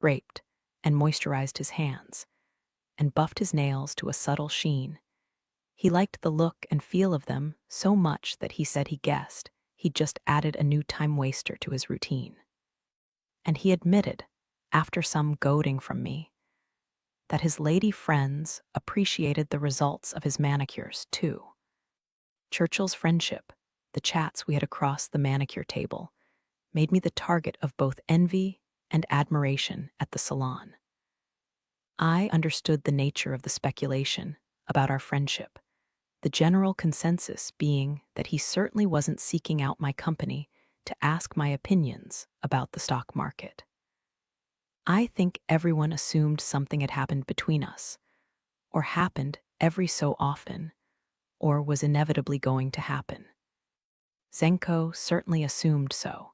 scraped, and moisturized his hands, and buffed his nails to a subtle sheen. He liked the look and feel of them so much that he said he guessed he'd just added a new time waster to his routine. And he admitted, after some goading from me, that his lady friends appreciated the results of his manicures, too. Churchill's friendship, the chats we had across the manicure table, made me the target of both envy and admiration at the salon. I understood the nature of the speculation about our friendship, the general consensus being that he certainly wasn't seeking out my company to ask my opinions about the stock market. I think everyone assumed something had happened between us, or happened every so often, or was inevitably going to happen. Zenko certainly assumed so,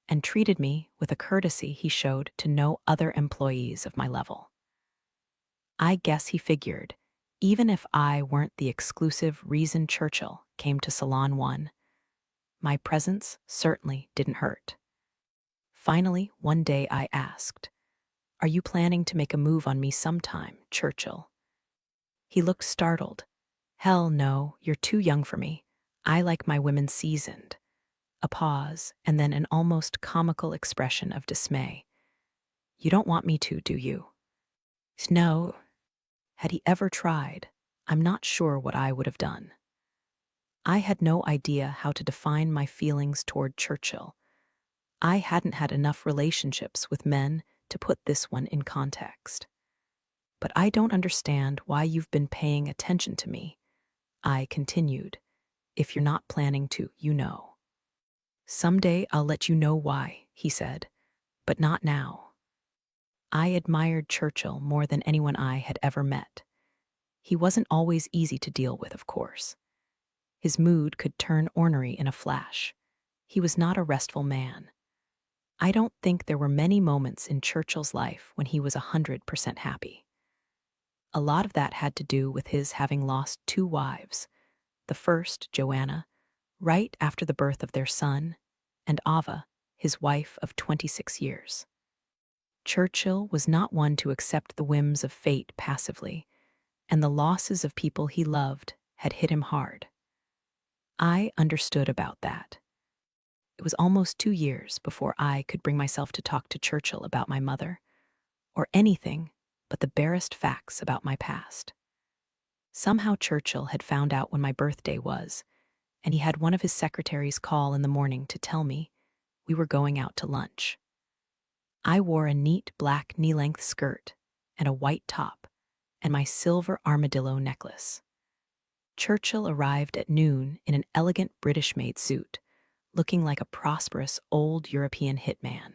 and treated me with a courtesy he showed to no other employees of my level. I guess he figured, even if I weren't the exclusive reason Churchill came to Salon 1, my presence certainly didn't hurt. Finally, one day I asked, "Are you planning to make a move on me sometime, Churchill?" He looked startled. "Hell no, you're too young for me. I like my women seasoned." A pause, and then an almost comical expression of dismay. "You don't want me to, do you?" No. Had he ever tried, I'm not sure what I would have done. I had no idea how to define my feelings toward Churchill. I hadn't had enough relationships with men to put this one in context. "But I don't understand why you've been paying attention to me," I continued. "If you're not planning to, you know." "Someday I'll let you know why," he said, "but not now." I admired Churchill more than anyone I had ever met. He wasn't always easy to deal with, of course. His mood could turn ornery in a flash. He was not a restful man. I don't think there were many moments in Churchill's life when he was 100% happy. A lot of that had to do with his having lost 2 wives, the first, Joanna, right after the birth of their son, and Ava, his wife of 26 years. Churchill was not one to accept the whims of fate passively, and the losses of people he loved had hit him hard. I understood about that. It was almost 2 years before I could bring myself to talk to Churchill about my mother, or anything but the barest facts about my past. Somehow Churchill had found out when my birthday was, and he had one of his secretaries call in the morning to tell me we were going out to lunch. I wore a neat black knee-length skirt and a white top, and my silver armadillo necklace. Churchill arrived at noon in an elegant British-made suit, looking like a prosperous old European hitman.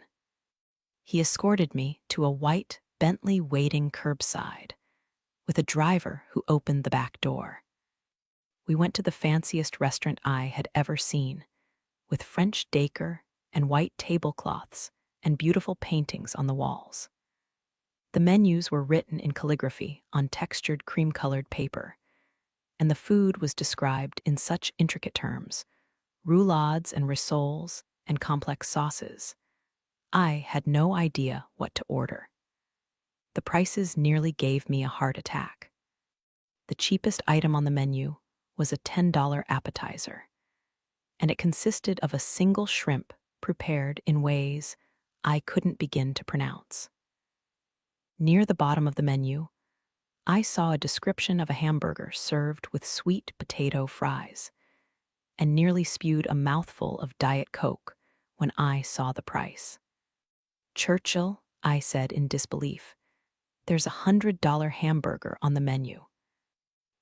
He escorted me to a white Bentley waiting curbside, with a driver who opened the back door. We went to the fanciest restaurant I had ever seen, with French decor and white tablecloths and beautiful paintings on the walls. The menus were written in calligraphy on textured cream-colored paper, and the food was described in such intricate terms, roulades and rissoles and complex sauces. I had no idea what to order. The prices nearly gave me a heart attack. The cheapest item on the menu was a $10 appetizer, and it consisted of a single shrimp prepared in ways I couldn't begin to pronounce. Near the bottom of the menu, I saw a description of a hamburger served with sweet potato fries, and nearly spewed a mouthful of Diet Coke when I saw the price. "Churchill," I said in disbelief, "there's a $100 hamburger on the menu."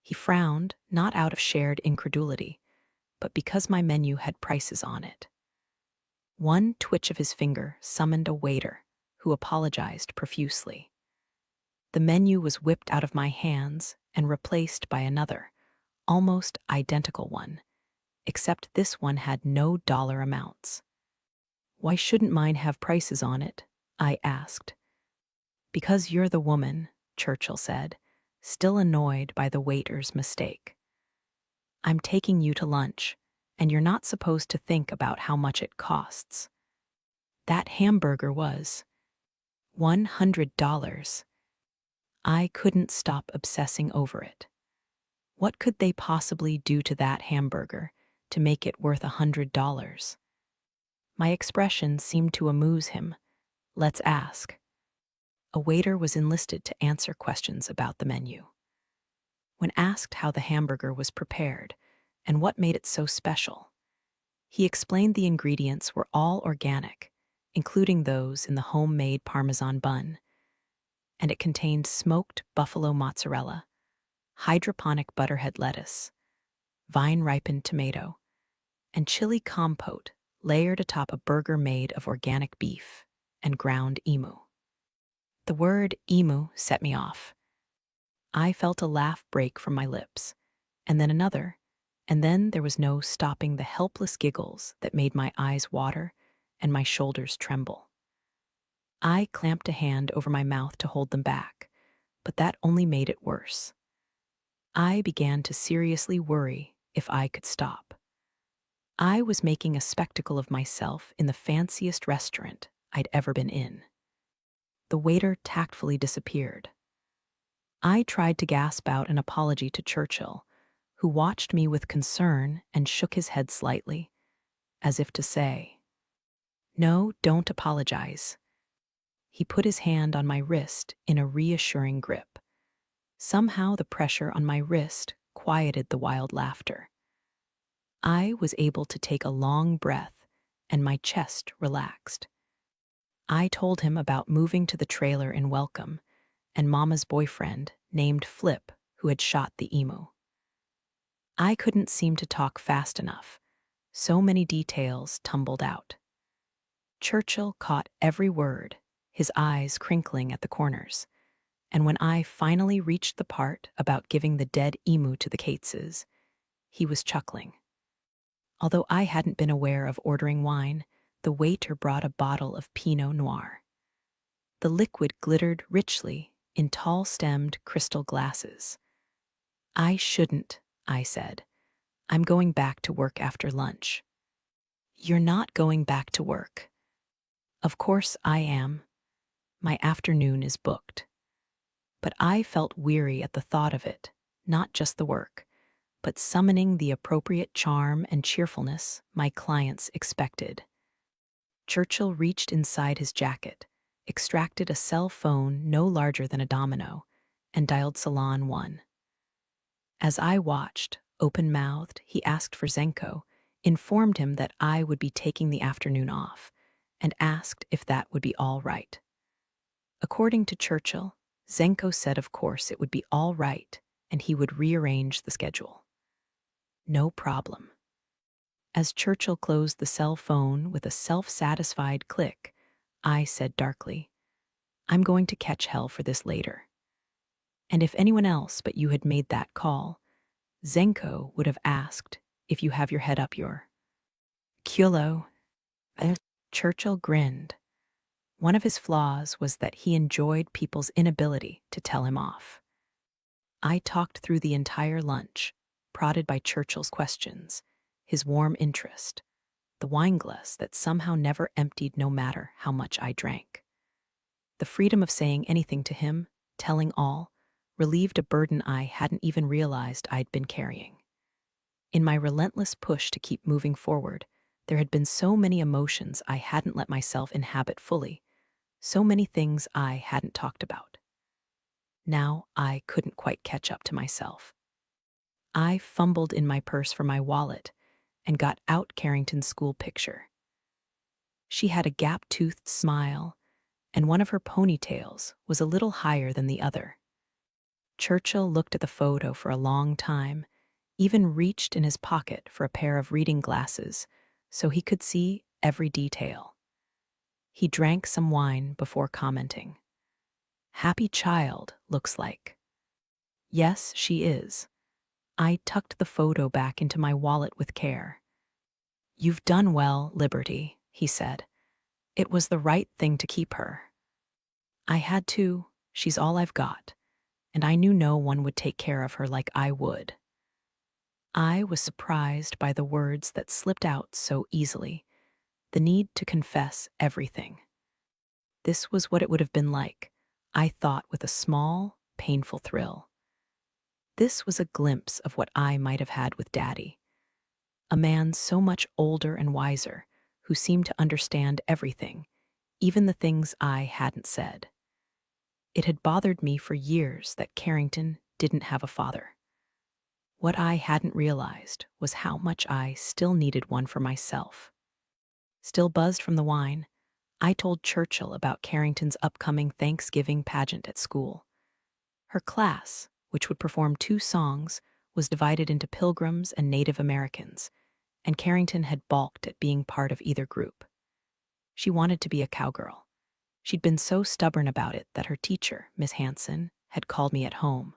He frowned, not out of shared incredulity, but because my menu had prices on it. One twitch of his finger summoned a waiter, who apologized profusely. The menu was whipped out of my hands and replaced by another, almost identical one, except this one had no dollar amounts. "Why shouldn't mine have prices on it?" I asked. "Because you're the woman," Churchill said, still annoyed by the waiter's mistake. "I'm taking you to lunch, and you're not supposed to think about how much it costs." That hamburger was. $100. I couldn't stop obsessing over it. What could they possibly do to that hamburger to make it worth $100? My expression seemed to amuse him. Let's ask. A waiter was enlisted to answer questions about the menu. When asked how the hamburger was prepared and what made it so special, he explained the ingredients were all organic, including those in the homemade Parmesan bun, and it contained smoked buffalo mozzarella, hydroponic butterhead lettuce, vine-ripened tomato, and chili compote layered atop a burger made of organic beef and ground emu. The word emu set me off. I felt a laugh break from my lips, and then another, and then there was no stopping the helpless giggles that made my eyes water and my shoulders tremble. I clamped a hand over my mouth to hold them back, but that only made it worse. I began to seriously worry if I could stop. I was making a spectacle of myself in the fanciest restaurant I'd ever been in. The waiter tactfully disappeared. I tried to gasp out an apology to Churchill, who watched me with concern and shook his head slightly, as if to say, "No, don't apologize." He put his hand on my wrist in a reassuring grip. Somehow the pressure on my wrist quieted the wild laughter. I was able to take a long breath, and my chest relaxed. I told him about moving to the trailer in Welcome and Mama's boyfriend, named Flip, who had shot the emu. I couldn't seem to talk fast enough. So many details tumbled out. Churchill caught every word, his eyes crinkling at the corners, and when I finally reached the part about giving the dead emu to the Cateses, he was chuckling. Although I hadn't been aware of ordering wine, the waiter brought a bottle of Pinot Noir. The liquid glittered richly in tall-stemmed crystal glasses. "I shouldn't," I said. "I'm going back to work after lunch." "You're not going back to work." "Of course I am. My afternoon is booked." But I felt weary at the thought of it, not just the work, but summoning the appropriate charm and cheerfulness my clients expected. Churchill reached inside his jacket, extracted a cell phone no larger than a domino, and dialed Salon 1. As I watched, open-mouthed, he asked for Zenko, informed him that I would be taking the afternoon off, and asked if that would be all right. According to Churchill, Zenko said of course it would be all right, and he would rearrange the schedule. No problem. As Churchill closed the cell phone with a self-satisfied click, I said darkly, "I'm going to catch hell for this later." And if anyone else but you had made that call, Zenko would have asked if you have your head up your culo. Churchill grinned. One of his flaws was that he enjoyed people's inability to tell him off. I talked through the entire lunch, prodded by Churchill's questions, his warm interest, the wineglass that somehow never emptied no matter how much I drank. The freedom of saying anything to him, telling all, relieved a burden I hadn't even realized I'd been carrying. In my relentless push to keep moving forward, there had been so many emotions I hadn't let myself inhabit fully, so many things I hadn't talked about. Now I couldn't quite catch up to myself. I fumbled in my purse for my wallet and got out Carrington's school picture. She had a gap-toothed smile, and one of her ponytails was a little higher than the other. Churchill looked at the photo for a long time, even reached in his pocket for a pair of reading glasses so he could see every detail. He drank some wine before commenting. "Happy child, looks like." "Yes, she is." I tucked the photo back into my wallet with care. "You've done well, Liberty," he said. "It was the right thing to keep her." "I had to. She's all I've got, and I knew no one would take care of her like I would." I was surprised by the words that slipped out so easily, the need to confess everything. This was what it would have been like, I thought with a small, painful thrill. This was a glimpse of what I might have had with Daddy, a man so much older and wiser, who seemed to understand everything, even the things I hadn't said. It had bothered me for years that Carrington didn't have a father. What I hadn't realized was how much I still needed one for myself. Still buzzed from the wine, I told Churchill about Carrington's upcoming Thanksgiving pageant at school. Her class, which would perform 2 songs, was divided into Pilgrims and Native Americans, and Carrington had balked at being part of either group. She wanted to be a cowgirl. She'd been so stubborn about it that her teacher, Miss Hanson, had called me at home.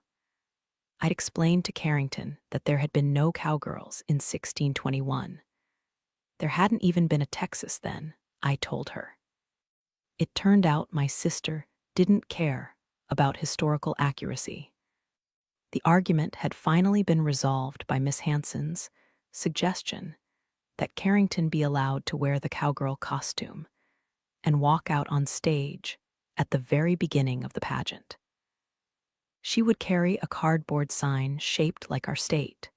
I'd explained to Carrington that there had been no cowgirls in 1621. There hadn't even been a Texas then, I told her. It turned out my sister didn't care about historical accuracy. The argument had finally been resolved by Miss Hanson's suggestion that Carrington be allowed to wear the cowgirl costume and walk out on stage at the very beginning of the pageant. She would carry a cardboard sign shaped like our state,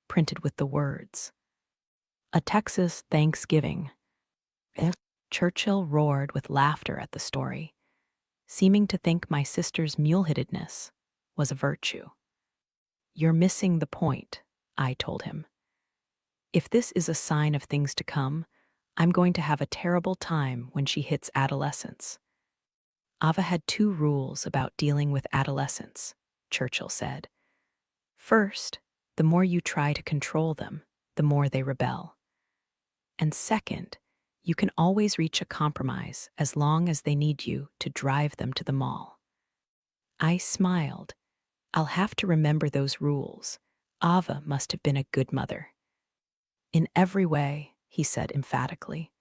printed with the words, "A Texas Thanksgiving." Churchill roared with laughter at the story, seeming to think my sister's mule-headedness was a virtue. "You're missing the point," I told him. "If this is a sign of things to come, I'm going to have a terrible time when she hits adolescence." Ava had 2 rules about dealing with adolescents, Churchill said. First, the more you try to control them, the more they rebel. And second, you can always reach a compromise as long as they need you to drive them to the mall. I smiled. I'll have to remember those rules. Ava must have been a good mother. In every way, he said emphatically.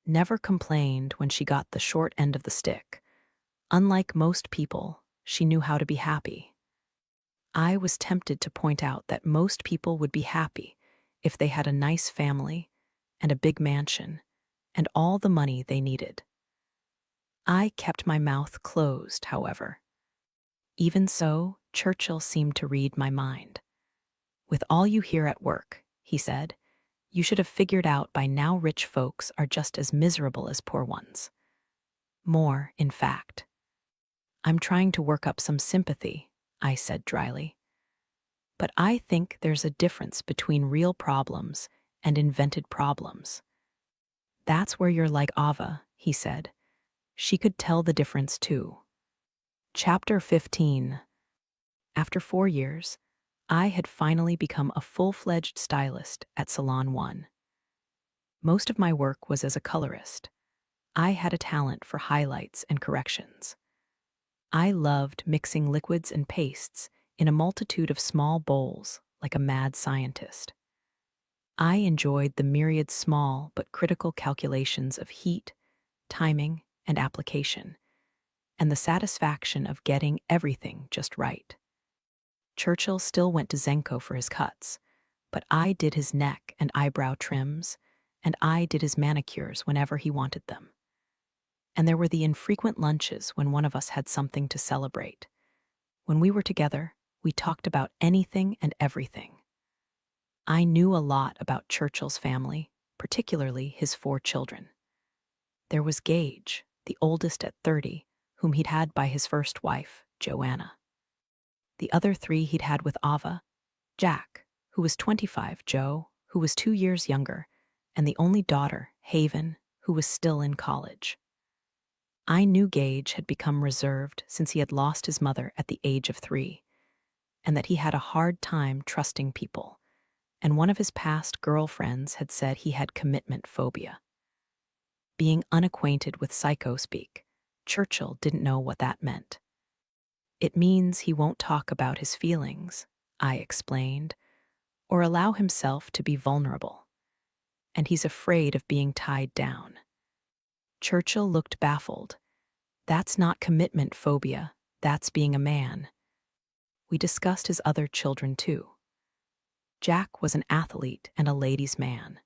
Never complained when she got the short end of the stick. Unlike most people, she knew how to be happy. I was tempted to point out that most people would be happy if they had a nice family and a big mansion and all the money they needed. I kept my mouth closed, however. Even so, Churchill seemed to read my mind. "With all you hear at work," he said, "you should have figured out by now rich folks are just as miserable as poor ones. More, in fact." "I'm trying to work up some sympathy," I said dryly. "But I think there's a difference between real problems and invented problems." "That's where you're like Ava," he said. She could tell the difference too. Chapter 15. After 4 years, I had finally become a full-fledged stylist at Salon 1. Most of my work was as a colorist. I had a talent for highlights and corrections. I loved mixing liquids and pastes in a multitude of small bowls like a mad scientist. I enjoyed the myriad small but critical calculations of heat, timing, and application, and the satisfaction of getting everything just right. Churchill still went to Zenko for his cuts, but I did his neck and eyebrow trims, and I did his manicures whenever he wanted them. And there were the infrequent lunches when one of us had something to celebrate. When we were together, we talked about anything and everything. I knew a lot about Churchill's family, particularly his 4 children. There was Gage, the oldest at 30, whom he'd had by his first wife, Joanna. The other 3 he'd had with Ava, Jack, who was 25, Joe, who was 2 years younger, and the only daughter, Haven, who was still in college. I knew Gage had become reserved since he had lost his mother at the age of 3, and that he had a hard time trusting people, and one of his past girlfriends had said he had commitment phobia. Being unacquainted with psycho-speak, Churchill didn't know what that meant. "It means he won't talk about his feelings," I explained, "or allow himself to be vulnerable. And he's afraid of being tied down." Churchill looked baffled. "That's not commitment phobia, that's being a man." We discussed his other children too. Jack was an athlete and a ladies' man.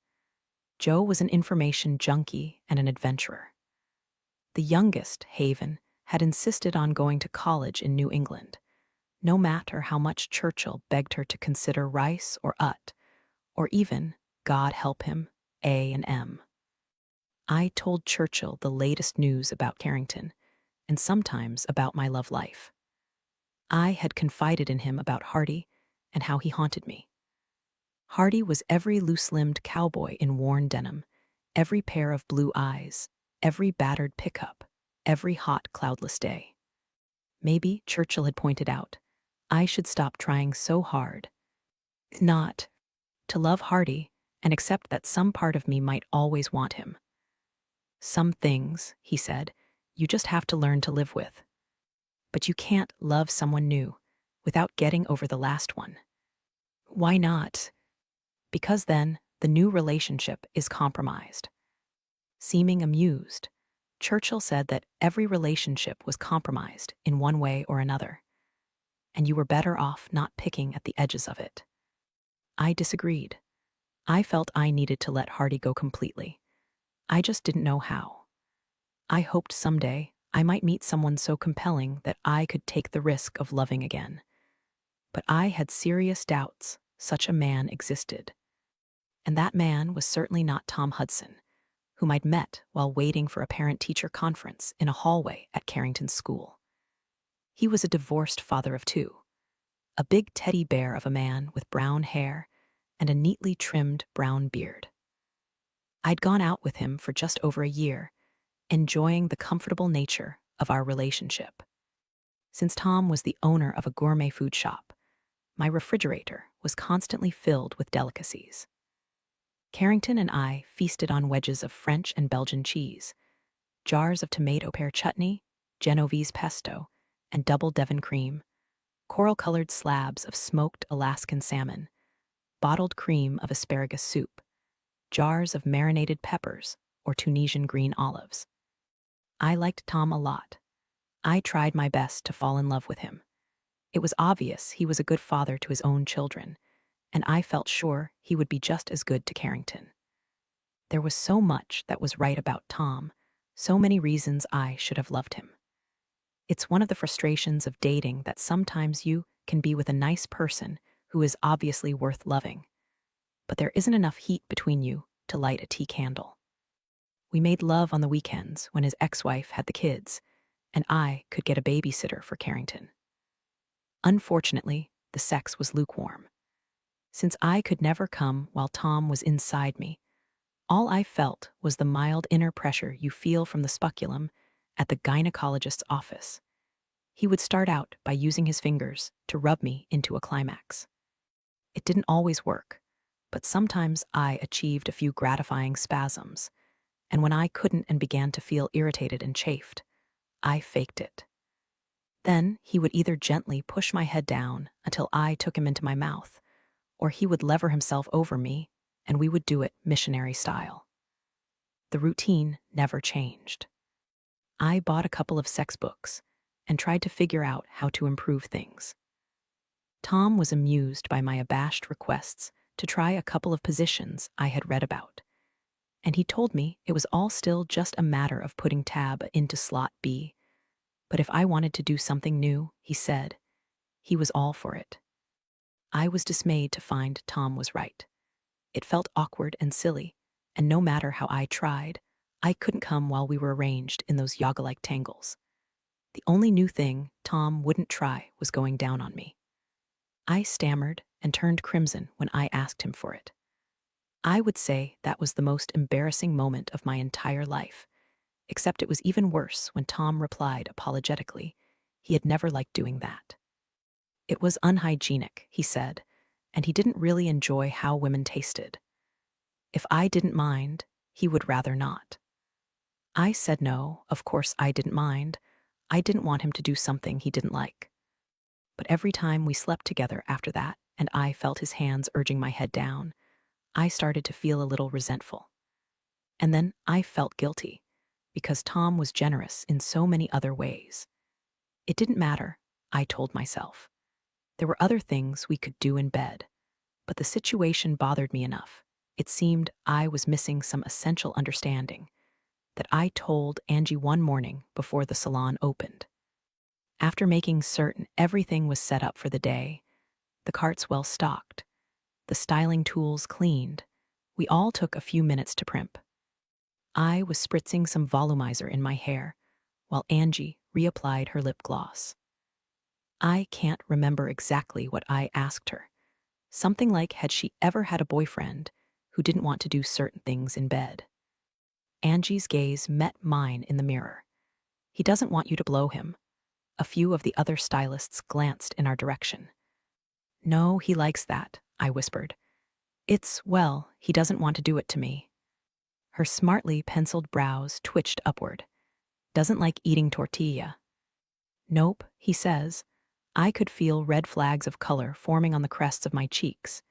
Joe was an information junkie and an adventurer. The youngest, Haven, had insisted on going to college in New England, no matter how much Churchill begged her to consider Rice or Ut, or even, God help him, A&M. I told Churchill the latest news about Carrington, and sometimes about my love life. I had confided in him about Hardy and how he haunted me. Hardy was every loose-limbed cowboy in worn denim, every pair of blue eyes, every battered pickup, every hot, cloudless day. Maybe, Churchill had pointed out, I should stop trying so hard. Not to love Hardy and accept that some part of me might always want him. Some things, he said, you just have to learn to live with. But you can't love someone new without getting over the last one. Why not? Because then the new relationship is compromised. Seeming amused, Churchill said that every relationship was compromised in one way or another, and you were better off not picking at the edges of it. I disagreed. I felt I needed to let Hardy go completely. I just didn't know how. I hoped someday I might meet someone so compelling that I could take the risk of loving again. But I had serious doubts such a man existed. And that man was certainly not Tom Hudson, whom I'd met while waiting for a parent-teacher conference in a hallway at Carrington's school. He was a divorced father of two, a big teddy bear of a man with brown hair and a neatly trimmed brown beard. I'd gone out with him for just over a year, enjoying the comfortable nature of our relationship. Since Tom was the owner of a gourmet food shop, my refrigerator was constantly filled with delicacies. Carrington and I feasted on wedges of French and Belgian cheese, jars of tomato pear chutney, Genovese pesto, and double Devon cream, coral-colored slabs of smoked Alaskan salmon, bottled cream of asparagus soup, jars of marinated peppers or Tunisian green olives. I liked Tom a lot. I tried my best to fall in love with him. It was obvious he was a good father to his own children, and I felt sure he would be just as good to Carrington. There was so much that was right about Tom, so many reasons I should have loved him. It's one of the frustrations of dating that sometimes you can be with a nice person who is obviously worth loving, but there isn't enough heat between you to light a tea candle. We made love on the weekends when his ex-wife had the kids, and I could get a babysitter for Carrington. Unfortunately, the sex was lukewarm. Since I could never come while Tom was inside me, all I felt was the mild inner pressure you feel from the speculum at the gynecologist's office. He would start out by using his fingers to rub me into a climax. It didn't always work, but sometimes I achieved a few gratifying spasms, and when I couldn't and began to feel irritated and chafed, I faked it. Then he would either gently push my head down until I took him into my mouth, or he would lever himself over me, and we would do it missionary style. The routine never changed. I bought a couple of sex books and tried to figure out how to improve things. Tom was amused by my abashed requests to try a couple of positions I had read about, and he told me it was all still just a matter of putting tab into slot B. But if I wanted to do something new, he said, he was all for it. I was dismayed to find Tom was right. It felt awkward and silly, and no matter how I tried, I couldn't come while we were arranged in those yoga-like tangles. The only new thing Tom wouldn't try was going down on me. I stammered and turned crimson when I asked him for it. I would say that was the most embarrassing moment of my entire life, except it was even worse when Tom replied apologetically he had never liked doing that. It was unhygienic, he said, and he didn't really enjoy how women tasted. If I didn't mind, he would rather not. I said no, of course I didn't mind. I didn't want him to do something he didn't like. But every time we slept together after that, and I felt his hands urging my head down, I started to feel a little resentful. And then I felt guilty, because Tom was generous in so many other ways. It didn't matter, I told myself. There were other things we could do in bed, but the situation bothered me enough. It seemed I was missing some essential understanding, that I told Angie one morning before the salon opened. After making certain everything was set up for the day, the carts well stocked, the styling tools cleaned, we all took a few minutes to primp. I was spritzing some volumizer in my hair, while Angie reapplied her lip gloss. I can't remember exactly what I asked her. Something like, had she ever had a boyfriend who didn't want to do certain things in bed? Angie's gaze met mine in the mirror. He doesn't want you to blow him. A few of the other stylists glanced in our direction. No, he likes that, I whispered. Well, he doesn't want to do it to me. Her smartly penciled brows twitched upward. Doesn't like eating tortilla. Nope, he says. I could feel red flags of color forming on the crests of my cheeks.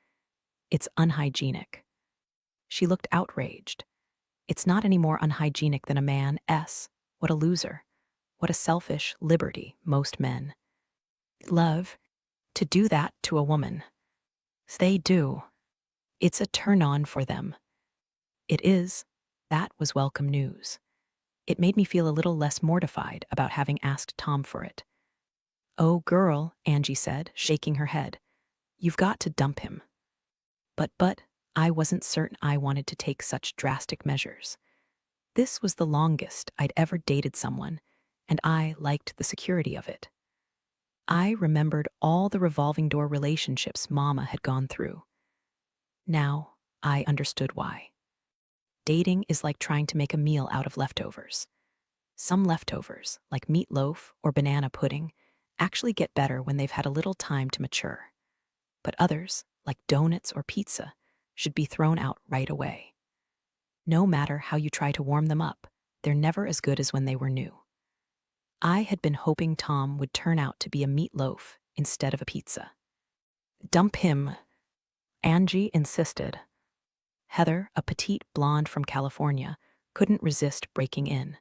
It's unhygienic. She looked outraged. It's not any more unhygienic than a man. What a loser. What a selfish liberty most men love to do that to a woman. They do. It's a turn-on for them. It is. That was welcome news. It made me feel a little less mortified about having asked Tom for it. Oh, girl, Angie said, shaking her head. You've got to dump him. But, I wasn't certain I wanted to take such drastic measures. This was the longest I'd ever dated someone, and I liked the security of it. I remembered all the revolving door relationships Mama had gone through. Now, I understood why. Dating is like trying to make a meal out of leftovers. Some leftovers, like meatloaf or banana pudding, actually get better when they've had a little time to mature. But others, like donuts or pizza, should be thrown out right away. No matter how you try to warm them up, they're never as good as when they were new. I had been hoping Tom would turn out to be a meatloaf instead of a pizza. Dump him, Angie insisted. Heather, a petite blonde from California, couldn't resist breaking in.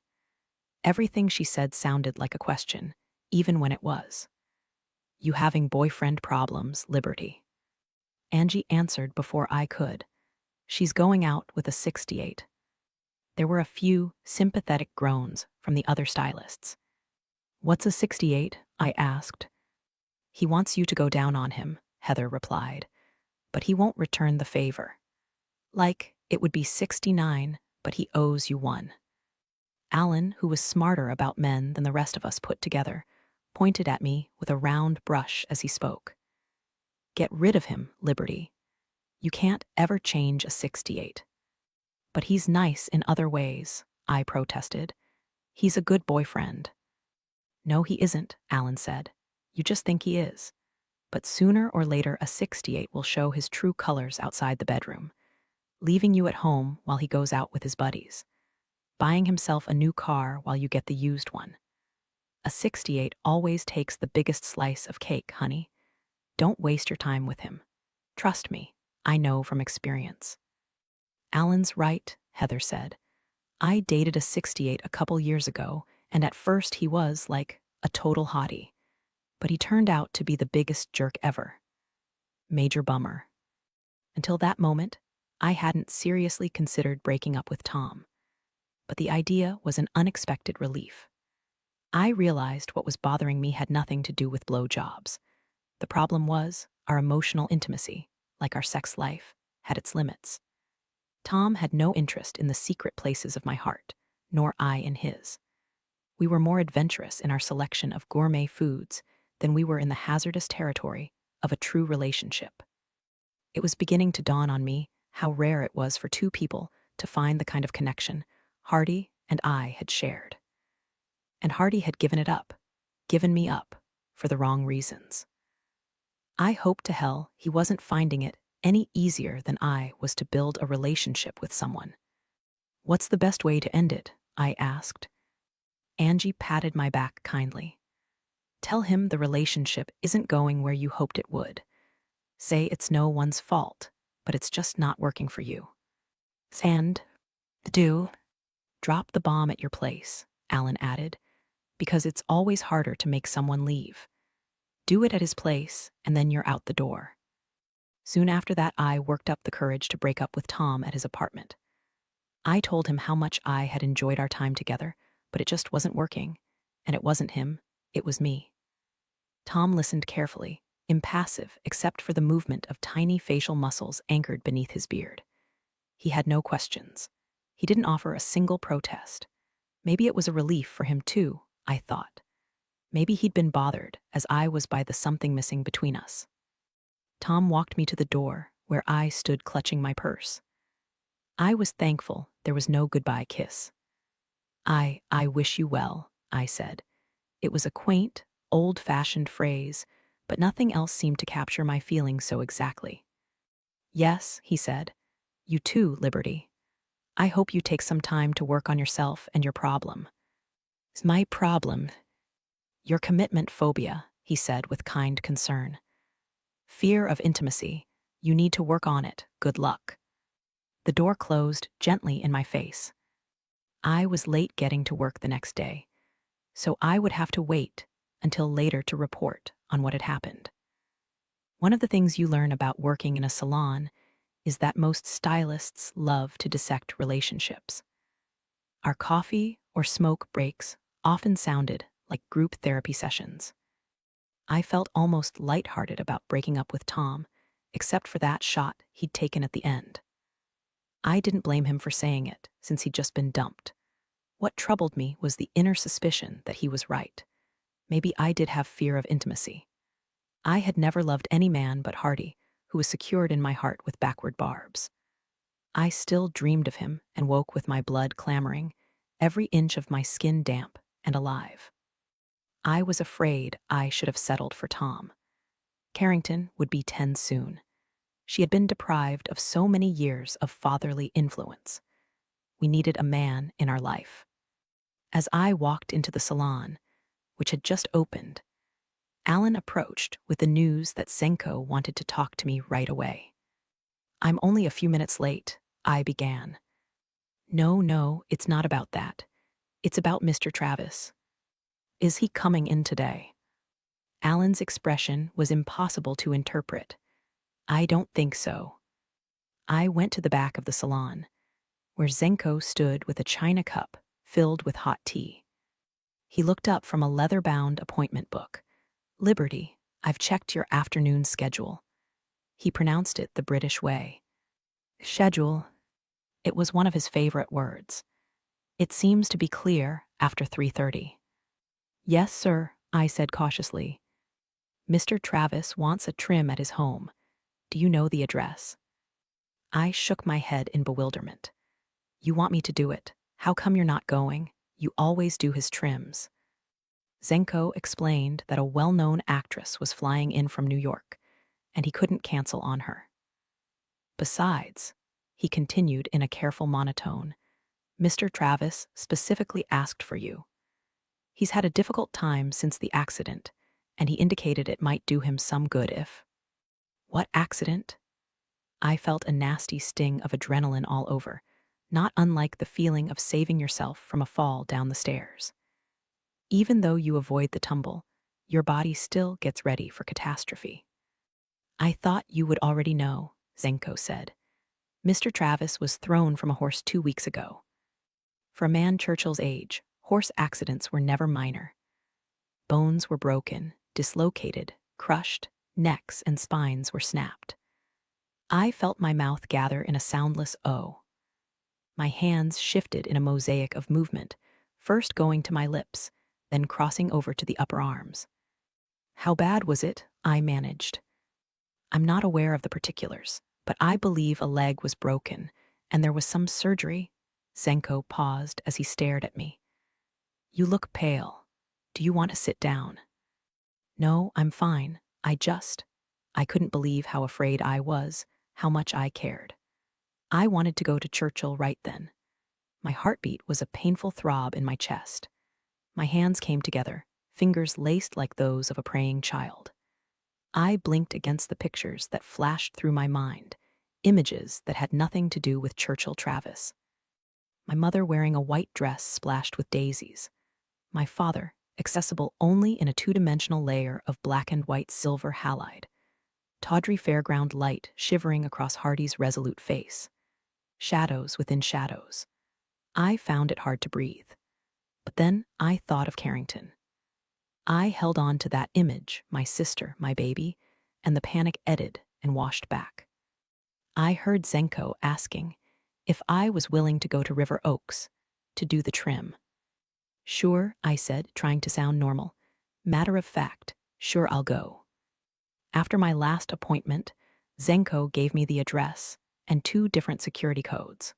Everything she said sounded like a question, even when it was. You having boyfriend problems, Liberty? Angie answered before I could. She's going out with a 68. There were a few sympathetic groans from the other stylists. What's a 68? I asked. He wants you to go down on him, Heather replied, but he won't return the favor. Like, it would be 69, but he owes you one. Alan, who was smarter about men than the rest of us put together, pointed at me with a round brush as he spoke. Get rid of him, Liberty. You can't ever change a 68. But he's nice in other ways, I protested. He's a good boyfriend. No, he isn't, Alan said. You just think he is. But sooner or later a 68 will show his true colors outside the bedroom, leaving you at home while he goes out with his buddies, buying himself a new car while you get the used one. A 68 always takes the biggest slice of cake, honey. Don't waste your time with him. Trust me, I know from experience. Alan's right, Heather said. I dated a 68 a couple years ago, and at first he was, like, a total hottie. But he turned out to be the biggest jerk ever. Major bummer. Until that moment, I hadn't seriously considered breaking up with Tom. But the idea was an unexpected relief. I realized what was bothering me had nothing to do with blowjobs. The problem was our emotional intimacy, like our sex life, had its limits. Tom had no interest in the secret places of my heart, nor I in his. We were more adventurous in our selection of gourmet foods than we were in the hazardous territory of a true relationship. It was beginning to dawn on me how rare it was for two people to find the kind of connection Hardy and I had shared. And Hardy had given me up, for the wrong reasons. I hoped to hell he wasn't finding it any easier than I was to build a relationship with someone. What's the best way to end it? I asked. Angie patted my back kindly. Tell him the relationship isn't going where you hoped it would. Say it's no one's fault, but it's just not working for you. And drop the bomb at your place, Alan added, because it's always harder to make someone leave. Do it at his place, and then you're out the door. Soon after that, I worked up the courage to break up with Tom at his apartment. I told him how much I had enjoyed our time together, but it just wasn't working. And it wasn't him, it was me. Tom listened carefully, impassive except for the movement of tiny facial muscles anchored beneath his beard. He had no questions. He didn't offer a single protest. Maybe it was a relief for him too, I thought. Maybe he'd been bothered, as I was, by the something missing between us. Tom walked me to the door, where I stood clutching my purse. I was thankful there was no goodbye kiss. I wish you well, I said. It was a quaint, old-fashioned phrase, but nothing else seemed to capture my feelings so exactly. Yes, he said. You too, Liberty. I hope you take some time to work on yourself and your problem. My problem? Your commitment phobia, he said with kind concern. Fear of intimacy. You need to work on it. Good luck. The door closed gently in my face. I was late getting to work the next day, so I would have to wait until later to report on what had happened. One of the things you learn about working in a salon is that most stylists love to dissect relationships. Our coffee or smoke breaks often sounded like group therapy sessions. I felt almost lighthearted about breaking up with Tom, except for that shot he'd taken at the end. I didn't blame him for saying it, since he'd just been dumped. What troubled me was the inner suspicion that he was right. Maybe I did have fear of intimacy. I had never loved any man but Hardy, who was secured in my heart with backward barbs. I still dreamed of him and woke with my blood clamoring, every inch of my skin damp and alive. I was afraid I should have settled for Tom. Carrington would be 10 soon. She had been deprived of so many years of fatherly influence. We needed a man in our life. As I walked into the salon, which had just opened, Alan approached with the news that Zenko wanted to talk to me right away. I'm only a few minutes late, I began. No, it's not about that. It's about Mr. Travis. Is he coming in today? Alan's expression was impossible to interpret. I don't think so. I went to the back of the salon, where Zenko stood with a china cup filled with hot tea. He looked up from a leather-bound appointment book. Liberty, I've checked your afternoon schedule. He pronounced it the British way. Schedule. It was one of his favorite words. It seems to be clear after 3:30. Yes, sir, I said cautiously. Mr. Travis wants a trim at his home. Do you know the address? I shook my head in bewilderment. You want me to do it? How come you're not going? You always do his trims. Zenko explained that a well-known actress was flying in from New York, and he couldn't cancel on her. Besides, he continued in a careful monotone, Mr. Travis specifically asked for you. He's had a difficult time since the accident, and he indicated it might do him some good if... What accident? I felt a nasty sting of adrenaline all over, not unlike the feeling of saving yourself from a fall down the stairs. Even though you avoid the tumble, your body still gets ready for catastrophe. I thought you would already know, Zenko said. Mr. Travis was thrown from a horse 2 weeks ago. For a man Churchill's age, horse accidents were never minor. Bones were broken, dislocated, crushed, necks and spines were snapped. I felt my mouth gather in a soundless O. My hands shifted in a mosaic of movement, first going to my lips, then crossing over to the upper arms. How bad was it? I managed. I'm not aware of the particulars, but I believe a leg was broken, and there was some surgery. Zenko paused as he stared at me. You look pale. Do you want to sit down? No, I'm fine. I couldn't believe how afraid I was, how much I cared. I wanted to go to Churchill right then. My heartbeat was a painful throb in my chest. My hands came together, fingers laced like those of a praying child. I blinked against the pictures that flashed through my mind, images that had nothing to do with Churchill Travis. My mother wearing a white dress splashed with daisies. My father, accessible only in a two-dimensional layer of black and white silver halide. Tawdry fairground light shivering across Hardy's resolute face. shadows within shadows. I found it hard to breathe. But then I thought of Carrington. I held on to that image, my sister, my baby, and the panic eddied and washed back. I heard Zenko asking if I was willing to go to River Oaks to do the trim. Sure, I said, trying to sound normal. Matter of fact, sure, I'll go. After my last appointment, Zenko gave me the address and 2 different security codes.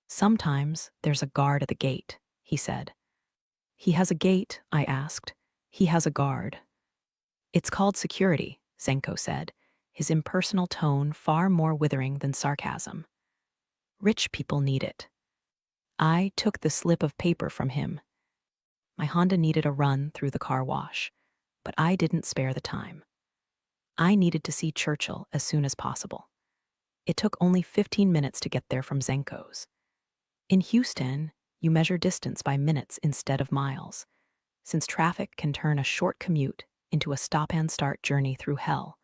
Sometimes there's a guard at the gate, he said. He has a gate, I asked. He has a guard. It's called security, Zenko said, his impersonal tone far more withering than sarcasm. Rich people need it. I took the slip of paper from him. My Honda needed a run through the car wash, but I didn't spare the time. I needed to see Churchill as soon as possible. It took only 15 minutes to get there from Zenko's. In Houston, you measure distance by minutes instead of miles, since traffic can turn a short commute into a stop-and-start journey through hell,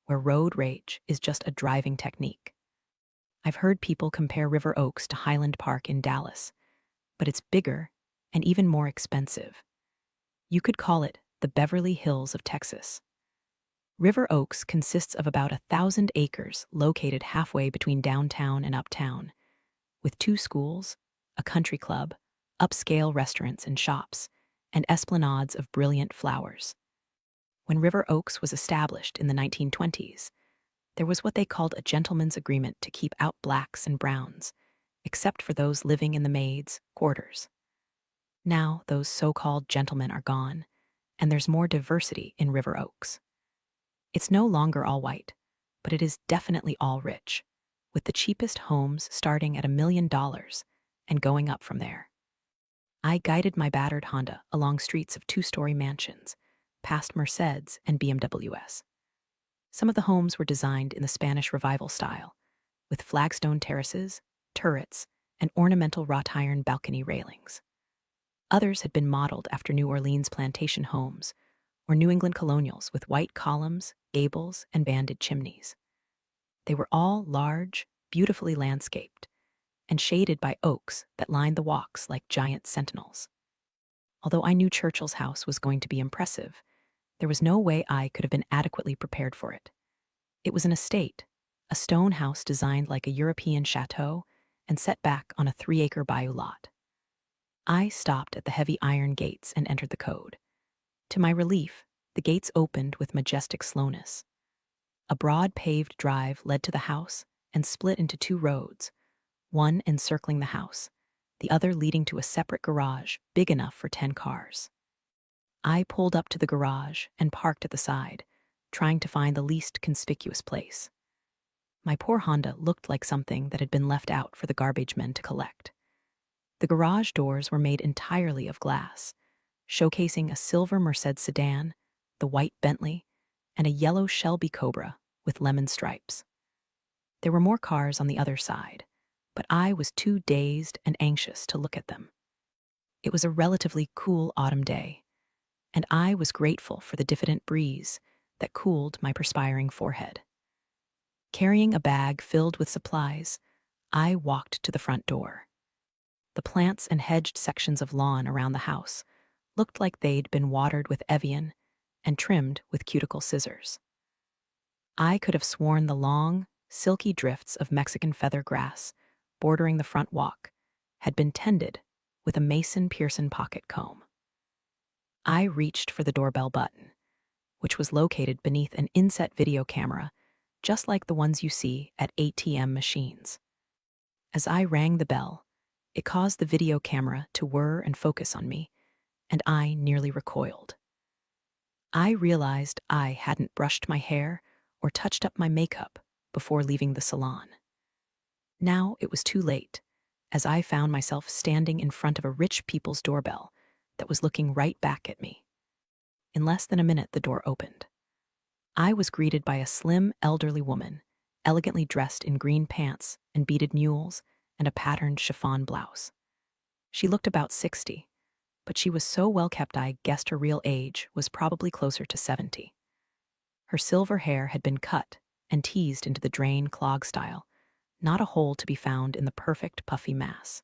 where road rage is just a driving technique. I've heard people compare River Oaks to Highland Park in Dallas, but it's bigger and even more expensive. You could call it the Beverly Hills of Texas. River Oaks consists of about 1,000 acres located halfway between downtown and uptown, with 2 schools, a country club, upscale restaurants and shops, and esplanades of brilliant flowers. When River Oaks was established in the 1920s, there was what they called a gentleman's agreement to keep out blacks and browns, except for those living in the maids' quarters. Now those so-called gentlemen are gone, and there's more diversity in River Oaks. It's no longer all white, but it is definitely all rich, with the cheapest homes starting at $1 million and going up from there. I guided my battered Honda along streets of 2-story mansions, past Mercedes and BMWs. Some of the homes were designed in the Spanish Revival style, with flagstone terraces, turrets, and ornamental wrought iron balcony railings. Others had been modeled after New Orleans plantation homes or New England colonials with white columns, gables, and banded chimneys. They were all large, beautifully landscaped, and shaded by oaks that lined the walks like giant sentinels. Although I knew Churchill's house was going to be impressive, there was no way I could have been adequately prepared for it. It was an estate, a stone house designed like a European chateau and set back on a 3-acre bayou lot. I stopped at the heavy iron gates and entered the code. To my relief, the gates opened with majestic slowness. A broad paved drive led to the house and split into 2 roads, one encircling the house, the other leading to a separate garage big enough for 10 cars. I pulled up to the garage and parked at the side, trying to find the least conspicuous place. My poor Honda looked like something that had been left out for the garbage men to collect. The garage doors were made entirely of glass, showcasing a silver Mercedes sedan, the white Bentley, and a yellow Shelby Cobra with lemon stripes. There were more cars on the other side, but I was too dazed and anxious to look at them. It was a relatively cool autumn day, and I was grateful for the diffident breeze that cooled my perspiring forehead. Carrying a bag filled with supplies, I walked to the front door. The plants and hedged sections of lawn around the house looked like they'd been watered with Evian and trimmed with cuticle scissors. I could have sworn the long, silky drifts of Mexican feather grass bordering the front walk had been tended with a Mason Pearson pocket comb. I reached for the doorbell button, which was located beneath an inset video camera, just like the ones you see at ATM machines. As I rang the bell, it caused the video camera to whir and focus on me, and I nearly recoiled. I realized I hadn't brushed my hair or touched up my makeup before leaving the salon. Now it was too late, as I found myself standing in front of a rich people's doorbell that was looking right back at me. In less than a minute, the door opened. I was greeted by a slim, elderly woman, elegantly dressed in green pants and beaded mules and a patterned chiffon blouse. She looked about 60, but she was so well kept I guessed her real age was probably closer to 70. Her silver hair had been cut and teased into the drain clog style, not a hole to be found in the perfect puffy mass.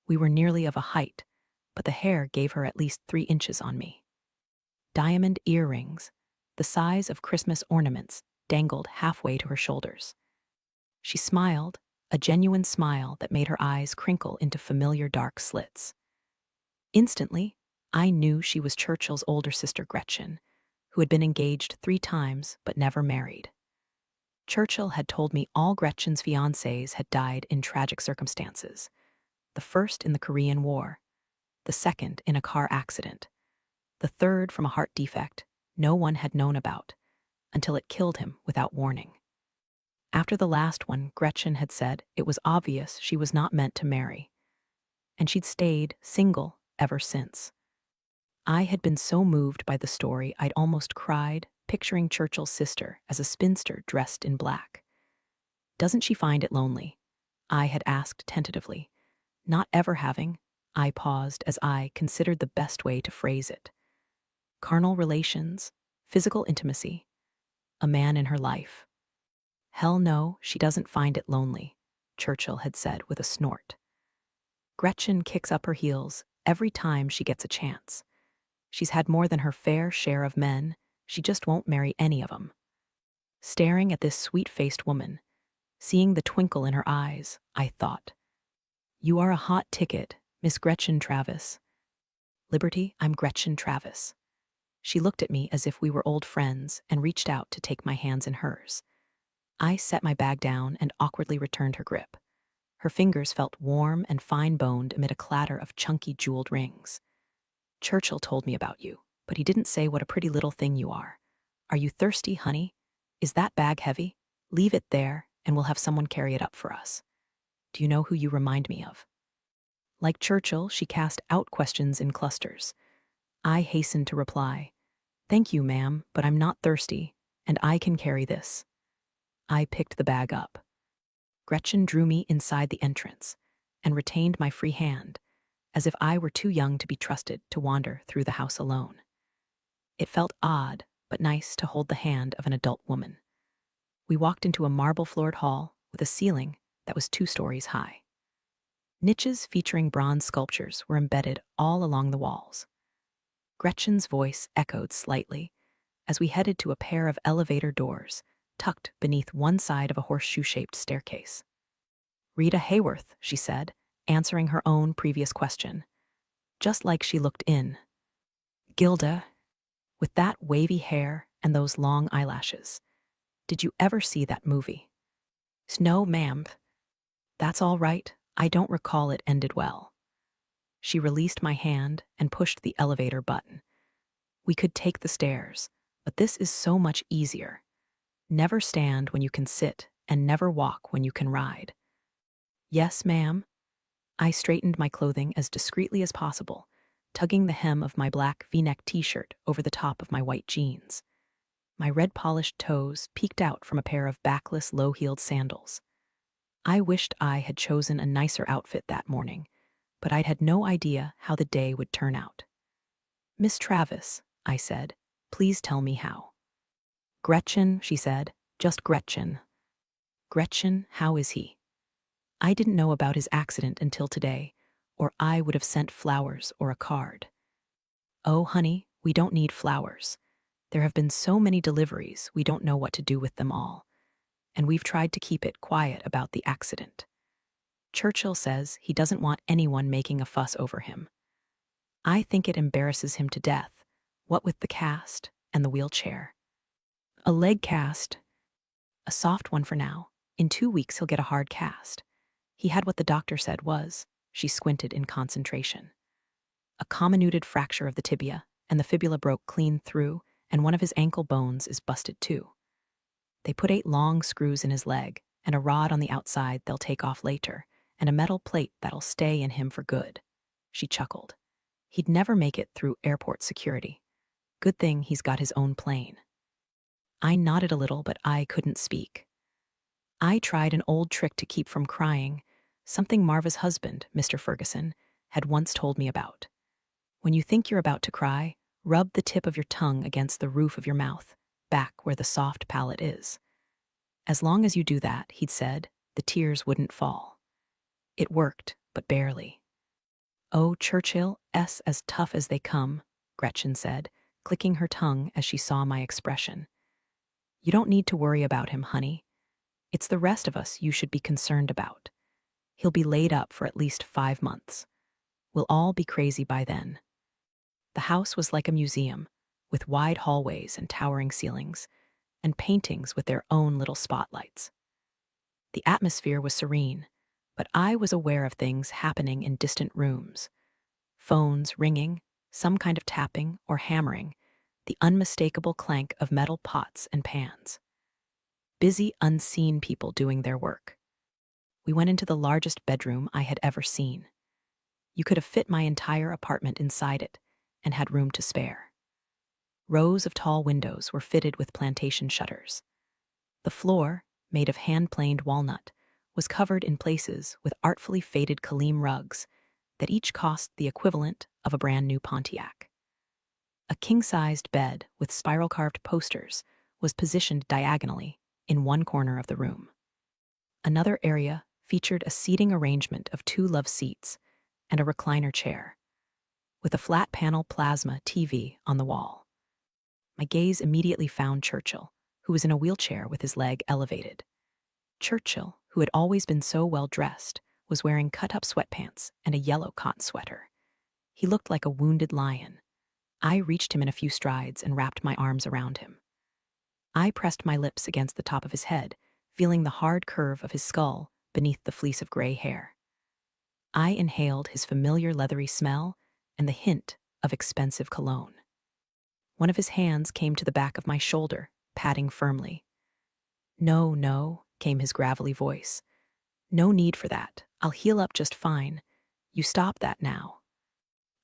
We were nearly of a height, but the hair gave her at least 3 inches on me. Diamond earrings, the size of Christmas ornaments, dangled halfway to her shoulders. She smiled, a genuine smile that made her eyes crinkle into familiar dark slits. Instantly, I knew she was Churchill's older sister Gretchen, who had been engaged 3 times but never married. Churchill had told me all Gretchen's fiancés had died in tragic circumstances, the first in the Korean War, the second in a car accident, the third from a heart defect no one had known about until it killed him without warning. After the last one, Gretchen had said it was obvious she was not meant to marry, and she'd stayed single ever since. I had been so moved by the story I'd almost cried, picturing Churchill's sister as a spinster dressed in black. "Doesn't she find it lonely?" I had asked tentatively. Not ever having, I paused as I considered the best way to phrase it. Carnal relations, physical intimacy, a man in her life. "Hell no, she doesn't find it lonely," Churchill had said with a snort. "Gretchen kicks up her heels every time she gets a chance. She's had more than her fair share of men, she just won't marry any of 'em." Staring at this sweet-faced woman, seeing the twinkle in her eyes, I thought, "You are a hot ticket, Miss Gretchen Travis." "Liberty, I'm Gretchen Travis." She looked at me as if we were old friends and reached out to take my hands in hers. I set my bag down and awkwardly returned her grip. Her fingers felt warm and fine-boned amid a clatter of chunky jeweled rings. "Churchill told me about you, but he didn't say what a pretty little thing you are. Are you thirsty, honey? Is that bag heavy? Leave it there, and we'll have someone carry it up for us. Do you know who you remind me of?" Like Churchill, she cast out questions in clusters. I hastened to reply, "Thank you, ma'am, but I'm not thirsty, and I can carry this." I picked the bag up. Gretchen drew me inside the entrance and retained my free hand, as if I were too young to be trusted to wander through the house alone. It felt odd, but nice to hold the hand of an adult woman. We walked into a marble-floored hall with a ceiling that was 2 stories high. Niches featuring bronze sculptures were embedded all along the walls. Gretchen's voice echoed slightly as we headed to a pair of elevator doors tucked beneath one side of a horseshoe-shaped staircase. "Rita Hayworth," she said, answering her own previous question, just like she looked in. "Gilda, with that wavy hair and those long eyelashes. Did you ever see that movie?" "No, ma'am." "That's all right. I don't recall it ended well." She released my hand and pushed the elevator button. We could take the stairs, but this is so much easier. Never stand when you can sit, and never walk when you can ride. "Yes, ma'am." I straightened my clothing as discreetly as possible, tugging the hem of my black V-neck t-shirt over the top of my white jeans. My red-polished toes peeked out from a pair of backless, low-heeled sandals. I wished I had chosen a nicer outfit that morning, but I'd had no idea how the day would turn out. "Miss Travis," I said, "please tell me how." "Gretchen," she said, "just Gretchen." "Gretchen, how is he?" I didn't know about his accident until today, or I would have sent flowers or a card. "Oh, honey, we don't need flowers. There have been so many deliveries, we don't know what to do with them all. And we've tried to keep it quiet about the accident. Churchill says he doesn't want anyone making a fuss over him. I think it embarrasses him to death, what with the cast and the wheelchair. A leg cast. A soft one for now. In 2 weeks he'll get a hard cast. He had what the doctor said was," she squinted in concentration, "a comminuted fracture of the tibia, and the fibula broke clean through, and one of his ankle bones is busted too. They put 8 long screws in his leg, and a rod on the outside they'll take off later, and a metal plate that'll stay in him for good." She chuckled. "He'd never make it through airport security. Good thing he's got his own plane." I nodded a little, but I couldn't speak. I tried an old trick to keep from crying, something Marva's husband, Mr. Ferguson, had once told me about. When you think you're about to cry, rub the tip of your tongue against the roof of your mouth, back where the soft palate is. As long as you do that, he'd said, the tears wouldn't fall. It worked, but barely. "Oh, Churchill's as tough as they come," Gretchen said, clicking her tongue as she saw my expression. "You don't need to worry about him, honey. It's the rest of us you should be concerned about. He'll be laid up for at least 5 months. We'll all be crazy by then." The house was like a museum, with wide hallways and towering ceilings, and paintings with their own little spotlights. The atmosphere was serene, but I was aware of things happening in distant rooms. Phones ringing, some kind of tapping or hammering, the unmistakable clank of metal pots and pans. Busy, unseen people doing their work. We went into the largest bedroom I had ever seen. You could have fit my entire apartment inside it and had room to spare. Rows of tall windows were fitted with plantation shutters. The floor, made of hand-planed walnut, was covered in places with artfully faded Kaleem rugs that each cost the equivalent of a brand new Pontiac. A king-sized bed with spiral-carved posters was positioned diagonally in one corner of the room. Another area featured a seating arrangement of 2 love seats and a recliner chair, with a flat-panel plasma TV on the wall. My gaze immediately found Churchill, who was in a wheelchair with his leg elevated. Churchill, who had always been so well-dressed, was wearing cut-up sweatpants and a yellow cotton sweater. He looked like a wounded lion. I reached him in a few strides and wrapped my arms around him. I pressed my lips against the top of his head, feeling the hard curve of his skull beneath the fleece of gray hair. I inhaled his familiar leathery smell and the hint of expensive cologne. One of his hands came to the back of my shoulder, patting firmly. "No, no," came his gravelly voice. "No need for that. I'll heal up just fine. You stop that now."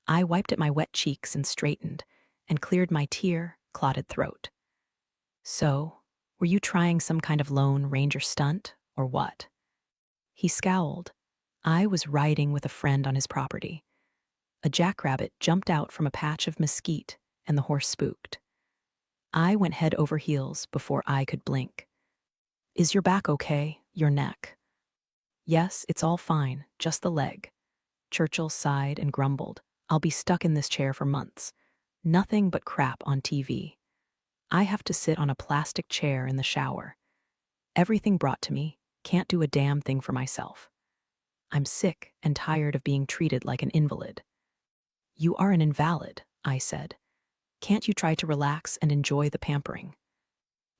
I wiped at my wet cheeks and straightened, and cleared my tear-clotted throat. "So, were you trying some kind of Lone Ranger stunt, or what?" He scowled. I was riding with a friend on his property. A jackrabbit jumped out from a patch of mesquite, and the horse spooked. I went head over heels before I could blink. "Is your back okay? Your neck?" "Yes, it's all fine, just the leg." Churchill sighed and grumbled. "I'll be stuck in this chair for months. Nothing but crap on TV. I have to sit on a plastic chair in the shower. Everything brought to me, can't do a damn thing for myself. I'm sick and tired of being treated like an invalid." "You are an invalid," I said. "Can't you try to relax and enjoy the pampering?"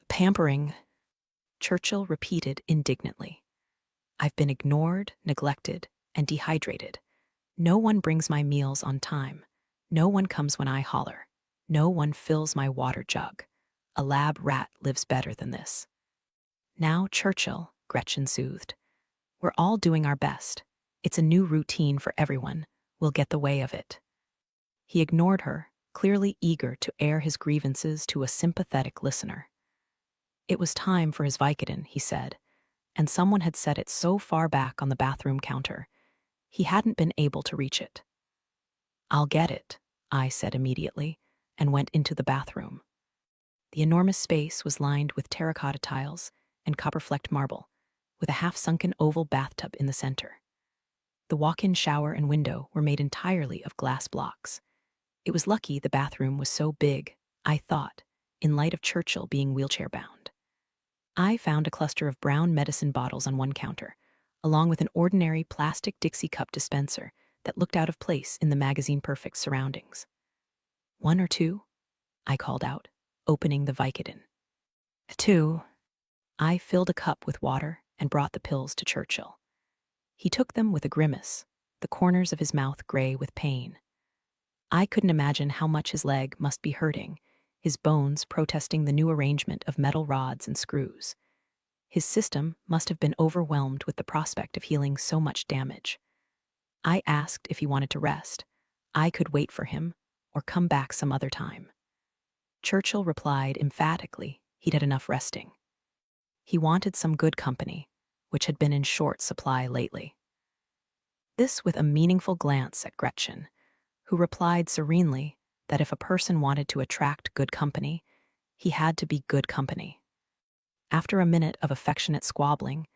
"Pampering?" Churchill repeated indignantly. "I've been ignored, neglected, and dehydrated. No one brings my meals on time. No one comes when I holler. No one fills my water jug. A lab rat lives better than this." "Now, Churchill," Gretchen soothed. "We're all doing our best. It's a new routine for everyone. We'll get the way of it." He ignored her, clearly eager to air his grievances to a sympathetic listener. It was time for his Vicodin, he said, and someone had set it so far back on the bathroom counter, he hadn't been able to reach it. "I'll get it," I said immediately, and went into the bathroom. The enormous space was lined with terracotta tiles and copper-flecked marble, with a half-sunken oval bathtub in the center. The walk-in shower and window were made entirely of glass blocks. It was lucky the bathroom was so big, I thought, in light of Churchill being wheelchair-bound. I found a cluster of brown medicine bottles on one counter, along with an ordinary plastic Dixie cup dispenser that looked out of place in the magazine-perfect surroundings. "1 or 2?" I called out, opening the Vicodin. "2." I filled a cup with water and brought the pills to Churchill. He took them with a grimace, the corners of his mouth gray with pain. I couldn't imagine how much his leg must be hurting, his bones protesting the new arrangement of metal rods and screws. His system must have been overwhelmed with the prospect of healing so much damage. I asked if he wanted to rest. I could wait for him, or come back some other time. Churchill replied emphatically he'd had enough resting. He wanted some good company, which had been in short supply lately. This with a meaningful glance at Gretchen, who replied serenely that if a person wanted to attract good company, he had to be good company. After a minute of affectionate squabbling,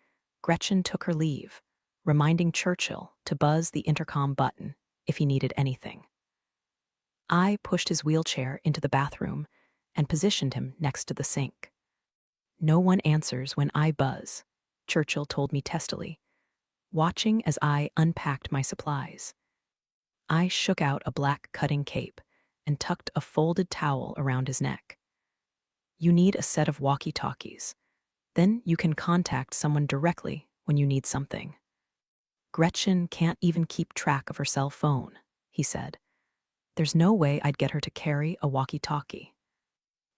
Gretchen took her leave, reminding Churchill to buzz the intercom button if he needed anything. I pushed his wheelchair into the bathroom and positioned him next to the sink. "No one answers when I buzz," Churchill told me testily, watching as I unpacked my supplies. I shook out a black cutting cape and tucked a folded towel around his neck. "You need a set of walkie-talkies. Then you can contact someone directly when you need something." "Gretchen can't even keep track of her cell phone," he said. "There's no way I'd get her to carry a walkie-talkie."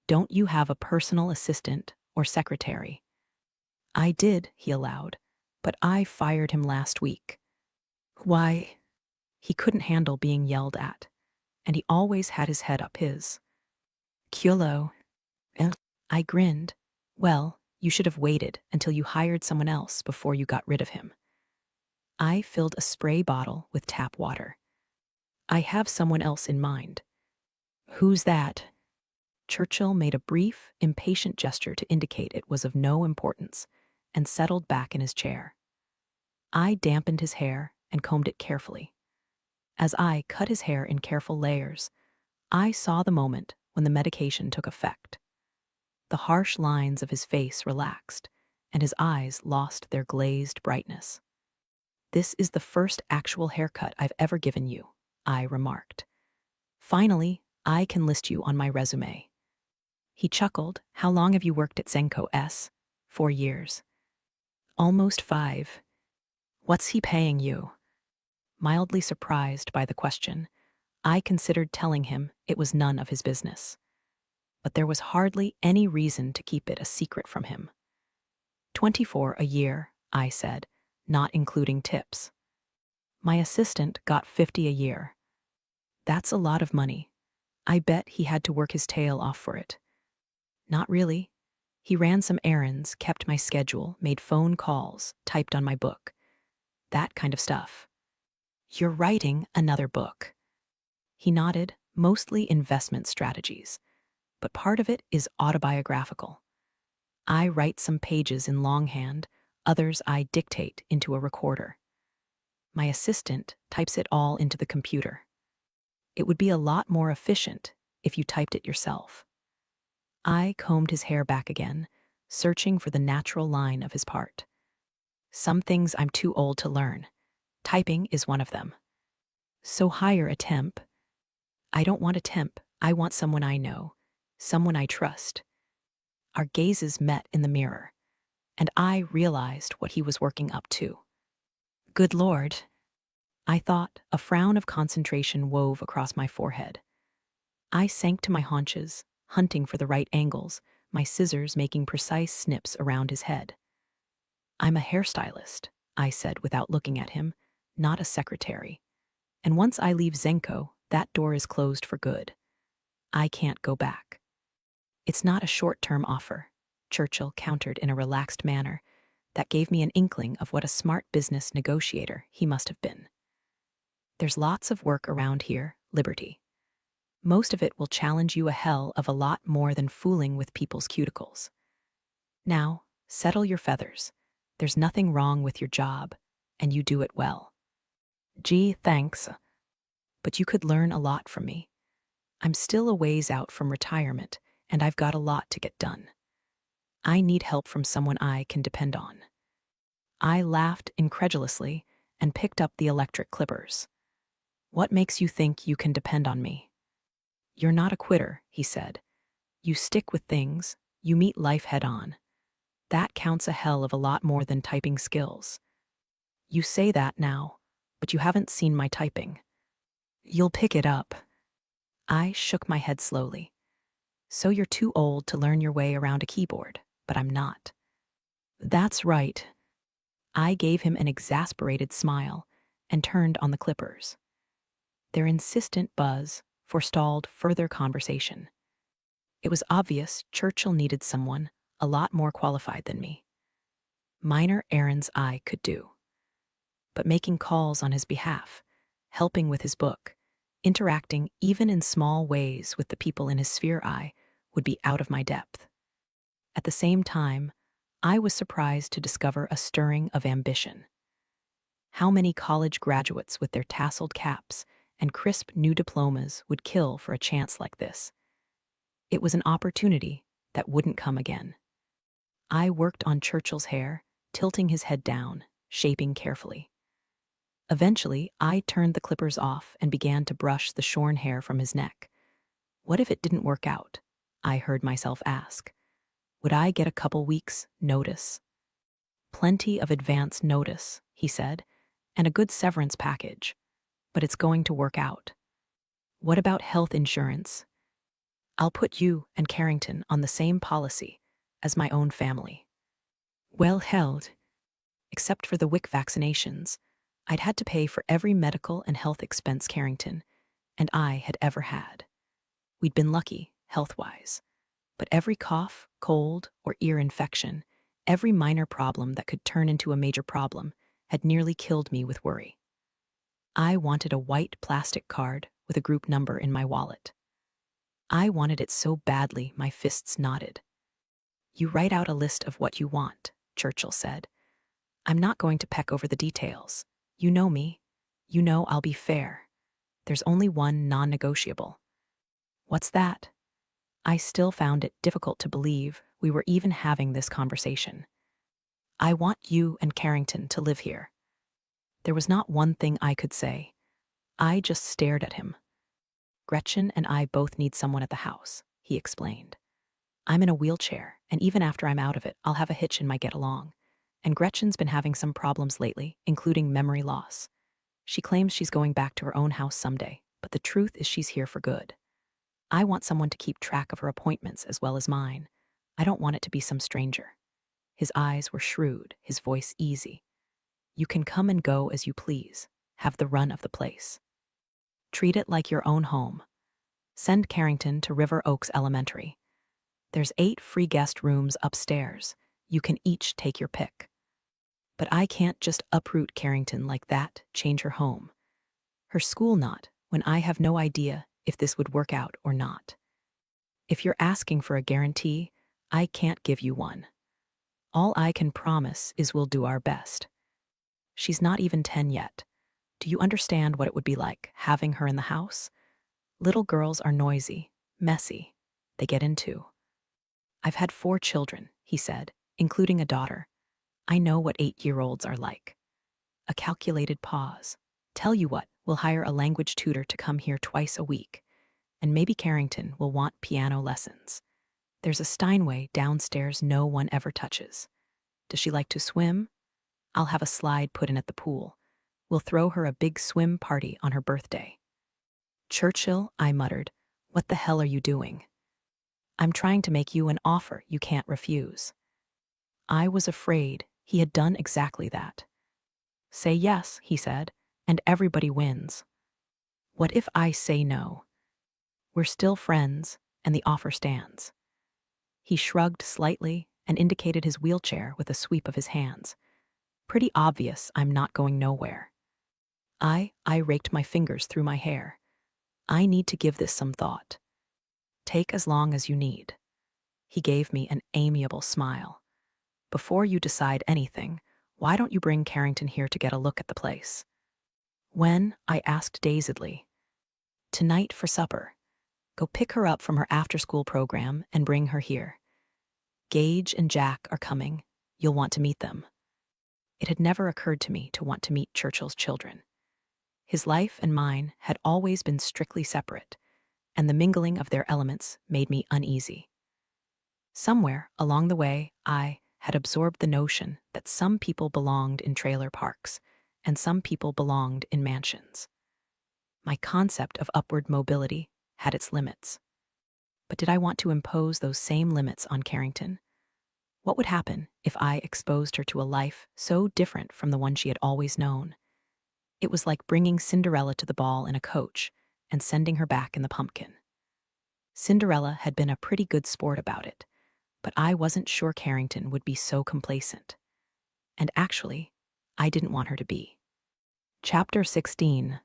"Don't you have a personal assistant or secretary?" "I did," he allowed, "but I fired him last week." "Why?" He couldn't handle being yelled at, and he always had his head up his. "Kyolo." I grinned. "Well, you should have waited until you hired someone else before you got rid of him." I filled a spray bottle with tap water. "I have someone else in mind." "Who's that?" Churchill made a brief, impatient gesture to indicate it was of no importance, and settled back in his chair. I dampened his hair and combed it carefully. As I cut his hair in careful layers, I saw the moment when the medication took effect. The harsh lines of his face relaxed, and his eyes lost their glazed brightness. "This is the first actual haircut I've ever given you," I remarked. "Finally, I can list you on my resume." He chuckled. "How long have you worked at Zenko S? 4 years. Almost 5. What's he paying you?" Mildly surprised by the question, I considered telling him it was none of his business. But there was hardly any reason to keep it a secret from him. 24 a year, I said, not including tips. My assistant got 50 a year. That's a lot of money. I bet he had to work his tail off for it. Not really. He ran some errands, kept my schedule, made phone calls, typed on my book. That kind of stuff. You're writing another book. He nodded, mostly investment strategies, but part of it is autobiographical. I write some pages in longhand, others I dictate into a recorder. My assistant types it all into the computer. It would be a lot more efficient if you typed it yourself. I combed his hair back again, searching for the natural line of his part. Some things I'm too old to learn. Typing is one of them. So hire a temp. I don't want a temp. I want someone I know, someone I trust. Our gazes met in the mirror, and I realized what he was working up to. Good Lord, I thought, a frown of concentration wove across my forehead. I sank to my haunches, hunting for the right angles, my scissors making precise snips around his head. "I'm a hairstylist," I said without looking at him, "not a secretary. And once I leave Zenko, that door is closed for good. I can't go back." "It's not a short-term offer," Churchill countered in a relaxed manner that gave me an inkling of what a smart business negotiator he must have been. "There's lots of work around here, Liberty. Most of it will challenge you a hell of a lot more than fooling with people's cuticles. Now, settle your feathers. There's nothing wrong with your job, and you do it well." "Gee, thanks. But you could learn a lot from me. I'm still a ways out from retirement, and I've got a lot to get done. I need help from someone I can depend on." I laughed incredulously and picked up the electric clippers. "What makes you think you can depend on me?" "You're not a quitter," he said. "You stick with things, you meet life head on. That counts a hell of a lot more than typing skills. You say that now, but you haven't seen my typing. You'll pick it up." I shook my head slowly. "So you're too old to learn your way around a keyboard, but I'm not." "That's right." I gave him an exasperated smile and turned on the clippers. Their insistent buzz forestalled further conversation. It was obvious Churchill needed someone a lot more qualified than me. Minor errands I could do, but making calls on his behalf, helping with his book, interacting even in small ways with the people in his sphere would be out of my depth. At the same time, I was surprised to discover a stirring of ambition. How many college graduates with their tasseled caps and crisp new diplomas would kill for a chance like this? It was an opportunity that wouldn't come again. I worked on Churchill's hair, tilting his head down, shaping carefully. Eventually, I turned the clippers off and began to brush the shorn hair from his neck. What if it didn't work out? I heard myself ask. Would I get a couple weeks' notice? Plenty of advance notice, he said, and a good severance package. But it's going to work out. What about health insurance? I'll put you and Carrington on the same policy as my own family. Well held. Except for the WIC vaccinations, I'd had to pay for every medical and health expense Carrington and I had ever had. We'd been lucky, health-wise. But every cough, cold, or ear infection, every minor problem that could turn into a major problem, had nearly killed me with worry. I wanted a white plastic card with a group number in my wallet. I wanted it so badly my fists knotted. You write out a list of what you want, Churchill said. I'm not going to peck over the details. You know me. You know I'll be fair. There's only one non-negotiable. What's that? I still found it difficult to believe we were even having this conversation. I want you and Carrington to live here. There was not one thing I could say. I just stared at him. Gretchen and I both need someone at the house, he explained. I'm in a wheelchair, and even after I'm out of it, I'll have a hitch in my get-along. And Gretchen's been having some problems lately, including memory loss. She claims she's going back to her own house someday, but the truth is she's here for good. I want someone to keep track of her appointments as well as mine. I don't want it to be some stranger. His eyes were shrewd, his voice easy. You can come and go as you please. Have the run of the place. Treat it like your own home. Send Carrington to River Oaks Elementary. There's 8 free guest rooms upstairs. You can each take your pick. But I can't just uproot Carrington like that, change her home. Her school not, when I have no idea if this would work out or not. If you're asking for a guarantee, I can't give you one. All I can promise is we'll do our best. She's not even 10 yet. Do you understand what it would be like having her in the house? Little girls are noisy, messy. They get into. I've had 4 children, he said, including a daughter. I know what 8-year-olds are like. A calculated pause. Tell you what, we'll hire a language tutor to come here twice a week. And maybe Carrington will want piano lessons. There's a Steinway downstairs no one ever touches. Does she like to swim? I'll have a slide put in at the pool. We'll throw her a big swim party on her birthday. Churchill, I muttered, what the hell are you doing? I'm trying to make you an offer you can't refuse. I was afraid he had done exactly that. Say yes, he said, and everybody wins. What if I say no? We're still friends, and the offer stands. He shrugged slightly and indicated his wheelchair with a sweep of his hands. Pretty obvious I'm not going nowhere. I raked my fingers through my hair. I need to give this some thought. Take as long as you need. He gave me an amiable smile. Before you decide anything, why don't you bring Carrington here to get a look at the place? When? I asked dazedly. Tonight for supper. Go pick her up from her after-school program and bring her here. Gage and Jack are coming. You'll want to meet them. It had never occurred to me to want to meet Churchill's children. His life and mine had always been strictly separate, and the mingling of their elements made me uneasy. Somewhere along the way, I had absorbed the notion that some people belonged in trailer parks and some people belonged in mansions. My concept of upward mobility had its limits. But did I want to impose those same limits on Carrington? What would happen if I exposed her to a life so different from the one she had always known? It was like bringing Cinderella to the ball in a coach and sending her back in the pumpkin. Cinderella had been a pretty good sport about it, but I wasn't sure Carrington would be so complacent. And actually, I didn't want her to be. Chapter 16.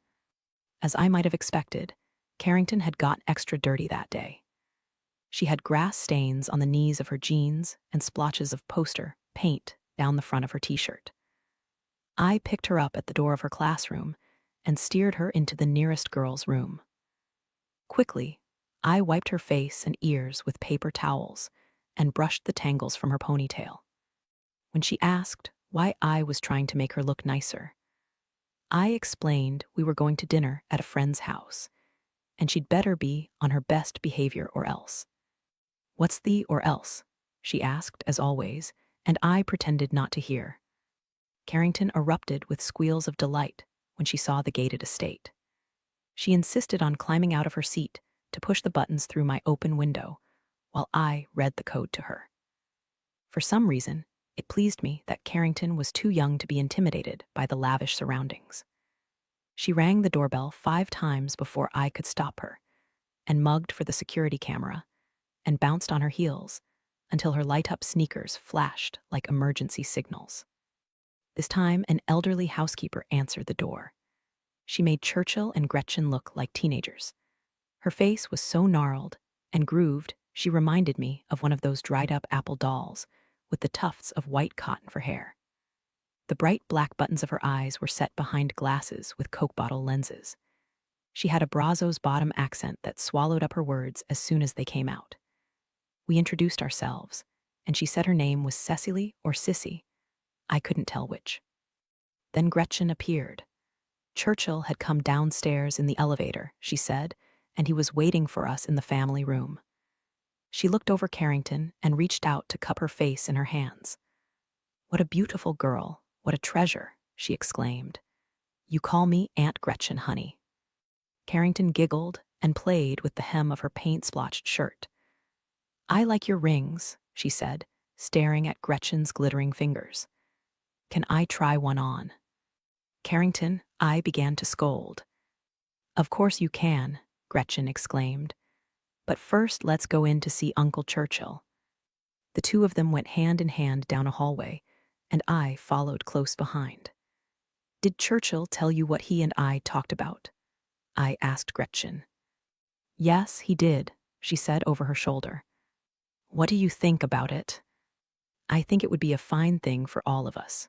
As I might have expected, Carrington had got extra dirty that day. She had grass stains on the knees of her jeans and splotches of poster paint down the front of her t-shirt. I picked her up at the door of her classroom and steered her into the nearest girl's room. Quickly, I wiped her face and ears with paper towels and brushed the tangles from her ponytail. When she asked why I was trying to make her look nicer, I explained we were going to dinner at a friend's house, and she'd better be on her best behavior or else. "What's the or else?" she asked, as always, and I pretended not to hear. Carrington erupted with squeals of delight when she saw the gated estate. She insisted on climbing out of her seat to push the buttons through my open window, while I read the code to her. For some reason, it pleased me that Carrington was too young to be intimidated by the lavish surroundings. She rang the doorbell 5 times before I could stop her, and mugged for the security camera, and bounced on her heels until her light-up sneakers flashed like emergency signals. This time, an elderly housekeeper answered the door. She made Churchill and Gretchen look like teenagers. Her face was so gnarled and grooved, she reminded me of one of those dried-up apple dolls with the tufts of white cotton for hair. The bright black buttons of her eyes were set behind glasses with Coke bottle lenses. She had a Brazos bottom accent that swallowed up her words as soon as they came out. We introduced ourselves, and she said her name was Cecily or Sissy. I couldn't tell which. Then Gretchen appeared. Churchill had come downstairs in the elevator, she said, and he was waiting for us in the family room. She looked over Carrington and reached out to cup her face in her hands. "What a beautiful girl, what a treasure," she exclaimed. "You call me Aunt Gretchen, honey." Carrington giggled and played with the hem of her paint-splotched shirt. "I like your rings," she said, staring at Gretchen's glittering fingers. "Can I try one on?" Carrington, I began to scold. "Of course you can," Gretchen exclaimed. "But first let's go in to see Uncle Churchill." The two of them went hand in hand down a hallway, and I followed close behind. "Did Churchill tell you what he and I talked about?" I asked Gretchen. "Yes, he did," she said over her shoulder. "What do you think about it?" "I think it would be a fine thing for all of us.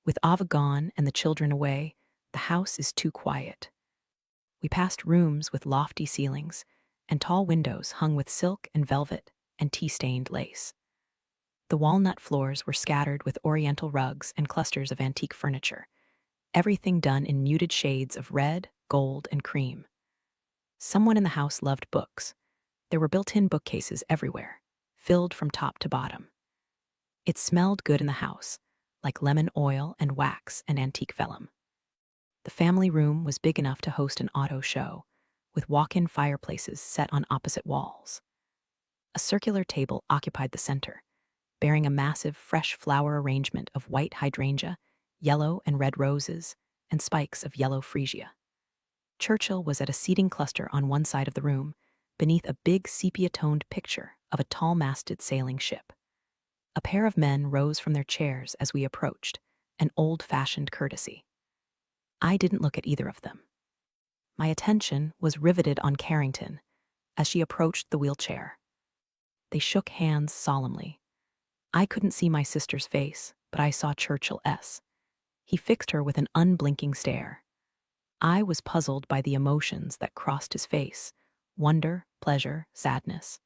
With Ava gone and the children away, the house is too quiet." We passed rooms with lofty ceilings and tall windows hung with silk and velvet and tea-stained lace. The walnut floors were scattered with oriental rugs and clusters of antique furniture, everything done in muted shades of red, gold, and cream. Someone in the house loved books. There were built-in bookcases everywhere, filled from top to bottom. It smelled good in the house, like lemon oil and wax and antique vellum. The family room was big enough to host an auto show, with walk-in fireplaces set on opposite walls. A circular table occupied the center, bearing a massive fresh flower arrangement of white hydrangea, yellow and red roses, and spikes of yellow freesia. Churchill was at a seating cluster on one side of the room, beneath a big sepia-toned picture of a tall-masted sailing ship. A pair of men rose from their chairs as we approached, an old-fashioned courtesy. I didn't look at either of them. My attention was riveted on Carrington as she approached the wheelchair. They shook hands solemnly. I couldn't see my sister's face, but I saw Churchill's. He fixed her with an unblinking stare. I was puzzled by the emotions that crossed his face: wonder, pleasure, sadness.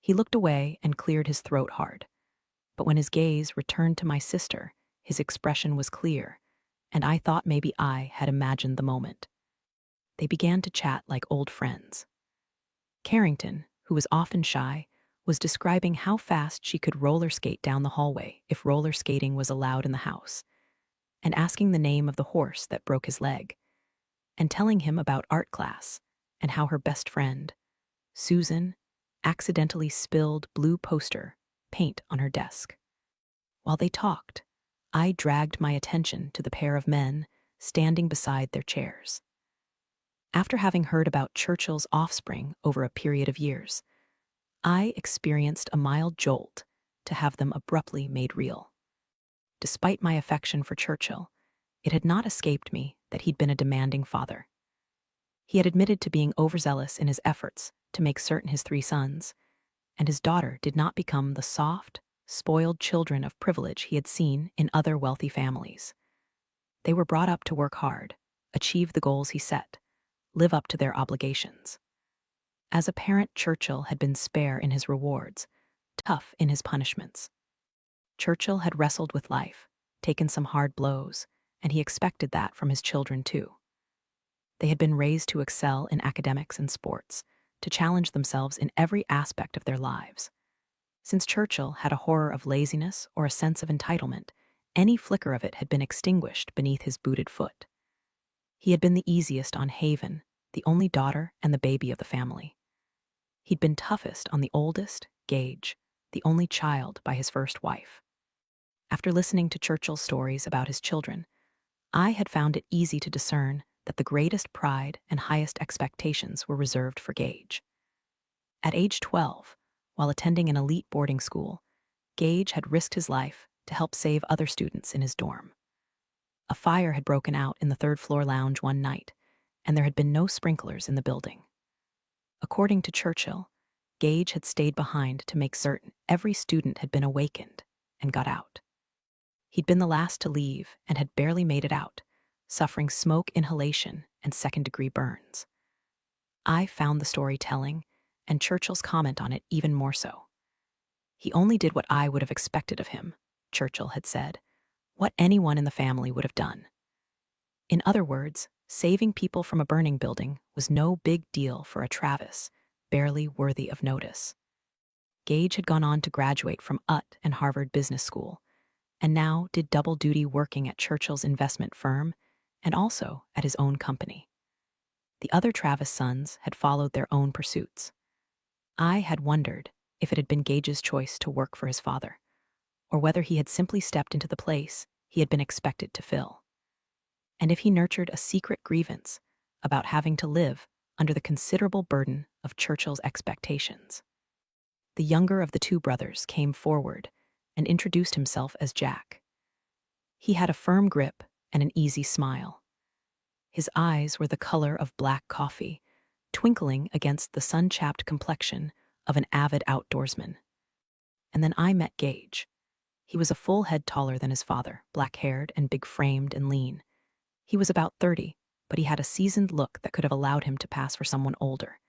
He looked away and cleared his throat hard. But when his gaze returned to my sister, his expression was clear, and I thought maybe I had imagined the moment. They began to chat like old friends. Carrington, who was often shy, was describing how fast she could roller skate down the hallway if roller skating was allowed in the house, and asking the name of the horse that broke his leg, and telling him about art class and how her best friend, Susan, accidentally spilled blue poster paint on her desk. While they talked, I dragged my attention to the pair of men standing beside their chairs. After having heard about Churchill's offspring over a period of years, I experienced a mild jolt to have them abruptly made real. Despite my affection for Churchill, it had not escaped me that he'd been a demanding father. He had admitted to being overzealous in his efforts to make certain his 3 sons, and his daughter did not become the soft, spoiled children of privilege he had seen in other wealthy families. They were brought up to work hard, achieve the goals he set, live up to their obligations. As a parent, Churchill had been spare in his rewards, tough in his punishments. Churchill had wrestled with life, taken some hard blows, and he expected that from his children too. They had been raised to excel in academics and sports, to challenge themselves in every aspect of their lives. Since Churchill had a horror of laziness or a sense of entitlement, any flicker of it had been extinguished beneath his booted foot. He had been the easiest on Haven, the only daughter and the baby of the family. He'd been toughest on the oldest, Gage, the only child by his first wife. After listening to Churchill's stories about his children, I had found it easy to discern that the greatest pride and highest expectations were reserved for Gage. At age 12, while attending an elite boarding school, Gage had risked his life to help save other students in his dorm. A fire had broken out in the third-floor lounge one night, and there had been no sprinklers in the building. According to Churchill, Gage had stayed behind to make certain every student had been awakened and got out. He'd been the last to leave and had barely made it out, suffering smoke inhalation and second-degree burns. I found the story telling, and Churchill's comment on it even more so. He only did what I would have expected of him, Churchill had said, what anyone in the family would have done. In other words, saving people from a burning building was no big deal for a Travis, barely worthy of notice. Gage had gone on to graduate from UT and Harvard Business School, and now did double duty working at Churchill's investment firm and also at his own company. The other Travis sons had followed their own pursuits. I had wondered if it had been Gage's choice to work for his father, or whether he had simply stepped into the place he had been expected to fill, and if he nurtured a secret grievance about having to live under the considerable burden of Churchill's expectations. The younger of the two brothers came forward and introduced himself as Jack. He had a firm grip and an easy smile. His eyes were the color of black coffee, twinkling against the sun-chapped complexion of an avid outdoorsman. And then I met Gage. He was a full head taller than his father, black-haired and big-framed and lean. He was about 30, but he had a seasoned look that could have allowed him to pass for someone older.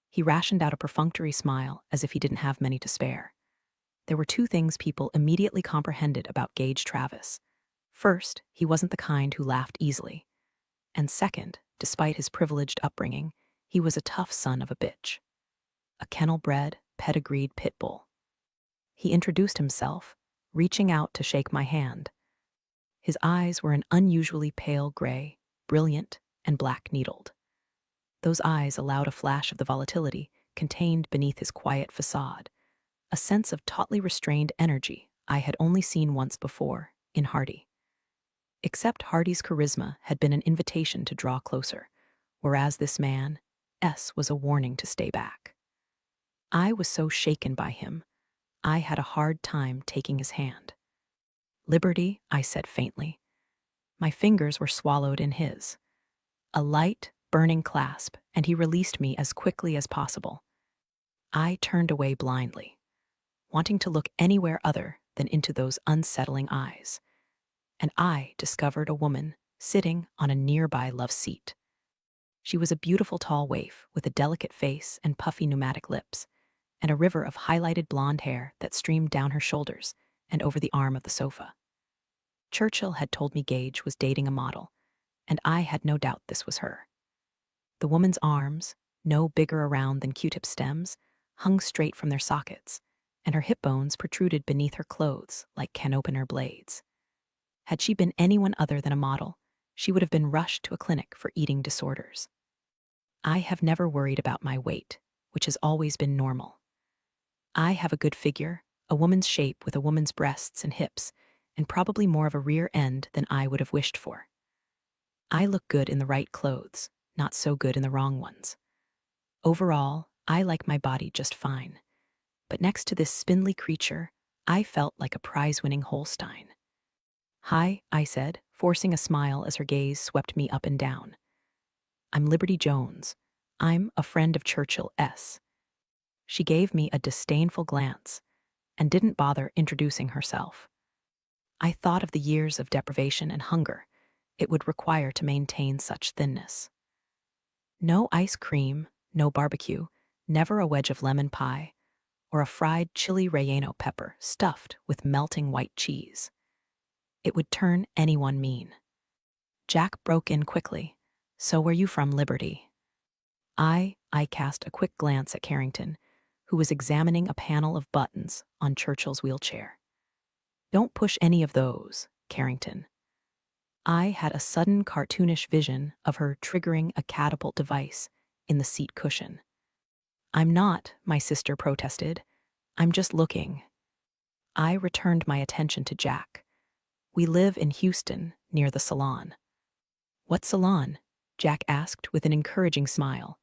He rationed out a perfunctory smile as if he didn't have many to spare. There were two things people immediately comprehended about Gage Travis. First, he wasn't the kind who laughed easily. And second, despite his privileged upbringing, he was a tough son of a bitch. A kennel-bred, pedigreed pit bull. He introduced himself, reaching out to shake my hand. His eyes were an unusually pale gray, brilliant, and black-needled. Those eyes allowed a flash of the volatility contained beneath his quiet facade, a sense of tautly restrained energy I had only seen once before, in Hardy. Except Hardy's charisma had been an invitation to draw closer, whereas this man, S, was a warning to stay back. I was so shaken by him, I had a hard time taking his hand. "Liberty," I said faintly. My fingers were swallowed in his. A light, burning clasp, and he released me as quickly as possible. I turned away blindly, wanting to look anywhere other than into those unsettling eyes. And I discovered a woman sitting on a nearby love seat. She was a beautiful tall waif with a delicate face and puffy pneumatic lips, and a river of highlighted blonde hair that streamed down her shoulders and over the arm of the sofa. Churchill had told me Gage was dating a model, and I had no doubt this was her. The woman's arms, no bigger around than Q-tip stems, hung straight from their sockets, and her hip bones protruded beneath her clothes like can-opener blades. Had she been anyone other than a model, she would have been rushed to a clinic for eating disorders. I have never worried about my weight, which has always been normal. I have a good figure, a woman's shape with a woman's breasts and hips, and probably more of a rear end than I would have wished for. I look good in the right clothes, not so good in the wrong ones. Overall, I like my body just fine. But next to this spindly creature, I felt like a prize-winning Holstein. "Hi," I said, forcing a smile as her gaze swept me up and down. "I'm Liberty Jones. I'm a friend of Churchill S." She gave me a disdainful glance, and didn't bother introducing herself. I thought of the years of deprivation and hunger it would require to maintain such thinness. No ice cream, no barbecue, never a wedge of lemon pie, or a fried chili relleno pepper stuffed with melting white cheese. It would turn anyone mean. Jack broke in quickly. So were you from Liberty? I cast a quick glance at Carrington, who was examining a panel of buttons on Churchill's wheelchair. Don't push any of those, Carrington. I had a sudden cartoonish vision of her triggering a catapult device in the seat cushion. I'm not, my sister protested. I'm just looking. I returned my attention to Jack. We live in Houston, near the salon. What salon? Jack asked with an encouraging smile.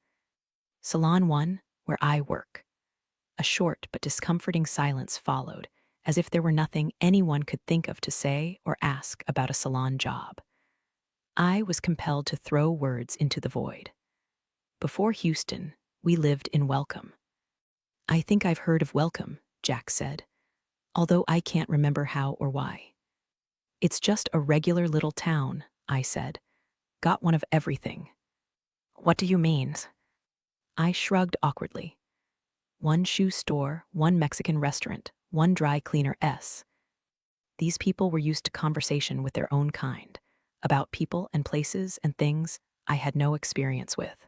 Salon 1, where I work. A short but discomforting silence followed, as if there were nothing anyone could think of to say or ask about a salon job. I was compelled to throw words into the void. Before Houston, we lived in Welcome. I think I've heard of Welcome, Jack said, although I can't remember how or why. It's just a regular little town, I said. Got one of everything. What do you mean? I shrugged awkwardly. One shoe store, one Mexican restaurant, one dry cleaner S. These people were used to conversation with their own kind, about people and places and things I had no experience with.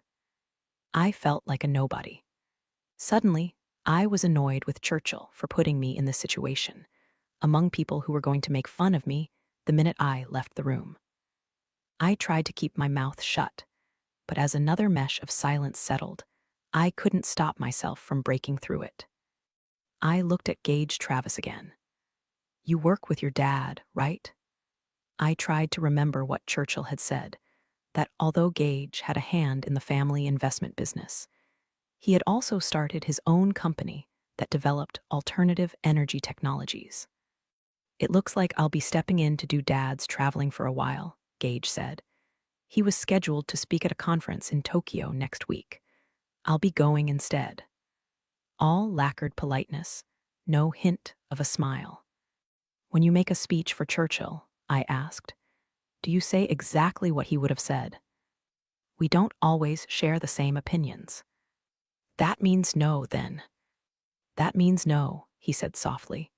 I felt like a nobody. Suddenly, I was annoyed with Churchill for putting me in this situation, among people who were going to make fun of me the minute I left the room. I tried to keep my mouth shut, but as another mesh of silence settled, I couldn't stop myself from breaking through it. I looked at Gage Travis again. You work with your dad, right? I tried to remember what Churchill had said, that although Gage had a hand in the family investment business, he had also started his own company that developed alternative energy technologies. It looks like I'll be stepping in to do Dad's traveling for a while, Gage said. He was scheduled to speak at a conference in Tokyo next week. I'll be going instead. All lacquered politeness, no hint of a smile. When you make a speech for Churchill, I asked, do you say exactly what he would have said? We don't always share the same opinions. That means no, then. That means no, he said softly.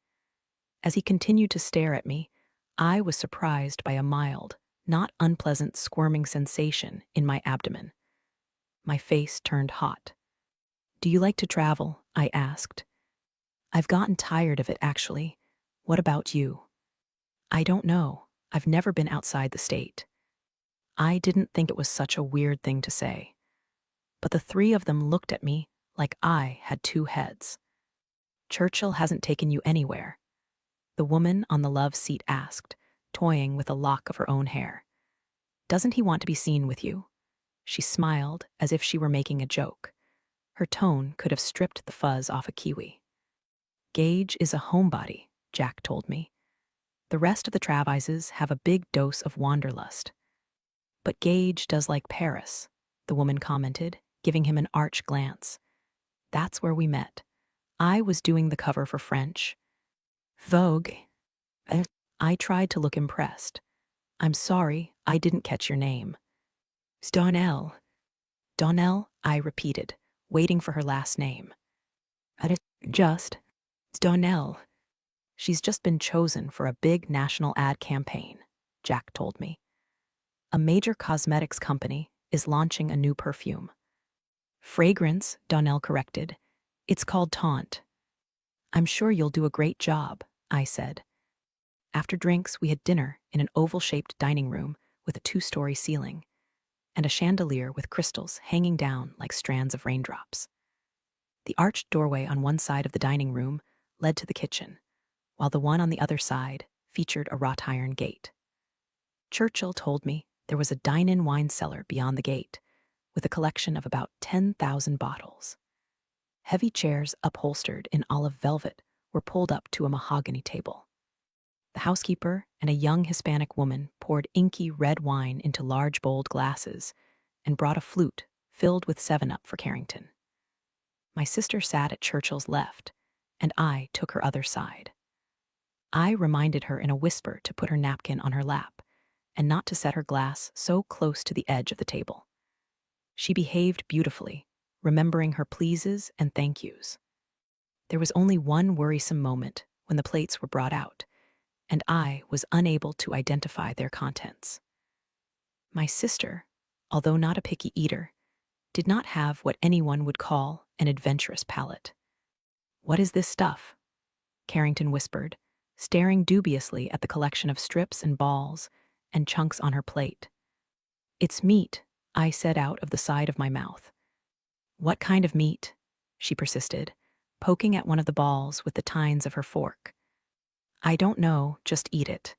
As he continued to stare at me, I was surprised by a mild, not unpleasant squirming sensation in my abdomen. My face turned hot. Do you like to travel? I asked. I've gotten tired of it, actually. What about you? I don't know. I've never been outside the state. I didn't think it was such a weird thing to say. But the three of them looked at me like I had two heads. Churchill hasn't taken you anywhere, the woman on the love seat asked, toying with a lock of her own hair. Doesn't he want to be seen with you? She smiled as if she were making a joke. Her tone could have stripped the fuzz off a kiwi. Gage is a homebody, Jack told me. The rest of the Travises have a big dose of wanderlust. But Gage does like Paris, the woman commented, giving him an arch glance. That's where we met. I was doing the cover for French Vogue. I tried to look impressed. I'm sorry, I didn't catch your name. It's Donnell. Donnell, I repeated, waiting for her last name. It's Donnell. She's just been chosen for a big national ad campaign, Jack told me. A major cosmetics company is launching a new perfume. Fragrance, Donnell corrected. It's called Taunt. I'm sure you'll do a great job, I said. After drinks, we had dinner in an oval-shaped dining room with a 2-story ceiling and a chandelier with crystals hanging down like strands of raindrops. The arched doorway on one side of the dining room led to the kitchen, while the one on the other side featured a wrought iron gate. Churchill told me there was a dine-in wine cellar beyond the gate, with a collection of about 10,000 bottles. Heavy chairs upholstered in olive velvet were pulled up to a mahogany table. The housekeeper and a young Hispanic woman poured inky red wine into large bowled glasses and brought a flute filled with 7-Up for Carrington. My sister sat at Churchill's left, and I took her other side. I reminded her in a whisper to put her napkin on her lap and not to set her glass so close to the edge of the table. She behaved beautifully, remembering her pleases and thank yous. There was only one worrisome moment when the plates were brought out, and I was unable to identify their contents. My sister, although not a picky eater, did not have what anyone would call an adventurous palate. "What is this stuff?" Carrington whispered, staring dubiously at the collection of strips and balls and chunks on her plate. "It's meat," I said out of the side of my mouth. "What kind of meat?" she persisted, poking at one of the balls with the tines of her fork. "I don't know, just eat it."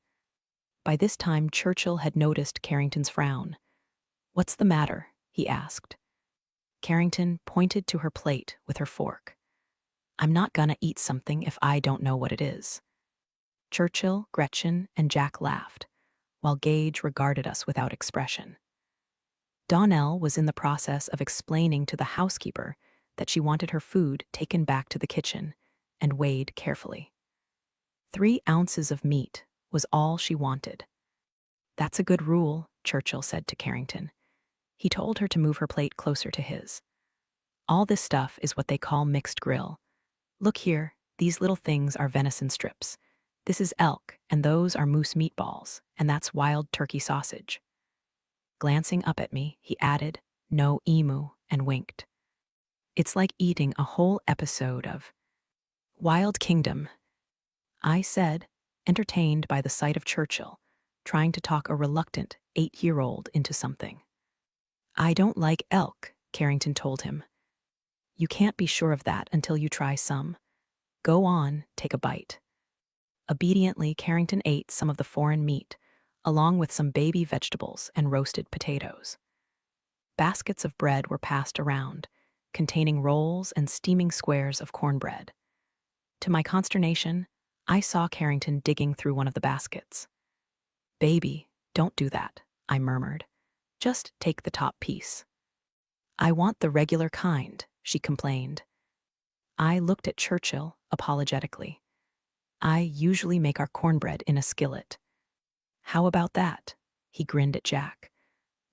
By this time, Churchill had noticed Carrington's frown. "What's the matter?" he asked. Carrington pointed to her plate with her fork. "I'm not gonna eat something if I don't know what it is." Churchill, Gretchen, and Jack laughed, while Gage regarded us without expression. Donnell was in the process of explaining to the housekeeper that she wanted her food taken back to the kitchen and weighed carefully. 3 ounces of meat was all she wanted. "That's a good rule," Churchill said to Carrington. He told her to move her plate closer to his. "All this stuff is what they call mixed grill. Look here, these little things are venison strips. This is elk, and those are moose meatballs, and that's wild turkey sausage." Glancing up at me, he added, "No emu," and winked. "It's like eating a whole episode of Wild Kingdom," I said, entertained by the sight of Churchill, trying to talk a reluctant 8-year-old into something. "I don't like elk," Carrington told him. "You can't be sure of that until you try some. Go on, take a bite." Obediently, Carrington ate some of the foreign meat, along with some baby vegetables and roasted potatoes. Baskets of bread were passed around, containing rolls and steaming squares of cornbread. To my consternation, I saw Carrington digging through one of the baskets. "Baby, don't do that," I murmured. "Just take the top piece." "I want the regular kind," she complained. I looked at Churchill apologetically. "I usually make our cornbread in a skillet." "How about that?" He grinned at Jack.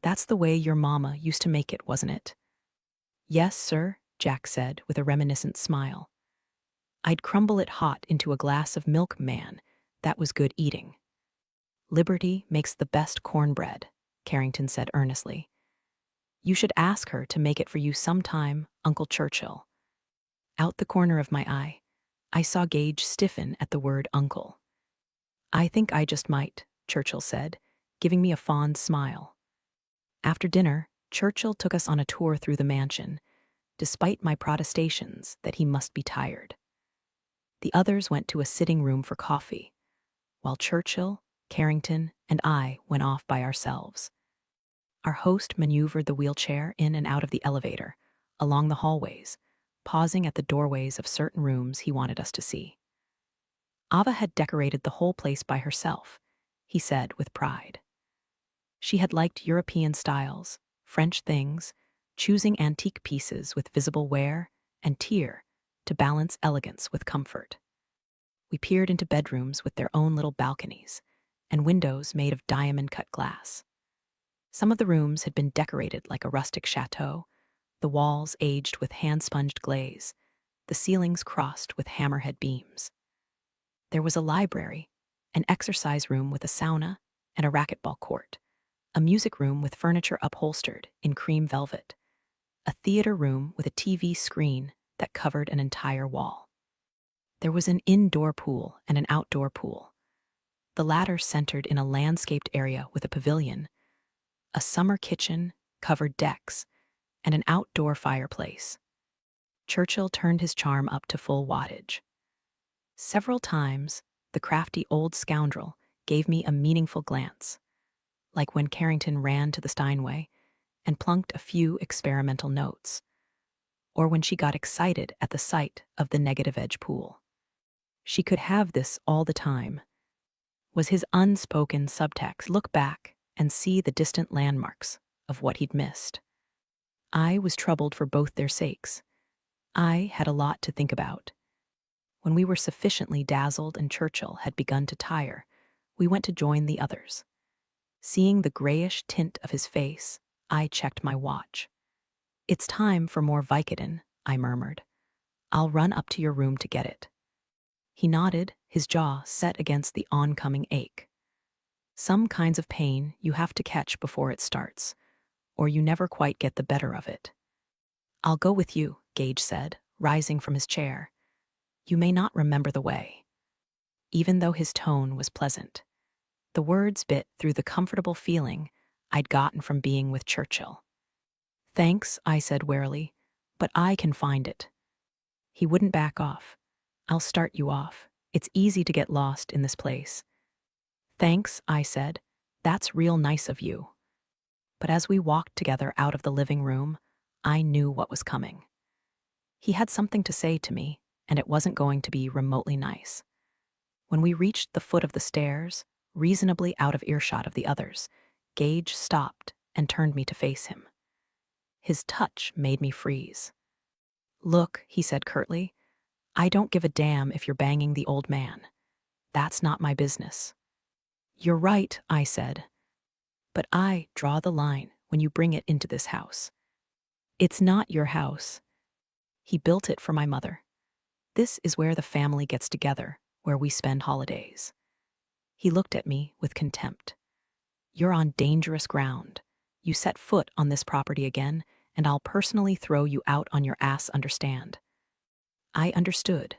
"That's the way your mama used to make it, wasn't it?" "Yes, sir," Jack said with a reminiscent smile. "I'd crumble it hot into a glass of milk, man. That was good eating." "Liberty makes the best cornbread," Carrington said earnestly. "You should ask her to make it for you sometime, Uncle Churchill." Out the corner of my eye, I saw Gage stiffen at the word uncle. "I think I just might," Churchill said, giving me a fond smile. After dinner, Churchill took us on a tour through the mansion, despite my protestations that he must be tired. The others went to a sitting room for coffee, while Churchill, Carrington, and I went off by ourselves. Our host maneuvered the wheelchair in and out of the elevator, along the hallways, pausing at the doorways of certain rooms he wanted us to see. Ava had decorated the whole place by herself, he said with pride. She had liked European styles, French things, choosing antique pieces with visible wear and tear to balance elegance with comfort. We peered into bedrooms with their own little balconies and windows made of diamond-cut glass. Some of the rooms had been decorated like a rustic chateau, the walls aged with hand-sponged glaze, the ceilings crossed with hammerhead beams. There was a library, an exercise room with a sauna and a racquetball court, a music room with furniture upholstered in cream velvet, a theater room with a TV screen that covered an entire wall. There was an indoor pool and an outdoor pool, the latter centered in a landscaped area with a pavilion, a summer kitchen, covered decks, and an outdoor fireplace. Churchill turned his charm up to full wattage. Several times, the crafty old scoundrel gave me a meaningful glance, like when Carrington ran to the Steinway and plunked a few experimental notes, or when she got excited at the sight of the negative edge pool. She could have this all the time, was his unspoken subtext. Look back and see the distant landmarks of what he'd missed. I was troubled for both their sakes. I had a lot to think about. When we were sufficiently dazzled and Churchill had begun to tire, we went to join the others. Seeing the grayish tint of his face, I checked my watch. "It's time for more Vicodin," I murmured. "I'll run up to your room to get it." He nodded, his jaw set against the oncoming ache. Some kinds of pain you have to catch before it starts, or you never quite get the better of it. "I'll go with you," Gage said, rising from his chair. "You may not remember the way." Even though his tone was pleasant, the words bit through the comfortable feeling I'd gotten from being with Churchill. "Thanks," I said warily, "but I can find it." He wouldn't back off. "I'll start you off. It's easy to get lost in this place." "Thanks," I said. "That's real nice of you." But as we walked together out of the living room, I knew what was coming. He had something to say to me, and it wasn't going to be remotely nice. When we reached the foot of the stairs, reasonably out of earshot of the others, Gage stopped and turned me to face him. His touch made me freeze. "Look," he said curtly, "I don't give a damn if you're banging the old man. That's not my business." "You're right," I said. "But I draw the line when you bring it into this house. It's not your house. He built it for my mother. This is where the family gets together, where we spend holidays." He looked at me with contempt. "You're on dangerous ground. You set foot on this property again, and I'll personally throw you out on your ass, understand?" I understood,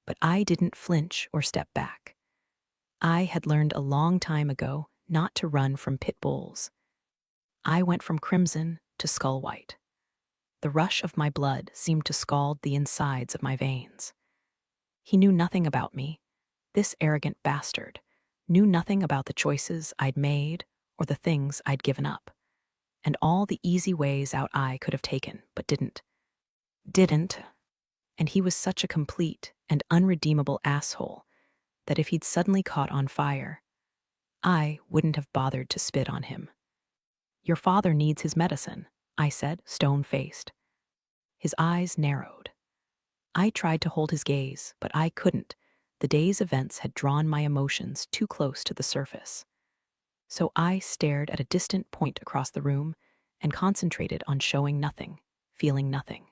but I didn't flinch or step back. I had learned a long time ago not to run from pit bulls. I went from crimson to skull white. The rush of my blood seemed to scald the insides of my veins. He knew nothing about me. This arrogant bastard knew nothing about the choices I'd made or the things I'd given up, and all the easy ways out I could have taken but didn't. And he was such a complete and unredeemable asshole that if he'd suddenly caught on fire, I wouldn't have bothered to spit on him. "Your father needs his medicine," I said, stone-faced. His eyes narrowed. I tried to hold his gaze, but I couldn't. The day's events had drawn my emotions too close to the surface. So I stared at a distant point across the room and concentrated on showing nothing, feeling nothing.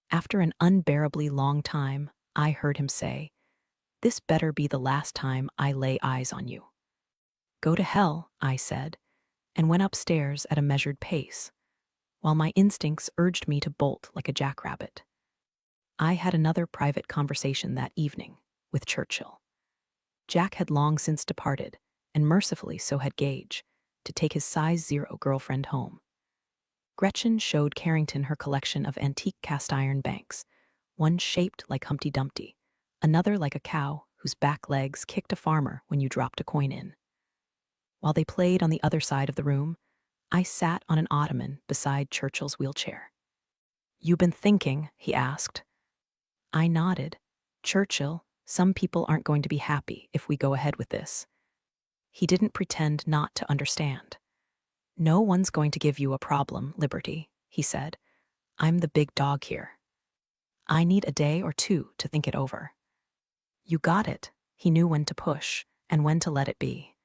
After an unbearably long time, I heard him say, "This better be the last time I lay eyes on you." "Go to hell," I said, and went upstairs at a measured pace, while my instincts urged me to bolt like a jackrabbit. I had another private conversation that evening with Churchill. Jack had long since departed, and mercifully so had Gage, to take his size 0 girlfriend home. Gretchen showed Carrington her collection of antique cast-iron banks, one shaped like Humpty Dumpty, another like a cow whose back legs kicked a farmer when you dropped a coin in. While they played on the other side of the room, I sat on an ottoman beside Churchill's wheelchair. "You been thinking?" he asked. I nodded. "Churchill, some people aren't going to be happy if we go ahead with this." He didn't pretend not to understand. "No one's going to give you a problem, Liberty," he said. "I'm the big dog here. I need a day or two to think it over." "You got it." He knew when to push and when to let it be.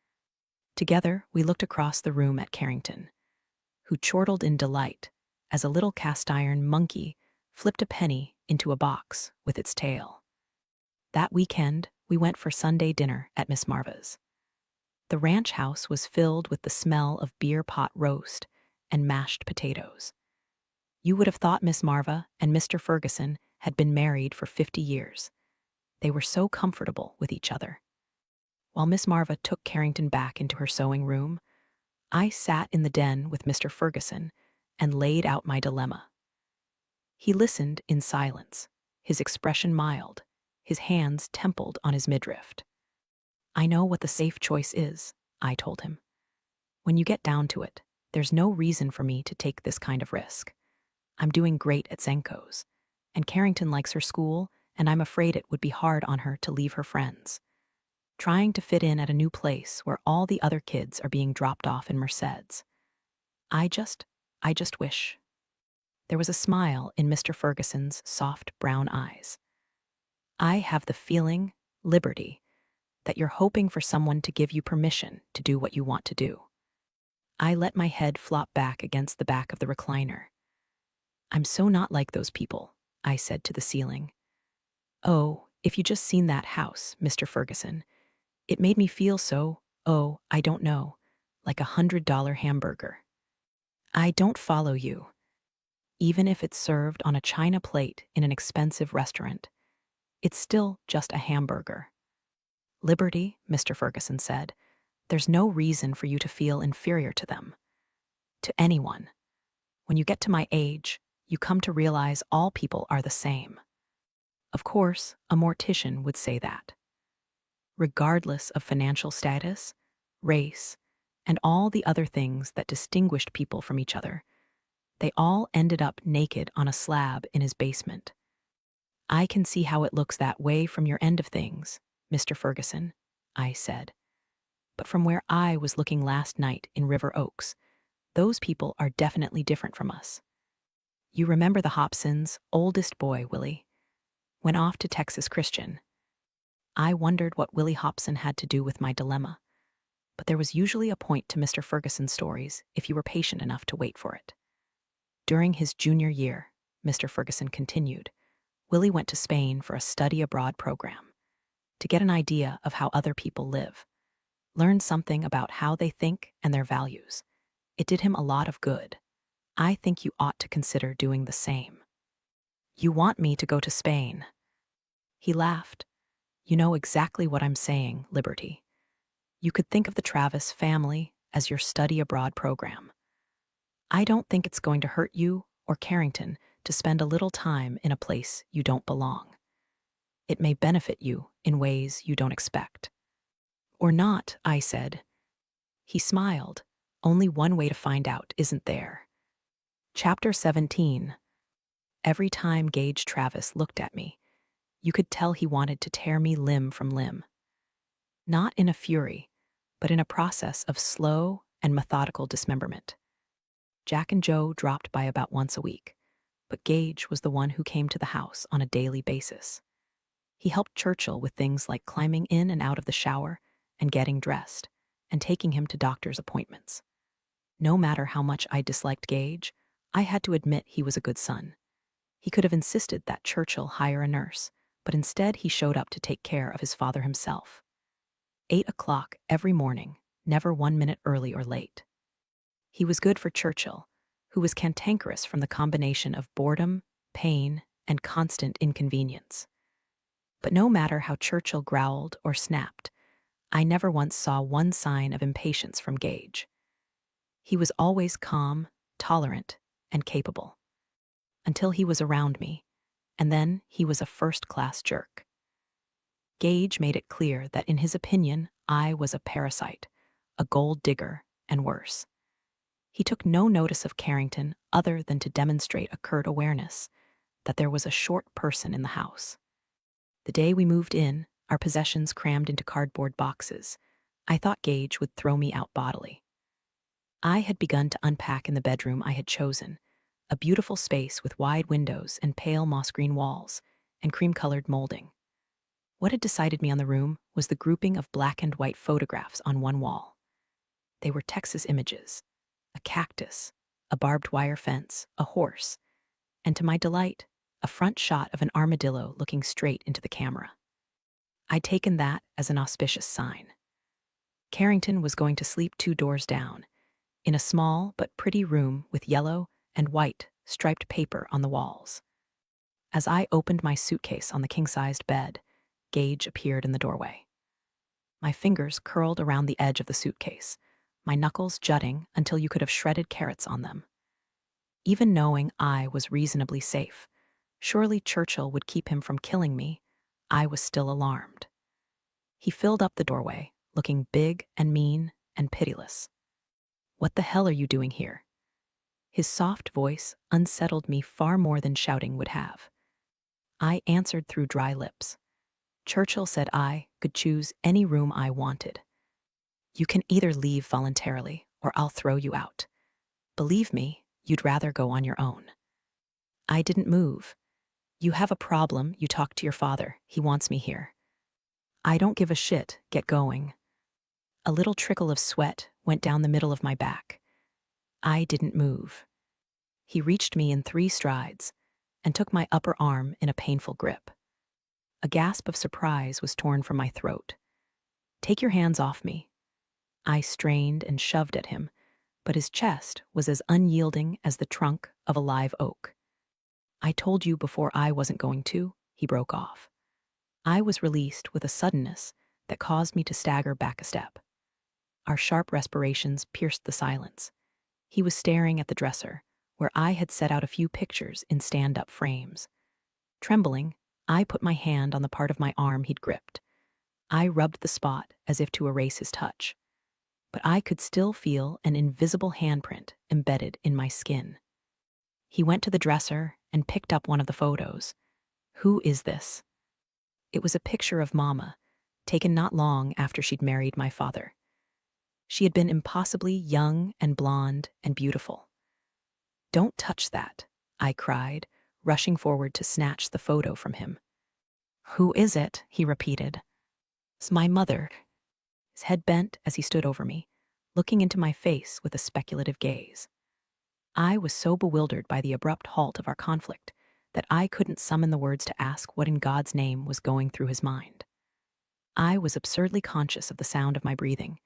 Together, we looked across the room at Carrington, who chortled in delight as a little cast-iron monkey flipped a penny into a box with its tail. That weekend, we went for Sunday dinner at Miss Marva's. The ranch house was filled with the smell of beer pot roast and mashed potatoes. You would have thought Miss Marva and Mr. Ferguson had been married for 50 years. They were so comfortable with each other. While Miss Marva took Carrington back into her sewing room, I sat in the den with Mr. Ferguson and laid out my dilemma. He listened in silence, his expression mild, his hands templed on his midriff. "I know what the safe choice is," I told him. "When you get down to it, there's no reason for me to take this kind of risk. I'm doing great at Zenko's, and Carrington likes her school, and I'm afraid it would be hard on her to leave her friends. Trying to fit in at a new place where all the other kids are being dropped off in Merceds. I just wish." There was a smile in Mr. Ferguson's soft brown eyes. I have the feeling, Liberty, that you're hoping for someone to give you permission to do what you want to do. I let my head flop back against the back of the recliner. I'm so not like those people, I said to the ceiling. Oh, if you just seen that house, Mr. Ferguson. It made me feel so, oh, I don't know, like $100 hamburger. I don't follow you. Even if it's served on a china plate in an expensive restaurant, it's still just a hamburger. Liberty, Mr. Ferguson said, there's no reason for you to feel inferior to them. To anyone. When you get to my age, you come to realize all people are the same. Of course, a mortician would say that. Regardless of financial status, race, and all the other things that distinguished people from each other, they all ended up naked on a slab in his basement. I can see how it looks that way from your end of things, Mr. Ferguson, I said. But from where I was looking last night in River Oaks, those people are definitely different from us. You remember the Hobsons' oldest boy, Willie, went off to Texas Christian. I wondered what Willie Hobson had to do with my dilemma, but there was usually a point to Mr. Ferguson's stories if you were patient enough to wait for it. During his junior year, Mr. Ferguson continued, Willie went to Spain for a study abroad program to get an idea of how other people live, learn something about how they think and their values. It did him a lot of good. I think you ought to consider doing the same. You want me to go to Spain? He laughed. You know exactly what I'm saying, Liberty. You could think of the Travis family as your study abroad program. I don't think it's going to hurt you or Carrington to spend a little time in a place you don't belong. It may benefit you in ways you don't expect. Or not, I said. He smiled. Only one way to find out, isn't there? Chapter 17. Every time Gage Travis looked at me, you could tell he wanted to tear me limb from limb. Not in a fury, but in a process of slow and methodical dismemberment. Jack and Joe dropped by about once a week, but Gage was the one who came to the house on a daily basis. He helped Churchill with things like climbing in and out of the shower and getting dressed, and taking him to doctor's appointments. No matter how much I disliked Gage, I had to admit he was a good son. He could have insisted that Churchill hire a nurse, but instead he showed up to take care of his father himself. 8 o'clock every morning, never 1 minute early or late. He was good for Churchill, who was cantankerous from the combination of boredom, pain, and constant inconvenience. But no matter how Churchill growled or snapped, I never once saw one sign of impatience from Gage. He was always calm, tolerant, and capable. Until he was around me, and then he was a first-class jerk. Gage made it clear that in his opinion, I was a parasite, a gold digger, and worse. He took no notice of Carrington other than to demonstrate a curt awareness that there was a short person in the house. The day we moved in, our possessions crammed into cardboard boxes, I thought Gage would throw me out bodily. I had begun to unpack in the bedroom I had chosen, a beautiful space with wide windows and pale moss-green walls and cream-colored molding. What had decided me on the room was the grouping of black and white photographs on one wall. They were Texas images, a cactus, a barbed wire fence, a horse, and to my delight, a front shot of an armadillo looking straight into the camera. I'd taken that as an auspicious sign. Carrington was going to sleep 2 doors down, in a small but pretty room with yellow and white striped paper on the walls. As I opened my suitcase on the king-sized bed, Gage appeared in the doorway. My fingers curled around the edge of the suitcase, my knuckles jutting until you could have shredded carrots on them. Even knowing I was reasonably safe, surely Churchill would keep him from killing me, I was still alarmed. He filled up the doorway, looking big and mean and pitiless. What the hell are you doing here? His soft voice unsettled me far more than shouting would have. I answered through dry lips. Churchill said I could choose any room I wanted. You can either leave voluntarily or I'll throw you out. Believe me, you'd rather go on your own. I didn't move. You have a problem, you talk to your father. He wants me here. I don't give a shit, get going. A little trickle of sweat went down the middle of my back. I didn't move. He reached me in 3 strides and took my upper arm in a painful grip. A gasp of surprise was torn from my throat. Take your hands off me. I strained and shoved at him, but his chest was as unyielding as the trunk of a live oak. I told you before I wasn't going to, he broke off. I was released with a suddenness that caused me to stagger back a step. Our sharp respirations pierced the silence. He was staring at the dresser, where I had set out a few pictures in stand-up frames. Trembling, I put my hand on the part of my arm he'd gripped. I rubbed the spot as if to erase his touch, but I could still feel an invisible handprint embedded in my skin. He went to the dresser and picked up one of the photos. Who is this? It was a picture of Mama, taken not long after she'd married my father. She had been impossibly young and blonde and beautiful. Don't touch that, I cried, rushing forward to snatch the photo from him. Who is it? He repeated. It's my mother. His head bent as he stood over me, looking into my face with a speculative gaze. I was so bewildered by the abrupt halt of our conflict that I couldn't summon the words to ask what in God's name was going through his mind. I was absurdly conscious of the sound of my breathing,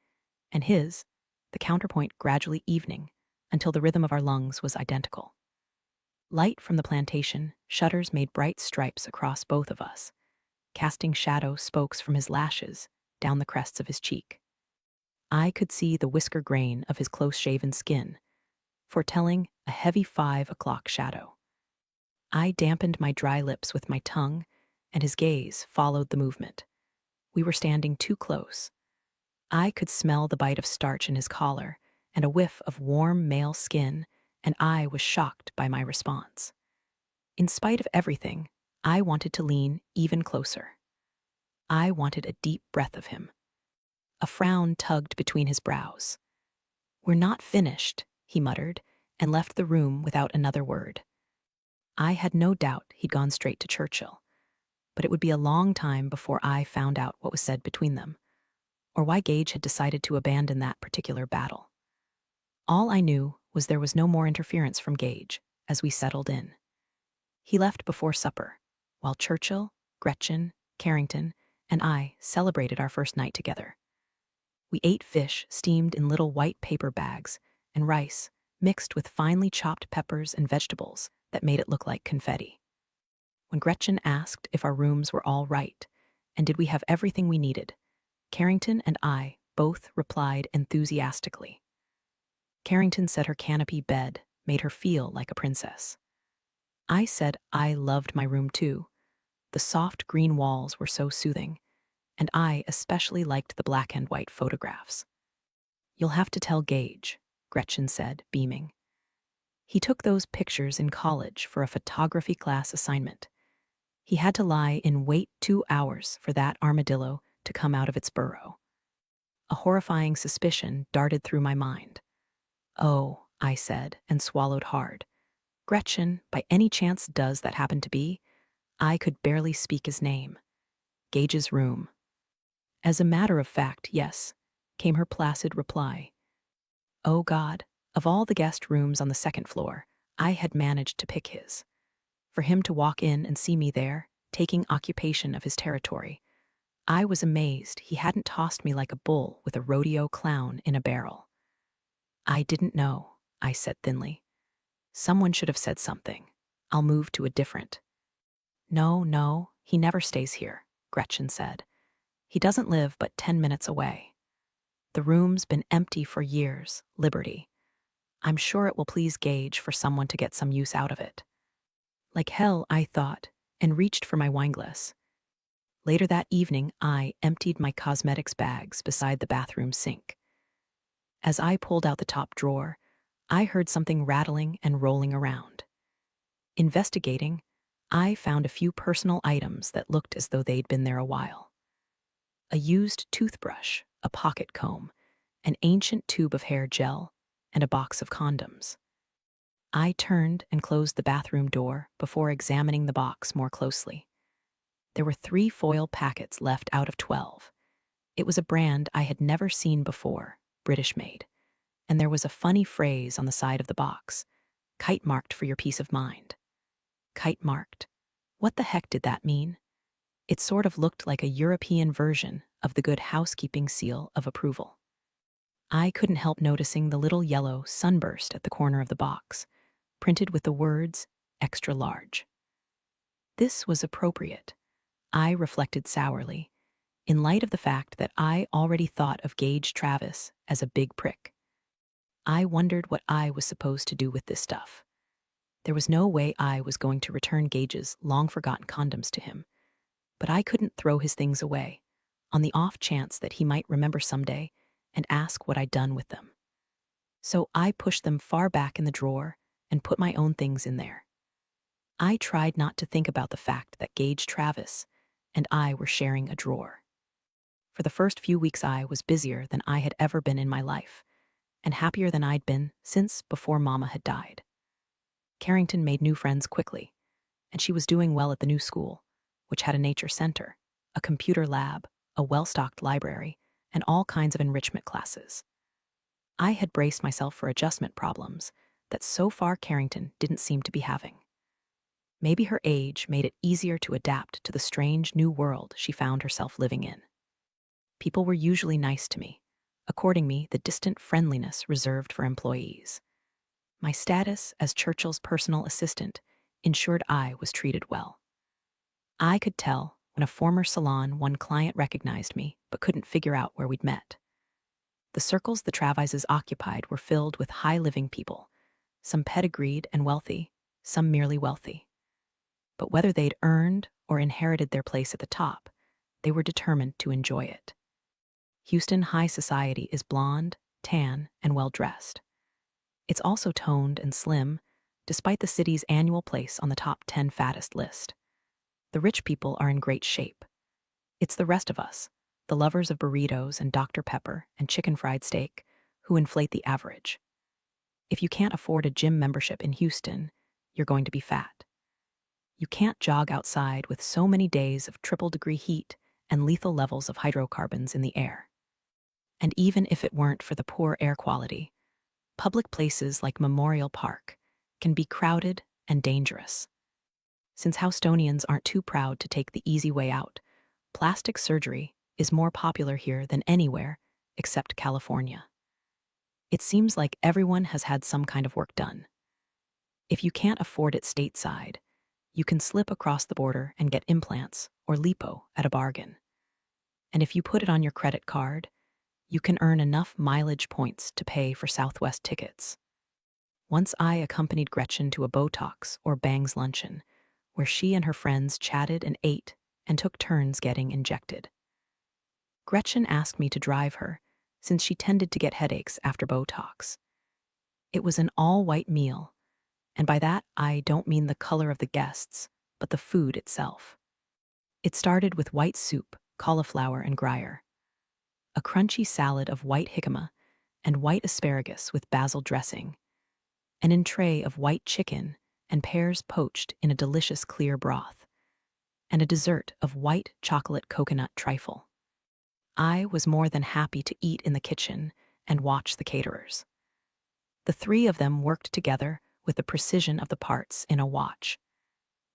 and his, the counterpoint gradually evening until the rhythm of our lungs was identical. Light from the plantation shutters made bright stripes across both of us, casting shadow spokes from his lashes down the crests of his cheek. I could see the whisker grain of his close-shaven skin, foretelling a heavy 5 o'clock shadow. I dampened my dry lips with my tongue, and his gaze followed the movement. We were standing too close. I could smell the bite of starch in his collar and a whiff of warm male skin, and I was shocked by my response. In spite of everything, I wanted to lean even closer. I wanted a deep breath of him. A frown tugged between his brows. We're not finished, he muttered, and left the room without another word. I had no doubt he'd gone straight to Churchill, but it would be a long time before I found out what was said between them, or why Gage had decided to abandon that particular battle. All I knew was there was no more interference from Gage as we settled in. He left before supper, while Churchill, Gretchen, Carrington, and I celebrated our first night together. We ate fish steamed in little white paper bags and rice mixed with finely chopped peppers and vegetables that made it look like confetti. When Gretchen asked if our rooms were all right and did we have everything we needed, Carrington and I both replied enthusiastically. Carrington said her canopy bed made her feel like a princess. I said I loved my room too. The soft green walls were so soothing, and I especially liked the black and white photographs. You'll have to tell Gage, Gretchen said, beaming. He took those pictures in college for a photography class assignment. He had to lie in wait 2 hours for that armadillo to come out of its burrow. A horrifying suspicion darted through my mind. Oh, I said, and swallowed hard. Gretchen, by any chance does that happen to be? I could barely speak his name. Gage's room. As a matter of fact, yes, came her placid reply. Oh God, of all the guest rooms on the 2nd floor, I had managed to pick his. For him to walk in and see me there, taking occupation of his territory, I was amazed he hadn't tossed me like a bull with a rodeo clown in a barrel. I didn't know, I said thinly. Someone should have said something. I'll move to a different. No, he never stays here, Gretchen said. He doesn't live but 10 minutes away. The room's been empty for years, Liberty. I'm sure it will please Gage for someone to get some use out of it. Like hell, I thought, and reached for my wineglass. Later that evening, I emptied my cosmetics bags beside the bathroom sink. As I pulled out the top drawer, I heard something rattling and rolling around. Investigating, I found a few personal items that looked as though they'd been there a while. A used toothbrush, a pocket comb, an ancient tube of hair gel, and a box of condoms. I turned and closed the bathroom door before examining the box more closely. There were 3 foil packets left out of 12. It was a brand I had never seen before, British made, and there was a funny phrase on the side of the box, kite marked for your peace of mind. Kite marked. What the heck did that mean? It sort of looked like a European version of the Good Housekeeping seal of approval. I couldn't help noticing the little yellow sunburst at the corner of the box, printed with the words, extra large. This was appropriate, I reflected sourly, in light of the fact that I already thought of Gage Travis as a big prick. I wondered what I was supposed to do with this stuff. There was no way I was going to return Gage's long-forgotten condoms to him, but I couldn't throw his things away, on the off chance that he might remember someday and ask what I'd done with them. So I pushed them far back in the drawer and put my own things in there. I tried not to think about the fact that Gage Travis and I were sharing a drawer. For the first few weeks I was busier than I had ever been in my life, and happier than I'd been since before Mama had died. Carrington made new friends quickly, and she was doing well at the new school, which had a nature center, a computer lab, a well-stocked library, and all kinds of enrichment classes. I had braced myself for adjustment problems that so far Carrington didn't seem to be having. Maybe her age made it easier to adapt to the strange new world she found herself living in. People were usually nice to me, according me the distant friendliness reserved for employees. My status as Churchill's personal assistant ensured I was treated well. I could tell when a former salon one client recognized me but couldn't figure out where we'd met. The circles the Travises occupied were filled with high-living people, some pedigreed and wealthy, some merely wealthy. But whether they'd earned or inherited their place at the top, they were determined to enjoy it. Houston high society is blonde, tan, and well-dressed. It's also toned and slim, despite the city's annual place on the top 10 fattest list. The rich people are in great shape. It's the rest of us, the lovers of burritos and Dr. Pepper and chicken fried steak, who inflate the average. If you can't afford a gym membership in Houston, you're going to be fat. You can't jog outside with so many days of triple-degree heat and lethal levels of hydrocarbons in the air. And even if it weren't for the poor air quality, public places like Memorial Park can be crowded and dangerous. Since Houstonians aren't too proud to take the easy way out, plastic surgery is more popular here than anywhere except California. It seems like everyone has had some kind of work done. If you can't afford it stateside, you can slip across the border and get implants or lipo at a bargain. And if you put it on your credit card, you can earn enough mileage points to pay for Southwest tickets. Once I accompanied Gretchen to a Botox or Bangs luncheon, where she and her friends chatted and ate and took turns getting injected. Gretchen asked me to drive her, since she tended to get headaches after Botox. It was an all-white meal, and by that I don't mean the color of the guests, but the food itself. It started with white soup, cauliflower and Gruyere, a crunchy salad of white jicama and white asparagus with basil dressing, an entree of white chicken and pears poached in a delicious clear broth, and a dessert of white chocolate coconut trifle. I was more than happy to eat in the kitchen and watch the caterers. The 3 of them worked together with the precision of the parts in a watch.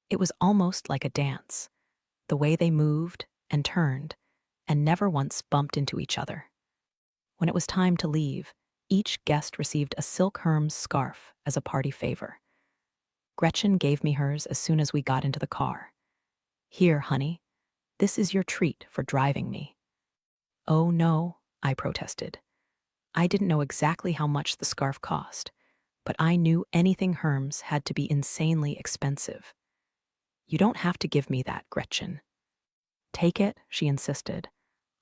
It was almost like a dance, the way they moved and turned, and never once bumped into each other. When it was time to leave, each guest received a silk Hermes scarf as a party favor. Gretchen gave me hers as soon as we got into the car. "Here, honey, this is your treat for driving me." "Oh no," I protested. I didn't know exactly how much the scarf cost, but I knew anything Hermes had to be insanely expensive. "You don't have to give me that, Gretchen." "Take it," she insisted.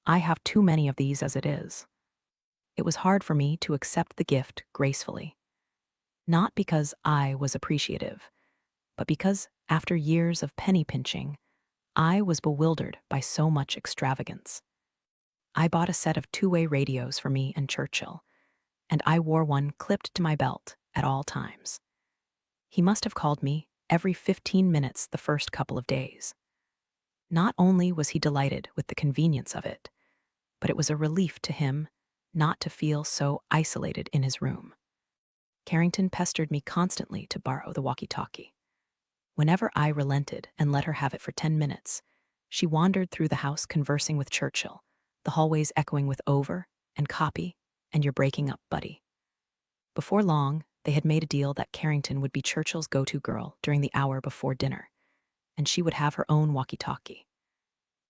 "I have too many of these as it is." It was hard for me to accept the gift gracefully. Not because I was appreciative, but because, after years of penny pinching, I was bewildered by so much extravagance. I bought a set of 2-way radios for me and Churchill, and I wore one clipped to my belt at all times. He must have called me every 15 minutes the first couple of days. Not only was he delighted with the convenience of it, but it was a relief to him not to feel so isolated in his room. Carrington pestered me constantly to borrow the walkie-talkie. Whenever I relented and let her have it for 10 minutes, she wandered through the house conversing with Churchill, the hallways echoing with "over" and "copy" and "you're breaking up, buddy." Before long, they had made a deal that Carrington would be Churchill's go-to girl during the hour before dinner, and she would have her own walkie-talkie.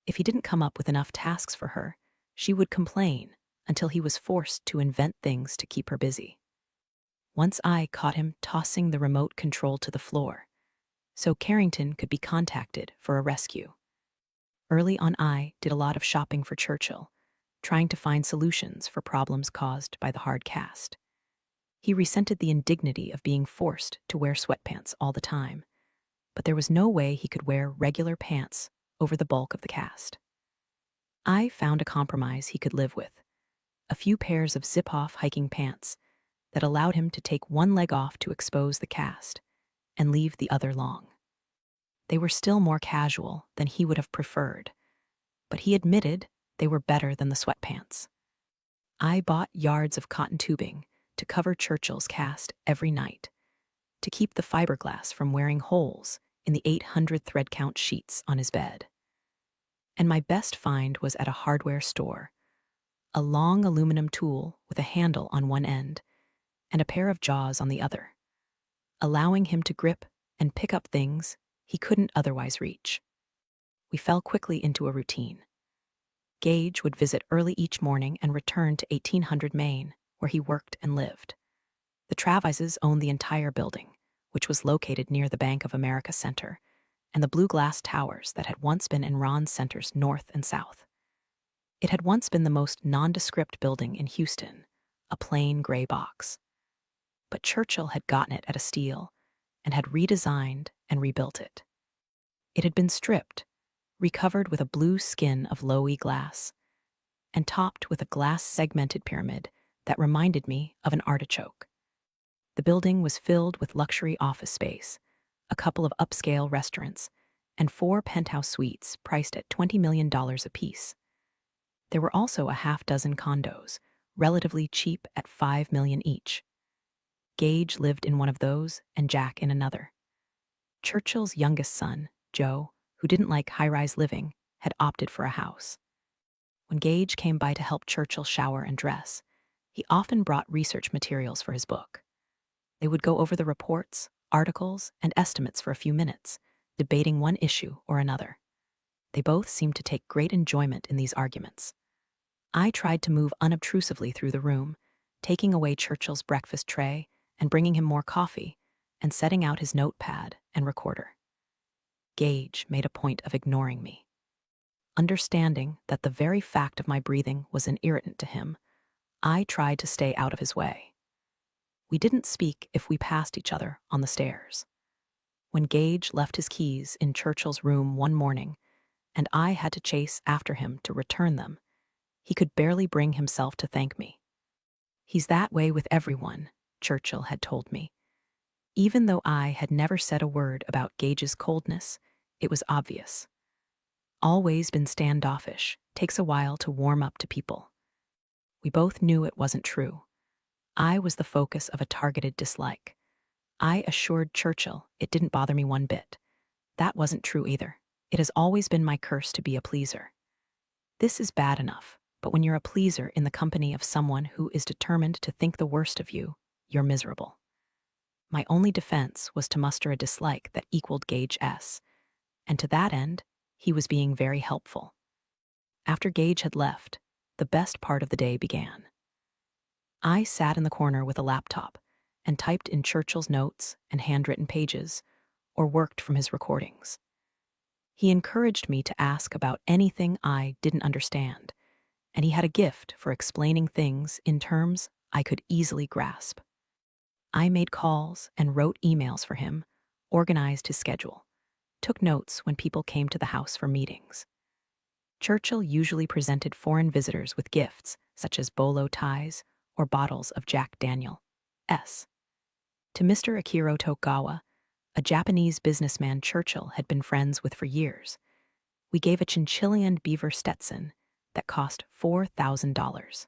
If he didn't come up with enough tasks for her, she would complain until he was forced to invent things to keep her busy. Once I caught him tossing the remote control to the floor, so Carrington could be contacted for a rescue. Early on, I did a lot of shopping for Churchill, trying to find solutions for problems caused by the hard cast. He resented the indignity of being forced to wear sweatpants all the time, but there was no way he could wear regular pants over the bulk of the cast. I found a compromise he could live with: a few pairs of zip-off hiking pants that allowed him to take one leg off to expose the cast and leave the other long. They were still more casual than he would have preferred, but he admitted they were better than the sweatpants. I bought yards of cotton tubing to cover Churchill's cast every night, to keep the fiberglass from wearing holes in the 800 thread count sheets on his bed. And my best find was at a hardware store: a long aluminum tool with a handle on one end and a pair of jaws on the other, allowing him to grip and pick up things he couldn't otherwise reach. We fell quickly into a routine. Gage would visit early each morning and return to 1800 Main, where he worked and lived. The Travises owned the entire building, which was located near the Bank of America Center and the blue glass towers that had once been Enron's centers north and south. It had once been the most nondescript building in Houston, a plain gray box. But Churchill had gotten it at a steal and had redesigned and rebuilt it. It had been stripped, recovered with a blue skin of low-E glass, and topped with a glass-segmented pyramid that reminded me of an artichoke. The building was filled with luxury office space, a couple of upscale restaurants, and 4 penthouse suites priced at $20 million apiece. There were also a half-dozen condos, relatively cheap at $5 million each. Gage lived in one of those and Jack in another. Churchill's youngest son, Joe, who didn't like high-rise living, had opted for a house. When Gage came by to help Churchill shower and dress, he often brought research materials for his book. They would go over the reports, articles, and estimates for a few minutes, debating one issue or another. They both seemed to take great enjoyment in these arguments. I tried to move unobtrusively through the room, taking away Churchill's breakfast tray and bringing him more coffee, and setting out his notepad and recorder. Gage made a point of ignoring me. Understanding that the very fact of my breathing was an irritant to him, I tried to stay out of his way. We didn't speak if we passed each other on the stairs. When Gage left his keys in Churchill's room one morning, and I had to chase after him to return them, he could barely bring himself to thank me. "He's that way with everyone," Churchill had told me. Even though I had never said a word about Gage's coldness, it was obvious. Always been standoffish, takes a while to warm up to people. We both knew it wasn't true. I was the focus of a targeted dislike. I assured Churchill it didn't bother me one bit. That wasn't true either. It has always been my curse to be a pleaser. This is bad enough, but when you're a pleaser in the company of someone who is determined to think the worst of you, you're miserable. My only defense was to muster a dislike that equaled Gage's, and to that end, he was being very helpful. After Gage had left, the best part of the day began. I sat in the corner with a laptop and typed in Churchill's notes and handwritten pages, or worked from his recordings. He encouraged me to ask about anything I didn't understand, and he had a gift for explaining things in terms I could easily grasp. I made calls and wrote emails for him, organized his schedule, took notes when people came to the house for meetings. Churchill usually presented foreign visitors with gifts, such as bolo ties or bottles of Jack Daniel's. To Mr. Akiro Tokugawa, a Japanese businessman Churchill had been friends with for years. We gave a chinchilla beaver Stetson that cost $4,000.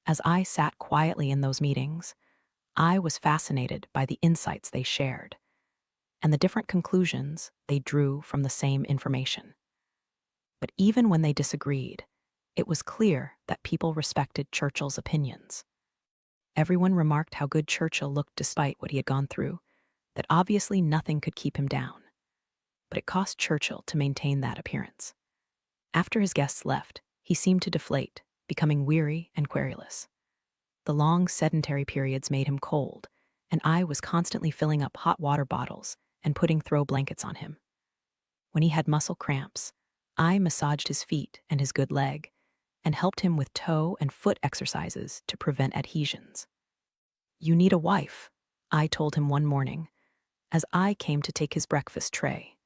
As I sat quietly in those meetings, I was fascinated by the insights they shared and the different conclusions they drew from the same information. But even when they disagreed, it was clear that people respected Churchill's opinions. Everyone remarked how good Churchill looked despite what he had gone through, that obviously nothing could keep him down. But it cost Churchill to maintain that appearance. After his guests left, he seemed to deflate, becoming weary and querulous. The long sedentary periods made him cold, and I was constantly filling up hot water bottles and putting throw blankets on him. When he had muscle cramps, I massaged his feet and his good leg and helped him with toe and foot exercises to prevent adhesions. "You need a wife," I told him one morning as I came to take his breakfast tray.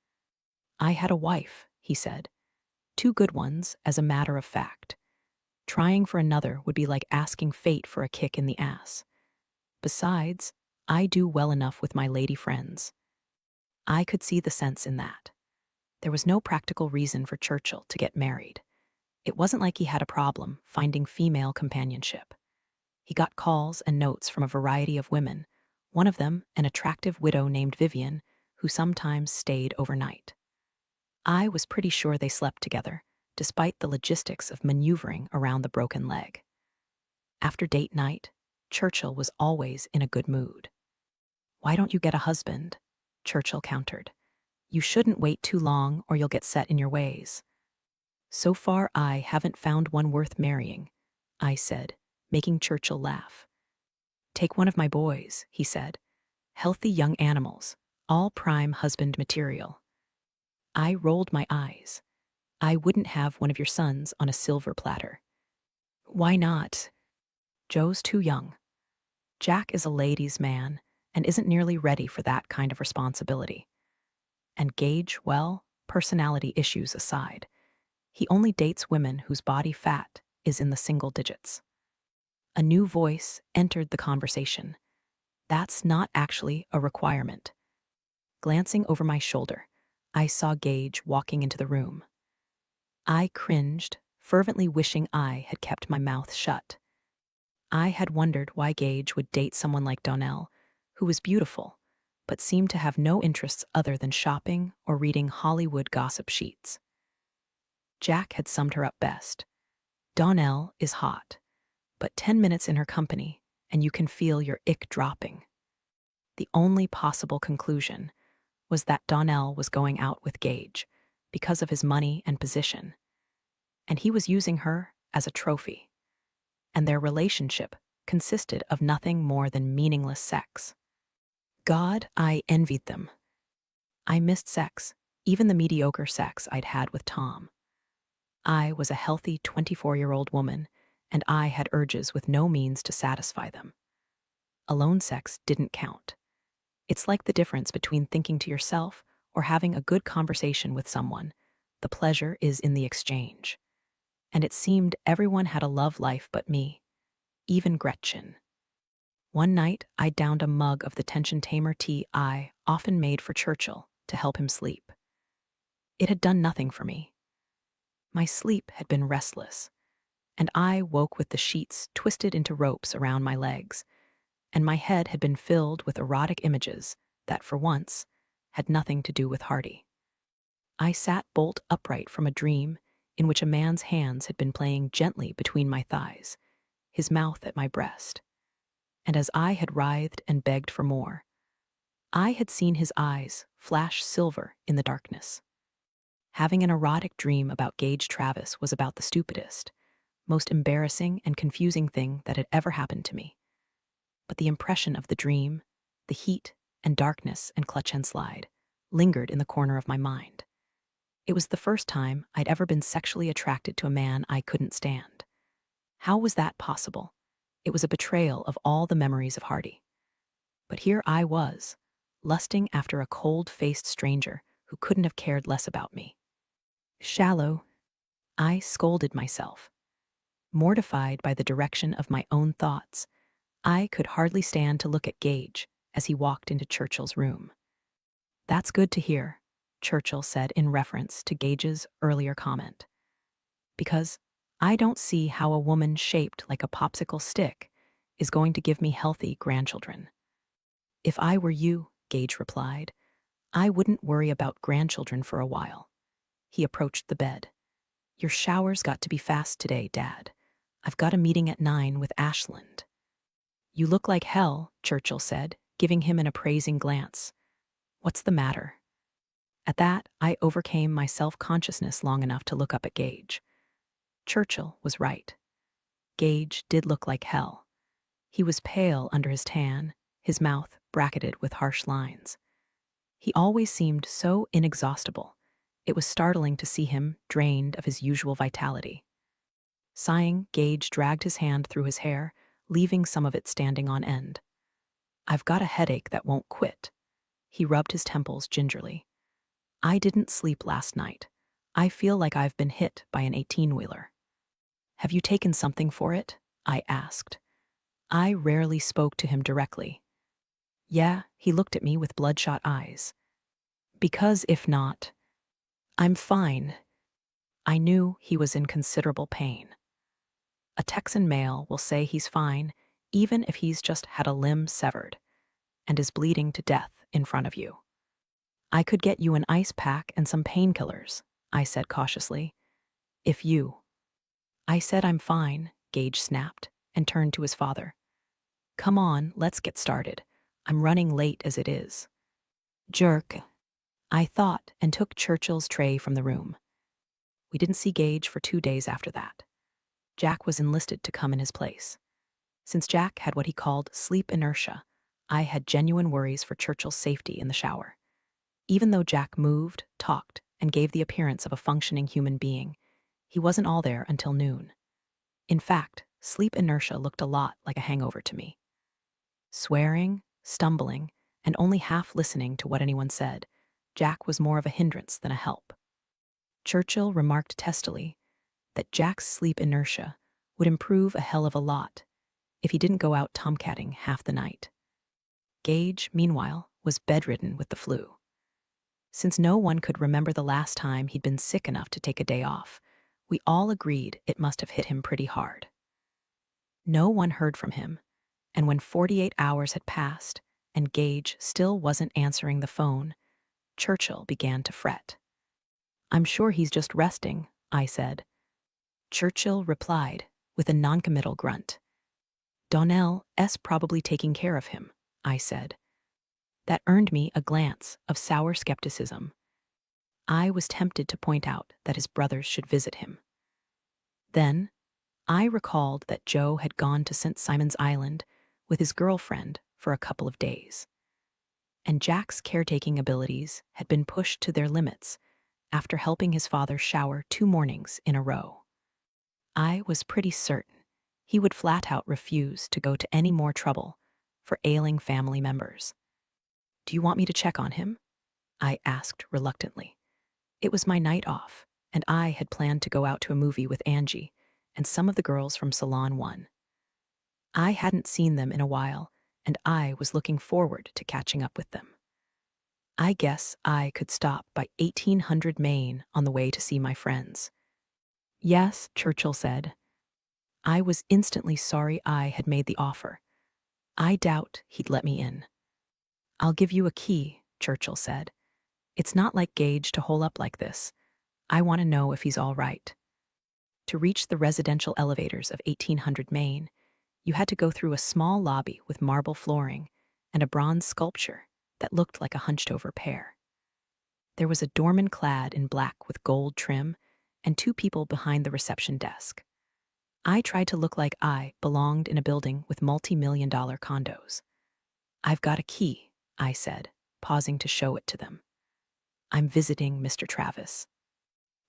"I had a wife," he said. "Two good ones, as a matter of fact. Trying for another would be like asking fate for a kick in the ass. Besides, I do well enough with my lady friends." I could see the sense in that. There was no practical reason for Churchill to get married. It wasn't like he had a problem finding female companionship. He got calls and notes from a variety of women, one of them an attractive widow named Vivian, who sometimes stayed overnight. I was pretty sure they slept together, despite the logistics of maneuvering around the broken leg. After date night, Churchill was always in a good mood. "Why don't you get a husband?" Churchill countered. "You shouldn't wait too long or you'll get set in your ways." "So far I haven't found one worth marrying," I said, making Churchill laugh. "Take one of my boys," he said. "Healthy young animals, all prime husband material." I rolled my eyes. "I wouldn't have one of your sons on a silver platter." "Why not?" "Joe's too young. Jack is a ladies' man and isn't nearly ready for that kind of responsibility. And Gage, well, personality issues aside, he only dates women whose body fat is in the single digits." A new voice entered the conversation. "That's not actually a requirement." Glancing over my shoulder, I saw Gage walking into the room. I cringed, fervently wishing I had kept my mouth shut. I had wondered why Gage would date someone like Donnell, who was beautiful, but seemed to have no interests other than shopping or reading Hollywood gossip sheets. Jack had summed her up best. "Donnell is hot, but 10 minutes in her company, and you can feel your ick dropping." The only possible conclusion was that Donnell was going out with Gage because of his money and position, and he was using her as a trophy, and their relationship consisted of nothing more than meaningless sex. God, I envied them. I missed sex, even the mediocre sex I'd had with Tom. I was a healthy 24-year-old woman, and I had urges with no means to satisfy them. Alone sex didn't count. It's like the difference between thinking to yourself or having a good conversation with someone. The pleasure is in the exchange. And it seemed everyone had a love life but me, even Gretchen. One night, I downed a mug of the tension tamer tea I often made for Churchill to help him sleep. It had done nothing for me. My sleep had been restless, and I woke with the sheets twisted into ropes around my legs, and my head had been filled with erotic images that, for once, had nothing to do with Hardy. I sat bolt upright from a dream in which a man's hands had been playing gently between my thighs, his mouth at my breast. And as I had writhed and begged for more, I had seen his eyes flash silver in the darkness. Having an erotic dream about Gage Travis was about the stupidest, most embarrassing and confusing thing that had ever happened to me. But the impression of the dream, the heat and darkness and clutch and slide, lingered in the corner of my mind. It was the first time I'd ever been sexually attracted to a man I couldn't stand. How was that possible? It was a betrayal of all the memories of Hardy. But here I was, lusting after a cold-faced stranger who couldn't have cared less about me. Shallow, I scolded myself. Mortified by the direction of my own thoughts, I could hardly stand to look at Gage as he walked into Churchill's room. That's good to hear, Churchill said in reference to Gage's earlier comment. Because I don't see how a woman shaped like a popsicle stick is going to give me healthy grandchildren. If I were you, Gage replied, I wouldn't worry about grandchildren for a while. He approached the bed. Your shower's got to be fast today, Dad. I've got a meeting at 9 with Ashland. You look like hell, Churchill said, giving him an appraising glance. What's the matter? At that, I overcame my self-consciousness long enough to look up at Gage. Churchill was right. Gage did look like hell. He was pale under his tan, his mouth bracketed with harsh lines. He always seemed so inexhaustible. It was startling to see him drained of his usual vitality. Sighing, Gage dragged his hand through his hair, leaving some of it standing on end. I've got a headache that won't quit. He rubbed his temples gingerly. I didn't sleep last night. I feel like I've been hit by an 18-wheeler. Have you taken something for it? I asked. I rarely spoke to him directly. Yeah, he looked at me with bloodshot eyes. Because if not, I'm fine. I knew he was in considerable pain. A Texan male will say he's fine even if he's just had a limb severed and is bleeding to death in front of you. I could get you an ice pack and some painkillers, I said cautiously. If you... I said I'm fine, Gage snapped and turned to his father. Come on, let's get started. I'm running late as it is. Jerk, I thought, and took Churchill's tray from the room. We didn't see Gage for 2 days after that. Jack was enlisted to come in his place. Since Jack had what he called sleep inertia, I had genuine worries for Churchill's safety in the shower. Even though Jack moved, talked, and gave the appearance of a functioning human being, he wasn't all there until noon. In fact, sleep inertia looked a lot like a hangover to me. Swearing, stumbling, and only half listening to what anyone said, Jack was more of a hindrance than a help. Churchill remarked testily that Jack's sleep inertia would improve a hell of a lot if he didn't go out tomcatting half the night. Gage, meanwhile, was bedridden with the flu. Since no one could remember the last time he'd been sick enough to take a day off, we all agreed it must have hit him pretty hard. No one heard from him, and when 48 hours had passed and Gage still wasn't answering the phone, Churchill began to fret. I'm sure he's just resting, I said. Churchill replied with a noncommittal grunt. Donnell's probably taking care of him, I said. That earned me a glance of sour skepticism. I was tempted to point out that his brothers should visit him. Then, I recalled that Joe had gone to St. Simon's Island with his girlfriend for a couple of days, and Jack's caretaking abilities had been pushed to their limits after helping his father shower 2 mornings in a row. I was pretty certain he would flat out refuse to go to any more trouble for ailing family members. Do you want me to check on him? I asked reluctantly. It was my night off, and I had planned to go out to a movie with Angie and some of the girls from Salon 1. I hadn't seen them in a while, and I was looking forward to catching up with them. I guess I could stop by 1800 Main on the way to see my friends. Yes, Churchill said. I was instantly sorry I had made the offer. I doubt he'd let me in. I'll give you a key, Churchill said. It's not like Gage to hole up like this. I want to know if he's all right. To reach the residential elevators of 1800 Main, you had to go through a small lobby with marble flooring and a bronze sculpture that looked like a hunched-over pear. There was a doorman clad in black with gold trim and 2 people behind the reception desk. I tried to look like I belonged in a building with multi-million-dollar condos. I've got a key, I said, pausing to show it to them. I'm visiting Mr. Travis.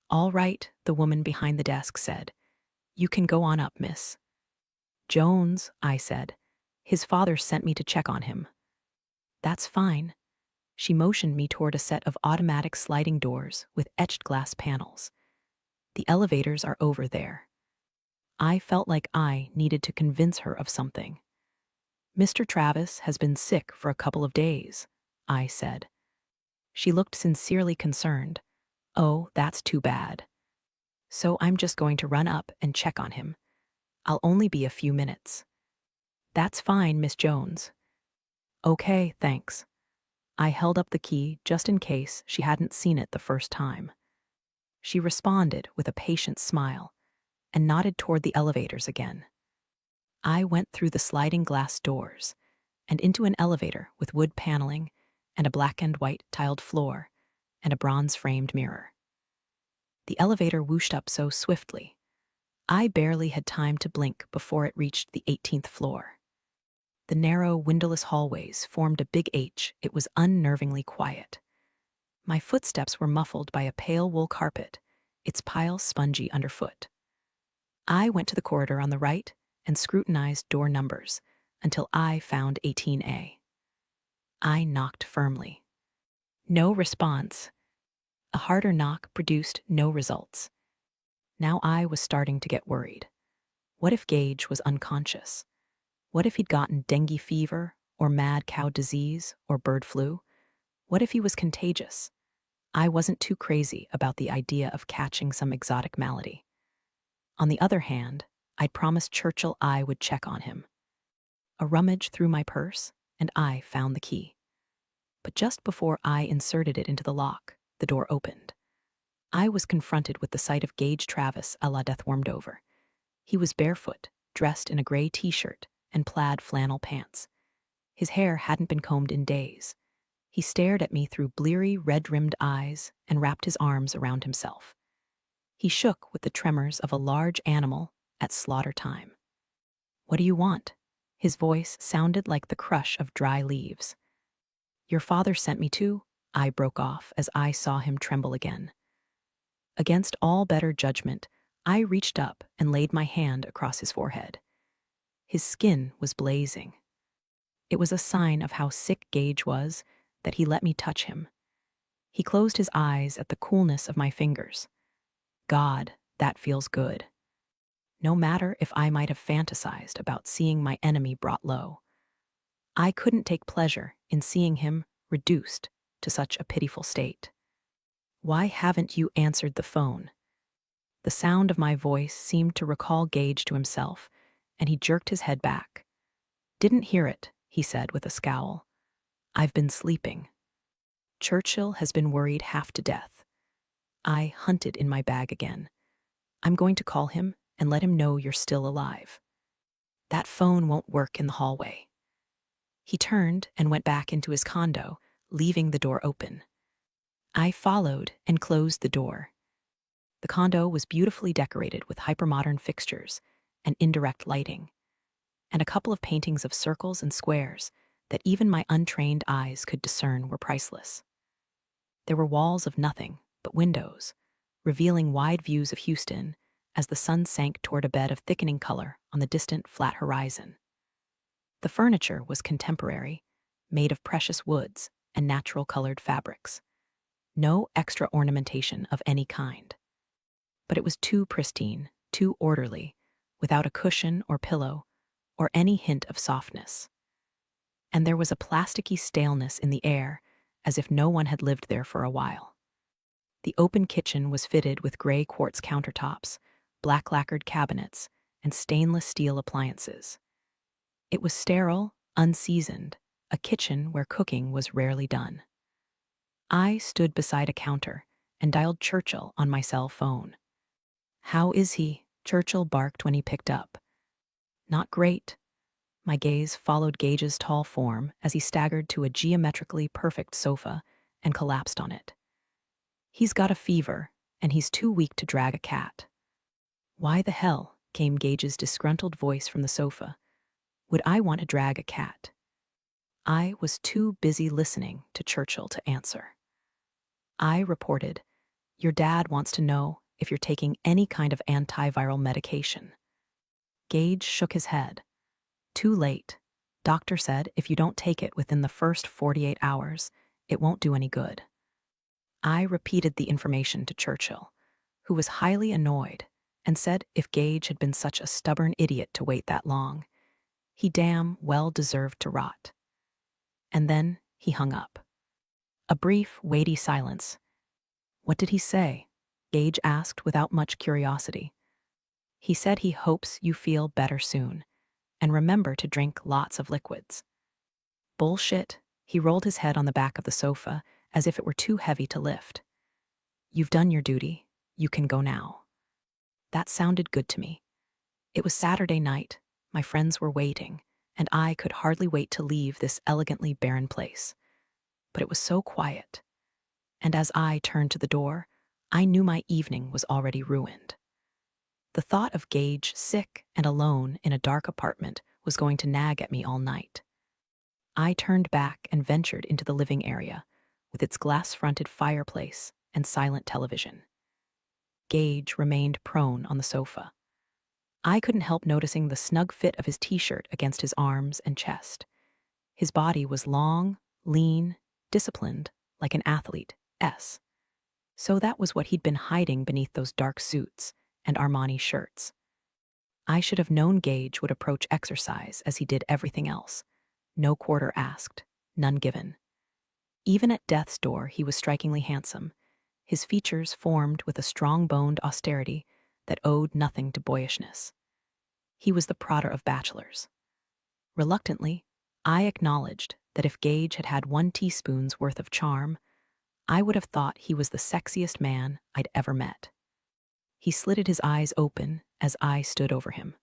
All right, the woman behind the desk said. You can go on up, miss. Jones, I said. His father sent me to check on him. That's fine. She motioned me toward a set of automatic sliding doors with etched glass panels. The elevators are over there. I felt like I needed to convince her of something. Mr. Travis has been sick for a couple of days, I said. She looked sincerely concerned. "Oh, that's too bad. So I'm just going to run up and check on him. I'll only be a few minutes." "That's fine, Miss Jones." "Okay, thanks." I held up the key just in case she hadn't seen it the first time. She responded with a patient smile and nodded toward the elevators again. I went through the sliding glass doors and into an elevator with wood paneling and a black and white tiled floor and a bronze-framed mirror. The elevator whooshed up so swiftly, I barely had time to blink before it reached the 18th floor. The narrow, windowless hallways formed a big H. It was unnervingly quiet. My footsteps were muffled by a pale wool carpet, its piles spongy underfoot. I went to the corridor on the right and scrutinized door numbers until I found 18A. I knocked firmly. No response. A harder knock produced no results. Now I was starting to get worried. What if Gage was unconscious? What if he'd gotten dengue fever, or mad cow disease, or bird flu? What if he was contagious? I wasn't too crazy about the idea of catching some exotic malady. On the other hand, I'd promised Churchill I would check on him. A rummage through my purse, and I found the key. But just before I inserted it into the lock, the door opened. I was confronted with the sight of Gage Travis a la Death Warmed Over. He was barefoot, dressed in a gray t-shirt and plaid flannel pants. His hair hadn't been combed in days. He stared at me through bleary, red-rimmed eyes and wrapped his arms around himself. He shook with the tremors of a large animal at slaughter time. "What do you want?" His voice sounded like the crush of dry leaves. "Your father sent me to," I broke off as I saw him tremble again. Against all better judgment, I reached up and laid my hand across his forehead. His skin was blazing. It was a sign of how sick Gage was that he let me touch him. He closed his eyes at the coolness of my fingers. God, that feels good. No matter if I might have fantasized about seeing my enemy brought low, I couldn't take pleasure in seeing him reduced to such a pitiful state. "Why haven't you answered the phone?" The sound of my voice seemed to recall Gage to himself, and he jerked his head back. "Didn't hear it," he said with a scowl. "I've been sleeping." Churchill has been worried half to death. I hunted in my bag again. "I'm going to call him and let him know you're still alive." "That phone won't work in the hallway." He turned and went back into his condo, leaving the door open. I followed and closed the door. The condo was beautifully decorated with hypermodern fixtures and indirect lighting, and a couple of paintings of circles and squares that even my untrained eyes could discern were priceless. There were walls of nothing but windows, revealing wide views of Houston as the sun sank toward a bed of thickening color on the distant flat horizon. The furniture was contemporary, made of precious woods and natural-colored fabrics. No extra ornamentation of any kind. But it was too pristine, too orderly, without a cushion or pillow, or any hint of softness. And there was a plasticky staleness in the air, as if no one had lived there for a while. The open kitchen was fitted with gray quartz countertops, black lacquered cabinets, and stainless steel appliances. It was sterile, unseasoned, a kitchen where cooking was rarely done. I stood beside a counter and dialed Churchill on my cell phone. "How is he?" Churchill barked when he picked up. "Not great." My gaze followed Gage's tall form as he staggered to a geometrically perfect sofa and collapsed on it. "He's got a fever, and he's too weak to drag a cat." "Why the hell?" came Gage's disgruntled voice from the sofa. "Would I want to drag a cat?" I was too busy listening to Churchill to answer. I reported, "Your dad wants to know if you're taking any kind of antiviral medication." Gage shook his head. "Too late. Doctor said if you don't take it within the first 48 hours, it won't do any good." I repeated the information to Churchill, who was highly annoyed and said if Gage had been such a stubborn idiot to wait that long, he damn well deserved to rot. And then he hung up. A brief, weighty silence. What did he say? Gage asked without much curiosity. He said he hopes you feel better soon, and remember to drink lots of liquids. Bullshit. He rolled his head on the back of the sofa as if it were too heavy to lift. You've done your duty. You can go now. That sounded good to me. It was Saturday night, my friends were waiting, and I could hardly wait to leave this elegantly barren place. But it was so quiet. And as I turned to the door, I knew my evening was already ruined. The thought of Gage sick and alone in a dark apartment was going to nag at me all night. I turned back and ventured into the living area, with its glass-fronted fireplace and silent television. Gage remained prone on the sofa. I couldn't help noticing the snug fit of his t-shirt against his arms and chest. His body was long, lean, disciplined, like an athlete's. So that was what he'd been hiding beneath those dark suits and Armani shirts. I should have known Gage would approach exercise as he did everything else. No quarter asked, none given. Even at death's door, he was strikingly handsome, his features formed with a strong-boned austerity that owed nothing to boyishness. He was the Prada of bachelors. Reluctantly, I acknowledged that if Gage had had 1 teaspoon's worth of charm, I would have thought he was the sexiest man I'd ever met. He slitted his eyes open as I stood over him.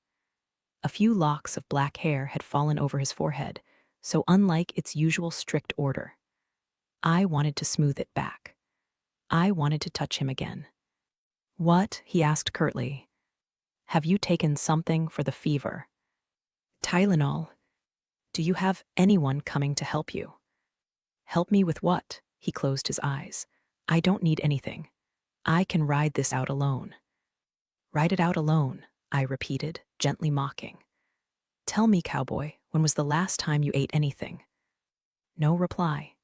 A few locks of black hair had fallen over his forehead, so unlike its usual strict order. I wanted to smooth it back. I wanted to touch him again. What? He asked curtly. Have you taken something for the fever? Tylenol. Do you have anyone coming to help you? Help me with what? He closed his eyes. I don't need anything. I can ride this out alone. Ride it out alone, I repeated, gently mocking. Tell me, cowboy, when was the last time you ate anything? No reply.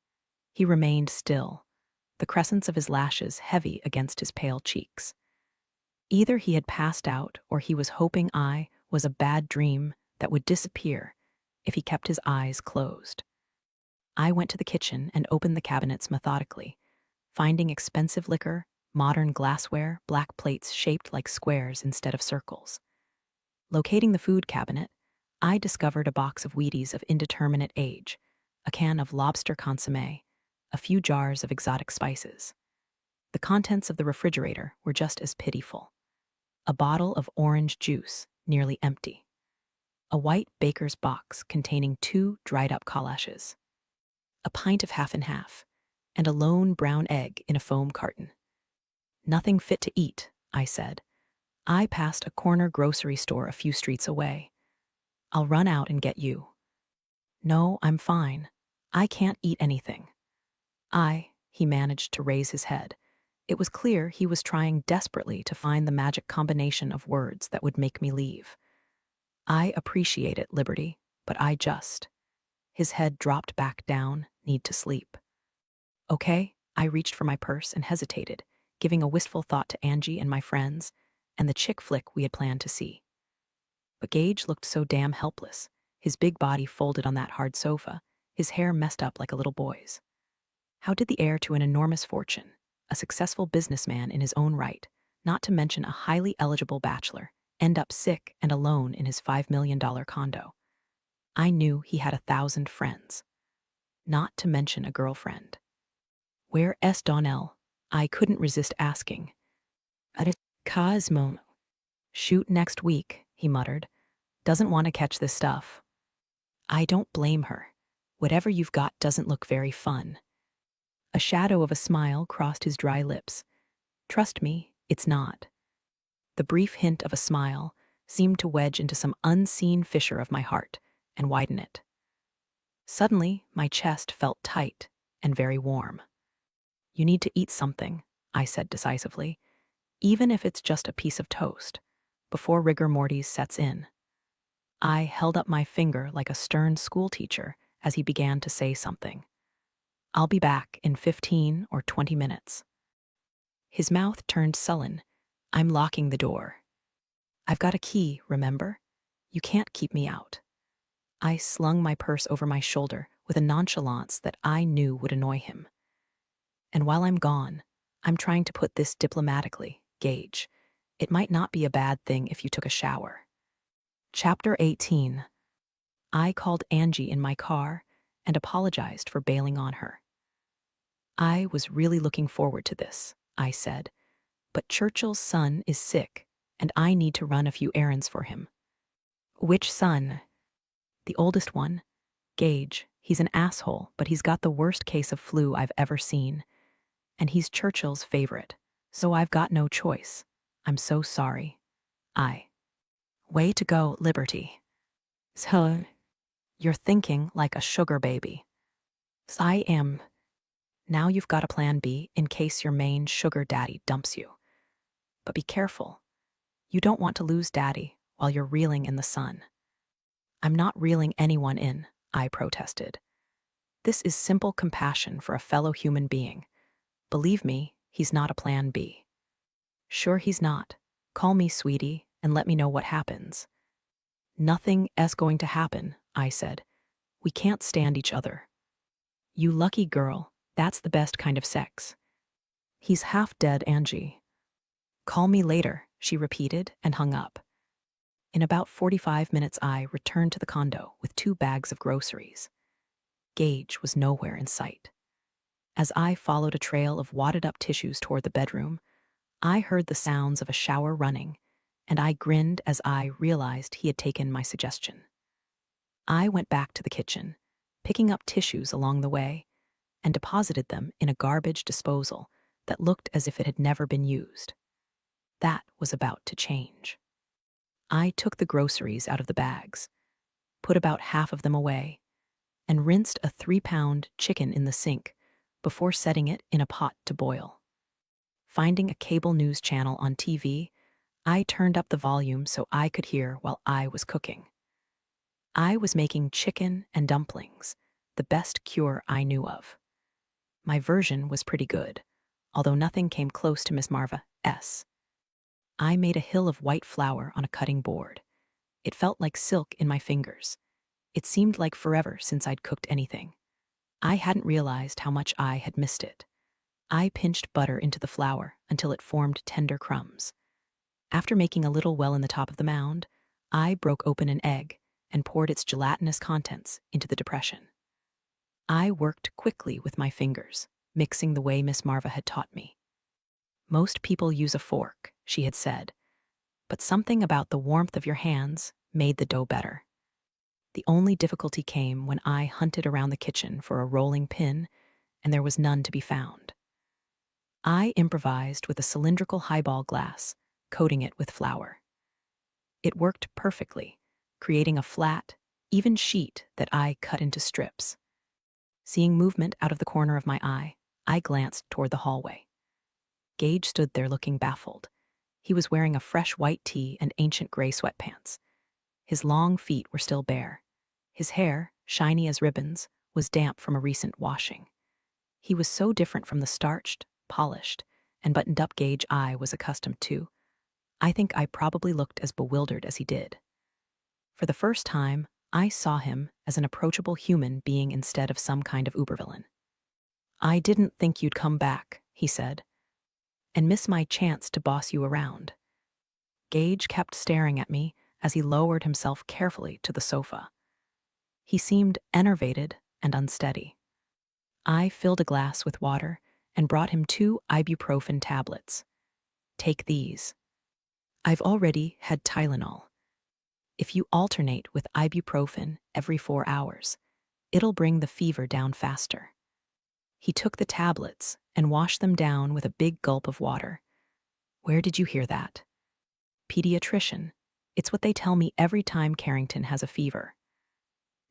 He remained still, the crescents of his lashes heavy against his pale cheeks. Either he had passed out or he was hoping I was a bad dream that would disappear if he kept his eyes closed. I went to the kitchen and opened the cabinets methodically, finding expensive liquor, modern glassware, black plates shaped like squares instead of circles. Locating the food cabinet, I discovered a box of Wheaties of indeterminate age, a can of lobster consommé, a few jars of exotic spices. The contents of the refrigerator were just as pitiful. A bottle of orange juice, nearly empty. A white baker's box containing 2 dried-up collages. A pint of half and half, and a lone brown egg in a foam carton. Nothing fit to eat, I said. I passed a corner grocery store a few streets away. I'll run out and get you. No, I'm fine. I can't eat anything. He managed to raise his head. It was clear he was trying desperately to find the magic combination of words that would make me leave. I appreciate it, Liberty, but His head dropped back down, need to sleep. Okay, I reached for my purse and hesitated, giving a wistful thought to Angie and my friends, and the chick flick we had planned to see. But Gage looked so damn helpless, his big body folded on that hard sofa, his hair messed up like a little boy's. How did the heir to an enormous fortune, a successful businessman in his own right, not to mention a highly eligible bachelor, end up sick and alone in his $5 million condo? I knew he had 1,000 friends, not to mention a girlfriend. Where est Donnell? I couldn't resist asking. At a Cosmo. Shoot next week, he muttered. Doesn't want to catch this stuff. I don't blame her. Whatever you've got doesn't look very fun. A shadow of a smile crossed his dry lips. Trust me, it's not. The brief hint of a smile seemed to wedge into some unseen fissure of my heart and widen it. Suddenly, my chest felt tight and very warm. You need to eat something, I said decisively, even if it's just a piece of toast, before rigor mortis sets in. I held up my finger like a stern schoolteacher as he began to say something. I'll be back in 15 or 20 minutes. His mouth turned sullen. I'm locking the door. I've got a key, remember? You can't keep me out. I slung my purse over my shoulder with a nonchalance that I knew would annoy him. And while I'm gone, I'm trying to put this diplomatically, Gage. It might not be a bad thing if you took a shower. Chapter 18. I called Angie in my car and apologized for bailing on her. I was really looking forward to this, I said, but Churchill's son is sick, and I need to run a few errands for him. Which son? The oldest one. Gage. He's an asshole, but he's got the worst case of flu I've ever seen. And he's Churchill's favorite, so I've got no choice. I'm so sorry. Way to go, Liberty. So, you're thinking like a sugar baby. I am. Now you've got a plan B in case your main sugar daddy dumps you. But be careful. You don't want to lose daddy while you're reeling in the sun. I'm not reeling anyone in, I protested. This is simple compassion for a fellow human being. Believe me, he's not a plan B. Sure he's not. Call me sweetie and let me know what happens. Nothing is going to happen, I said. We can't stand each other. You lucky girl, that's the best kind of sex. He's half dead, Angie. Call me later, she repeated and hung up. In about 45 minutes, I returned to the condo with 2 bags of groceries. Gage was nowhere in sight. As I followed a trail of wadded-up tissues toward the bedroom, I heard the sounds of a shower running, and I grinned as I realized he had taken my suggestion. I went back to the kitchen, picking up tissues along the way, and deposited them in a garbage disposal that looked as if it had never been used. That was about to change. I took the groceries out of the bags, put about half of them away, and rinsed a 3-pound chicken in the sink before setting it in a pot to boil. Finding a cable news channel on TV, I turned up the volume so I could hear while I was cooking. I was making chicken and dumplings, the best cure I knew of. My version was pretty good, although nothing came close to Miss Marva's. I made a hill of white flour on a cutting board. It felt like silk in my fingers. It seemed like forever since I'd cooked anything. I hadn't realized how much I had missed it. I pinched butter into the flour until it formed tender crumbs. After making a little well in the top of the mound, I broke open an egg and poured its gelatinous contents into the depression. I worked quickly with my fingers, mixing the way Miss Marva had taught me. Most people use a fork, she had said, but something about the warmth of your hands made the dough better. The only difficulty came when I hunted around the kitchen for a rolling pin, and there was none to be found. I improvised with a cylindrical highball glass, coating it with flour. It worked perfectly, creating a flat, even sheet that I cut into strips. Seeing movement out of the corner of my eye, I glanced toward the hallway. Gage stood there looking baffled. He was wearing a fresh white tee and ancient gray sweatpants. His long feet were still bare. His hair, shiny as ribbons, was damp from a recent washing. He was so different from the starched, polished, and buttoned-up Gage I was accustomed to. I think I probably looked as bewildered as he did. For the first time, I saw him as an approachable human being instead of some kind of ubervillain. I didn't think you'd come back, he said, and miss my chance to boss you around. Gage kept staring at me as he lowered himself carefully to the sofa. He seemed enervated and unsteady. I filled a glass with water and brought him 2 ibuprofen tablets. Take these. I've already had Tylenol. If you alternate with ibuprofen every 4 hours, it'll bring the fever down faster. He took the tablets and washed them down with a big gulp of water. Where did you hear that? Pediatrician. It's what they tell me every time Carrington has a fever.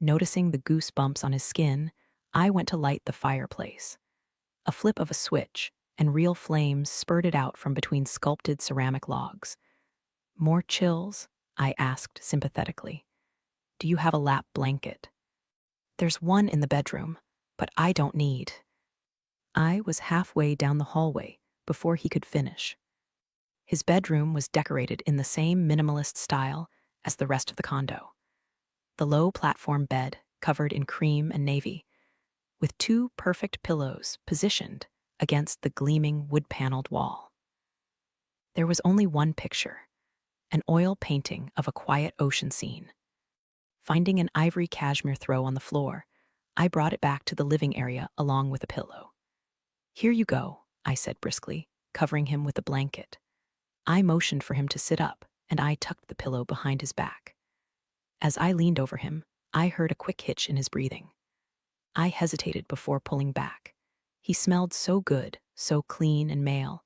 Noticing the goosebumps on his skin, I went to light the fireplace. A flip of a switch, and real flames spurted out from between sculpted ceramic logs. More chills? I asked sympathetically. Do you have a lap blanket? There's one in the bedroom, but I don't need. I was halfway down the hallway before he could finish. His bedroom was decorated in the same minimalist style as the rest of the condo. The low platform bed, covered in cream and navy, with 2 perfect pillows positioned against the gleaming wood-paneled wall. There was only one picture, an oil painting of a quiet ocean scene. Finding an ivory cashmere throw on the floor, I brought it back to the living area along with a pillow. "Here you go," I said briskly, covering him with a blanket. I motioned for him to sit up, and I tucked the pillow behind his back. As I leaned over him, I heard a quick hitch in his breathing. I hesitated before pulling back. He smelled so good, so clean and male,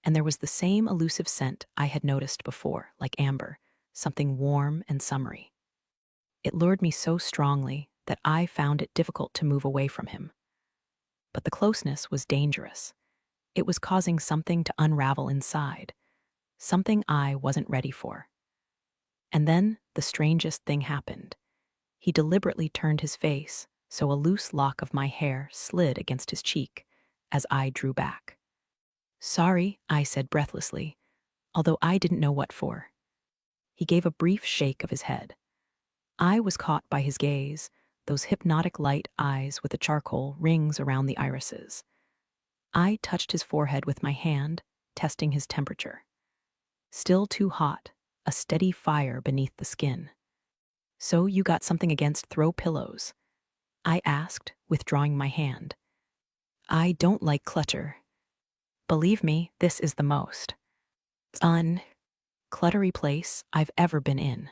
and there was the same elusive scent I had noticed before, like amber, something warm and summery. It lured me so strongly that I found it difficult to move away from him. But the closeness was dangerous. It was causing something to unravel inside, something I wasn't ready for. And then the strangest thing happened. He deliberately turned his face so a loose lock of my hair slid against his cheek as I drew back. "Sorry," I said breathlessly, although I didn't know what for. He gave a brief shake of his head. I was caught by his gaze, those hypnotic light eyes with the charcoal rings around the irises. I touched his forehead with my hand, testing his temperature. Still too hot, a steady fire beneath the skin. "So you got something against throw pillows?" I asked, withdrawing my hand. "I don't like clutter. Believe me, this is the most cluttery place I've ever been in."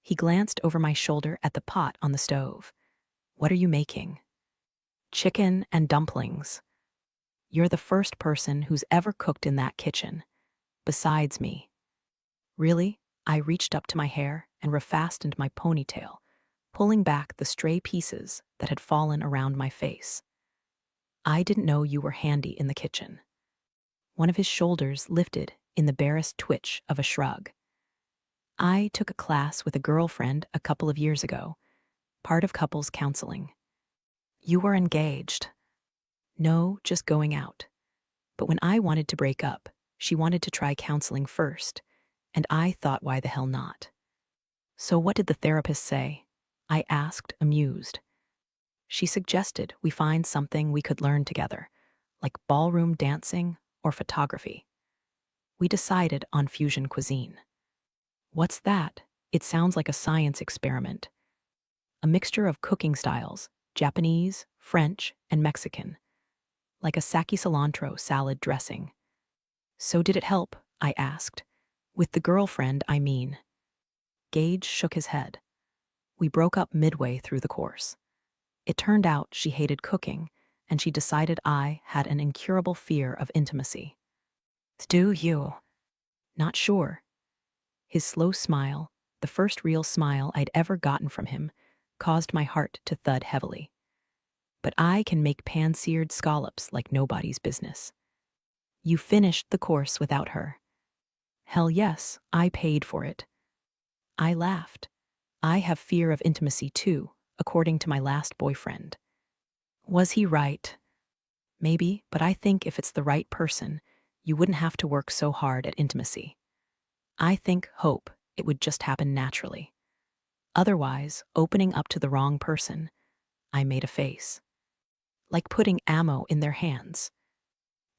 He glanced over my shoulder at the pot on the stove. "What are you making?" "Chicken and dumplings. You're the first person who's ever cooked in that kitchen, besides me." "Really?" I reached up to my hair and refastened my ponytail, pulling back the stray pieces that had fallen around my face. "I didn't know you were handy in the kitchen." One of his shoulders lifted in the barest twitch of a shrug. "I took a class with a girlfriend a couple of years ago, part of couples counseling." "You were engaged?" "No, just going out. But when I wanted to break up, she wanted to try counseling first, and I thought, why the hell not?" "So what did the therapist say?" I asked, amused. "She suggested we find something we could learn together, like ballroom dancing or photography. We decided on fusion cuisine." "What's that?" "It sounds like a science experiment. A mixture of cooking styles, Japanese, French, and Mexican. Like a sake cilantro salad dressing." "So did it help?" I asked. "With the girlfriend, I mean." Gage shook his head. "We broke up midway through the course. It turned out she hated cooking, and she decided I had an incurable fear of intimacy." "Do you?" "Not sure." His slow smile, the first real smile I'd ever gotten from him, caused my heart to thud heavily. "But I can make pan-seared scallops like nobody's business." "You finished the course without her?" "Hell yes, I paid for it." I laughed. "I have fear of intimacy too, according to my last boyfriend." "Was he right?" "Maybe, but I think if it's the right person, you wouldn't have to work so hard at intimacy. I hope it would just happen naturally. Otherwise, opening up to the wrong person," I made a face. "Like putting ammo in their hands."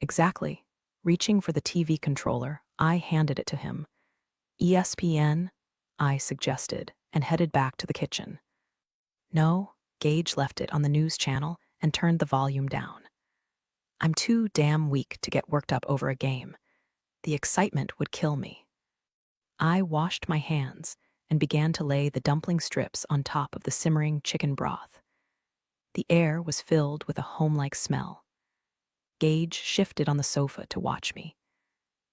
"Exactly." Reaching for the TV controller, I handed it to him. "ESPN?" I suggested, and headed back to the kitchen. "No," Gage left it on the news channel and turned the volume down. "I'm too damn weak to get worked up over a game. The excitement would kill me." I washed my hands and began to lay the dumpling strips on top of the simmering chicken broth. The air was filled with a home-like smell. Gage shifted on the sofa to watch me.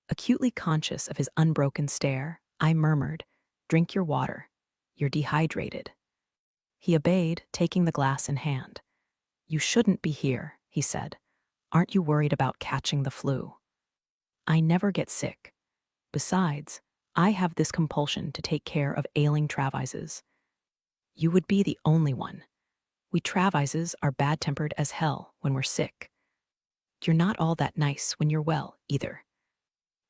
Acutely conscious of his unbroken stare, I murmured, "Drink your water. You're dehydrated." He obeyed, taking the glass in hand. "You shouldn't be here," he said. "Aren't you worried about catching the flu?" "I never get sick. Besides, I have this compulsion to take care of ailing Travises." "You would be the only one. We Travises are bad-tempered as hell when we're sick. You're not all that nice when you're well, either."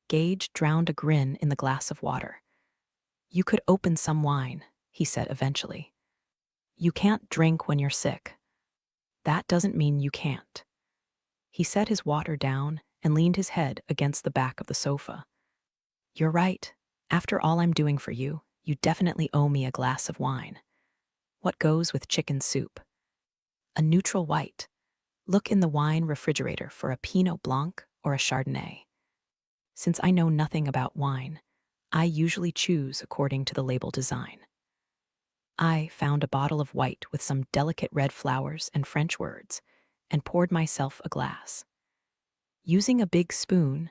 Gage drowned a grin in the glass of water. "You could open some wine," he said eventually. "You can't drink when you're sick." "That doesn't mean you can't." He set his water down and leaned his head against the back of the sofa. You're right. After all I'm doing for you, you definitely owe me a glass of wine. What goes with chicken soup? A neutral white. Look in the wine refrigerator for a Pinot Blanc or a Chardonnay. Since I know nothing about wine, I usually choose according to the label design. I found a bottle of white with some delicate red flowers and French words and poured myself a glass. Using a big spoon,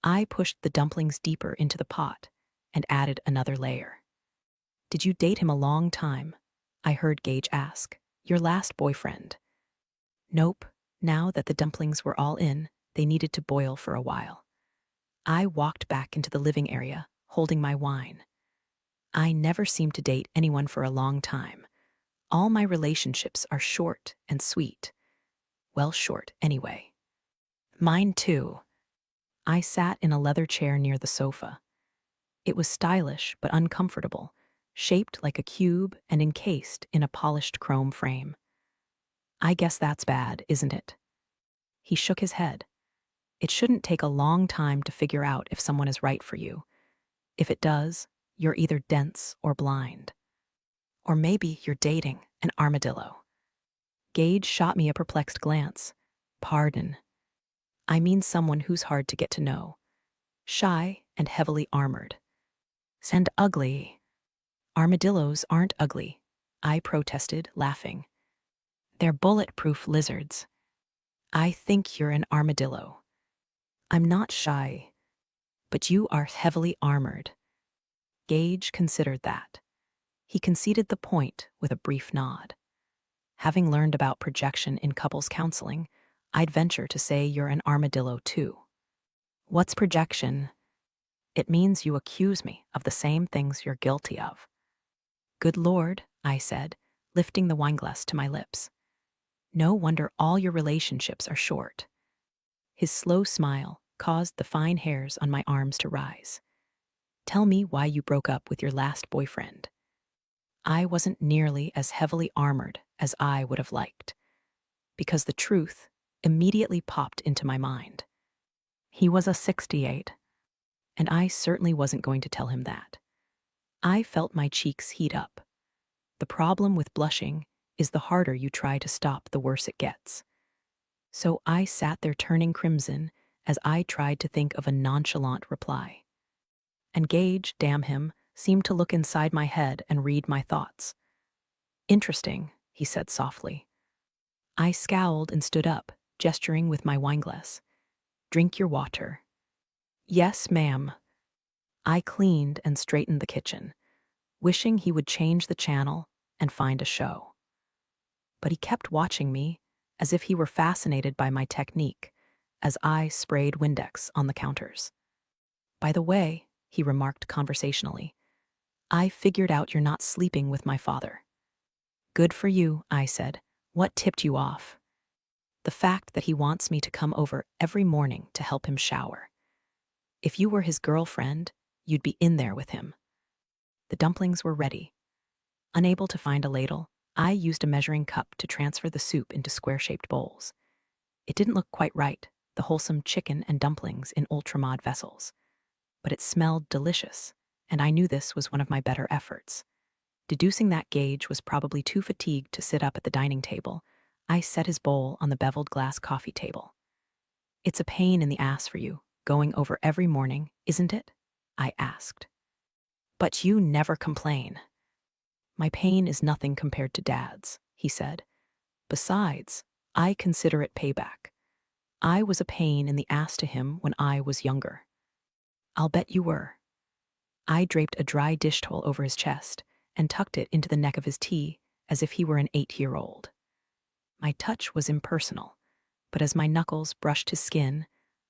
I pushed the dumplings deeper into the pot and added another layer. Did you date him a long time? I heard Gage ask. Your last boyfriend. Nope. Now that the dumplings were all in, they needed to boil for a while. I walked back into the living area, holding my wine. I never seem to date anyone for a long time. All my relationships are short and sweet. Well, short anyway. Mine too. I sat in a leather chair near the sofa. It was stylish but uncomfortable, shaped like a cube and encased in a polished chrome frame. I guess that's bad, isn't it? He shook his head. It shouldn't take a long time to figure out if someone is right for you. If it does, you're either dense or blind. Or maybe you're dating an armadillo. Gage shot me a perplexed glance. Pardon. I mean someone who's hard to get to know. Shy and heavily armored. And ugly. Armadillos aren't ugly, I protested, laughing. They're bulletproof lizards. I think you're an armadillo. I'm not shy, but you are heavily armored. Gage considered that. He conceded the point with a brief nod. Having learned about projection in couples counseling, I'd venture to say you're an armadillo too. What's projection? It means you accuse me of the same things you're guilty of. Good Lord, I said, lifting the wineglass to my lips. No wonder all your relationships are short. His slow smile caused the fine hairs on my arms to rise. Tell me why you broke up with your last boyfriend. I wasn't nearly as heavily armored as I would have liked, because the truth immediately popped into my mind. He was a 68, and I certainly wasn't going to tell him that. I felt my cheeks heat up. The problem with blushing is the harder you try to stop, the worse it gets. So I sat there turning crimson as I tried to think of a nonchalant reply. And Gage, damn him, seemed to look inside my head and read my thoughts. Interesting, he said softly. I scowled and stood up, gesturing with my wineglass. Drink your water. Yes, ma'am. I cleaned and straightened the kitchen, wishing he would change the channel and find a show. But he kept watching me as if he were fascinated by my technique as I sprayed Windex on the counters. By the way, he remarked conversationally, I figured out you're not sleeping with my father. Good for you, I said. What tipped you off? The fact that he wants me to come over every morning to help him shower. If you were his girlfriend, you'd be in there with him. The dumplings were ready. Unable to find a ladle, I used a measuring cup to transfer the soup into square-shaped bowls. It didn't look quite right, the wholesome chicken and dumplings in ultramod vessels. But it smelled delicious, and I knew this was one of my better efforts. Deducing that Gage was probably too fatigued to sit up at the dining table, I set his bowl on the beveled glass coffee table. It's a pain in the ass for you, going over every morning, isn't it? I asked. But you never complain. My pain is nothing compared to Dad's, he said. Besides, I consider it payback. I was a pain in the ass to him when I was younger. I'll bet you were. I draped a dry dish towel over his chest and tucked it into the neck of his tee as if he were an 8-year-old. My touch was impersonal, but as my knuckles brushed his skin,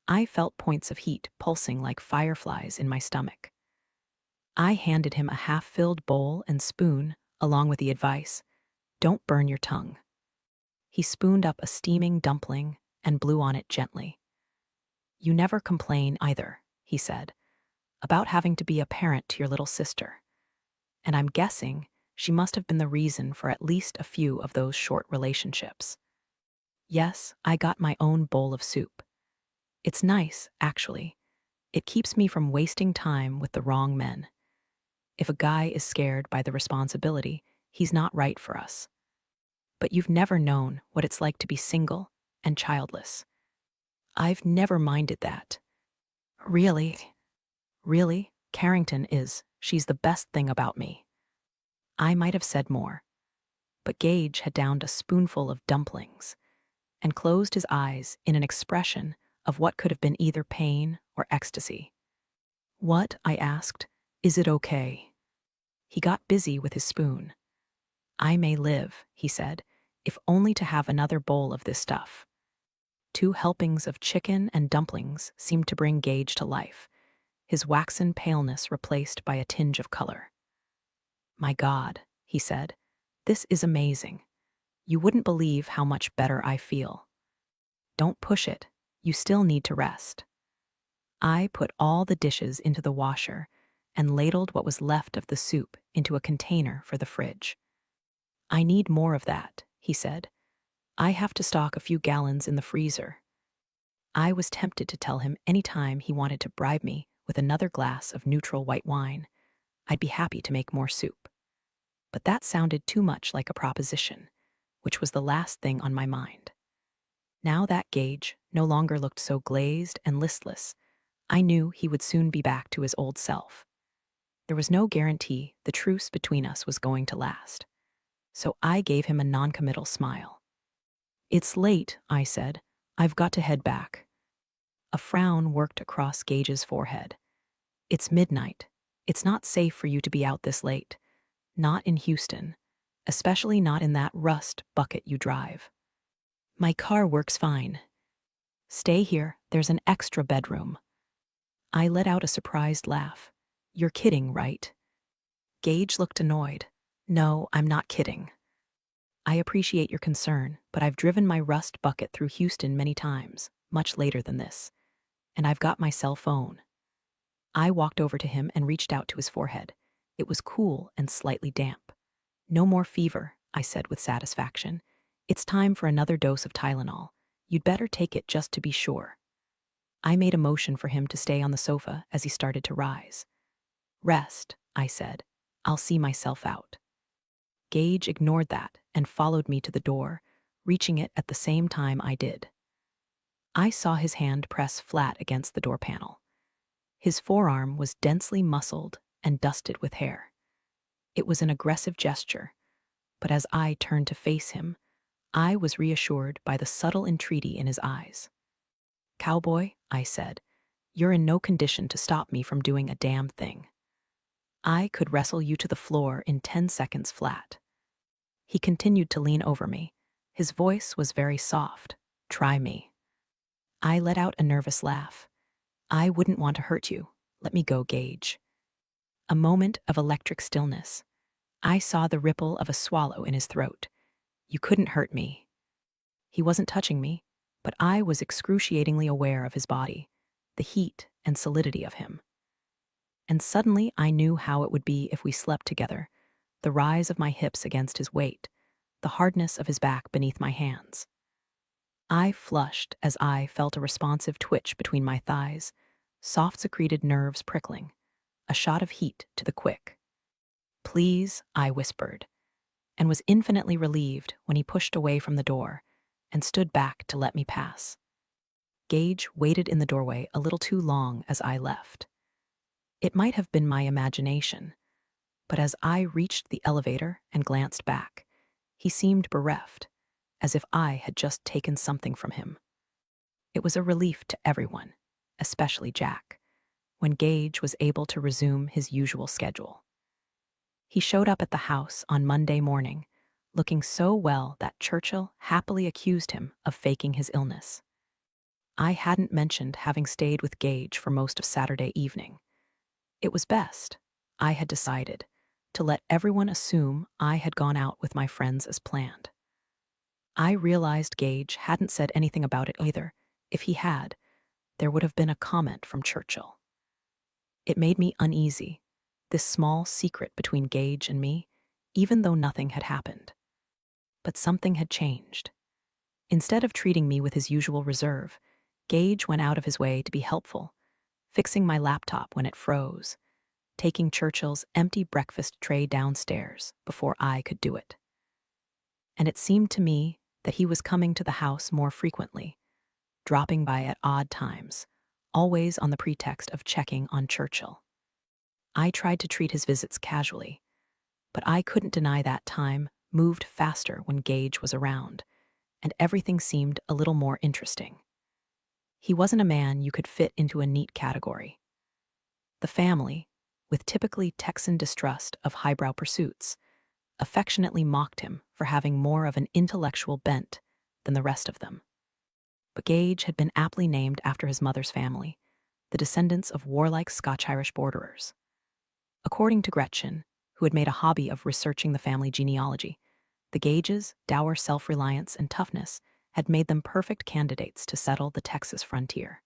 I felt points of heat pulsing like fireflies in my stomach. I handed him a half-filled bowl and spoon, along with the advice, don't burn your tongue. He spooned up a steaming dumpling and blew on it gently. You never complain either, he said, about having to be a parent to your little sister. And I'm guessing she must have been the reason for at least a few of those short relationships. Yes, I got my own bowl of soup. It's nice, actually. It keeps me from wasting time with the wrong men. If a guy is scared by the responsibility, he's not right for us. But you've never known what it's like to be single and childless. I've never minded that. Really? Really? Carrington is. She's the best thing about me. I might have said more, but Gage had downed a spoonful of dumplings and closed his eyes in an expression of what could have been either pain or ecstasy. What? I asked. Is it okay? He got busy with his spoon. I may live, he said, if only to have another bowl of this stuff. 2 helpings of chicken and dumplings seemed to bring Gage to life, his waxen paleness replaced by a tinge of color. My God, he said, this is amazing. You wouldn't believe how much better I feel. Don't push it. You still need to rest. I put all the dishes into the washer and ladled what was left of the soup into a container for the fridge. I need more of that, he said. I have to stock a few gallons in the freezer. I was tempted to tell him any time he wanted to bribe me with another glass of neutral white wine, I'd be happy to make more soup. But that sounded too much like a proposition, which was the last thing on my mind. Now that Gage no longer looked so glazed and listless, I knew he would soon be back to his old self. There was no guarantee the truce between us was going to last, so I gave him a noncommittal smile. It's late, I said. I've got to head back. A frown worked across Gage's forehead. It's midnight. It's not safe for you to be out this late. Not in Houston. Especially not in that rust bucket you drive. My car works fine. Stay here. There's an extra bedroom. I let out a surprised laugh. You're kidding, right? Gage looked annoyed. No, I'm not kidding. I appreciate your concern, but I've driven my rust bucket through Houston many times, much later than this. And I've got my cell phone. I walked over to him and reached out to his forehead. It was cool and slightly damp. No more fever, I said with satisfaction. It's time for another dose of Tylenol. You'd better take it just to be sure. I made a motion for him to stay on the sofa as he started to rise. Rest, I said. I'll see myself out. Gage ignored that and followed me to the door, reaching it at the same time I did. I saw his hand press flat against the door panel. His forearm was densely muscled and dusted with hair. It was an aggressive gesture, but as I turned to face him, I was reassured by the subtle entreaty in his eyes. Cowboy, I said, you're in no condition to stop me from doing a damn thing. I could wrestle you to the floor in 10 seconds flat. He continued to lean over me. His voice was very soft. Try me. I let out a nervous laugh. I wouldn't want to hurt you. Let me go, Gage. A moment of electric stillness. I saw the ripple of a swallow in his throat. You couldn't hurt me. He wasn't touching me, but I was excruciatingly aware of his body, the heat and solidity of him. And suddenly I knew how it would be if we slept together, the rise of my hips against his weight, the hardness of his back beneath my hands. I flushed as I felt a responsive twitch between my thighs, soft secreted nerves prickling, a shot of heat to the quick. Please, I whispered, and was infinitely relieved when he pushed away from the door and stood back to let me pass. Gage waited in the doorway a little too long as I left. It might have been my imagination, but as I reached the elevator and glanced back, he seemed bereft, as if I had just taken something from him. It was a relief to everyone, especially Jack, when Gage was able to resume his usual schedule. He showed up at the house on Monday morning, looking so well that Churchill happily accused him of faking his illness. I hadn't mentioned having stayed with Gage for most of Saturday evening. It was best, I had decided, to let everyone assume I had gone out with my friends as planned. I realized Gage hadn't said anything about it either. If he had, there would have been a comment from Churchill. It made me uneasy, this small secret between Gage and me, even though nothing had happened. But something had changed. Instead of treating me with his usual reserve, Gage went out of his way to be helpful, fixing my laptop when it froze, taking Churchill's empty breakfast tray downstairs before I could do it. And it seemed to me that he was coming to the house more frequently, dropping by at odd times, always on the pretext of checking on Churchill. I tried to treat his visits casually, but I couldn't deny that time moved faster when Gage was around, and everything seemed a little more interesting. He wasn't a man you could fit into a neat category. The family, with typically Texan distrust of highbrow pursuits, affectionately mocked him for having more of an intellectual bent than the rest of them. But Gage had been aptly named after his mother's family, the descendants of warlike Scotch-Irish borderers. According to Gretchen, who had made a hobby of researching the family genealogy, the Gages' dour self-reliance and toughness had made them perfect candidates to settle the Texas frontier.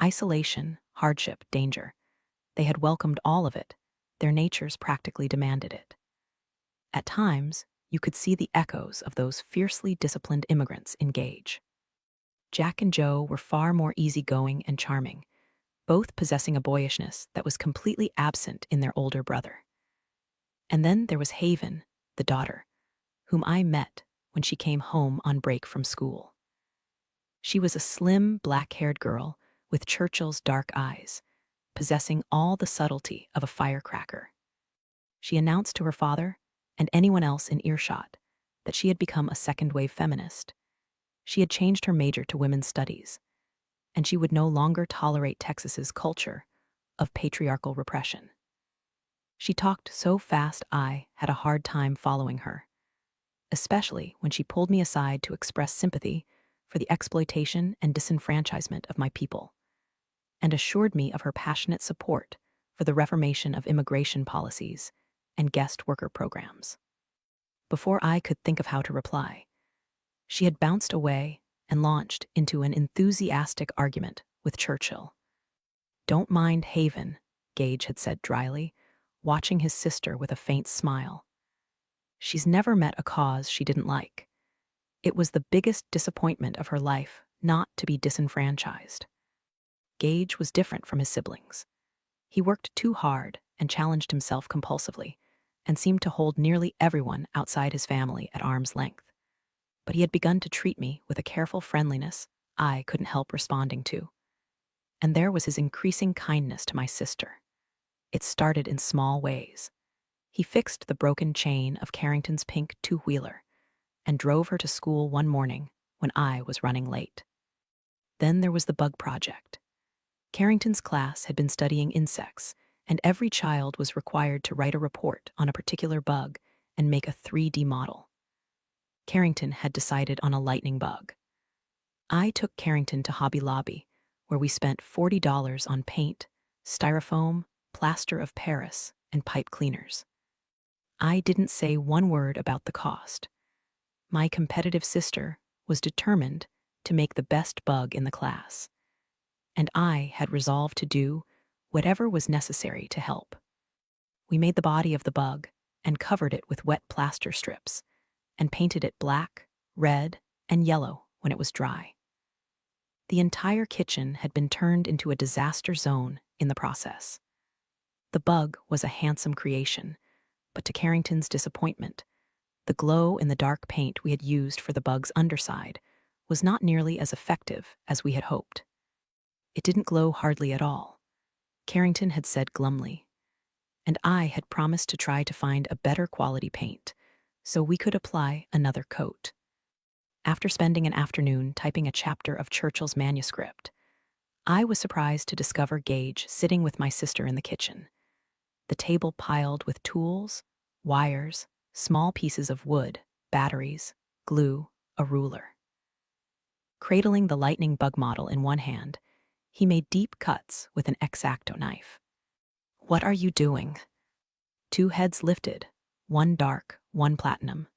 Isolation, hardship, danger, they had welcomed all of it. Their natures practically demanded it. At times, you could see the echoes of those fiercely disciplined immigrants in Gage. Jack and Joe were far more easygoing and charming, both possessing a boyishness that was completely absent in their older brother. And then there was Haven, the daughter, whom I met when she came home on break from school. She was a slim, black-haired girl with Churchill's dark eyes, possessing all the subtlety of a firecracker. She announced to her father, and anyone else in earshot, that she had become a second-wave feminist. She had changed her major to women's studies, and she would no longer tolerate Texas's culture of patriarchal repression. She talked so fast I had a hard time following her, especially when she pulled me aside to express sympathy for the exploitation and disenfranchisement of my people, and assured me of her passionate support for the reformation of immigration policies and guest worker programs. Before I could think of how to reply, she had bounced away and launched into an enthusiastic argument with Churchill. "Don't mind Haven," Gage had said dryly, watching his sister with a faint smile. "She's never met a cause she didn't like. It was the biggest disappointment of her life not to be disenfranchised." Gage was different from his siblings. He worked too hard and challenged himself compulsively, and seemed to hold nearly everyone outside his family at arm's length. But he had begun to treat me with a careful friendliness I couldn't help responding to. And there was his increasing kindness to my sister. It started in small ways. He fixed the broken chain of Carrington's pink two-wheeler and drove her to school one morning when I was running late. Then there was the bug project. Carrington's class had been studying insects, and every child was required to write a report on a particular bug and make a 3D model. Carrington had decided on a lightning bug. I took Carrington to Hobby Lobby, where we spent $40 on paint, styrofoam, plaster of Paris, and pipe cleaners. I didn't say one word about the cost. My competitive sister was determined to make the best bug in the class, and I had resolved to do whatever was necessary to help. We made the body of the bug and covered it with wet plaster strips, and painted it black, red, and yellow when it was dry. The entire kitchen had been turned into a disaster zone in the process. The bug was a handsome creation, but to Carrington's disappointment, the glow in the dark paint we had used for the bug's underside was not nearly as effective as we had hoped. It didn't glow hardly at all, Carrington had said glumly, and I had promised to try to find a better quality paint so we could apply another coat. After spending an afternoon typing a chapter of Churchill's manuscript, I was surprised to discover Gage sitting with my sister in the kitchen, the table piled with tools, wires, small pieces of wood, batteries, glue, a ruler. Cradling the lightning bug model in one hand, he made deep cuts with an X-Acto knife. "What are you doing?" Two heads lifted, one dark, one platinum.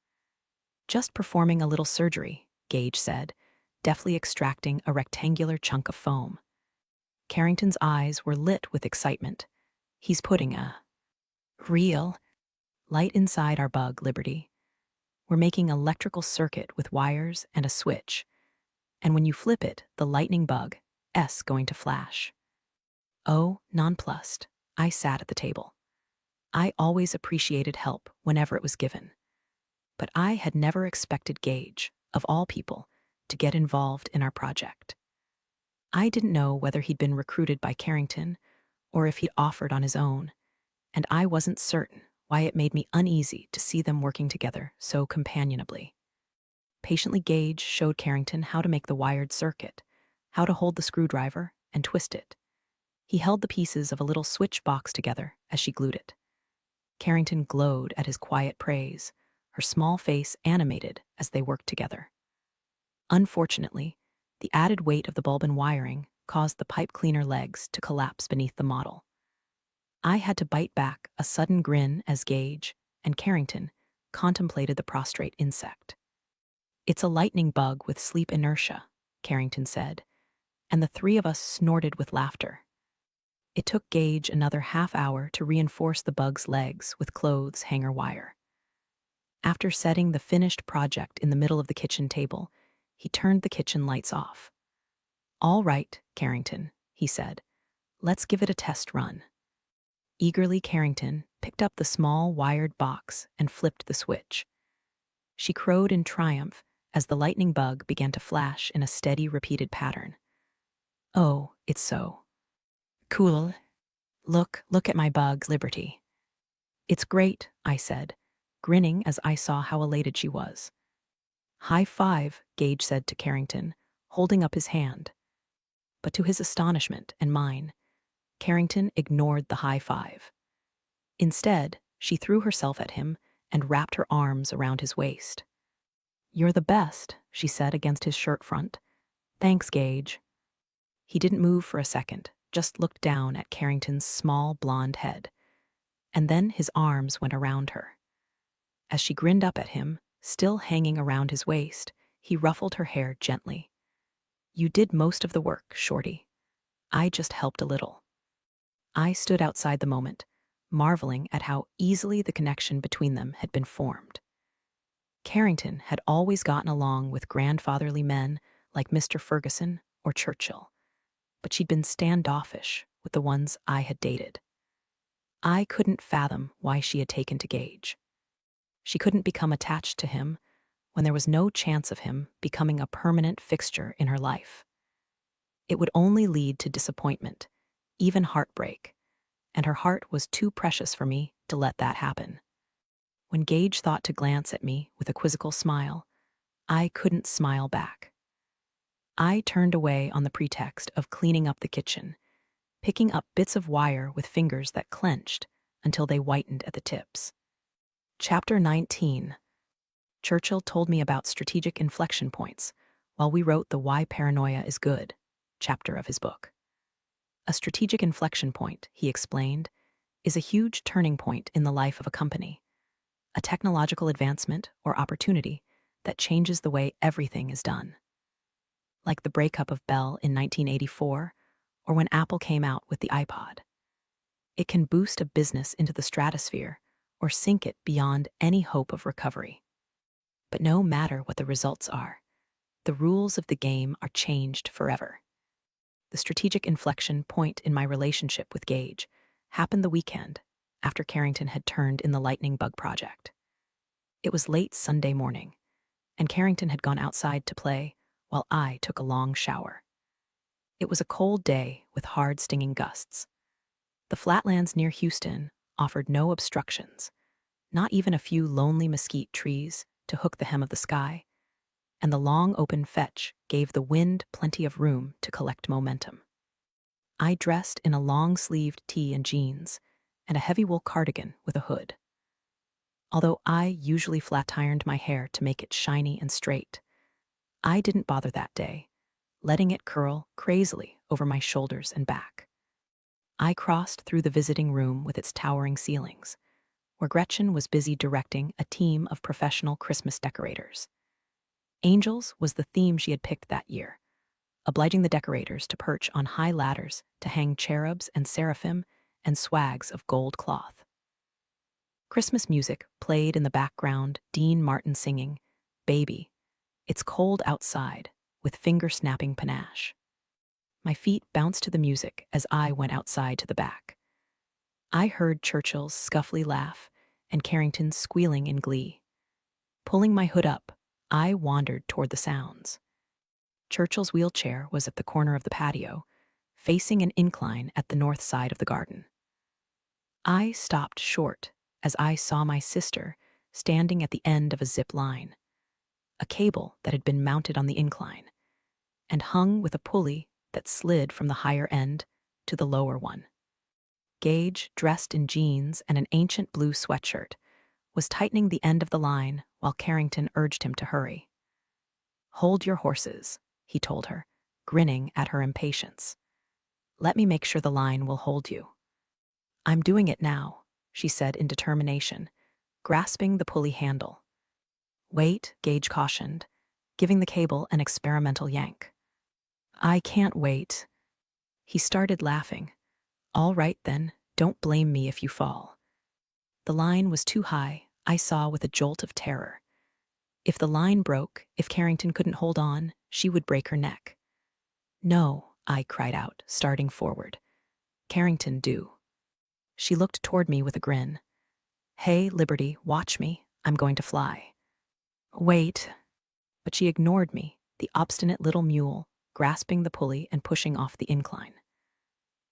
"Just performing a little surgery," Gage said, deftly extracting a rectangular chunk of foam. Carrington's eyes were lit with excitement. "He's putting a real light inside our bug, Liberty. We're making an electrical circuit with wires and a switch, and when you flip it, the lightning bug, S going to flash. Oh, nonplussed, I sat at the table. I always appreciated help whenever it was given. But I had never expected Gage, of all people, to get involved in our project. I didn't know whether he'd been recruited by Carrington or if he'd offered on his own, and I wasn't certain why it made me uneasy to see them working together so companionably. Patiently, Gage showed Carrington how to make the wired circuit, how to hold the screwdriver and twist it. He held the pieces of a little switch box together as she glued it. Carrington glowed at his quiet praise, her small face animated as they worked together. Unfortunately, the added weight of the bulb and wiring caused the pipe cleaner legs to collapse beneath the model. I had to bite back a sudden grin as Gage and Carrington contemplated the prostrate insect. "It's a lightning bug with sleep inertia," Carrington said, and the three of us snorted with laughter. It took Gage another half-hour to reinforce the bug's legs with clothes hanger wire. After setting the finished project in the middle of the kitchen table, he turned the kitchen lights off. "All right, Carrington," he said. "Let's give it a test run." Eagerly, Carrington picked up the small wired box and flipped the switch. She crowed in triumph as the lightning bug began to flash in a steady, repeated pattern. "Oh, it's so cool. Look at my bug's liberty." "It's great," I said, grinning as I saw how elated she was. "High five," Gage said to Carrington, holding up his hand. But to his astonishment and mine, Carrington ignored the high five. Instead, she threw herself at him and wrapped her arms around his waist. "You're the best," she said against his shirt front. "Thanks, Gage." He didn't move for a second, just looked down at Carrington's small blonde head. And then his arms went around her. As she grinned up at him, still hanging around his waist, he ruffled her hair gently. "You did most of the work, Shorty. I just helped a little." I stood outside the moment, marveling at how easily the connection between them had been formed. Carrington had always gotten along with grandfatherly men like Mr. Ferguson or Churchill, but she'd been standoffish with the ones I had dated. I couldn't fathom why she had taken to Gage. She couldn't become attached to him when there was no chance of him becoming a permanent fixture in her life. It would only lead to disappointment, even heartbreak, and her heart was too precious for me to let that happen. When Gage thought to glance at me with a quizzical smile, I couldn't smile back. I turned away on the pretext of cleaning up the kitchen, picking up bits of wire with fingers that clenched until they whitened at the tips. Chapter 19. Churchill told me about strategic inflection points while we wrote the Why Paranoia is Good chapter of his book. A strategic inflection point, he explained, is a huge turning point in the life of a company, a technological advancement or opportunity that changes the way everything is done. Like the breakup of Bell in 1984, or when Apple came out with the iPod. It can boost a business into the stratosphere or sink it beyond any hope of recovery. But no matter what the results are, the rules of the game are changed forever. The strategic inflection point in my relationship with Gage happened the weekend after Carrington had turned in the lightning bug project. It was late Sunday morning, and Carrington had gone outside to play while I took a long shower. It was a cold day with hard, stinging gusts. The flatlands near Houston offered no obstructions, not even a few lonely mesquite trees to hook the hem of the sky, and the long open fetch gave the wind plenty of room to collect momentum. I dressed in a long-sleeved tee and jeans, and a heavy wool cardigan with a hood. Although I usually flat-ironed my hair to make it shiny and straight, I didn't bother that day, letting it curl crazily over my shoulders and back. I crossed through the visiting room with its towering ceilings, where Gretchen was busy directing a team of professional Christmas decorators. Angels was the theme she had picked that year, obliging the decorators to perch on high ladders to hang cherubs and seraphim and swags of gold cloth. Christmas music played in the background, Dean Martin singing, "Baby, It's Cold Outside," with finger-snapping panache. My feet bounced to the music as I went outside to the back. I heard Churchill's scuffly laugh and Carrington's squealing in glee. Pulling my hood up, I wandered toward the sounds. Churchill's wheelchair was at the corner of the patio, facing an incline at the north side of the garden. I stopped short as I saw my sister standing at the end of a zip line, a cable that had been mounted on the incline, and hung with a pulley that slid from the higher end to the lower one. Gage, dressed in jeans and an ancient blue sweatshirt, was tightening the end of the line while Carrington urged him to hurry. "Hold your horses," he told her, grinning at her impatience. "Let me make sure the line will hold you." "I'm doing it now," she said in determination, grasping the pulley handle. "Wait," Gage cautioned, giving the cable an experimental yank. "I can't wait." He started laughing. "All right then, don't blame me if you fall." The line was too high, I saw with a jolt of terror. If the line broke, if Carrington couldn't hold on, she would break her neck. "No," I cried out, starting forward. "Carrington, do." She looked toward me with a grin. "Hey, Liberty, watch me. I'm going to fly." "Wait." But she ignored me, the obstinate little mule, grasping the pulley and pushing off the incline.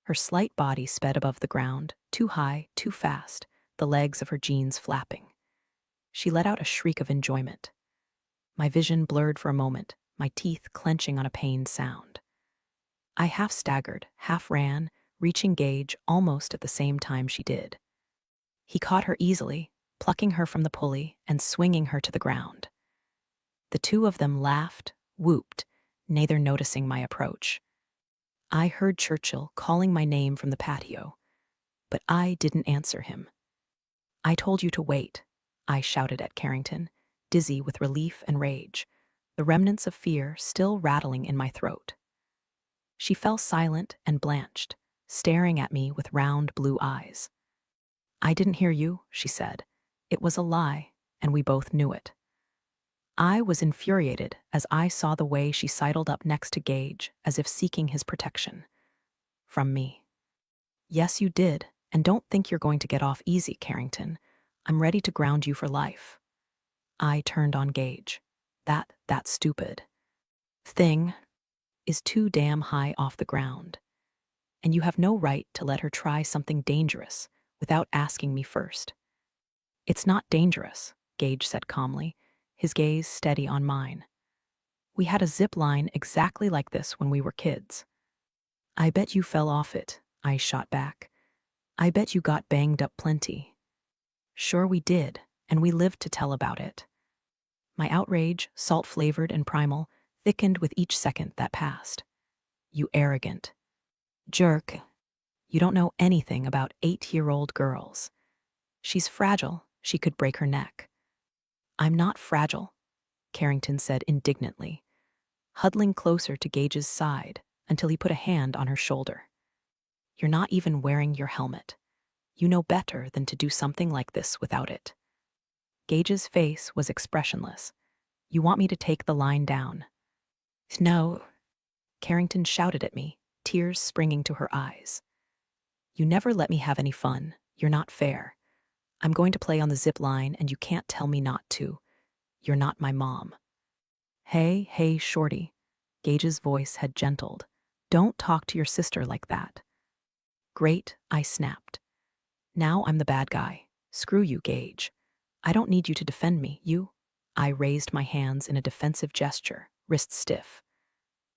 Her slight body sped above the ground, too high, too fast, the legs of her jeans flapping. She let out a shriek of enjoyment. My vision blurred for a moment, my teeth clenching on a pained sound. I half staggered, half ran, reaching Gage almost at the same time she did. He caught her easily, plucking her from the pulley and swinging her to the ground. The two of them laughed, whooped, neither noticing my approach. I heard Churchill calling my name from the patio, but I didn't answer him. "I told you to wait," I shouted at Carrington, dizzy with relief and rage, the remnants of fear still rattling in my throat. She fell silent and blanched, staring at me with round blue eyes. "I didn't hear you," she said. "It was a lie, and we both knew it." I was infuriated as I saw the way she sidled up next to Gage as if seeking his protection. From me. "Yes, you did, and don't think you're going to get off easy, Carrington. I'm ready to ground you for life." I turned on Gage. That stupid thing is too damn high off the ground, and you have no right to let her try something dangerous without asking me first." "It's not dangerous," Gage said calmly, his gaze steady on mine. "We had a zip line exactly like this when we were kids." "I bet you fell off it," I shot back. "I bet you got banged up plenty." "Sure we did, and we lived to tell about it." My outrage, salt-flavored and primal, thickened with each second that passed. "You arrogant jerk. You don't know anything about 8-year-old girls. She's fragile. She could break her neck." "I'm not fragile," Carrington said indignantly, huddling closer to Gage's side until he put a hand on her shoulder. "You're not even wearing your helmet. You know better than to do something like this without it." Gage's face was expressionless. "You want me to take the line down?" "No," Carrington shouted at me, tears springing to her eyes. "You never let me have any fun. You're not fair. I'm going to play on the zip line and you can't tell me not to. You're not my mom." Hey, shorty." Gage's voice had gentled. "Don't talk to your sister like that." "Great," I snapped. "Now I'm the bad guy. Screw you, Gage. I don't need you to defend me, you." I raised my hands in a defensive gesture, wrists stiff.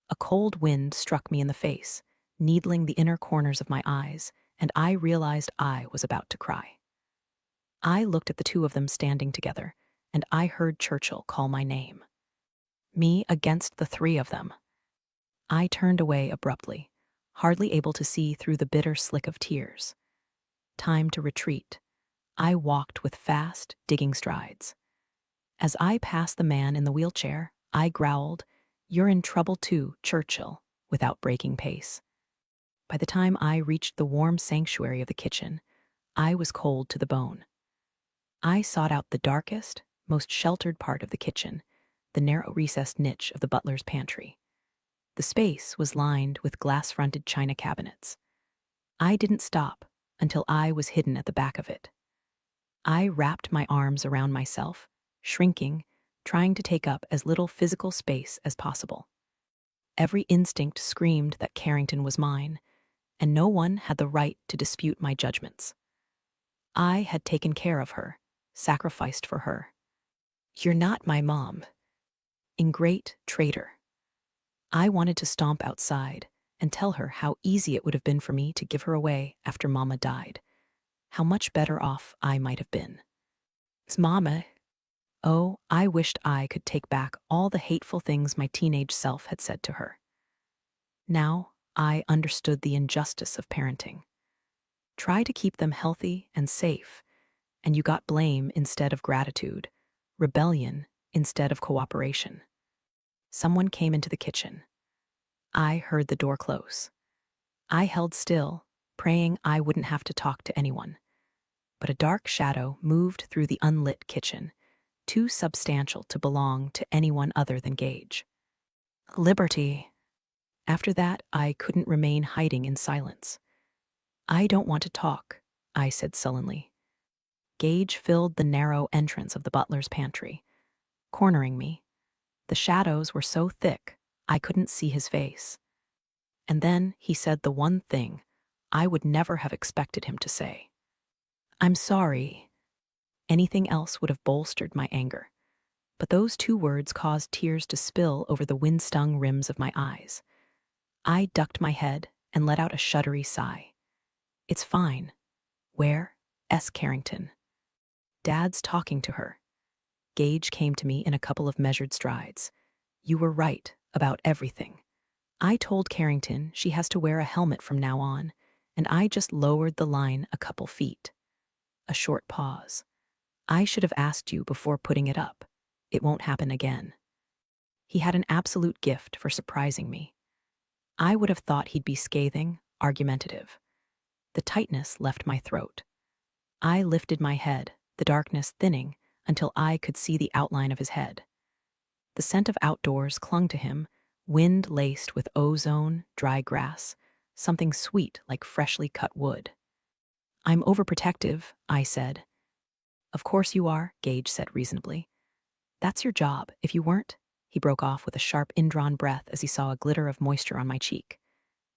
A cold wind struck me in the face, needling the inner corners of my eyes, and I realized I was about to cry. I looked at the two of them standing together, and I heard Churchill call my name. Me against the three of them. I turned away abruptly, hardly able to see through the bitter slick of tears. Time to retreat. I walked with fast, digging strides. As I passed the man in the wheelchair, I growled, "You're in trouble too, Churchill," without breaking pace. By the time I reached the warm sanctuary of the kitchen, I was cold to the bone. I sought out the darkest, most sheltered part of the kitchen, the narrow recessed niche of the butler's pantry. The space was lined with glass-fronted china cabinets. I didn't stop until I was hidden at the back of it. I wrapped my arms around myself, shrinking, trying to take up as little physical space as possible. Every instinct screamed that Carrington was mine, and no one had the right to dispute my judgments. I had taken care of her, sacrificed for her. "You're not my mom." Ingrate traitor. I wanted to stomp outside and tell her how easy it would have been for me to give her away after Mama died. How much better off I might have been. Mama. Oh, I wished I could take back all the hateful things my teenage self had said to her. Now I understood the injustice of parenting. Try to keep them healthy and safe, and you got blame instead of gratitude, rebellion instead of cooperation. Someone came into the kitchen. I heard the door close. I held still, praying I wouldn't have to talk to anyone. But a dark shadow moved through the unlit kitchen, too substantial to belong to anyone other than Gage. Liberty. After that, I couldn't remain hiding in silence. "I don't want to talk," I said sullenly. Gage filled the narrow entrance of the butler's pantry, cornering me. The shadows were so thick, I couldn't see his face. And then he said the one thing I would never have expected him to say. "I'm sorry." Anything else would have bolstered my anger. But those two words caused tears to spill over the wind-stung rims of my eyes. I ducked my head and let out a shuddery sigh. "It's fine." "Where?" "S. Carrington." "Dad's talking to her." Gage came to me in a couple of measured strides. "You were right about everything. I told Carrington she has to wear a helmet from now on, and I just lowered the line a couple feet." A short pause. "I should have asked you before putting it up. It won't happen again." He had an absolute gift for surprising me. I would have thought he'd be scathing, argumentative. The tightness left my throat. I lifted my head, the darkness thinning, until I could see the outline of his head. The scent of outdoors clung to him, wind laced with ozone, dry grass, something sweet like freshly cut wood. "I'm overprotective," I said. "Of course you are," Gage said reasonably. "That's your job. If you weren't—" He broke off with a sharp, indrawn breath as he saw a glitter of moisture on my cheek.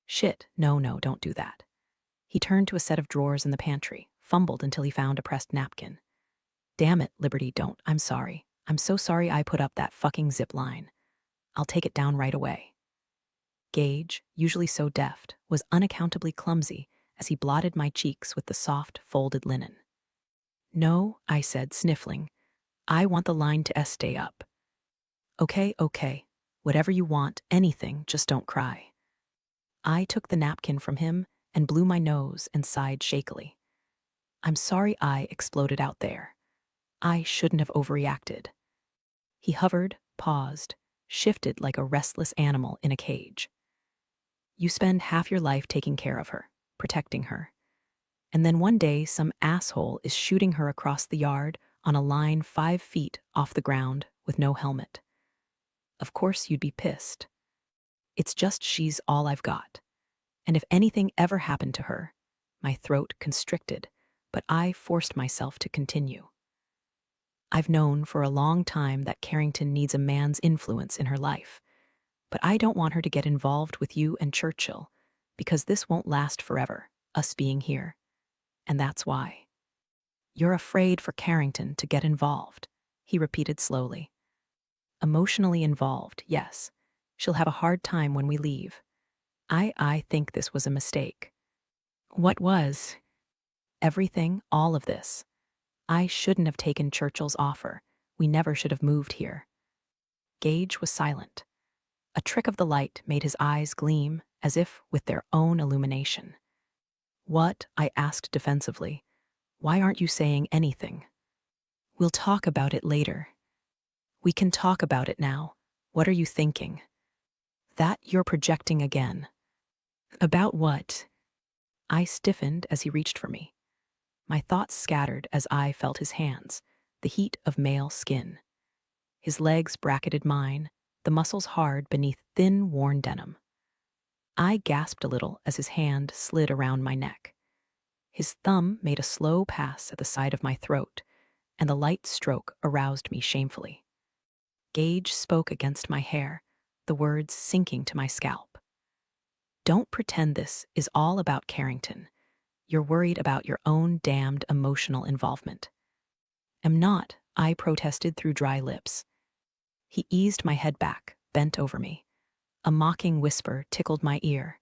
"Shit, no, don't do that." He turned to a set of drawers in the pantry, fumbled until he found a pressed napkin. "Damn it, Liberty, don't. I'm sorry. I'm so sorry I put up that fucking zip line. I'll take it down right away." Gage, usually so deft, was unaccountably clumsy as he blotted my cheeks with the soft, folded linen. "No," I said, sniffling. "I want the line to stay up." Okay. Whatever you want, anything, just don't cry." I took the napkin from him and blew my nose and sighed shakily. "I'm sorry I exploded out there. I shouldn't have overreacted." He hovered, paused, shifted like a restless animal in a cage. "You spend half your life taking care of her, protecting her. And then one day some asshole is shooting her across the yard on a line 5 feet off the ground with no helmet. Of course you'd be pissed. It's just she's all I've got. And if anything ever happened to her—" My throat constricted, but I forced myself to continue. "I've known for a long time that Carrington needs a man's influence in her life. But I don't want her to get involved with you and Churchill, because this won't last forever, us being here. And that's why." "You're afraid for Carrington to get involved," he repeated slowly. "Emotionally involved, yes. She'll have a hard time when we leave. I think this was a mistake." "What was?" "Everything, all of this. I shouldn't have taken Churchill's offer. We never should have moved here." Gage was silent. A trick of the light made his eyes gleam, as if with their own illumination. "What?" I asked defensively. "Why aren't you saying anything?" "We'll talk about it later." "We can talk about it now. What are you thinking?" "That you're projecting again." "About what?" I stiffened as he reached for me. My thoughts scattered as I felt his hands, the heat of male skin. His legs bracketed mine, the muscles hard beneath thin, worn denim. I gasped a little as his hand slid around my neck. His thumb made a slow pass at the side of my throat, and the light stroke aroused me shamefully. Gage spoke against my hair, the words sinking to my scalp. "Don't pretend this is all about Carrington. You're worried about your own damned emotional involvement." "Am not," I protested through dry lips. He eased my head back, bent over me. A mocking whisper tickled my ear.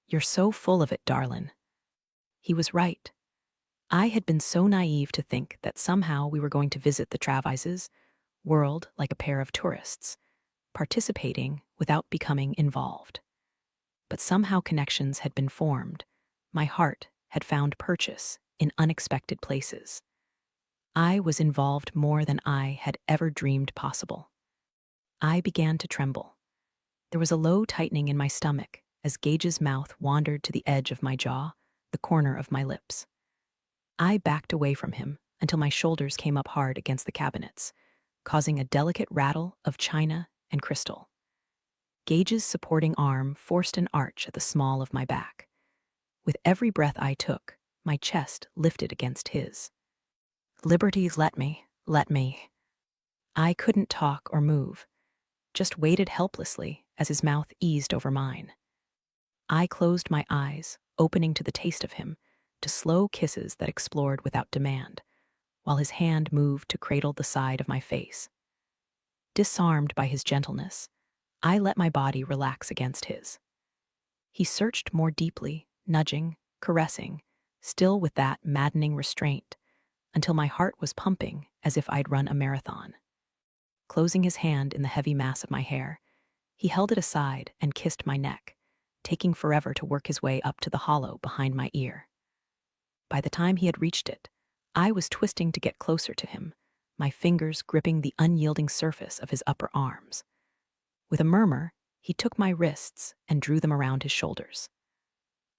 "You're so full of it, darlin'." He was right. I had been so naive to think that somehow we were going to visit the Travises, whirled like a pair of tourists, participating without becoming involved. But somehow connections had been formed. My heart had found purchase in unexpected places. I was involved more than I had ever dreamed possible. I began to tremble. There was a low tightening in my stomach as Gage's mouth wandered to the edge of my jaw, the corner of my lips. I backed away from him until my shoulders came up hard against the cabinets, causing a delicate rattle of china and crystal. Gage's supporting arm forced an arch at the small of my back. With every breath I took, my chest lifted against his. "Liberty, let me, let me." I couldn't talk or move, just waited helplessly as his mouth eased over mine. I closed my eyes, opening to the taste of him, to slow kisses that explored without demand, while his hand moved to cradle the side of my face. Disarmed by his gentleness, I let my body relax against his. He searched more deeply, nudging, caressing, still with that maddening restraint, until my heart was pumping as if I'd run a marathon. Closing his hand in the heavy mass of my hair, he held it aside and kissed my neck, taking forever to work his way up to the hollow behind my ear. By the time he had reached it, I was twisting to get closer to him, my fingers gripping the unyielding surface of his upper arms. With a murmur, he took my wrists and drew them around his shoulders.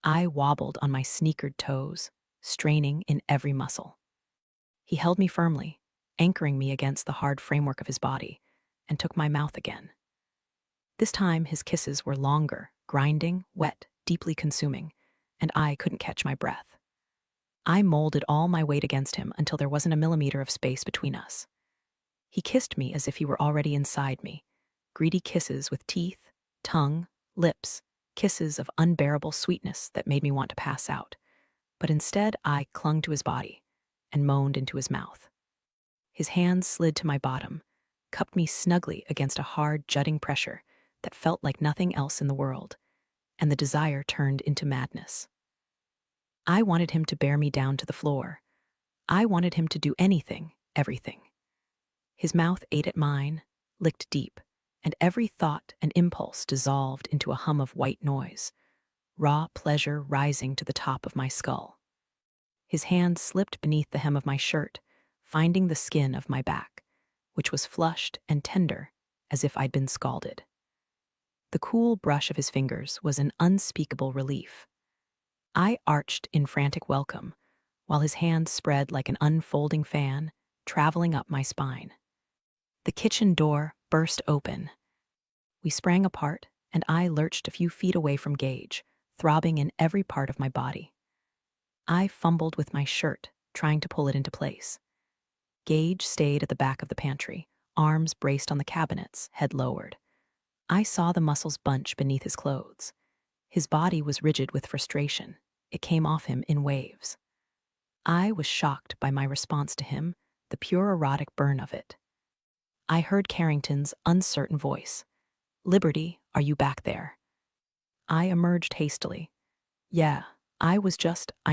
I wobbled on my sneakered toes, straining in every muscle. He held me firmly, anchoring me against the hard framework of his body, and took my mouth again. This time his kisses were longer, grinding, wet, deeply consuming, and I couldn't catch my breath. I molded all my weight against him until there wasn't a millimeter of space between us. He kissed me as if he were already inside me, greedy kisses with teeth, tongue, lips, kisses of unbearable sweetness that made me want to pass out. But instead, I clung to his body and moaned into his mouth. His hands slid to my bottom, cupped me snugly against a hard, jutting pressure that felt like nothing else in the world, and the desire turned into madness. I wanted him to bear me down to the floor. I wanted him to do anything, everything. His mouth ate at mine, licked deep, and every thought and impulse dissolved into a hum of white noise, raw pleasure rising to the top of my skull. His hand slipped beneath the hem of my shirt, finding the skin of my back, which was flushed and tender as if I'd been scalded. The cool brush of his fingers was an unspeakable relief. I arched in frantic welcome, while his hand spread like an unfolding fan, traveling up my spine. The kitchen door burst open. We sprang apart, and I lurched a few feet away from Gage, throbbing in every part of my body. I fumbled with my shirt, trying to pull it into place. Gage stayed at the back of the pantry, arms braced on the cabinets, head lowered. I saw the muscles bunch beneath his clothes. His body was rigid with frustration. It came off him in waves. I was shocked by my response to him, the pure erotic burn of it. I heard Carrington's uncertain voice. "Liberty, are you back there?" I emerged hastily. "Yeah, I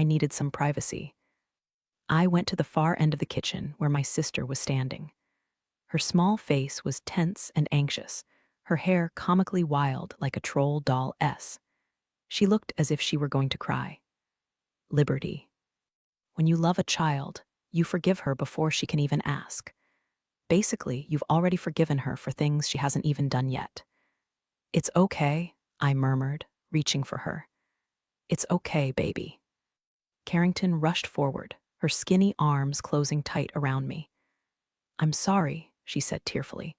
needed some privacy." I went to the far end of the kitchen where my sister was standing. Her small face was tense and anxious, her hair comically wild like a troll doll S. She looked as if she were going to cry. "Liberty. When you love a child, you forgive her before she can even ask. Basically, you've already forgiven her for things she hasn't even done yet." "It's okay," I murmured, reaching for her. "It's okay, baby." Carrington rushed forward, her her skinny arms closing tight around me. "I'm sorry," she said tearfully.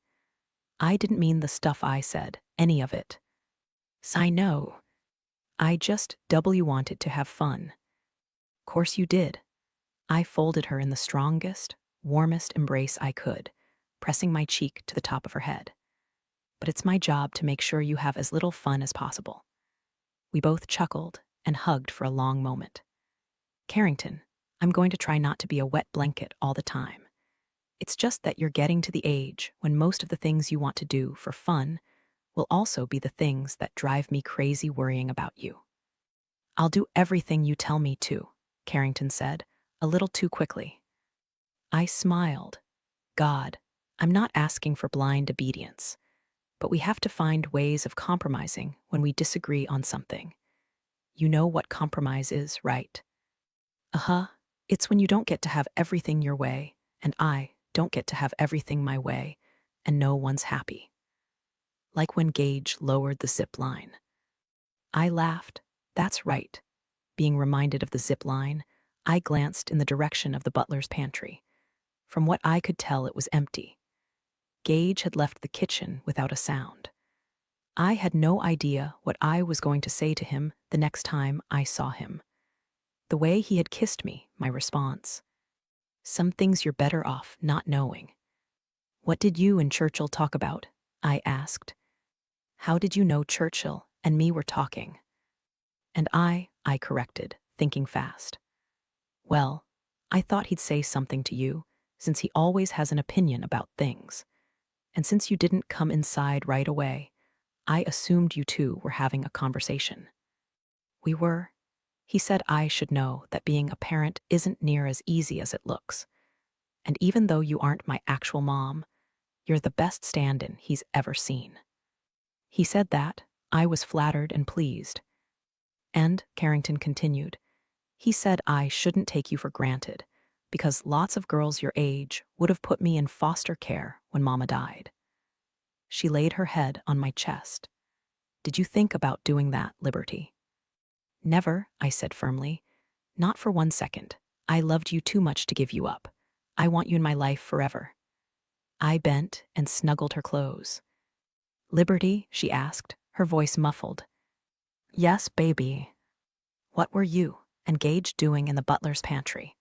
"I didn't mean the stuff I said, any of it. I know. I just wanted to have fun." "Course you did." I folded her in the strongest, warmest embrace I could, pressing my cheek to the top of her head. "But it's my job to make sure you have as little fun as possible." We both chuckled and hugged for a long moment. "Carrington, I'm going to try not to be a wet blanket all the time. It's just that you're getting to the age when most of the things you want to do for fun will also be the things that drive me crazy worrying about you." "I'll do everything you tell me to," Carrington said, a little too quickly. I smiled. God, I'm not asking for blind obedience, but we have to find ways of compromising when we disagree on something. You know what compromise is, right? Uh-huh. It's when you don't get to have everything your way, and I don't get to have everything my way, and no one's happy. Like when Gage lowered the zip line. I laughed. That's right. Being reminded of the zip line, I glanced in the direction of the butler's pantry. From what I could tell, it was empty. Gage had left the kitchen without a sound. I had no idea what I was going to say to him the next time I saw him. The way he had kissed me, my response. Some things you're better off not knowing. "What did you and Churchill talk about?" I asked. "How did you know Churchill and me were talking?" "And I corrected, thinking fast. "Well, I thought he'd say something to you, since he always has an opinion about things. And since you didn't come inside right away, I assumed you two were having a conversation." "We were." He said I should know that being a parent isn't near as easy as it looks. And even though you aren't my actual mom, you're the best stand-in he's ever seen. He said that. I was flattered and pleased. And, Carrington continued, he said I shouldn't take you for granted, because lots of girls your age would have put me in foster care when Mama died. She laid her head on my chest. "Did you think about doing that, Liberty?" "Never," I said firmly. "Not for 1 second. I loved you too much to give you up. I want you in my life forever." I bent and snuggled her close. "Liberty?" she asked, her voice muffled. "Yes, baby." "What were you and Gage doing in the butler's pantry?"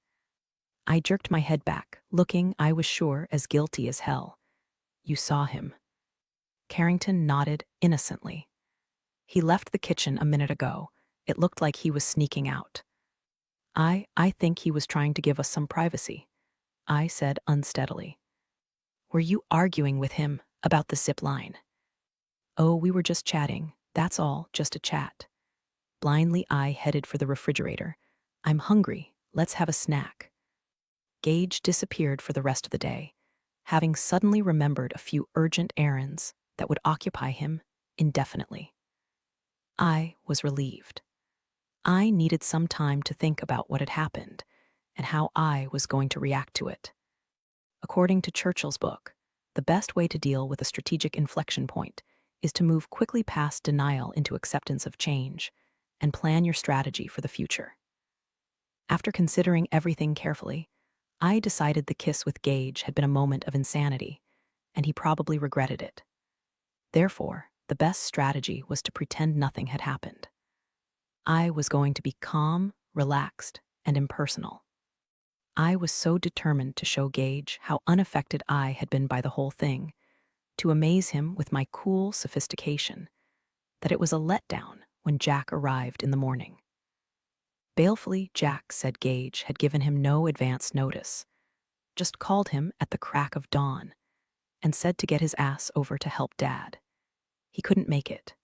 I jerked my head back, looking, I was sure, as guilty as hell. "You saw him." Carrington nodded innocently. "He left the kitchen a minute ago. It looked like he was sneaking out." I think he was trying to give us some privacy," I said unsteadily. "Were you arguing with him about the zip line?" "Oh, we were just chatting. That's all, just a chat." Blindly, I headed for the refrigerator. "I'm hungry. Let's have a snack." Gage disappeared for the rest of the day, having suddenly remembered a few urgent errands that would occupy him indefinitely. I was relieved. I needed some time to think about what had happened and how I was going to react to it. According to Churchill's book, the best way to deal with a strategic inflection point is to move quickly past denial into acceptance of change and plan your strategy for the future. After considering everything carefully, I decided the kiss with Gage had been a moment of insanity, and he probably regretted it. Therefore, the best strategy was to pretend nothing had happened. I was going to be calm, relaxed, and impersonal. I was so determined to show Gage how unaffected I had been by the whole thing, to amaze him with my cool sophistication, that it was a letdown when Jack arrived in the morning. Balefully, Jack said Gage had given him no advance notice, just called him at the crack of dawn, and said to get his ass over to help Dad. He couldn't make it.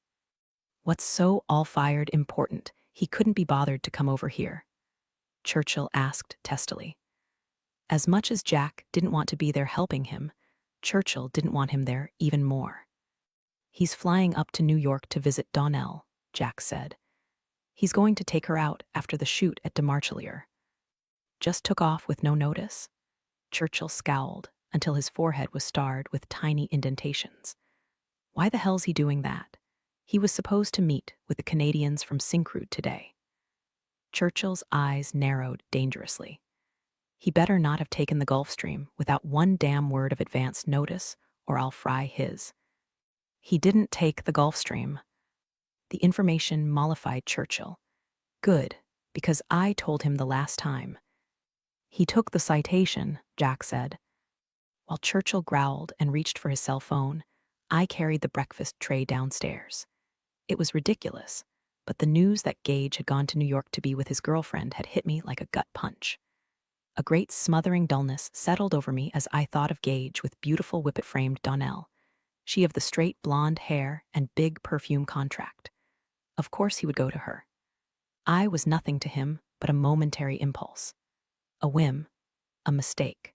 What's so all-fired important he couldn't be bothered to come over here? Churchill asked testily. As much as Jack didn't want to be there helping him, Churchill didn't want him there even more. He's flying up to New York to visit Donnell, Jack said. He's going to take her out after the shoot at DeMarchelier. Just took off with no notice? Churchill scowled until his forehead was starred with tiny indentations. Why the hell's he doing that? He was supposed to meet with the Canadians from Syncrude today. Churchill's eyes narrowed dangerously. He better not have taken the Gulf Stream without one damn word of advance notice, or I'll fry his. He didn't take the Gulf Stream. The information mollified Churchill. Good, because I told him the last time. He took the citation, Jack said. While Churchill growled and reached for his cell phone, I carried the breakfast tray downstairs. It was ridiculous, but the news that Gage had gone to New York to be with his girlfriend had hit me like a gut punch. A great smothering dullness settled over me as I thought of Gage with beautiful whippet-framed Donnell, she of the straight blonde hair and big perfume contract. Of course he would go to her. I was nothing to him but a momentary impulse. A whim. A mistake.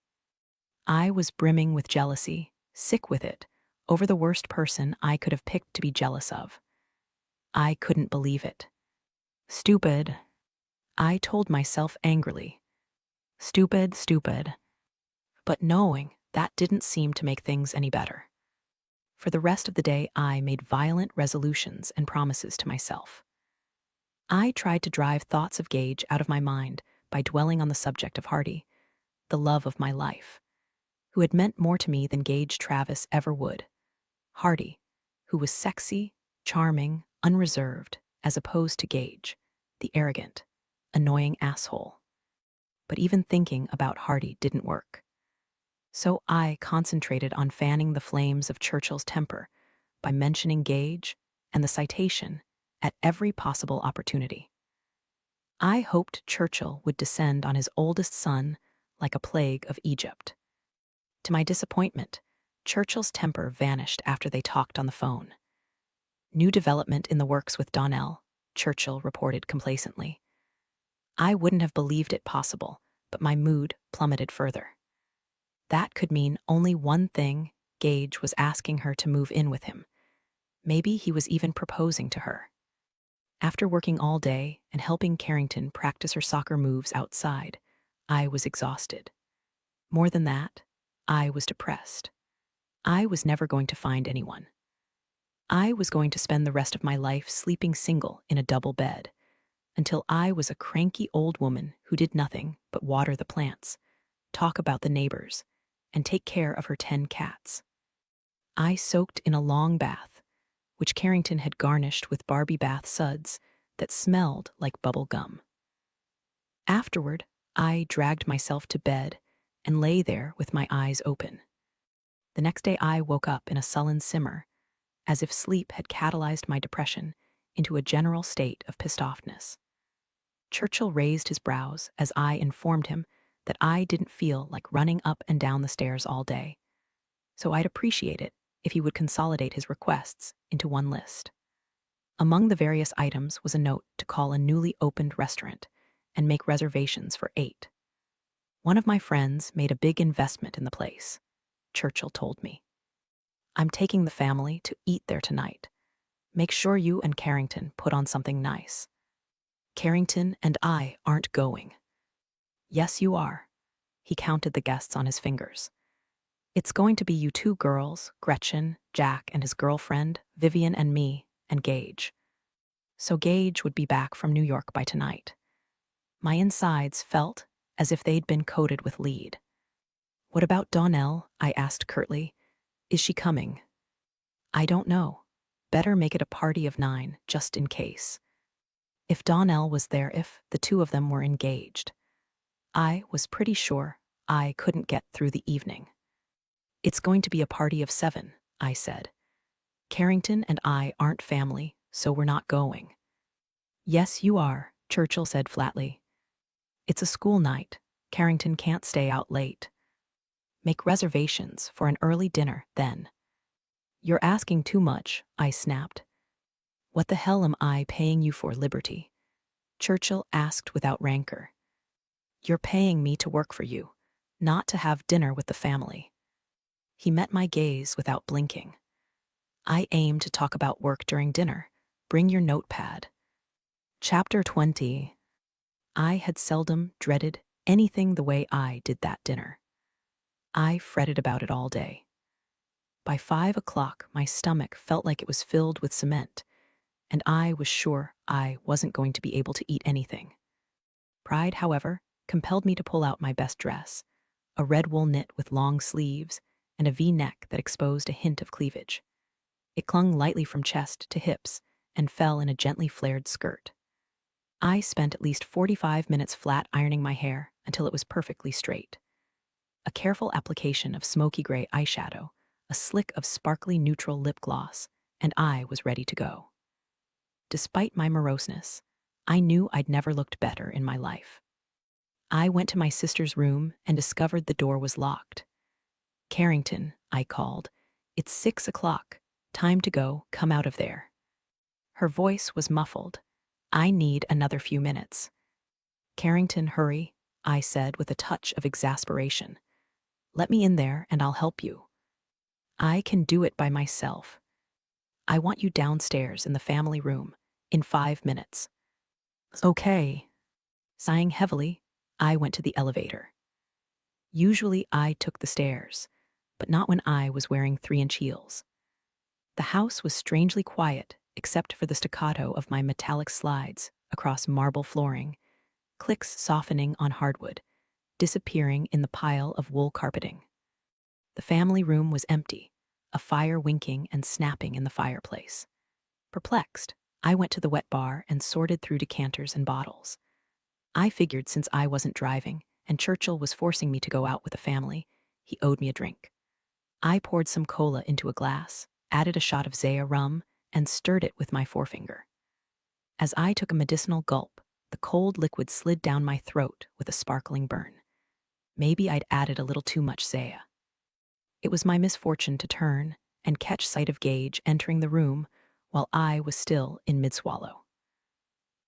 I was brimming with jealousy, sick with it, over the worst person I could have picked to be jealous of. I couldn't believe it. Stupid. I told myself angrily. Stupid, stupid. But knowing that didn't seem to make things any better. For the rest of the day, I made violent resolutions and promises to myself. I tried to drive thoughts of Gage out of my mind by dwelling on the subject of Hardy, the love of my life, who had meant more to me than Gage Travis ever would. Hardy, who was sexy, charming, unreserved, as opposed to Gage, the arrogant, annoying asshole. But even thinking about Hardy didn't work. So I concentrated on fanning the flames of Churchill's temper by mentioning Gage and the citation at every possible opportunity. I hoped Churchill would descend on his oldest son like a plague of Egypt. To my disappointment, Churchill's temper vanished after they talked on the phone. New development in the works with Donnell, Churchill reported complacently. I wouldn't have believed it possible, but my mood plummeted further. That could mean only one thing: Gage was asking her to move in with him. Maybe he was even proposing to her. After working all day and helping Carrington practice her soccer moves outside, I was exhausted. More than that, I was depressed. I was never going to find anyone. I was going to spend the rest of my life sleeping single in a double bed, until I was a cranky old woman who did nothing but water the plants, talk about the neighbors, and take care of her 10 cats. I soaked in a long bath, which Carrington had garnished with Barbie bath suds that smelled like bubble gum. Afterward, I dragged myself to bed and lay there with my eyes open. The next day I woke up in a sullen simmer, as if sleep had catalyzed my depression into a general state of pissed-offness. Churchill raised his brows as I informed him that I didn't feel like running up and down the stairs all day, so I'd appreciate it if he would consolidate his requests into one list. Among the various items was a note to call a newly opened restaurant and make reservations for 8. One of my friends made a big investment in the place, Churchill told me. I'm taking the family to eat there tonight. Make sure you and Carrington put on something nice. Carrington and I aren't going. Yes, you are. He counted the guests on his fingers. It's going to be you 2 girls, Gretchen, Jack and his girlfriend, Vivian and me, and Gage. So Gage would be back from New York by tonight. My insides felt as if they'd been coated with lead. What about Donnell? I asked curtly. Is she coming? I don't know. Better make it a party of 9, just in case. If Donnell was there, if the 2 of them were engaged. I was pretty sure I couldn't get through the evening. It's going to be a party of 7, I said. Carrington and I aren't family, so we're not going. Yes, you are, Churchill said flatly. It's a school night. Carrington can't stay out late. Make reservations for an early dinner, then. You're asking too much, I snapped. What the hell am I paying you for, Liberty? Churchill asked without rancor. You're paying me to work for you, not to have dinner with the family. He met my gaze without blinking. I aim to talk about work during dinner. Bring your notepad. Chapter 20. I had seldom dreaded anything the way I did that dinner. I fretted about it all day. By 5 o'clock, my stomach felt like it was filled with cement, and I was sure I wasn't going to be able to eat anything. Pride, however, compelled me to pull out my best dress, a red wool knit with long sleeves and a V-neck that exposed a hint of cleavage. It clung lightly from chest to hips and fell in a gently flared skirt. I spent at least 45 minutes flat ironing my hair until it was perfectly straight. A careful application of smoky gray eyeshadow, a slick of sparkly neutral lip gloss, and I was ready to go. Despite my moroseness, I knew I'd never looked better in my life. I went to my sister's room and discovered the door was locked. "Carrington," I called. "It's 6 o'clock. Time to go. Come out of there." Her voice was muffled. "I need another few minutes." "Carrington, hurry," I said with a touch of exasperation. "Let me in there and I'll help you." "I can do it by myself." "I want you downstairs in the family room in 5 minutes." "Okay." Sighing heavily, I went to the elevator. Usually I took the stairs, but not when I was wearing 3-inch heels. The house was strangely quiet except for the staccato of my metallic slides across marble flooring, clicks softening on hardwood, disappearing in the pile of wool carpeting. The family room was empty, a fire winking and snapping in the fireplace. Perplexed, I went to the wet bar and sorted through decanters and bottles. I figured since I wasn't driving and Churchill was forcing me to go out with the family, he owed me a drink. I poured some cola into a glass, added a shot of Zaya rum, and stirred it with my forefinger. As I took a medicinal gulp, the cold liquid slid down my throat with a sparkling burn. Maybe I'd added a little too much Zaya. It was my misfortune to turn and catch sight of Gage entering the room while I was still in mid-swallow.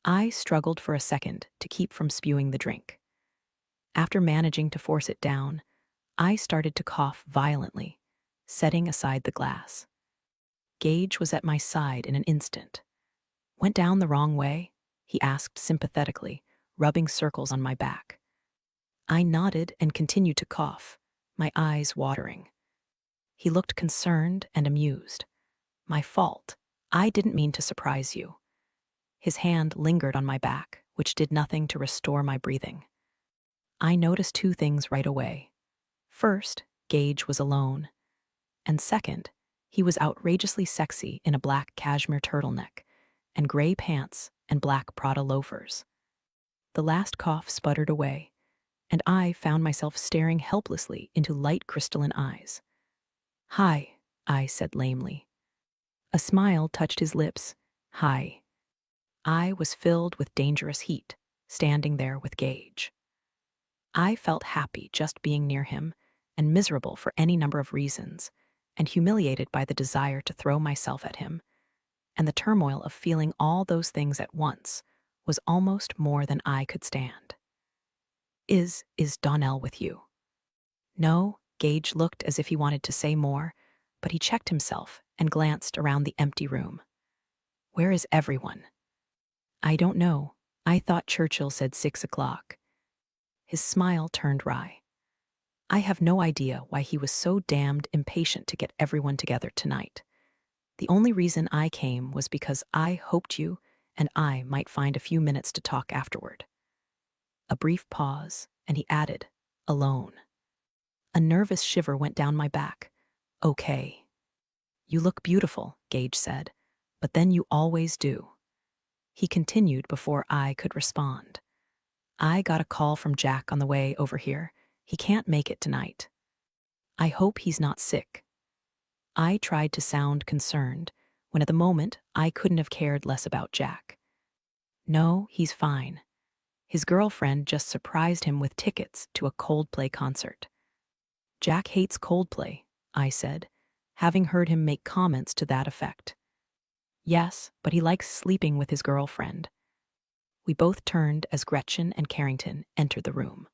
I struggled for a second to keep from spewing the drink. After managing to force it down, I started to cough violently, setting aside the glass. Gage was at my side in an instant. "Went down the wrong way?" he asked sympathetically, rubbing circles on my back. I nodded and continued to cough, my eyes watering. He looked concerned and amused. "My fault. I didn't mean to surprise you." His hand lingered on my back, which did nothing to restore my breathing. I noticed 2 things right away. First, Gage was alone. And second, he was outrageously sexy in a black cashmere turtleneck and gray pants and black Prada loafers. The last cough sputtered away, and I found myself staring helplessly into light crystalline eyes. "Hi," I said lamely. A smile touched his lips. "Hi." I was filled with dangerous heat, standing there with Gage. I felt happy just being near him, and miserable for any number of reasons, and humiliated by the desire to throw myself at him, and the turmoil of feeling all those things at once was almost more than I could stand. Is Donnell with you?" "No." Gage looked as if he wanted to say more, but he checked himself and glanced around the empty room. "Where is everyone?" "I don't know. I thought Churchill said 6 o'clock. His smile turned wry. "I have no idea why he was so damned impatient to get everyone together tonight. The only reason I came was because I hoped you and I might find a few minutes to talk afterward." A brief pause, and he added, "Alone." A nervous shiver went down my back. "Okay." "You look beautiful," Gage said, "but then you always do." He continued before I could respond. "I got a call from Jack on the way over here. He can't make it tonight. I hope he's not sick." I tried to sound concerned, when at the moment I couldn't have cared less about Jack. "No, he's fine. His girlfriend just surprised him with tickets to a Coldplay concert." "Jack hates Coldplay," I said, having heard him make comments to that effect. "Yes, but he likes sleeping with his girlfriend." We both turned as Gretchen and Carrington entered the room.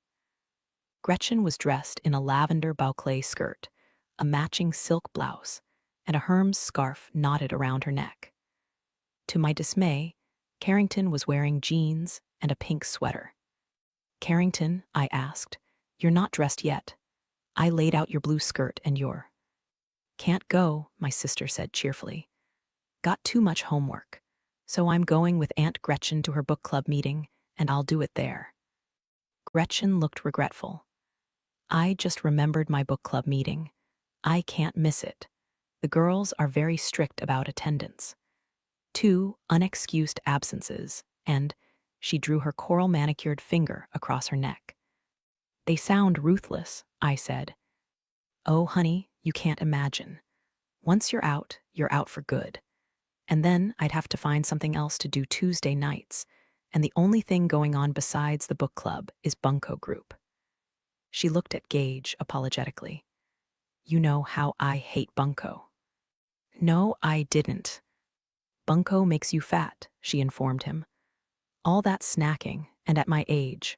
Gretchen was dressed in a lavender boucle skirt, a matching silk blouse, and a Hermes scarf knotted around her neck. To my dismay, Carrington was wearing jeans and a pink sweater. "Carrington," I asked, "you're not dressed yet. I laid out your blue skirt and your—" "Can't go," my sister said cheerfully. "Got too much homework. So I'm going with Aunt Gretchen to her book club meeting, and I'll do it there." Gretchen looked regretful. I just remembered my book club meeting. I can't miss it. The girls are very strict about attendance. 2 unexcused absences, and she drew her coral manicured finger across her neck. They sound ruthless, I said. Oh, honey, you can't imagine. Once you're out for good. And then I'd have to find something else to do Tuesday nights, and the only thing going on besides the book club is Bunko Group. She looked at Gage apologetically. You know how I hate Bunko. No, I didn't. Bunko makes you fat, she informed him. All that snacking, and at my age.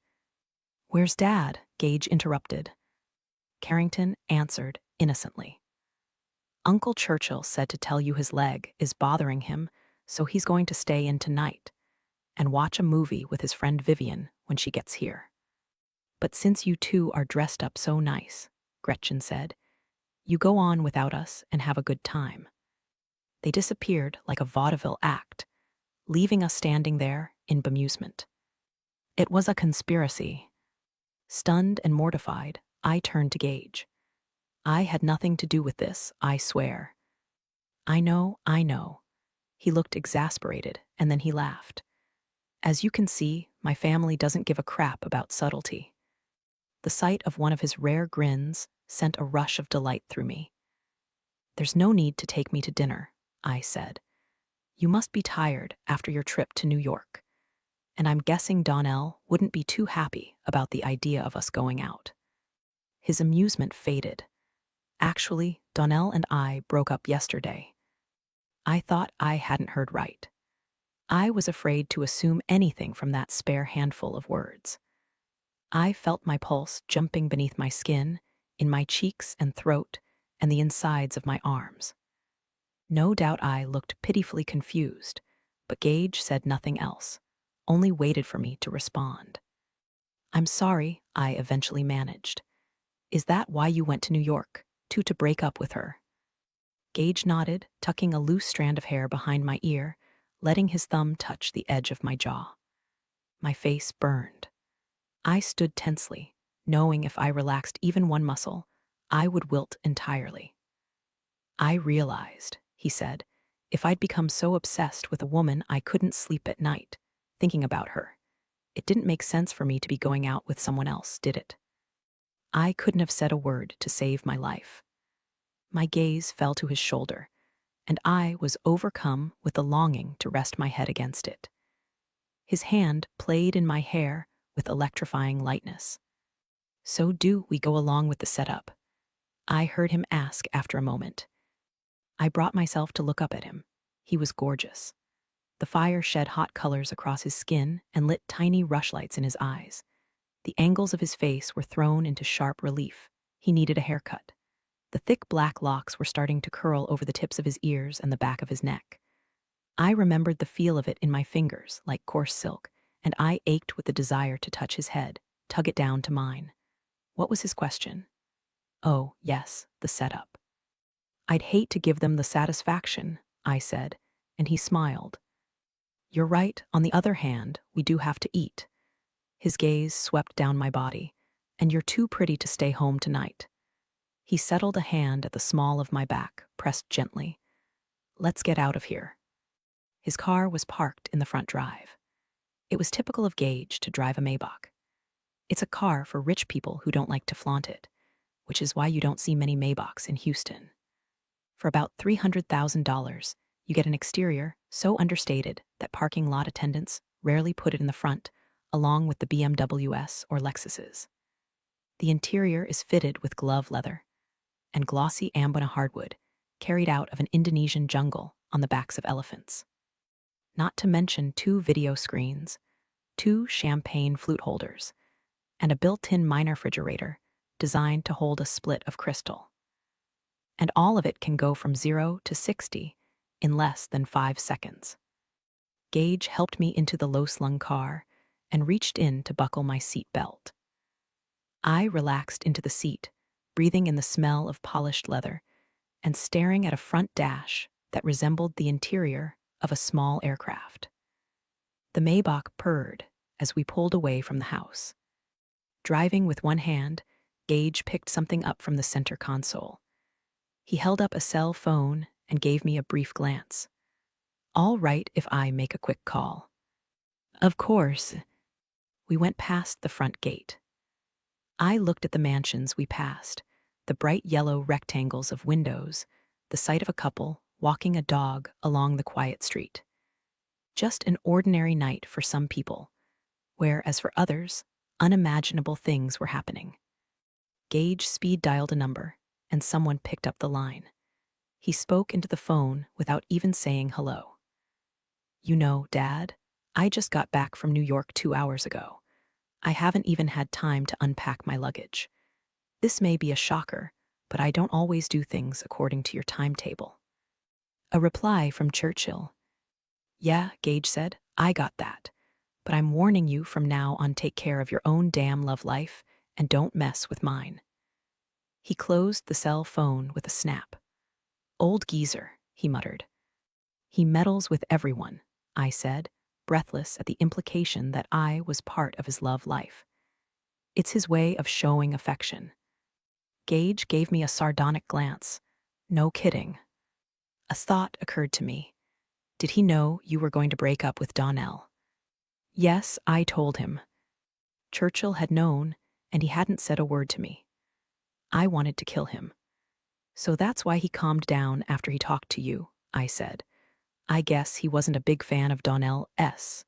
Where's Dad? Gage interrupted. Carrington answered innocently. Uncle Churchill said to tell you his leg is bothering him, so he's going to stay in tonight and watch a movie with his friend Vivian when she gets here. But since you two are dressed up so nice, Gretchen said, you go on without us and have a good time. They disappeared like a vaudeville act, leaving us standing there in bemusement. It was a conspiracy. Stunned and mortified, I turned to Gage. I had nothing to do with this, I swear. I know. He looked exasperated, and then he laughed. As you can see, my family doesn't give a crap about subtlety. The sight of one of his rare grins sent a rush of delight through me. There's no need to take me to dinner, I said. You must be tired after your trip to New York. And I'm guessing Donnell wouldn't be too happy about the idea of us going out. His amusement faded. Actually, Donnell and I broke up yesterday. I thought I hadn't heard right. I was afraid to assume anything from that spare handful of words. I felt my pulse jumping beneath my skin, in my cheeks and throat, and the insides of my arms. No doubt I looked pitifully confused, but Gage said nothing else, only waited for me to respond. I'm sorry, I eventually managed. Is that why you went to New York, to break up with her? Gage nodded, tucking a loose strand of hair behind my ear, letting his thumb touch the edge of my jaw. My face burned. I stood tensely, knowing if I relaxed even one muscle, I would wilt entirely. I realized, he said, if I'd become so obsessed with a woman I couldn't sleep at night, thinking about her. It didn't make sense for me to be going out with someone else, did it? I couldn't have said a word to save my life. My gaze fell to his shoulder, and I was overcome with the longing to rest my head against it. His hand played in my hair with electrifying lightness. So do we go along with the setup? I heard him ask after a moment. I brought myself to look up at him. He was gorgeous. The fire shed hot colors across his skin and lit tiny rushlights in his eyes. The angles of his face were thrown into sharp relief. He needed a haircut. The thick black locks were starting to curl over the tips of his ears and the back of his neck. I remembered the feel of it in my fingers, like coarse silk, and I ached with the desire to touch his head, tug it down to mine. What was his question? Oh, yes, the setup. I'd hate to give them the satisfaction, I said, and he smiled. You're right. On the other hand, we do have to eat. His gaze swept down my body. And you're too pretty to stay home tonight. He settled a hand at the small of my back, pressed gently. Let's get out of here. His car was parked in the front drive. It was typical of Gage to drive a Maybach. It's a car for rich people who don't like to flaunt it, which is why you don't see many Maybachs in Houston. For about $300,000, you get an exterior so understated that parking lot attendants rarely put it in the front, along with the BMWs or Lexuses. The interior is fitted with glove leather and glossy ambona hardwood, carried out of an Indonesian jungle on the backs of elephants. Not to mention 2 video screens, 2 champagne flute holders, and a built-in mini refrigerator designed to hold a split of crystal. And all of it can go from 0 to 60 in less than 5 seconds. Gage helped me into the low-slung car and reached in to buckle my seat belt. I relaxed into the seat, breathing in the smell of polished leather and staring at a front dash that resembled the interior of a small aircraft. The Maybach purred as we pulled away from the house. Driving with one hand, Gage picked something up from the center console. He held up a cell phone and gave me a brief glance. All right if I make a quick call. Of course. We went past the front gate. I looked at the mansions we passed, the bright yellow rectangles of windows, the sight of a couple walking a dog along the quiet street. Just an ordinary night for some people, whereas for others, unimaginable things were happening. Gage speed dialed a number, and someone picked up the line. He spoke into the phone without even saying hello. You know, Dad, I just got back from New York 2 hours ago. I haven't even had time to unpack my luggage. This may be a shocker, but I don't always do things according to your timetable. A reply from Churchill. Yeah, Gage said, I got that. But I'm warning you from now on, take care of your own damn love life and don't mess with mine. He closed the cell phone with a snap. Old geezer, he muttered. He meddles with everyone, I said, breathless at the implication that I was part of his love life. It's his way of showing affection. Gage gave me a sardonic glance. No kidding. A thought occurred to me. Did he know you were going to break up with Donnell? Yes, I told him. Churchill had known, and he hadn't said a word to me. I wanted to kill him. So that's why he calmed down after he talked to you, I said. I guess he wasn't a big fan of Donnell S.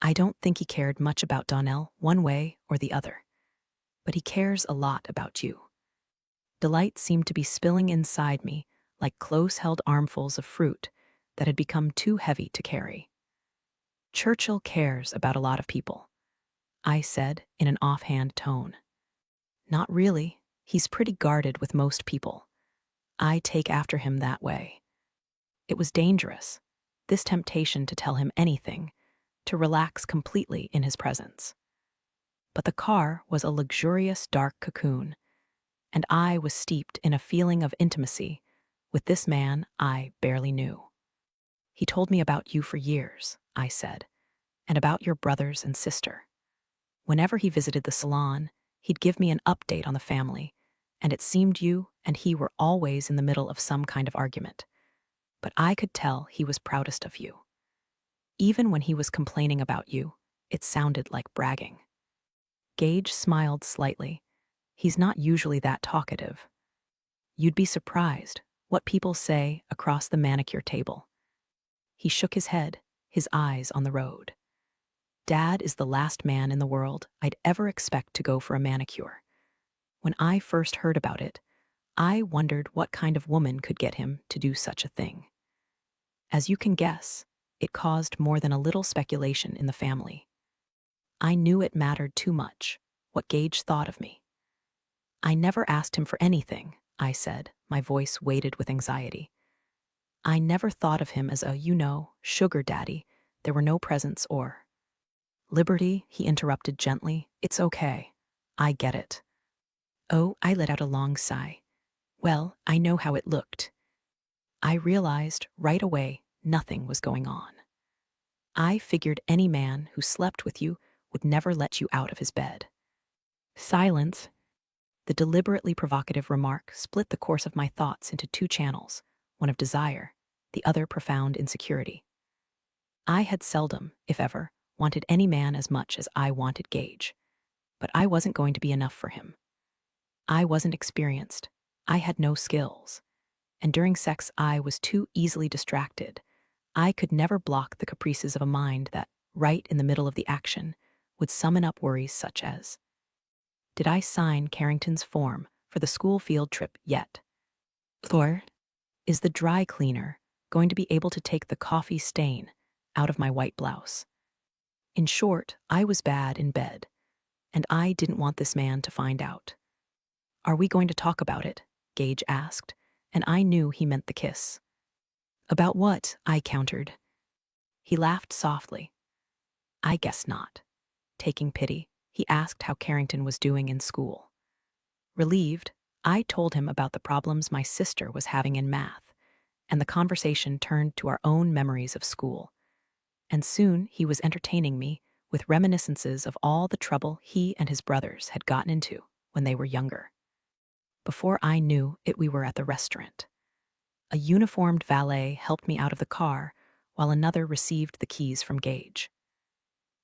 I don't think he cared much about Donnell one way or the other. But he cares a lot about you. Delight seemed to be spilling inside me like close-held armfuls of fruit that had become too heavy to carry. Churchill cares about a lot of people, I said in an offhand tone. Not really. He's pretty guarded with most people. I take after him that way. It was dangerous, this temptation to tell him anything, to relax completely in his presence. But the car was a luxurious dark cocoon, and I was steeped in a feeling of intimacy with this man I barely knew. He told me about you for years, I said, and about your brothers and sister. Whenever he visited the salon, he'd give me an update on the family, and it seemed you and he were always in the middle of some kind of argument. But I could tell he was proudest of you. Even when he was complaining about you, it sounded like bragging. Gage smiled slightly. He's not usually that talkative. You'd be surprised what people say across the manicure table. He shook his head, his eyes on the road. Dad is the last man in the world I'd ever expect to go for a manicure. When I first heard about it, I wondered what kind of woman could get him to do such a thing. As you can guess, it caused more than a little speculation in the family. I knew it mattered too much, what Gage thought of me. I never asked him for anything, I said, my voice weighted with anxiety. I never thought of him as a, sugar daddy. There were no presents or... Liberty, he interrupted gently. It's okay. I get it. Oh, I let out a long sigh. Well, I know how it looked. I realized right away nothing was going on. I figured any man who slept with you would never let you out of his bed. Silence. The deliberately provocative remark split the course of my thoughts into two channels, one of desire, the other profound insecurity. I had seldom, if ever, wanted any man as much as I wanted Gage, but I wasn't going to be enough for him. I wasn't experienced. I had no skills. And during sex, I was too easily distracted. I could never block the caprices of a mind that, right in the middle of the action, would summon up worries such as, did I sign Carrington's form for the school field trip yet? Or, is the dry cleaner going to be able to take the coffee stain out of my white blouse? In short, I was bad in bed, and I didn't want this man to find out. Are we going to talk about it? Gage asked, and I knew he meant the kiss. About what? I countered. He laughed softly. I guess not. Taking pity, he asked how Carrington was doing in school. Relieved, I told him about the problems my sister was having in math, and the conversation turned to our own memories of school. And soon he was entertaining me with reminiscences of all the trouble he and his brothers had gotten into when they were younger. Before I knew it, we were at the restaurant. A uniformed valet helped me out of the car, while another received the keys from Gage.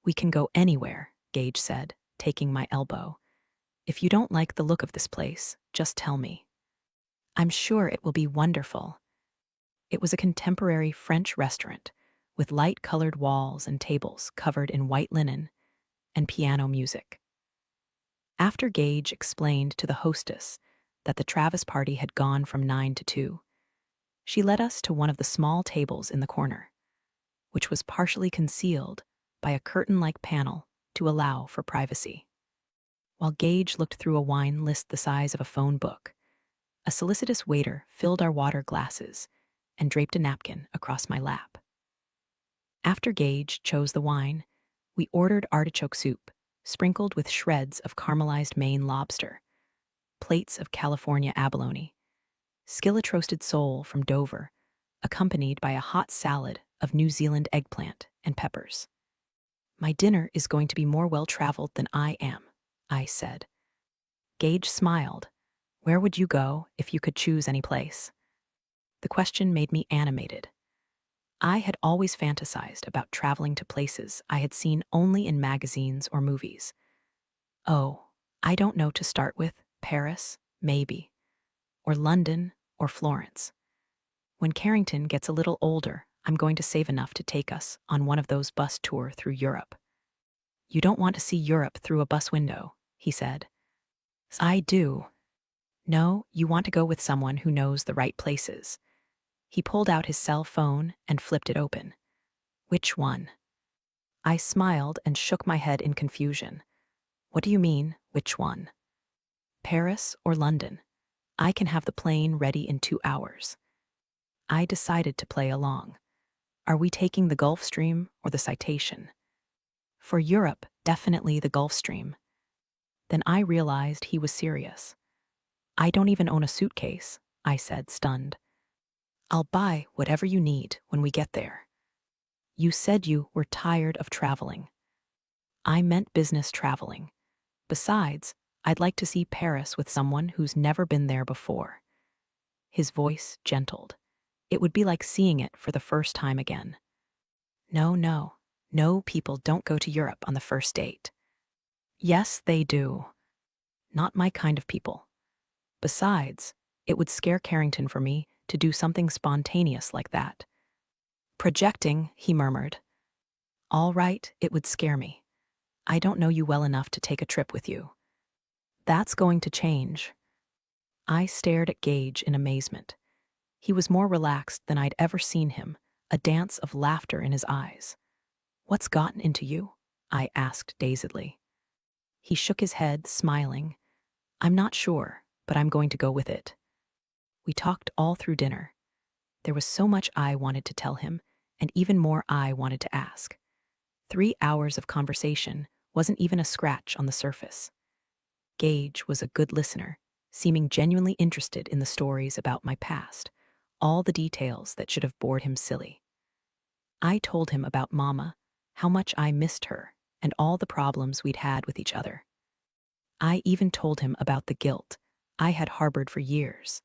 "We can go anywhere," Gage said, taking my elbow. "If you don't like the look of this place, just tell me." "I'm sure it will be wonderful." It was a contemporary French restaurant with light-colored walls and tables covered in white linen and piano music. After Gage explained to the hostess that the Travis party had gone from 9 to 2, she led us to one of the small tables in the corner, which was partially concealed by a curtain-like panel to allow for privacy. While Gage looked through a wine list the size of a phone book, a solicitous waiter filled our water glasses and draped a napkin across my lap. After Gage chose the wine, we ordered artichoke soup, sprinkled with shreds of caramelized Maine lobster, plates of California abalone, skillet-roasted sole from Dover, accompanied by a hot salad of New Zealand eggplant and peppers. "My dinner is going to be more well-traveled than I am," I said. Gage smiled. "Where would you go if you could choose any place?" The question made me animated. I had always fantasized about traveling to places I had seen only in magazines or movies. "Oh, I don't know to start with. Paris, maybe. Or London, or Florence. When Carrington gets a little older, I'm going to save enough to take us on one of those bus tours through Europe." "You don't want to see Europe through a bus window," he said. "I do." "No, you want to go with someone who knows the right places." He pulled out his cell phone and flipped it open. "Which one?" I smiled and shook my head in confusion. "What do you mean, which one?" "Paris or London? I can have the plane ready in 2 hours." I decided to play along. "Are we taking the Gulf Stream or the Citation?" "For Europe, definitely the Gulf Stream." Then I realized he was serious. "I don't even own a suitcase," I said, stunned. "I'll buy whatever you need when we get there." "You said you were tired of traveling." "I meant business traveling. Besides, I'd like to see Paris with someone who's never been there before." His voice gentled. It would be like seeing it for the first time again. No, people don't go to Europe on the first date." "Yes, they do." "Not my kind of people. Besides, it would scare Carrington for me to do something spontaneous like that." "Projecting," he murmured. "All right, it would scare me. I don't know you well enough to take a trip with you." "That's going to change." I stared at Gage in amazement. He was more relaxed than I'd ever seen him, a dance of laughter in his eyes. "What's gotten into you?" I asked dazedly. He shook his head, smiling. "I'm not sure, but I'm going to go with it." We talked all through dinner. There was so much I wanted to tell him, and even more I wanted to ask. 3 hours of conversation wasn't even a scratch on the surface. Gage was a good listener, seeming genuinely interested in the stories about my past, all the details that should have bored him silly. I told him about Mama, how much I missed her, and all the problems we'd had with each other. I even told him about the guilt I had harbored for years,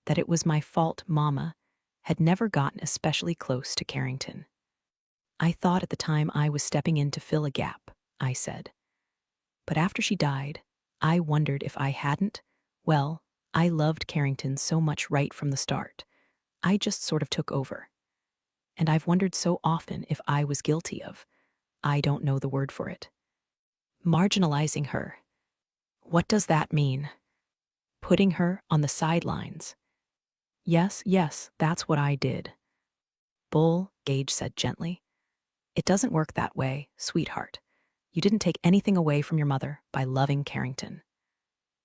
that it was my fault Mama had never gotten especially close to Carrington. "I thought at the time I was stepping in to fill a gap," I said. "But after she died, I wondered if I hadn't. Well, I loved Carrington so much right from the start. I just sort of took over. And I've wondered so often if I was guilty of, I don't know the word for it, marginalizing her." "What does that mean?" "Putting her on the sidelines." Yes, that's what I did." "Bull," Gage said gently. "It doesn't work that way, sweetheart. You didn't take anything away from your mother by loving Carrington."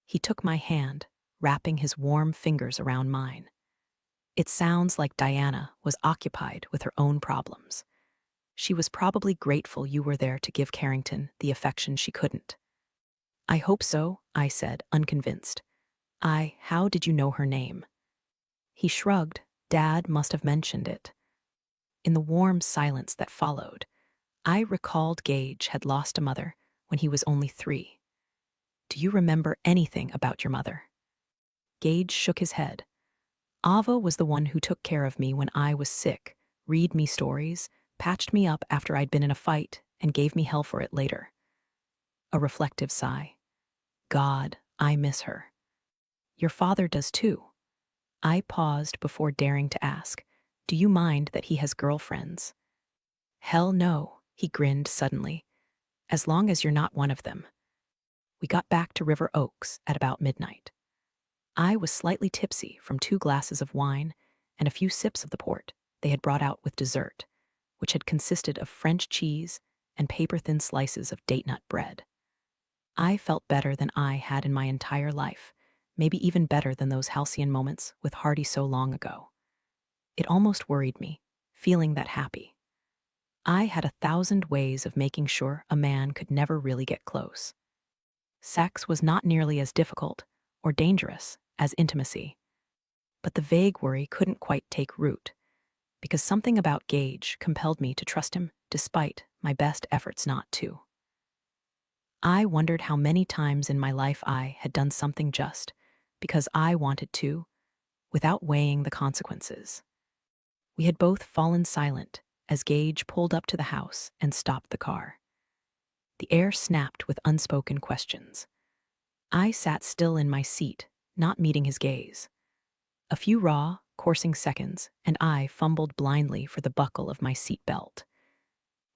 He took my hand, wrapping his warm fingers around mine. "It sounds like Diana was occupied with her own problems. She was probably grateful you were there to give Carrington the affection she couldn't." "I hope so," I said, unconvinced. How did you know her name?" He shrugged. "Dad must have mentioned it." In the warm silence that followed, I recalled Gage had lost a mother when he was only 3. Do you remember anything about your mother? Gage shook his head. Ava was the one who took care of me when I was sick, read me stories, patched me up after I'd been in a fight, and gave me hell for it later. A reflective sigh. God, I miss her. Your father does too. I paused before daring to ask, do you mind that he has girlfriends? Hell no, he grinned suddenly. As long as you're not one of them. We got back to River Oaks at about midnight. I was slightly tipsy from 2 glasses of wine and a few sips of the port they had brought out with dessert, which had consisted of French cheese and paper-thin slices of date-nut bread. I felt better than I had in my entire life, maybe even better than those halcyon moments with Hardy so long ago. It almost worried me, feeling that happy. I had 1,000 ways of making sure a man could never really get close. Sex was not nearly as difficult or dangerous as intimacy. But the vague worry couldn't quite take root, because something about Gage compelled me to trust him despite my best efforts not to. I wondered how many times in my life I had done something just because I wanted to, without weighing the consequences. We had both fallen silent as Gage pulled up to the house and stopped the car. The air snapped with unspoken questions. I sat still in my seat, not meeting his gaze. A few raw, coursing seconds, and I fumbled blindly for the buckle of my seat belt.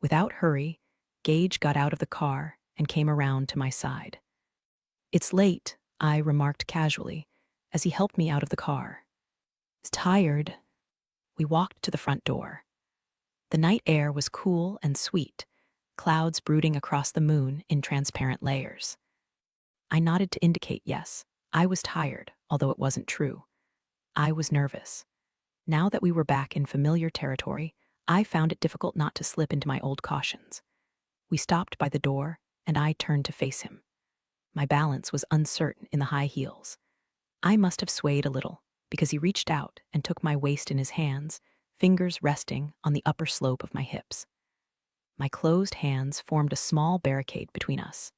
Without hurry, Gage got out of the car and came around to my side. It's late, I remarked casually, as he helped me out of the car. "Is tired." We walked to the front door. The night air was cool and sweet, clouds brooding across the moon in transparent layers. I nodded to indicate yes, I was tired, although it wasn't true. I was nervous. Now that we were back in familiar territory, I found it difficult not to slip into my old cautions. We stopped by the door, and I turned to face him. My balance was uncertain in the high heels. I must have swayed a little, because he reached out and took my waist in his hands, fingers resting on the upper slope of my hips. My closed hands formed a small barricade between us.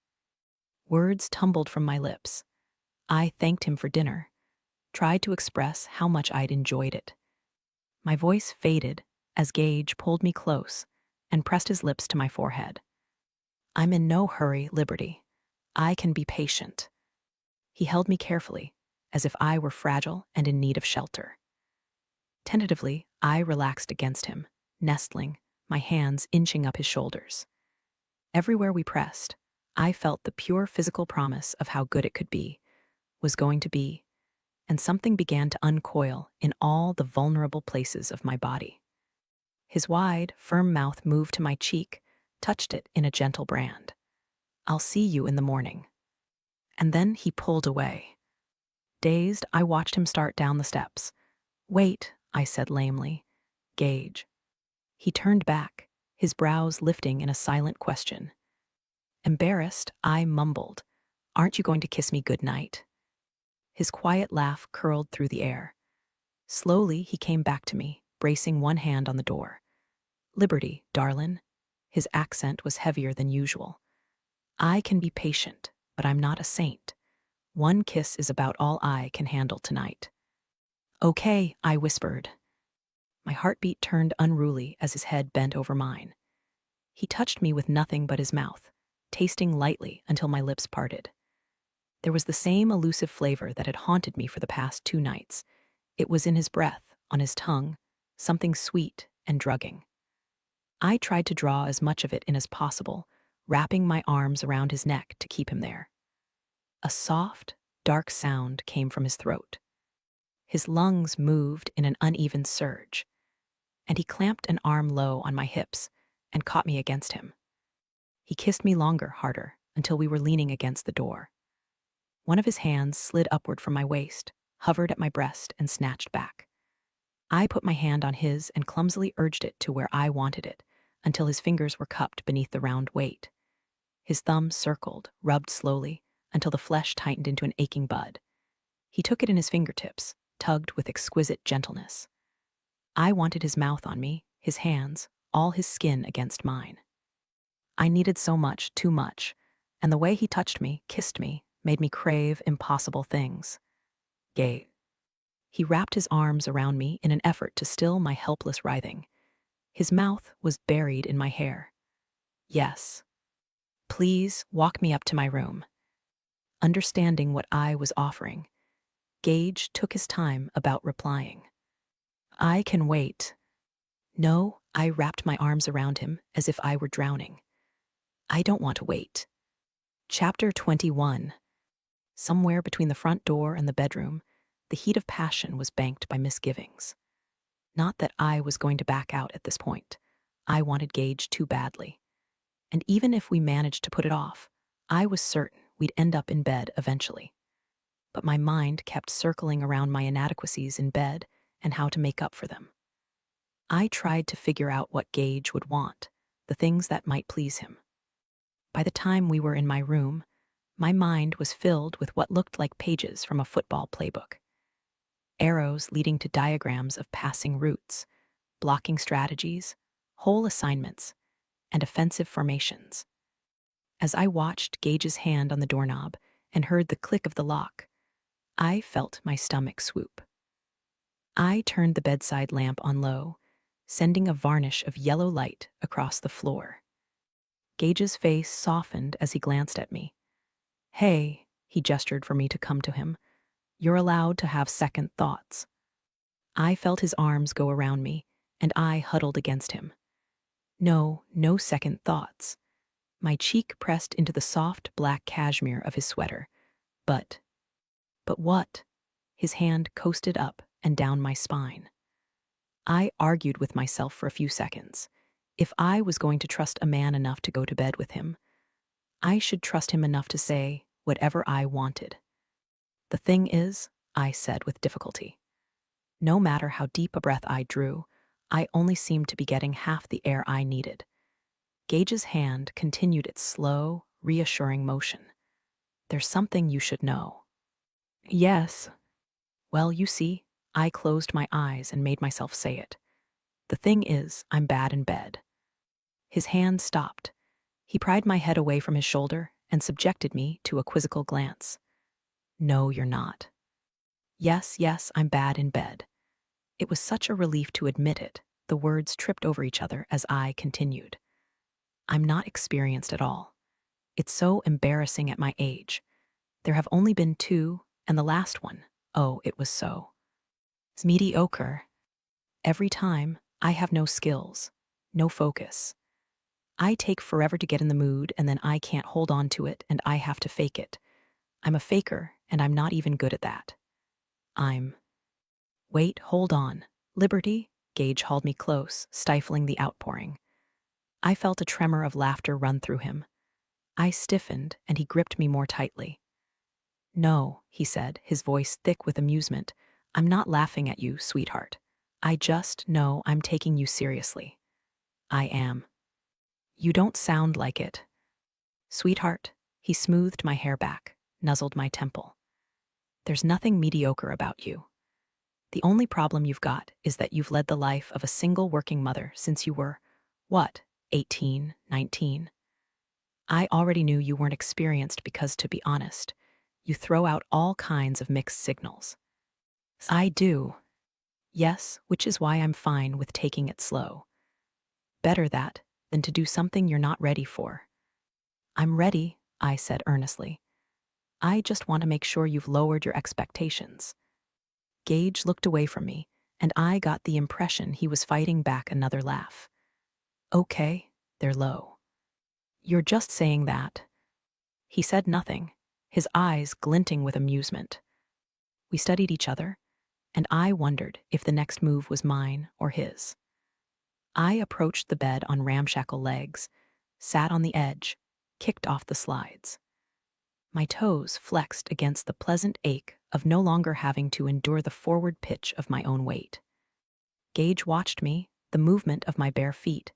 Words tumbled from my lips. I thanked him for dinner, tried to express how much I'd enjoyed it. My voice faded as Gage pulled me close and pressed his lips to my forehead. I'm in no hurry, Liberty. I can be patient. He held me carefully, as if I were fragile and in need of shelter. Tentatively, I relaxed against him, nestling, my hands inching up his shoulders. Everywhere we pressed, I felt the pure physical promise of how good it could be, was going to be, and something began to uncoil in all the vulnerable places of my body. His wide, firm mouth moved to my cheek, touched it in a gentle brand. I'll see you in the morning. And then he pulled away. Dazed, I watched him start down the steps. Wait, I said lamely. Gage. He turned back, his brows lifting in a silent question. Embarrassed, I mumbled, Aren't you going to kiss me good night? His quiet laugh curled through the air. Slowly, he came back to me, bracing one hand on the door. Liberty, darlin'. His accent was heavier than usual. I can be patient, but I'm not a saint. One kiss is about all I can handle tonight. Okay, I whispered. My heartbeat turned unruly as his head bent over mine. He touched me with nothing but his mouth, tasting lightly until my lips parted. There was the same elusive flavor that had haunted me for the past 2 nights. It was in his breath, on his tongue, something sweet and drugging. I tried to draw as much of it in as possible, wrapping my arms around his neck to keep him there. A soft, dark sound came from his throat. His lungs moved in an uneven surge, and he clamped an arm low on my hips and caught me against him. He kissed me longer, harder, until we were leaning against the door. One of his hands slid upward from my waist, hovered at my breast, and snatched back. I put my hand on his and clumsily urged it to where I wanted it, until his fingers were cupped beneath the round weight. His thumb circled, rubbed slowly, until the flesh tightened into an aching bud. He took it in his fingertips, tugged with exquisite gentleness. I wanted his mouth on me, his hands, all his skin against mine. I needed so much, too much, and the way he touched me, kissed me, made me crave impossible things. Gay. He wrapped his arms around me in an effort to still my helpless writhing. His mouth was buried in my hair. Yes. Please walk me up to my room. Understanding what I was offering, Gage took his time about replying. I can wait. No, I wrapped my arms around him as if I were drowning. I don't want to wait. Chapter 21. Somewhere between the front door and the bedroom, the heat of passion was banked by misgivings. Not that I was going to back out at this point. I wanted Gage too badly. And even if we managed to put it off, I was certain we'd end up in bed eventually. But my mind kept circling around my inadequacies in bed and how to make up for them. I tried to figure out what Gage would want, the things that might please him. By the time we were in my room, my mind was filled with what looked like pages from a football playbook. Arrows leading to diagrams of passing routes, blocking strategies, whole assignments, and offensive formations. As I watched Gage's hand on the doorknob and heard the click of the lock, I felt my stomach swoop. I turned the bedside lamp on low, sending a varnish of yellow light across the floor. Gage's face softened as he glanced at me. Hey, he gestured for me to come to him. You're allowed to have second thoughts. I felt his arms go around me, and I huddled against him. No, no second thoughts. My cheek pressed into the soft black cashmere of his sweater. But what? His hand coasted up and down my spine. I argued with myself for a few seconds. If I was going to trust a man enough to go to bed with him, I should trust him enough to say whatever I wanted. The thing is, I said with difficulty, no matter how deep a breath I drew, I only seemed to be getting half the air I needed. Gage's hand continued its slow, reassuring motion. There's something you should know. Yes. Well, you see, I closed my eyes and made myself say it. The thing is, I'm bad in bed. His hand stopped. He pried my head away from his shoulder and subjected me to a quizzical glance. No, you're not. Yes, I'm bad in bed. It was such a relief to admit it. The words tripped over each other as I continued. I'm not experienced at all. It's so embarrassing at my age. There have only been 2, and the last one, oh, it was so. It's mediocre. Every time, I have no skills, no focus. I take forever to get in the mood, and then I can't hold on to it, and I have to fake it. I'm a faker, and I'm not even good at that. Wait, hold on. Liberty? Gage hauled me close, stifling the outpouring. I felt a tremor of laughter run through him. I stiffened, and he gripped me more tightly. No, he said, his voice thick with amusement. I'm not laughing at you, sweetheart. I just know I'm taking you seriously. I am. You don't sound like it. Sweetheart, he smoothed my hair back, nuzzled my temple. There's nothing mediocre about you. The only problem you've got is that you've led the life of a single working mother since you were, 18, 19? I already knew you weren't experienced because, to be honest, you throw out all kinds of mixed signals. I do. Yes, which is why I'm fine with taking it slow. Better that than to do something you're not ready for. I'm ready, I said earnestly. I just want to make sure you've lowered your expectations. Gage looked away from me, and I got the impression he was fighting back another laugh. Okay, they're low. You're just saying that. He said nothing, his eyes glinting with amusement. We studied each other, and I wondered if the next move was mine or his. I approached the bed on ramshackle legs, sat on the edge, kicked off the slides. My toes flexed against the pleasant ache of no longer having to endure the forward pitch of my own weight. Gage watched me, the movement of my bare feet,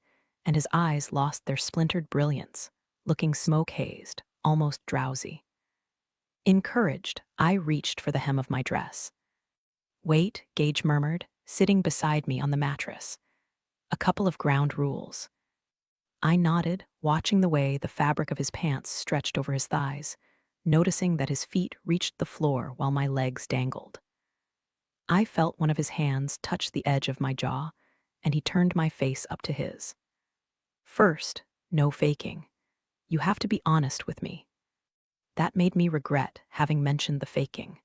and his eyes lost their splintered brilliance, looking smoke-hazed, almost drowsy. Encouraged, I reached for the hem of my dress. Wait, Gage murmured, sitting beside me on the mattress. A couple of ground rules. I nodded, watching the way the fabric of his pants stretched over his thighs, noticing that his feet reached the floor while my legs dangled. I felt one of his hands touch the edge of my jaw, and he turned my face up to his. First, no faking. You have to be honest with me. That made me regret having mentioned the faking.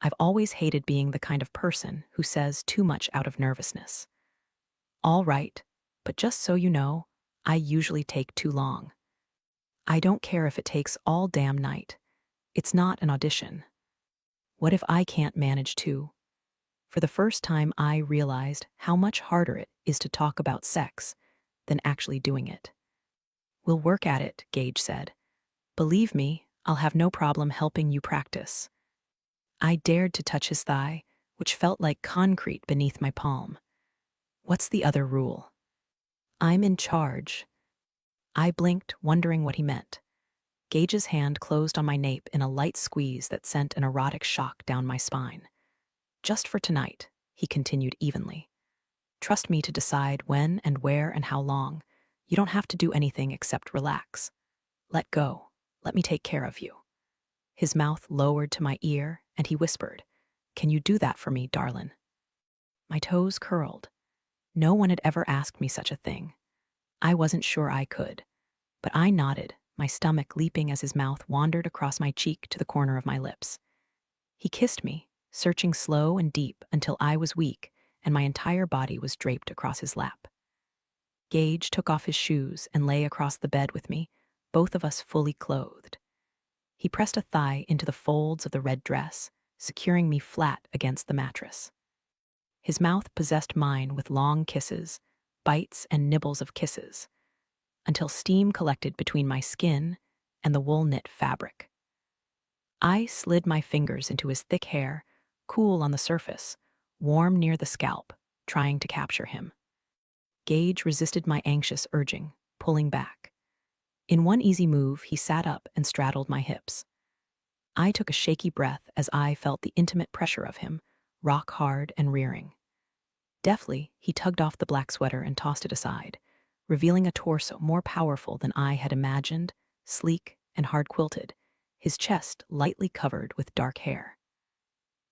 I've always hated being the kind of person who says too much out of nervousness. All right, but just so you know, I usually take too long. I don't care if it takes all damn night. It's not an audition. What if I can't manage to? For the first time, I realized how much harder it is to talk about sex than actually doing it. We'll work at it, Gage said. Believe me, I'll have no problem helping you practice. I dared to touch his thigh, which felt like concrete beneath my palm. What's the other rule? I'm in charge. I blinked, wondering what he meant. Gage's hand closed on my nape in a light squeeze that sent an erotic shock down my spine. Just for tonight, he continued evenly. Trust me to decide when and where and how long. You don't have to do anything except relax. Let go. Let me take care of you. His mouth lowered to my ear, and he whispered, Can you do that for me, darlin'? My toes curled. No one had ever asked me such a thing. I wasn't sure I could, but I nodded, my stomach leaping as his mouth wandered across my cheek to the corner of my lips. He kissed me, searching slow and deep until I was weak and my entire body was draped across his lap. Gage took off his shoes and lay across the bed with me, both of us fully clothed. He pressed a thigh into the folds of the red dress, securing me flat against the mattress. His mouth possessed mine with long kisses, bites and nibbles of kisses, until steam collected between my skin and the wool-knit fabric. I slid my fingers into his thick hair, cool on the surface, warm near the scalp, trying to capture him. Gage resisted my anxious urging, pulling back. In one easy move, he sat up and straddled my hips. I took a shaky breath as I felt the intimate pressure of him, rock hard and rearing. Deftly, he tugged off the black sweater and tossed it aside, revealing a torso more powerful than I had imagined, sleek and hard-quilted, his chest lightly covered with dark hair.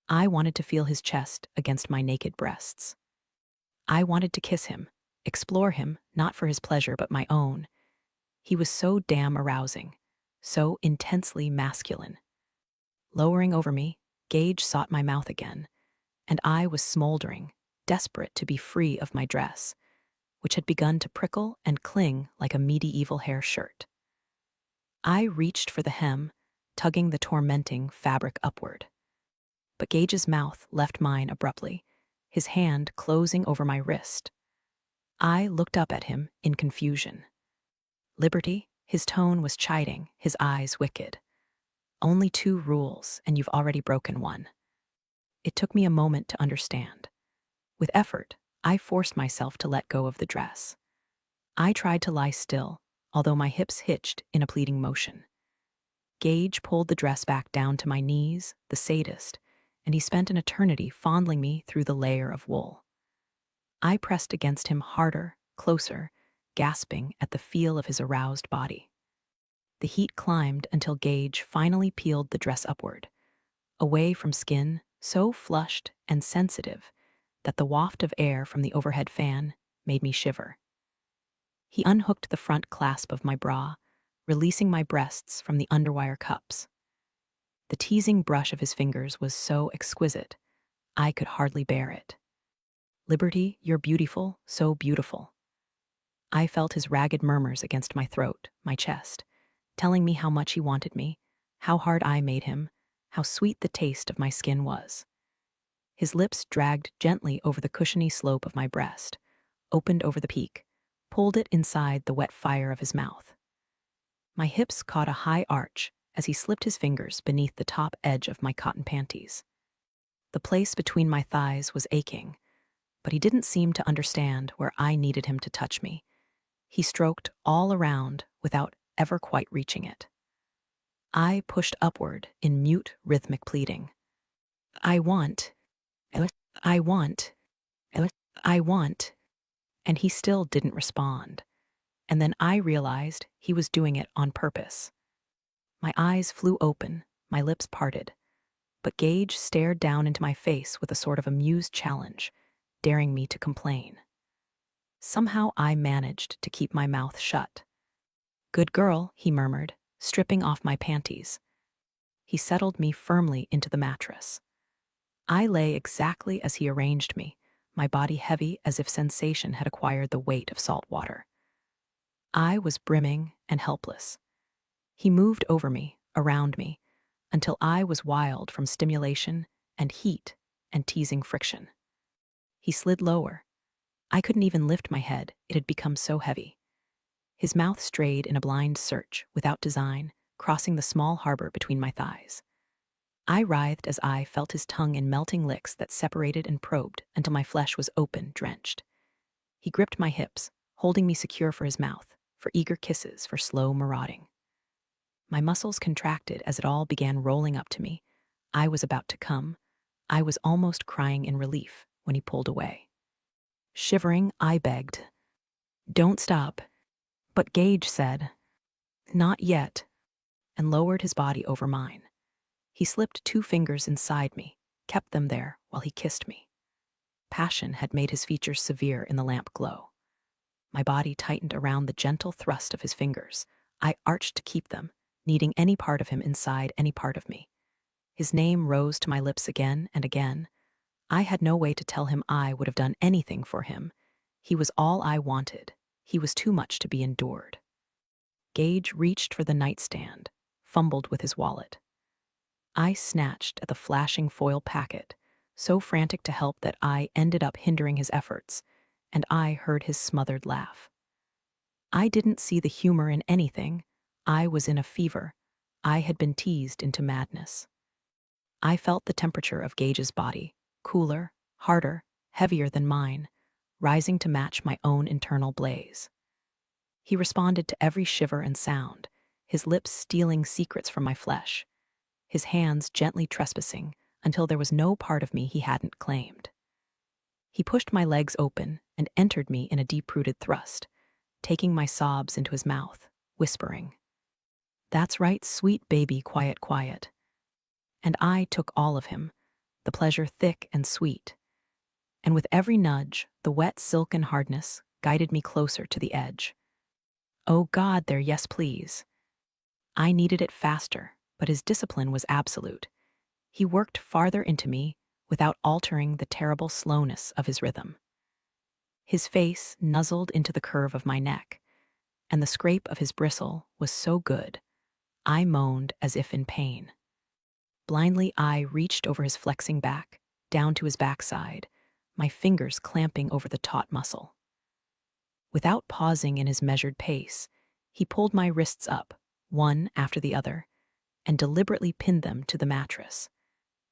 I wanted to feel his chest against my naked breasts. I wanted to kiss him, explore him, not for his pleasure but my own. He was so damn arousing, so intensely masculine. Lowering over me, Gage sought my mouth again, and I was smoldering, desperate to be free of my dress, which had begun to prickle and cling like a medieval hair shirt. I reached for the hem, tugging the tormenting fabric upward. But Gage's mouth left mine abruptly, his hand closing over my wrist. I looked up at him in confusion. Liberty? His tone was chiding, his eyes wicked. Only 2 rules, and you've already broken one. It took me a moment to understand. With effort, I forced myself to let go of the dress. I tried to lie still, although my hips hitched in a pleading motion. Gage pulled the dress back down to my knees, the sadist, and he spent an eternity fondling me through the layer of wool. I pressed against him harder, closer, gasping at the feel of his aroused body. The heat climbed until Gage finally peeled the dress upward, away from skin so flushed and sensitive that the waft of air from the overhead fan made me shiver. He unhooked the front clasp of my bra, releasing my breasts from the underwire cups. The teasing brush of his fingers was so exquisite, I could hardly bear it. Liberty, you're beautiful, so beautiful. I felt his ragged murmurs against my throat, my chest, telling me how much he wanted me, how hard I made him, how sweet the taste of my skin was. His lips dragged gently over the cushiony slope of my breast, opened over the peak, pulled it inside the wet fire of his mouth. My hips caught a high arch as he slipped his fingers beneath the top edge of my cotton panties. The place between my thighs was aching, but he didn't seem to understand where I needed him to touch me. He stroked all around without ever quite reaching it. I pushed upward in mute, rhythmic pleading. I want, I want, I want, and he still didn't respond. And then I realized he was doing it on purpose. My eyes flew open, my lips parted, but Gage stared down into my face with a sort of amused challenge, daring me to complain. Somehow I managed to keep my mouth shut. "Good girl," he murmured, stripping off my panties. He settled me firmly into the mattress. I lay exactly as he arranged me, my body heavy as if sensation had acquired the weight of salt water. I was brimming and helpless. He moved over me, around me, until I was wild from stimulation and heat and teasing friction. He slid lower. I couldn't even lift my head, it had become so heavy. His mouth strayed in a blind search, without design, crossing the small harbor between my thighs. I writhed as I felt his tongue in melting licks that separated and probed until my flesh was open, drenched. He gripped my hips, holding me secure for his mouth, for eager kisses, for slow marauding. My muscles contracted as it all began rolling up to me. I was about to come. I was almost crying in relief when he pulled away. Shivering, I begged, "Don't stop." But Gage said, "Not yet," and lowered his body over mine. He slipped 2 fingers inside me, kept them there while he kissed me. Passion had made his features severe in the lamp glow. My body tightened around the gentle thrust of his fingers. I arched to keep them, needing any part of him inside any part of me. His name rose to my lips again and again. I had no way to tell him I would have done anything for him. He was all I wanted. He was too much to be endured. Gage reached for the nightstand, fumbled with his wallet. I snatched at the flashing foil packet, so frantic to help that I ended up hindering his efforts, and I heard his smothered laugh. I didn't see the humor in anything. I was in a fever. I had been teased into madness. I felt the temperature of Gage's body, cooler, harder, heavier than mine, rising to match my own internal blaze. He responded to every shiver and sound, his lips stealing secrets from my flesh, his hands gently trespassing until there was no part of me he hadn't claimed. He pushed my legs open and entered me in a deep-rooted thrust, taking my sobs into his mouth, whispering, "That's right, sweet baby, quiet, quiet." And I took all of him, the pleasure thick and sweet. And with every nudge, the wet silken hardness guided me closer to the edge. Oh God, there, yes please. I needed it faster, but his discipline was absolute. He worked farther into me without altering the terrible slowness of his rhythm. His face nuzzled into the curve of my neck, and the scrape of his bristle was so good, I moaned as if in pain. Blindly, I reached over his flexing back, down to his backside, my fingers clamping over the taut muscle. Without pausing in his measured pace, he pulled my wrists up, one after the other, and deliberately pinned them to the mattress,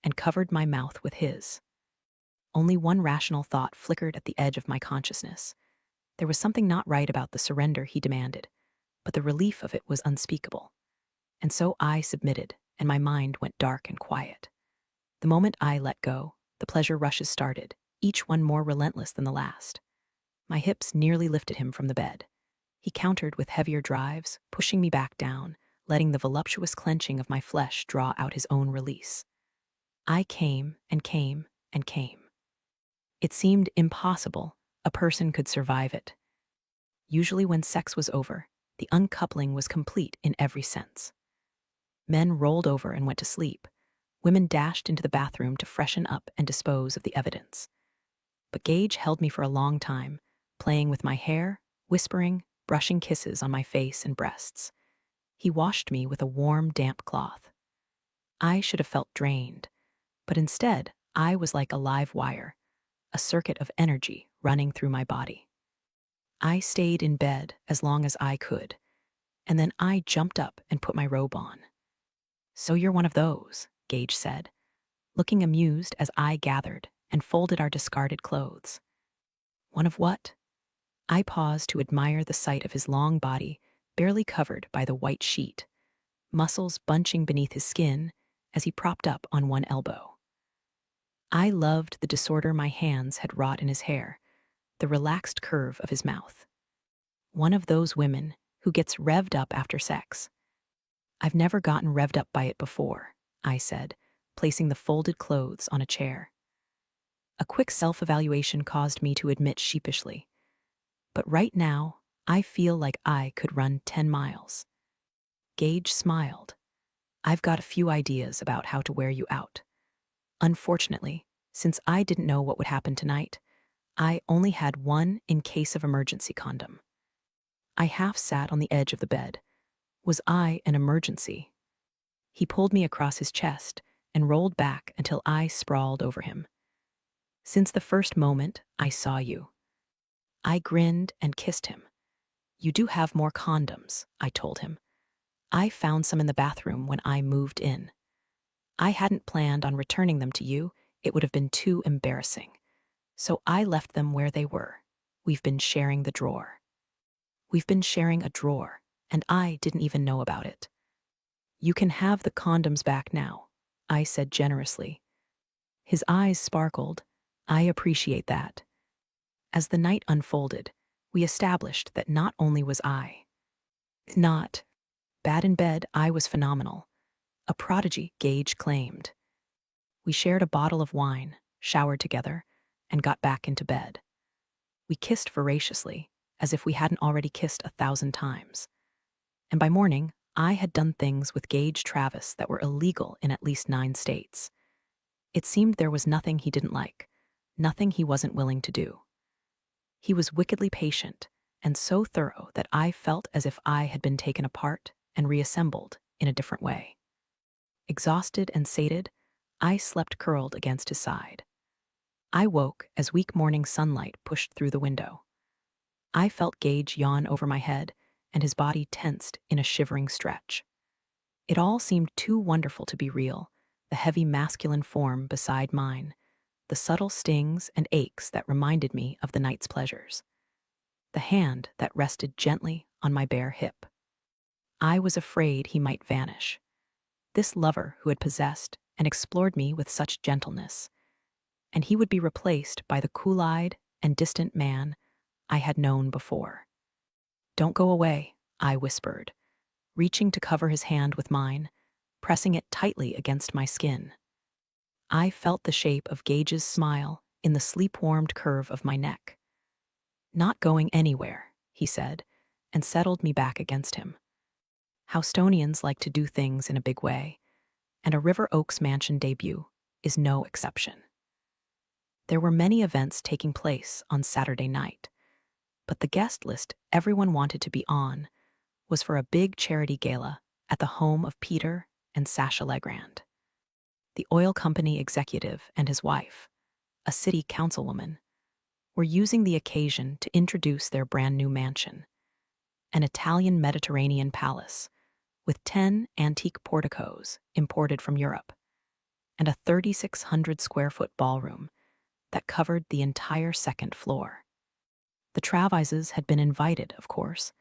and covered my mouth with his. Only one rational thought flickered at the edge of my consciousness. There was something not right about the surrender he demanded, but the relief of it was unspeakable. And so I submitted, and my mind went dark and quiet. The moment I let go, the pleasure rushes started, each one more relentless than the last. My hips nearly lifted him from the bed. He countered with heavier drives, pushing me back down, letting the voluptuous clenching of my flesh draw out his own release. I came and came and came. It seemed impossible a person could survive it. Usually when sex was over, the uncoupling was complete in every sense. Men rolled over and went to sleep. Women dashed into the bathroom to freshen up and dispose of the evidence. But Gage held me for a long time, playing with my hair, whispering, brushing kisses on my face and breasts. He washed me with a warm, damp cloth. I should have felt drained, but instead, I was like a live wire, a circuit of energy running through my body. I stayed in bed as long as I could, and then I jumped up and put my robe on. "So you're one of those," Gage said, looking amused as I gathered and folded our discarded clothes. "One of what?" I paused to admire the sight of his long body, barely covered by the white sheet, muscles bunching beneath his skin as he propped up on one elbow. I loved the disorder my hands had wrought in his hair, the relaxed curve of his mouth. One of those women who gets revved up after sex. I've never gotten revved up by it before, I said, placing the folded clothes on a chair. A quick self-evaluation caused me to admit sheepishly, but right now, I feel like I could run 10 miles. Gage smiled. I've got a few ideas about how to wear you out. Unfortunately, since I didn't know what would happen tonight, I only had one in case of emergency condom. I half sat on the edge of the bed. Was I an emergency? He pulled me across his chest and rolled back until I sprawled over him. Since the first moment I saw you. I grinned and kissed him. You do have more condoms, I told him. I found some in the bathroom when I moved in. I hadn't planned on returning them to you. It would have been too embarrassing. So I left them where they were. We've been sharing the drawer. We've been sharing a drawer, and I didn't even know about it. You can have the condoms back now, I said generously. His eyes sparkled. I appreciate that. As the night unfolded, we established that not only was I not bad in bed, I was phenomenal. A prodigy, Gage claimed. We shared a bottle of wine, showered together, and got back into bed. We kissed voraciously, as if we hadn't already kissed 1,000 times. And by morning, I had done things with Gage Travis that were illegal in at least 9 states. It seemed there was nothing he didn't like, nothing he wasn't willing to do. He was wickedly patient and so thorough that I felt as if I had been taken apart and reassembled in a different way. Exhausted and sated, I slept curled against his side. I woke as weak morning sunlight pushed through the window. I felt Gage yawn over my head, and his body tensed in a shivering stretch. It all seemed too wonderful to be real, the heavy masculine form beside mine, the subtle stings and aches that reminded me of the night's pleasures, the hand that rested gently on my bare hip. I was afraid he might vanish. This lover who had possessed and explored me with such gentleness, and he would be replaced by the cool-eyed and distant man I had known before. Don't go away, I whispered, reaching to cover his hand with mine, pressing it tightly against my skin. I felt the shape of Gage's smile in the sleep-warmed curve of my neck. Not going anywhere, he said, and settled me back against him. Houstonians like to do things in a big way, and a River Oaks mansion debut is no exception. There were many events taking place on Saturday night, but the guest list everyone wanted to be on was for a big charity gala at the home of Peter and Sasha Legrand. The oil company executive and his wife, a city councilwoman, were using the occasion to introduce their brand new mansion, an Italian Mediterranean palace with 10 antique porticos imported from Europe, and a 3,600 square foot ballroom that covered the entire second floor. The Travises had been invited, of course,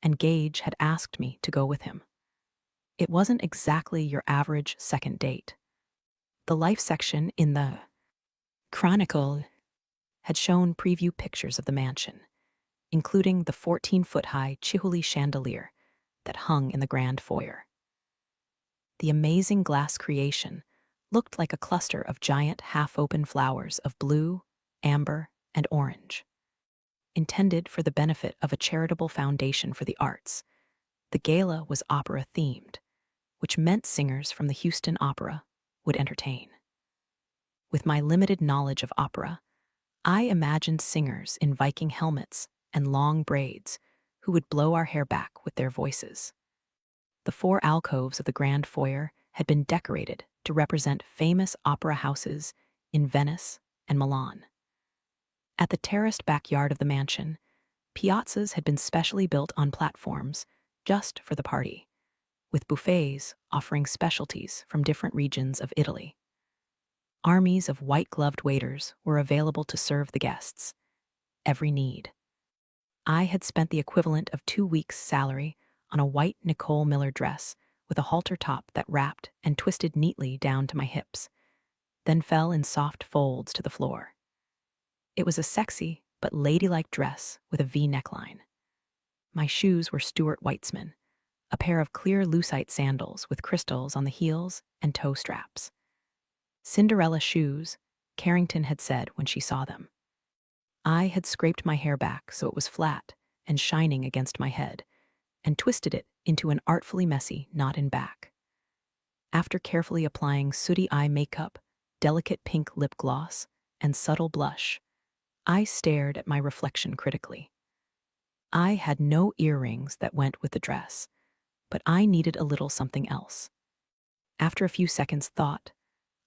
and Gage had asked me to go with him. It wasn't exactly your average second date. The life section in the Chronicle had shown preview pictures of the mansion, including the 14-foot-high Chihuly chandelier that hung in the grand foyer. The amazing glass creation looked like a cluster of giant half-open flowers of blue, amber, and orange. Intended for the benefit of a charitable foundation for the arts, the gala was opera-themed, which meant singers from the Houston Opera would entertain. With my limited knowledge of opera, I imagined singers in Viking helmets and long braids who would blow our hair back with their voices. The 4 alcoves of the grand foyer had been decorated to represent famous opera houses in Venice and Milan. At the terraced backyard of the mansion, piazzas had been specially built on platforms just for the party, with buffets offering specialties from different regions of Italy. Armies of white-gloved waiters were available to serve the guests, every need. I had spent the equivalent of 2 weeks' salary on a white Nicole Miller dress with a halter top that wrapped and twisted neatly down to my hips, then fell in soft folds to the floor. It was a sexy but ladylike dress with a V neckline. My shoes were Stuart Weitzman, a pair of clear lucite sandals with crystals on the heels and toe straps. Cinderella shoes, Carrington had said when she saw them. I had scraped my hair back so it was flat and shining against my head, and twisted it into an artfully messy knot in back. After carefully applying sooty eye makeup, delicate pink lip gloss, and subtle blush, I stared at my reflection critically. I had no earrings that went with the dress, but I needed a little something else. After a few seconds' thought,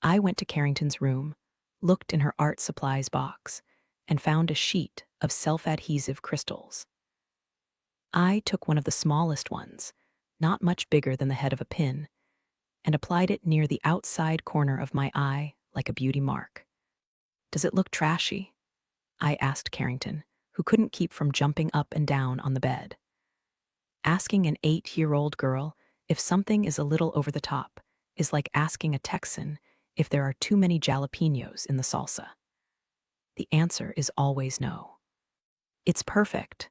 I went to Carrington's room, looked in her art supplies box, and found a sheet of self-adhesive crystals. I took one of the smallest ones, not much bigger than the head of a pin, and applied it near the outside corner of my eye like a beauty mark. "Does it look trashy?" I asked Carrington, who couldn't keep from jumping up and down on the bed. Asking an 8-year-old girl if something is a little over the top is like asking a Texan if there are too many jalapenos in the salsa. The answer is always no. "It's perfect."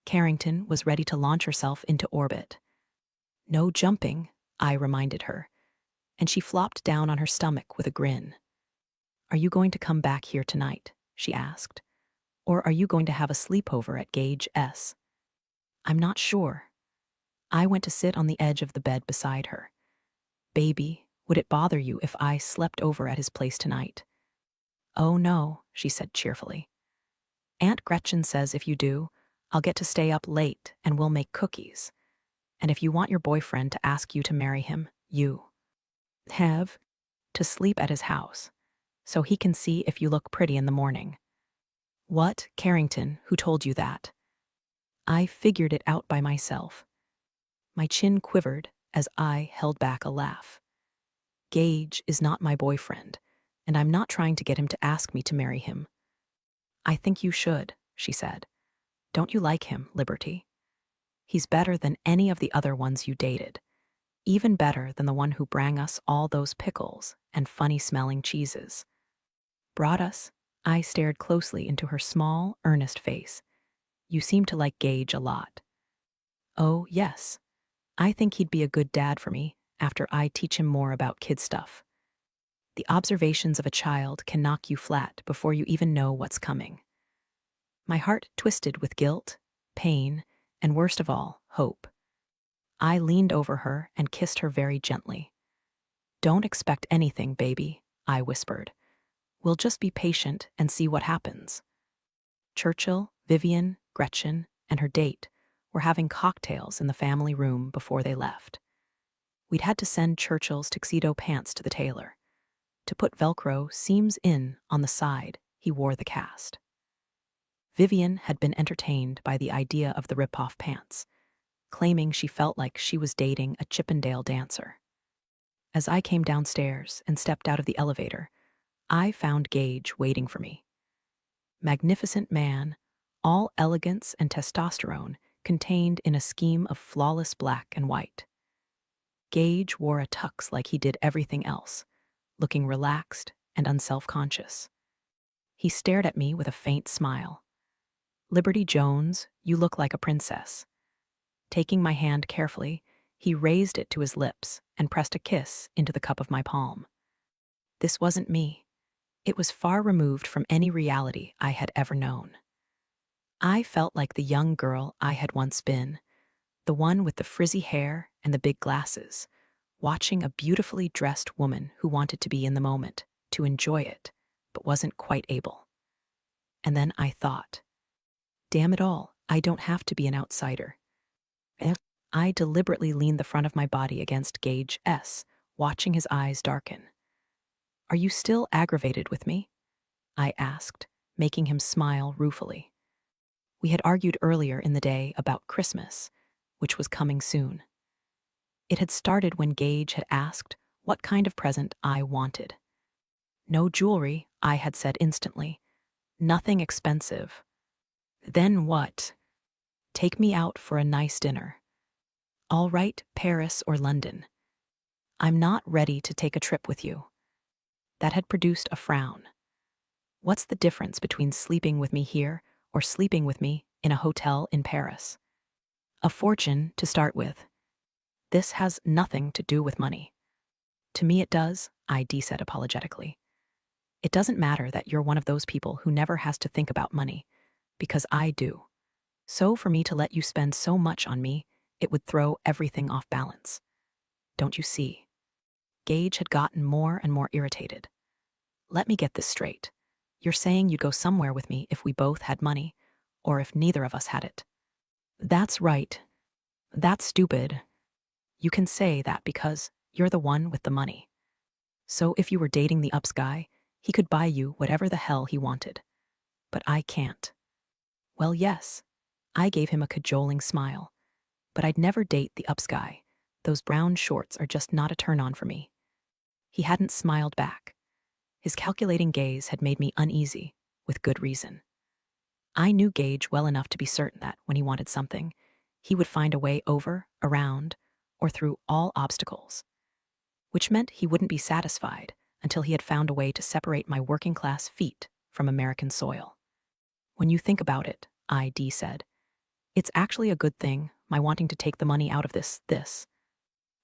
Carrington was ready to launch herself into orbit. "No jumping," I reminded her, and she flopped down on her stomach with a grin. "Are you going to come back here tonight?" she asked. "Or are you going to have a sleepover at Gage S?" "I'm not sure." I went to sit on the edge of the bed beside her. "Baby, would it bother you if I slept over at his place tonight?" "Oh no," she said cheerfully. "Aunt Gretchen says if you do, I'll get to stay up late and we'll make cookies. And if you want your boyfriend to ask you to marry him, you have to sleep at his house, so he can see if you look pretty in the morning." "What, Carrington, who told you that?" "I figured it out by myself." My chin quivered as I held back a laugh. "Gage is not my boyfriend, and I'm not trying to get him to ask me to marry him." "I think you should," she said. "Don't you like him, Liberty? He's better than any of the other ones you dated. Even better than the one who brang us all those pickles and funny-smelling cheeses." "Brought us?" I stared closely into her small, earnest face. "You seem to like Gage a lot." "Oh, yes. I think he'd be a good dad for me after I teach him more about kid stuff. The observations of a child can knock you flat before you even know what's coming." My heart twisted with guilt, pain, and worst of all, hope. I leaned over her and kissed her very gently. "Don't expect anything, baby," I whispered. "We'll just be patient and see what happens." Churchill, Vivian, Gretchen, and her date were having cocktails in the family room before they left. We'd had to send Churchill's tuxedo pants to the tailor. To put Velcro seams in on the side, he wore the cast. Vivian had been entertained by the idea of the rip-off pants, claiming she felt like she was dating a Chippendale dancer. As I came downstairs and stepped out of the elevator, I found Gage waiting for me. Magnificent man, all elegance and testosterone contained in a scheme of flawless black and white. Gage wore a tux like he did everything else, looking relaxed and unself-conscious. He stared at me with a faint smile. "Liberty Jones, you look like a princess." Taking my hand carefully, he raised it to his lips and pressed a kiss into the cup of my palm. This wasn't me. It was far removed from any reality I had ever known. I felt like the young girl I had once been, the one with the frizzy hair and the big glasses, watching a beautifully dressed woman who wanted to be in the moment, to enjoy it, but wasn't quite able. And then I thought, damn it all, I don't have to be an outsider. I deliberately leaned the front of my body against Gage S., watching his eyes darken. "Are you still aggravated with me?" I asked, making him smile ruefully. We had argued earlier in the day about Christmas, which was coming soon. It had started when Gage had asked what kind of present I wanted. "No jewelry," I had said instantly. "Nothing expensive." "Then what?" "Take me out for a nice dinner." "All right, Paris or London." "I'm not ready to take a trip with you." That had produced a frown. What's the difference between sleeping with me here or sleeping with me in a hotel in Paris? A fortune to start with. This has nothing to do with money. To me it does, I said apologetically. It doesn't matter that you're one of those people who never has to think about money, because I do. So for me to let you spend so much on me, it would throw everything off balance. Don't you see? Gage had gotten more and more irritated. Let me get this straight. You're saying you'd go somewhere with me if we both had money, or if neither of us had it. That's right. That's stupid. You can say that because you're the one with the money. So if you were dating the ups guy, he could buy you whatever the hell he wanted. But I can't. Well, yes. I gave him a cajoling smile. But I'd never date the ups guy. Those brown shorts are just not a turn-on for me. He hadn't smiled back. His calculating gaze had made me uneasy, with good reason. I knew Gage well enough to be certain that, when he wanted something, he would find a way over, around, or through all obstacles. Which meant he wouldn't be satisfied until he had found a way to separate my working-class feet from American soil. When you think about it, I said, it's actually a good thing, my wanting to take the money out of this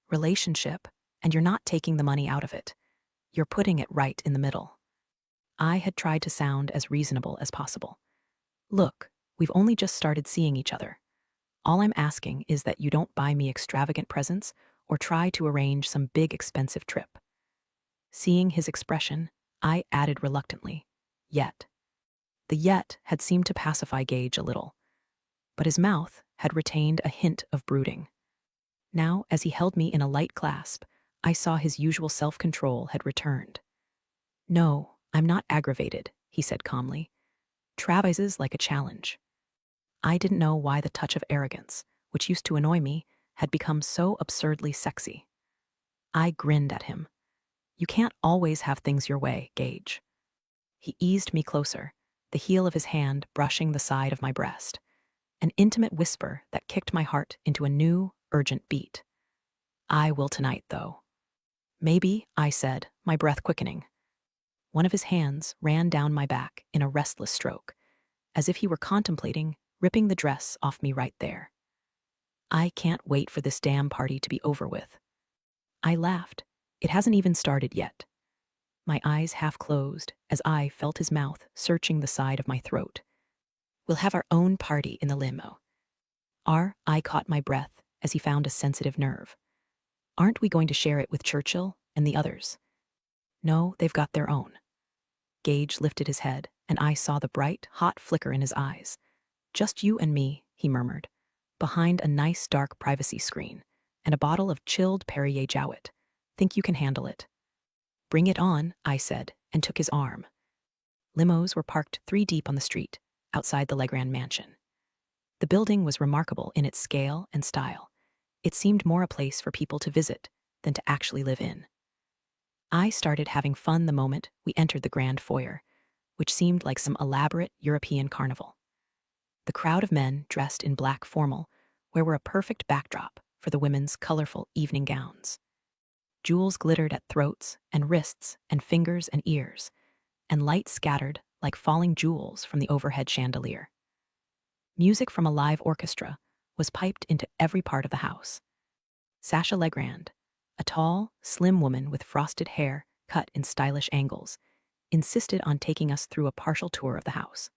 relationship, and you're not taking the money out of it. You're putting it right in the middle. I had tried to sound as reasonable as possible. Look, we've only just started seeing each other. All I'm asking is that you don't buy me extravagant presents or try to arrange some big expensive trip. Seeing his expression, I added reluctantly, yet. The yet had seemed to pacify Gage a little, but his mouth had retained a hint of brooding. Now, as he held me in a light clasp, I saw his usual self-control had returned. No, I'm not aggravated, he said calmly. Travis like a challenge. I didn't know why the touch of arrogance, which used to annoy me, had become so absurdly sexy. I grinned at him. You can't always have things your way, Gage. He eased me closer, the heel of his hand brushing the side of my breast. An intimate whisper that kicked my heart into a new, urgent beat. I will tonight, though. Maybe, I said, my breath quickening. One of his hands ran down my back in a restless stroke, as if he were contemplating ripping the dress off me right there. I can't wait for this damn party to be over with. I laughed. It hasn't even started yet. My eyes half closed as I felt his mouth searching the side of my throat. We'll have our own party in the limo. I caught my breath as he found a sensitive nerve. Aren't we going to share it with Churchill and the others? No, they've got their own. Gage lifted his head, and I saw the bright, hot flicker in his eyes. Just you and me, he murmured, behind a nice dark privacy screen, and a bottle of chilled Perrier Jouet. Think you can handle it? Bring it on, I said, and took his arm. Limos were parked 3 deep on the street, outside the Legrand mansion. The building was remarkable in its scale and style. It seemed more a place for people to visit than to actually live in. I started having fun the moment we entered the grand foyer, which seemed like some elaborate European carnival. The crowd of men dressed in black formal were a perfect backdrop for the women's colorful evening gowns. Jewels glittered at throats and wrists and fingers and ears, and light scattered like falling jewels from the overhead chandelier. Music from a live orchestra was piped into every part of the house. Sasha Legrand, a tall, slim woman with frosted hair cut in stylish angles, insisted on taking us through a partial tour of the house.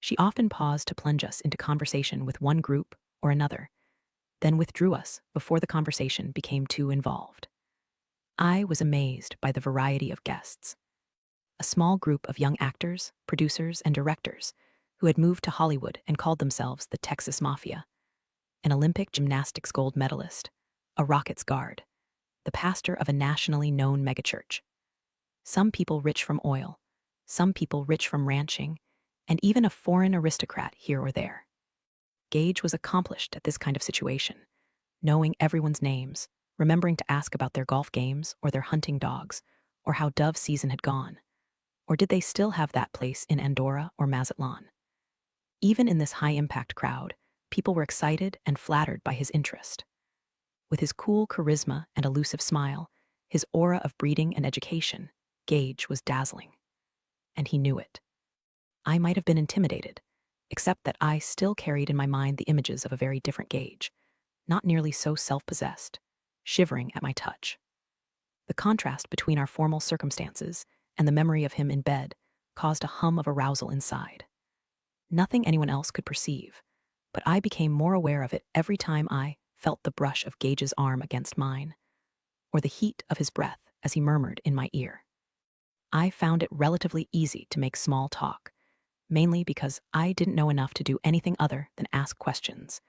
She often paused to plunge us into conversation with one group or another, then withdrew us before the conversation became too involved. I was amazed by the variety of guests. A small group of young actors, producers, and directors who had moved to Hollywood and called themselves the Texas Mafia. An Olympic gymnastics gold medalist, a Rockets guard, the pastor of a nationally known megachurch. Some people rich from oil, some people rich from ranching, and even a foreign aristocrat here or there. Gage was accomplished at this kind of situation, knowing everyone's names, remembering to ask about their golf games or their hunting dogs, or how dove season had gone. Or did they still have that place in Andorra or Mazatlan? Even in this high-impact crowd, people were excited and flattered by his interest. With his cool charisma and elusive smile, his aura of breeding and education, Gage was dazzling. And he knew it. I might have been intimidated, except that I still carried in my mind the images of a very different Gage, not nearly so self-possessed, shivering at my touch. The contrast between our formal circumstances and the memory of him in bed caused a hum of arousal inside. Nothing anyone else could perceive, but I became more aware of it every time I felt the brush of Gage's arm against mine, or the heat of his breath as he murmured in my ear. I found it relatively easy to make small talk, mainly because I didn't know enough to do anything other than ask questions,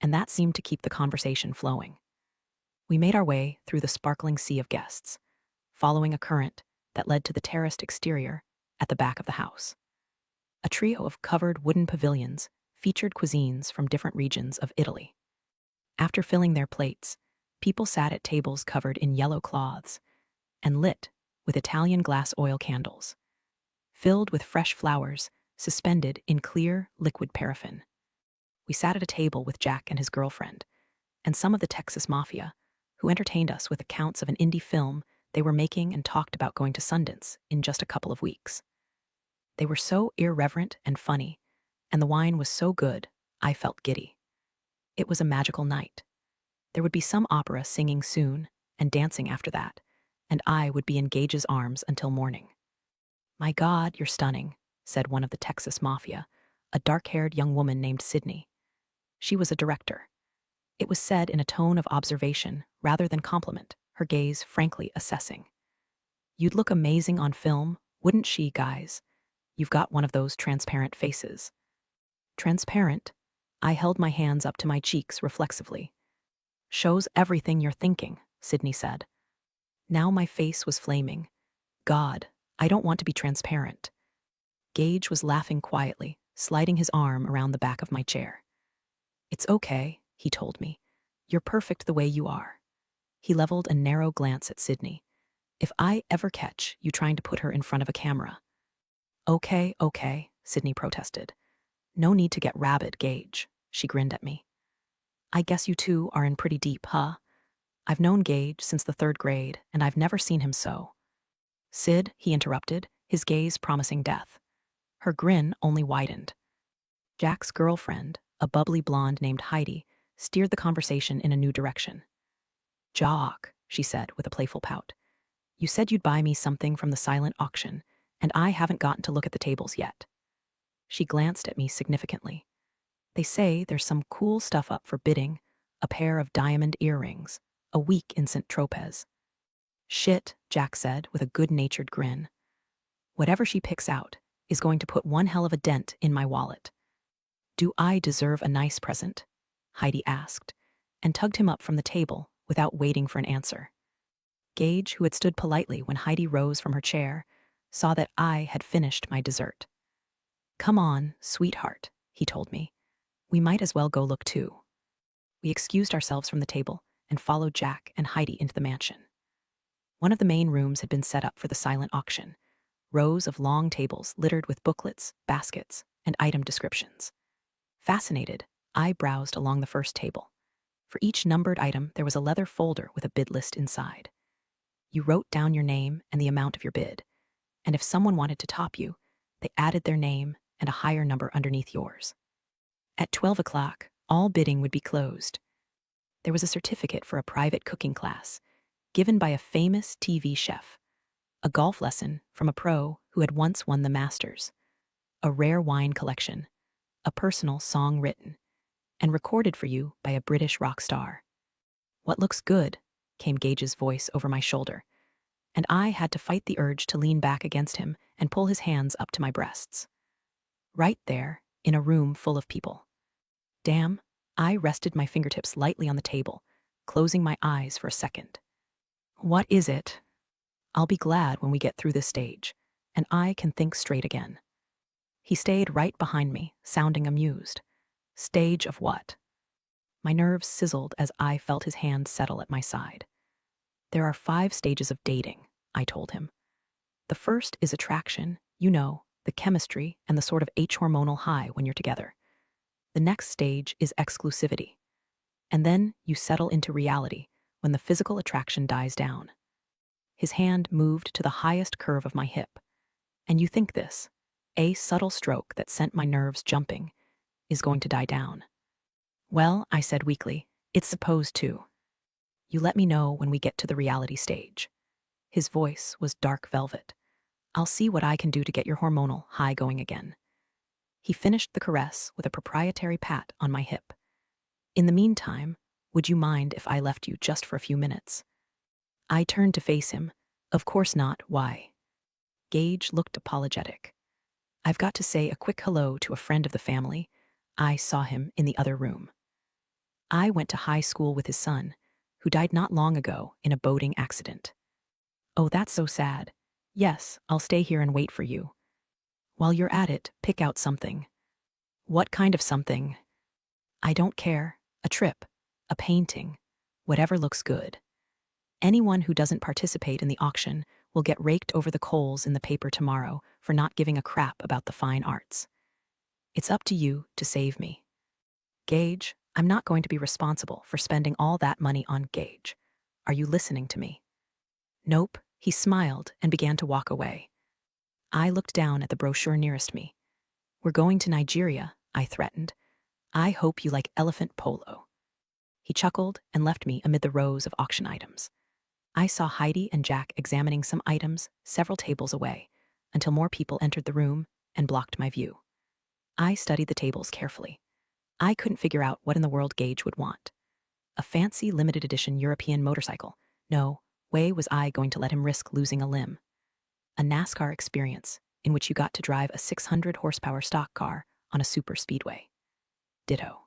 and that seemed to keep the conversation flowing. We made our way through the sparkling sea of guests, following a current that led to the terraced exterior at the back of the house. A trio of covered wooden pavilions featured cuisines from different regions of Italy. After filling their plates, people sat at tables covered in yellow cloths and lit with Italian glass oil candles, filled with fresh flowers suspended in clear, liquid paraffin. We sat at a table with Jack and his girlfriend, and some of the Texas Mafia, who entertained us with accounts of an indie film they were making and talked about going to Sundance in just a couple of weeks. They were so irreverent and funny, and the wine was so good, I felt giddy. It was a magical night. There would be some opera singing soon, and dancing after that, and I would be in Gage's arms until morning. "My God, you're stunning," said one of the Texas Mafia, a dark-haired young woman named Sydney. She was a director. It was said in a tone of observation rather than compliment, her gaze frankly assessing. "You'd look amazing on film, wouldn't she, guys? You've got one of those transparent faces." Transparent? I held my hands up to my cheeks reflexively. "Shows everything you're thinking," Sydney said. Now my face was flaming. "God, I don't want to be transparent." Gage was laughing quietly, sliding his arm around the back of my chair. "It's okay," he told me. "You're perfect the way you are." He leveled a narrow glance at Sydney. "If I ever catch you trying to put her in front of a camera." Okay, Sydney protested. "No need to get rabid, Gage." She grinned at me. "I guess you two are in pretty deep, huh? I've known Gage since the 3rd grade, and I've never seen him so." "Sid," he interrupted, his gaze promising death. Her grin only widened. Jack's girlfriend, a bubbly blonde named Heidi, steered the conversation in a new direction. "Jock," she said with a playful pout, "you said you'd buy me something from the silent auction, and I haven't gotten to look at the tables yet." She glanced at me significantly. "They say there's some cool stuff up for bidding, a pair of diamond earrings, a week in St. Tropez." "Shit," Jack said with a good-natured grin. "Whatever she picks out is going to put one hell of a dent in my wallet." "Do I deserve a nice present?" Heidi asked, and tugged him up from the table without waiting for an answer. Gage, who had stood politely when Heidi rose from her chair, saw that I had finished my dessert. "Come on, sweetheart," he told me. "We might as well go look too." We excused ourselves from the table and followed Jack and Heidi into the mansion. One of the main rooms had been set up for the silent auction, rows of long tables littered with booklets, baskets, and item descriptions. Fascinated, I browsed along the first table. For each numbered item, there was a leather folder with a bid list inside. You wrote down your name and the amount of your bid, and if someone wanted to top you, they added their name and a higher number underneath yours. At 12 o'clock, all bidding would be closed. There was a certificate for a private cooking class, given by a famous TV chef, a golf lesson from a pro who had once won the Masters, a rare wine collection, a personal song written and recorded for you by a British rock star. "What looks good?" came Gage's voice over my shoulder, and I had to fight the urge to lean back against him and pull his hands up to my breasts. Right there, in a room full of people. Damn, I rested my fingertips lightly on the table, closing my eyes for a second. "What is it?" "I'll be glad when we get through this stage, and I can think straight again." He stayed right behind me, sounding amused. "Stage of what?" My nerves sizzled as I felt his hand settle at my side. "There are 5 stages of dating," I told him. "The first is attraction, you know, the chemistry and the sort of H-hormonal high when you're together. The next stage is exclusivity. And then you settle into reality when the physical attraction dies down." His hand moved to the highest curve of my hip. "And you think this?" A subtle stroke that sent my nerves jumping, is going to die down. Well, I said weakly, it's supposed to. You let me know when we get to the reality stage. His voice was dark velvet. I'll see what I can do to get your hormonal high going again. He finished the caress with a proprietary pat on my hip. In the meantime, would you mind if I left you just for a few minutes? I turned to face him. Of course not, why? Gage looked apologetic. I've got to say a quick hello to a friend of the family. I saw him in the other room. I went to high school with his son, who died not long ago in a boating accident. Oh, that's so sad. Yes, I'll stay here and wait for you. While you're at it, pick out something. What kind of something? I don't care. A trip, a painting, whatever looks good. Anyone who doesn't participate in the auction will get raked over the coals in the paper tomorrow for not giving a crap about the fine arts. It's up to you to save me. Gage, I'm not going to be responsible for spending all that money on Gage. Are you listening to me? Nope, he smiled and began to walk away. I looked down at the brochure nearest me. We're going to Nigeria, I threatened. I hope you like elephant polo. He chuckled and left me amid the rows of auction items. I saw Heidi and Jack examining some items several tables away, until more people entered the room and blocked my view. I studied the tables carefully. I couldn't figure out what in the world Gage would want. A fancy limited edition European motorcycle. No way was I going to let him risk losing a limb. A NASCAR experience in which you got to drive a 600 horsepower stock car on a super speedway. Ditto.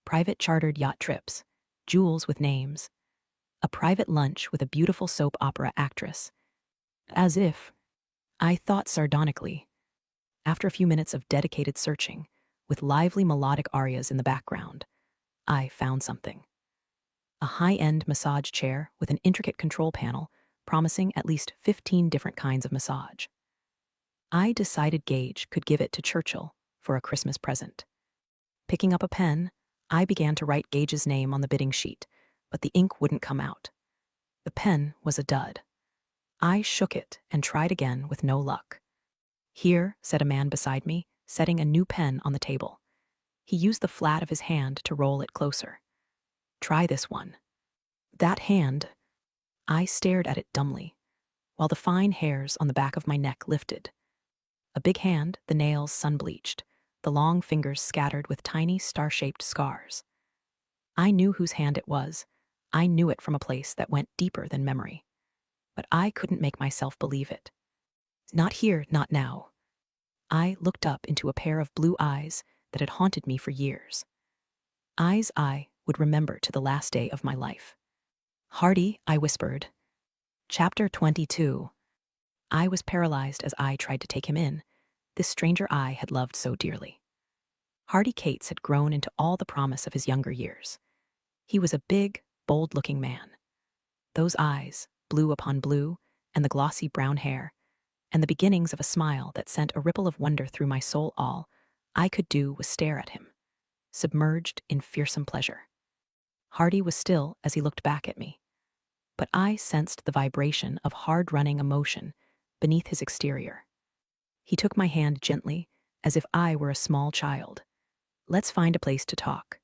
Private chartered yacht trips, jewels with names, a private lunch with a beautiful soap opera actress. As if, I thought sardonically. After a few minutes of dedicated searching, with lively melodic arias in the background, I found something. A high-end massage chair with an intricate control panel promising at least 15 different kinds of massage. I decided Gage could give it to Churchill for a Christmas present. Picking up a pen, I began to write Gage's name on the bidding sheet, but the ink wouldn't come out. The pen was a dud. I shook it and tried again with no luck. Here, said a man beside me, setting a new pen on the table. He used the flat of his hand to roll it closer. Try this one. That hand. I stared at it dumbly, while the fine hairs on the back of my neck lifted. A big hand, the nails sun-bleached, the long fingers scattered with tiny star-shaped scars. I knew whose hand it was. I knew it from a place that went deeper than memory. But I couldn't make myself believe it. Not here, not now. I looked up into a pair of blue eyes that had haunted me for years. Eyes I would remember to the last day of my life. Hardy, I whispered. Chapter 22. I was paralyzed as I tried to take him in, this stranger I had loved so dearly. Hardy Cates had grown into all the promise of his younger years. He was a big, bold-looking man. Those eyes, blue upon blue, and the glossy brown hair, and the beginnings of a smile that sent a ripple of wonder through my soul, all I could do was stare at him, submerged in fearsome pleasure. Hardy was still as he looked back at me, but I sensed the vibration of hard-running emotion beneath his exterior. He took my hand gently, as if I were a small child. Let's find a place to talk.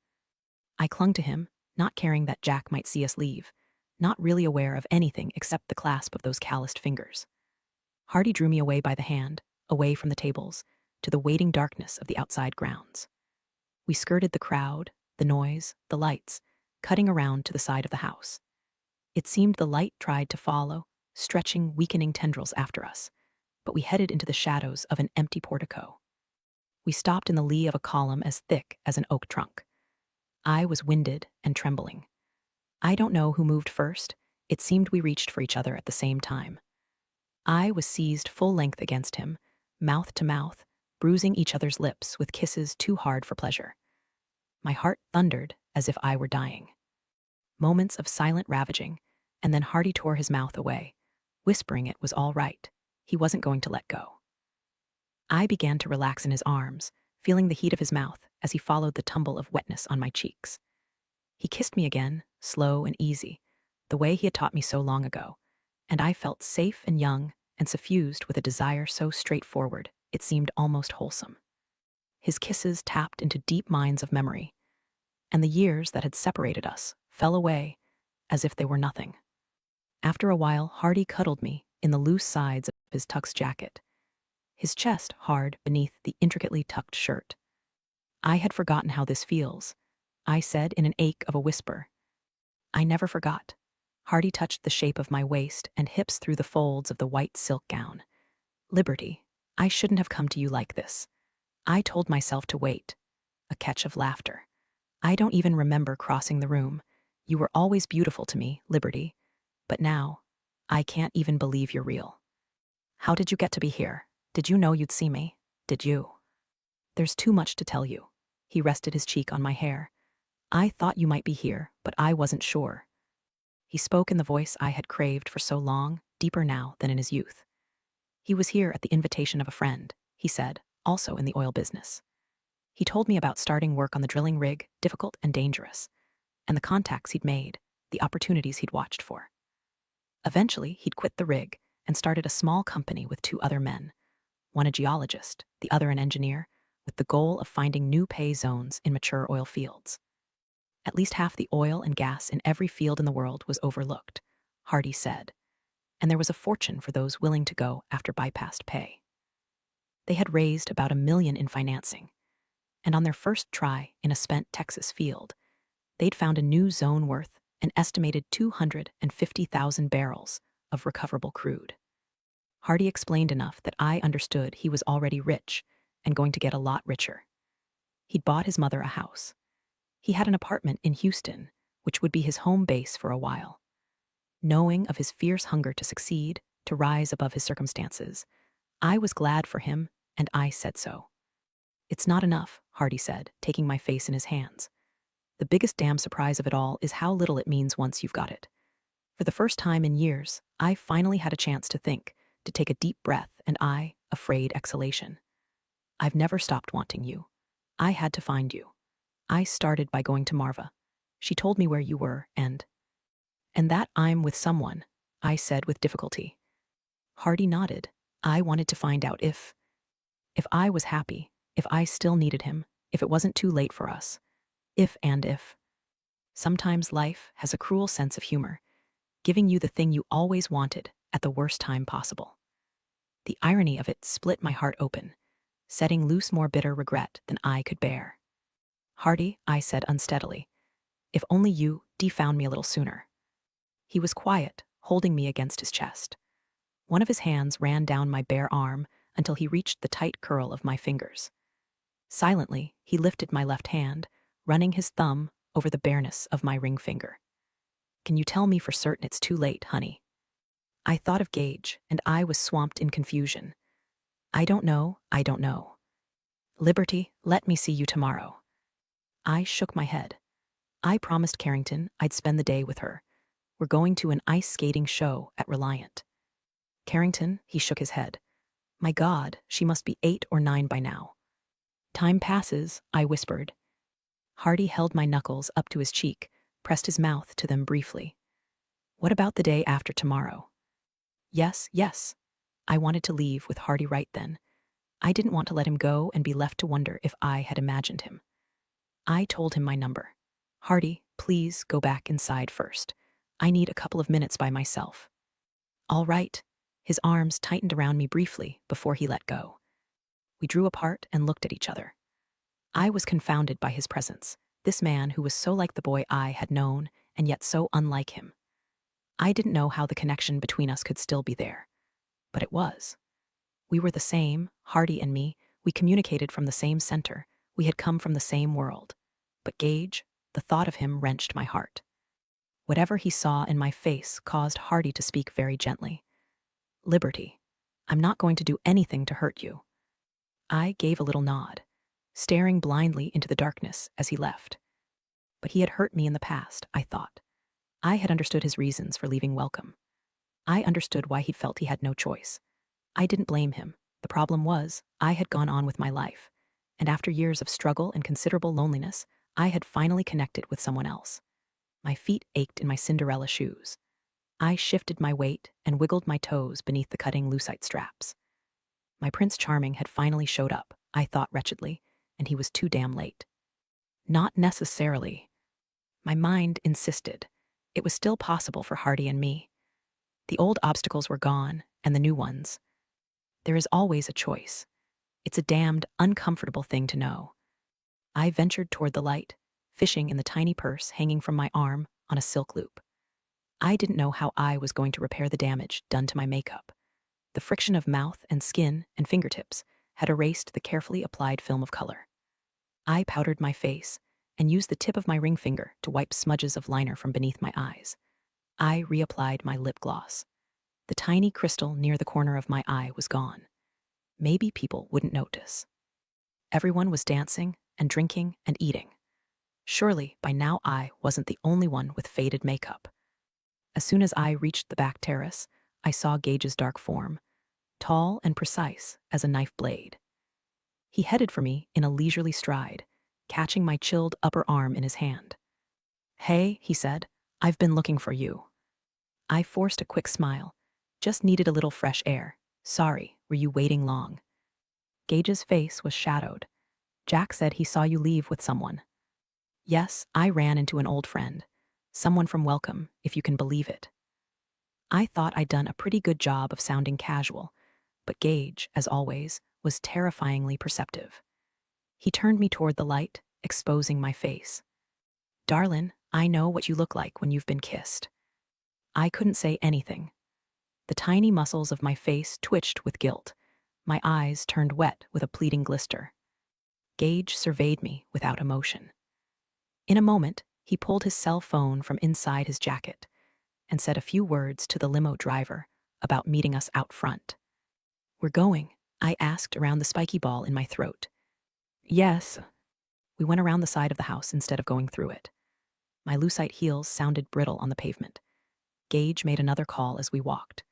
I clung to him, not caring that Jack might see us leave, not really aware of anything except the clasp of those calloused fingers. Hardy drew me away by the hand, away from the tables, to the waiting darkness of the outside grounds. We skirted the crowd, the noise, the lights, cutting around to the side of the house. It seemed the light tried to follow, stretching, weakening tendrils after us, but we headed into the shadows of an empty portico. We stopped in the lee of a column as thick as an oak trunk. I was winded and trembling. I don't know who moved first. It seemed we reached for each other at the same time. I was seized full length against him, mouth to mouth, bruising each other's lips with kisses too hard for pleasure. My heart thundered as if I were dying. Moments of silent ravaging, and then Hardy tore his mouth away, whispering it was all right. He wasn't going to let go. I began to relax in his arms, feeling the heat of his mouth as he followed the tumble of wetness on my cheeks. He kissed me again, slow and easy, the way he had taught me so long ago, and I felt safe and young and suffused with a desire so straightforward it seemed almost wholesome. His kisses tapped into deep mines of memory, and the years that had separated us fell away as if they were nothing. After a while, Hardy cuddled me in the loose sides of his tux jacket, his chest hard beneath the intricately tucked shirt. I had forgotten how this feels, I said in an ache of a whisper. I never forgot. Hardy touched the shape of my waist and hips through the folds of the white silk gown. Liberty, I shouldn't have come to you like this. I told myself to wait. A catch of laughter. I don't even remember crossing the room. You were always beautiful to me, Liberty. But now, I can't even believe you're real. How did you get to be here? Did you know you'd see me? Did you? There's too much to tell you. He rested his cheek on my hair. I thought you might be here, but I wasn't sure. He spoke in the voice I had craved for so long, deeper now than in his youth. He was here at the invitation of a friend, he said, also in the oil business. He told me about starting work on the drilling rig, difficult and dangerous, and the contacts he'd made, the opportunities he'd watched for. Eventually, he'd quit the rig and started a small company with two other men, one a geologist, the other an engineer, with the goal of finding new pay zones in mature oil fields. At least half the oil and gas in every field in the world was overlooked, Hardy said, and there was a fortune for those willing to go after bypassed pay. They had raised about $1 million in financing, and on their first try in a spent Texas field, they'd found a new zone worth an estimated 250,000 barrels of recoverable crude. Hardy explained enough that I understood he was already rich and going to get a lot richer. He'd bought his mother a house. He had an apartment in Houston, which would be his home base for a while. Knowing of his fierce hunger to succeed, to rise above his circumstances, I was glad for him, and I said so. It's not enough, Hardy said, taking my face in his hands. The biggest damn surprise of it all is how little it means once you've got it. For the first time in years, I finally had a chance to think, to take a deep breath, and I, afraid exhalation. I've never stopped wanting you. I had to find you. I started by going to Marva. She told me where you were, and that I'm with someone, I said with difficulty. Hardy nodded. I wanted to find out if I was happy, if I still needed him, if it wasn't too late for us. If. Sometimes life has a cruel sense of humor, giving you the thing you always wanted at the worst time possible. The irony of it split my heart open, setting loose more bitter regret than I could bear. Hardy, I said unsteadily, if only you found me a little sooner. He was quiet, holding me against his chest. One of his hands ran down my bare arm until he reached the tight curl of my fingers. Silently, he lifted my left hand, running his thumb over the bareness of my ring finger. Can you tell me for certain it's too late, honey? I thought of Gage, and I was swamped in confusion. I don't know. Liberty, let me see you tomorrow. I shook my head. I promised Carrington I'd spend the day with her. We're going to an ice skating show at Reliant. Carrington, he shook his head. My God, she must be 8 or 9 by now. Time passes, I whispered. Hardy held my knuckles up to his cheek, pressed his mouth to them briefly. What about the day after tomorrow? Yes. I wanted to leave with Hardy right then. I didn't want to let him go and be left to wonder if I had imagined him. I told him my number. Hardy, please go back inside first. I need a couple of minutes by myself. All right. His arms tightened around me briefly before he let go. We drew apart and looked at each other. I was confounded by his presence, this man who was so like the boy I had known and yet so unlike him. I didn't know how the connection between us could still be there, but it was. We were the same, Hardy and me. We communicated from the same center. We had come from the same world. But Gage, the thought of him wrenched my heart. Whatever he saw in my face caused Hardy to speak very gently. Liberty, I'm not going to do anything to hurt you. I gave a little nod, staring blindly into the darkness as he left. But he had hurt me in the past, I thought. I had understood his reasons for leaving welcome. I understood why he felt he had no choice. I didn't blame him. The problem was, I had gone on with my life, and after years of struggle and considerable loneliness, I had finally connected with someone else. My feet ached in my Cinderella shoes. I shifted my weight and wiggled my toes beneath the cutting lucite straps. My Prince Charming had finally showed up, I thought wretchedly, and he was too damn late. Not necessarily. My mind insisted. It was still possible for Hardy and me. The old obstacles were gone, and the new ones. There is always a choice. It's a damned uncomfortable thing to know. I ventured toward the light, fishing in the tiny purse hanging from my arm on a silk loop. I didn't know how I was going to repair the damage done to my makeup. The friction of mouth and skin and fingertips had erased the carefully applied film of color. I powdered my face and used the tip of my ring finger to wipe smudges of liner from beneath my eyes. I reapplied my lip gloss. The tiny crystal near the corner of my eye was gone. Maybe people wouldn't notice. Everyone was dancing and drinking and eating. Surely, by now I wasn't the only one with faded makeup. As soon as I reached the back terrace, I saw Gage's dark form, tall and precise as a knife blade. He headed for me in a leisurely stride, catching my chilled upper arm in his hand. "Hey," he said, "I've been looking for you." I forced a quick smile. "Just needed a little fresh air. Sorry, were you waiting long?" Gage's face was shadowed. "Jack said he saw you leave with someone." "Yes, I ran into an old friend. Someone from Welcome, if you can believe it." I thought I'd done a pretty good job of sounding casual, but Gage, as always, was terrifyingly perceptive. He turned me toward the light, exposing my face. "Darlin', I know what you look like when you've been kissed." I couldn't say anything. The tiny muscles of my face twitched with guilt. My eyes turned wet with a pleading glister. Gage surveyed me without emotion. In a moment, he pulled his cell phone from inside his jacket and said a few words to the limo driver about meeting us out front. "We're going?" I asked around the spiky ball in my throat. "Yes." We went around the side of the house instead of going through it. My lucite heels sounded brittle on the pavement. Gage made another call as we walked.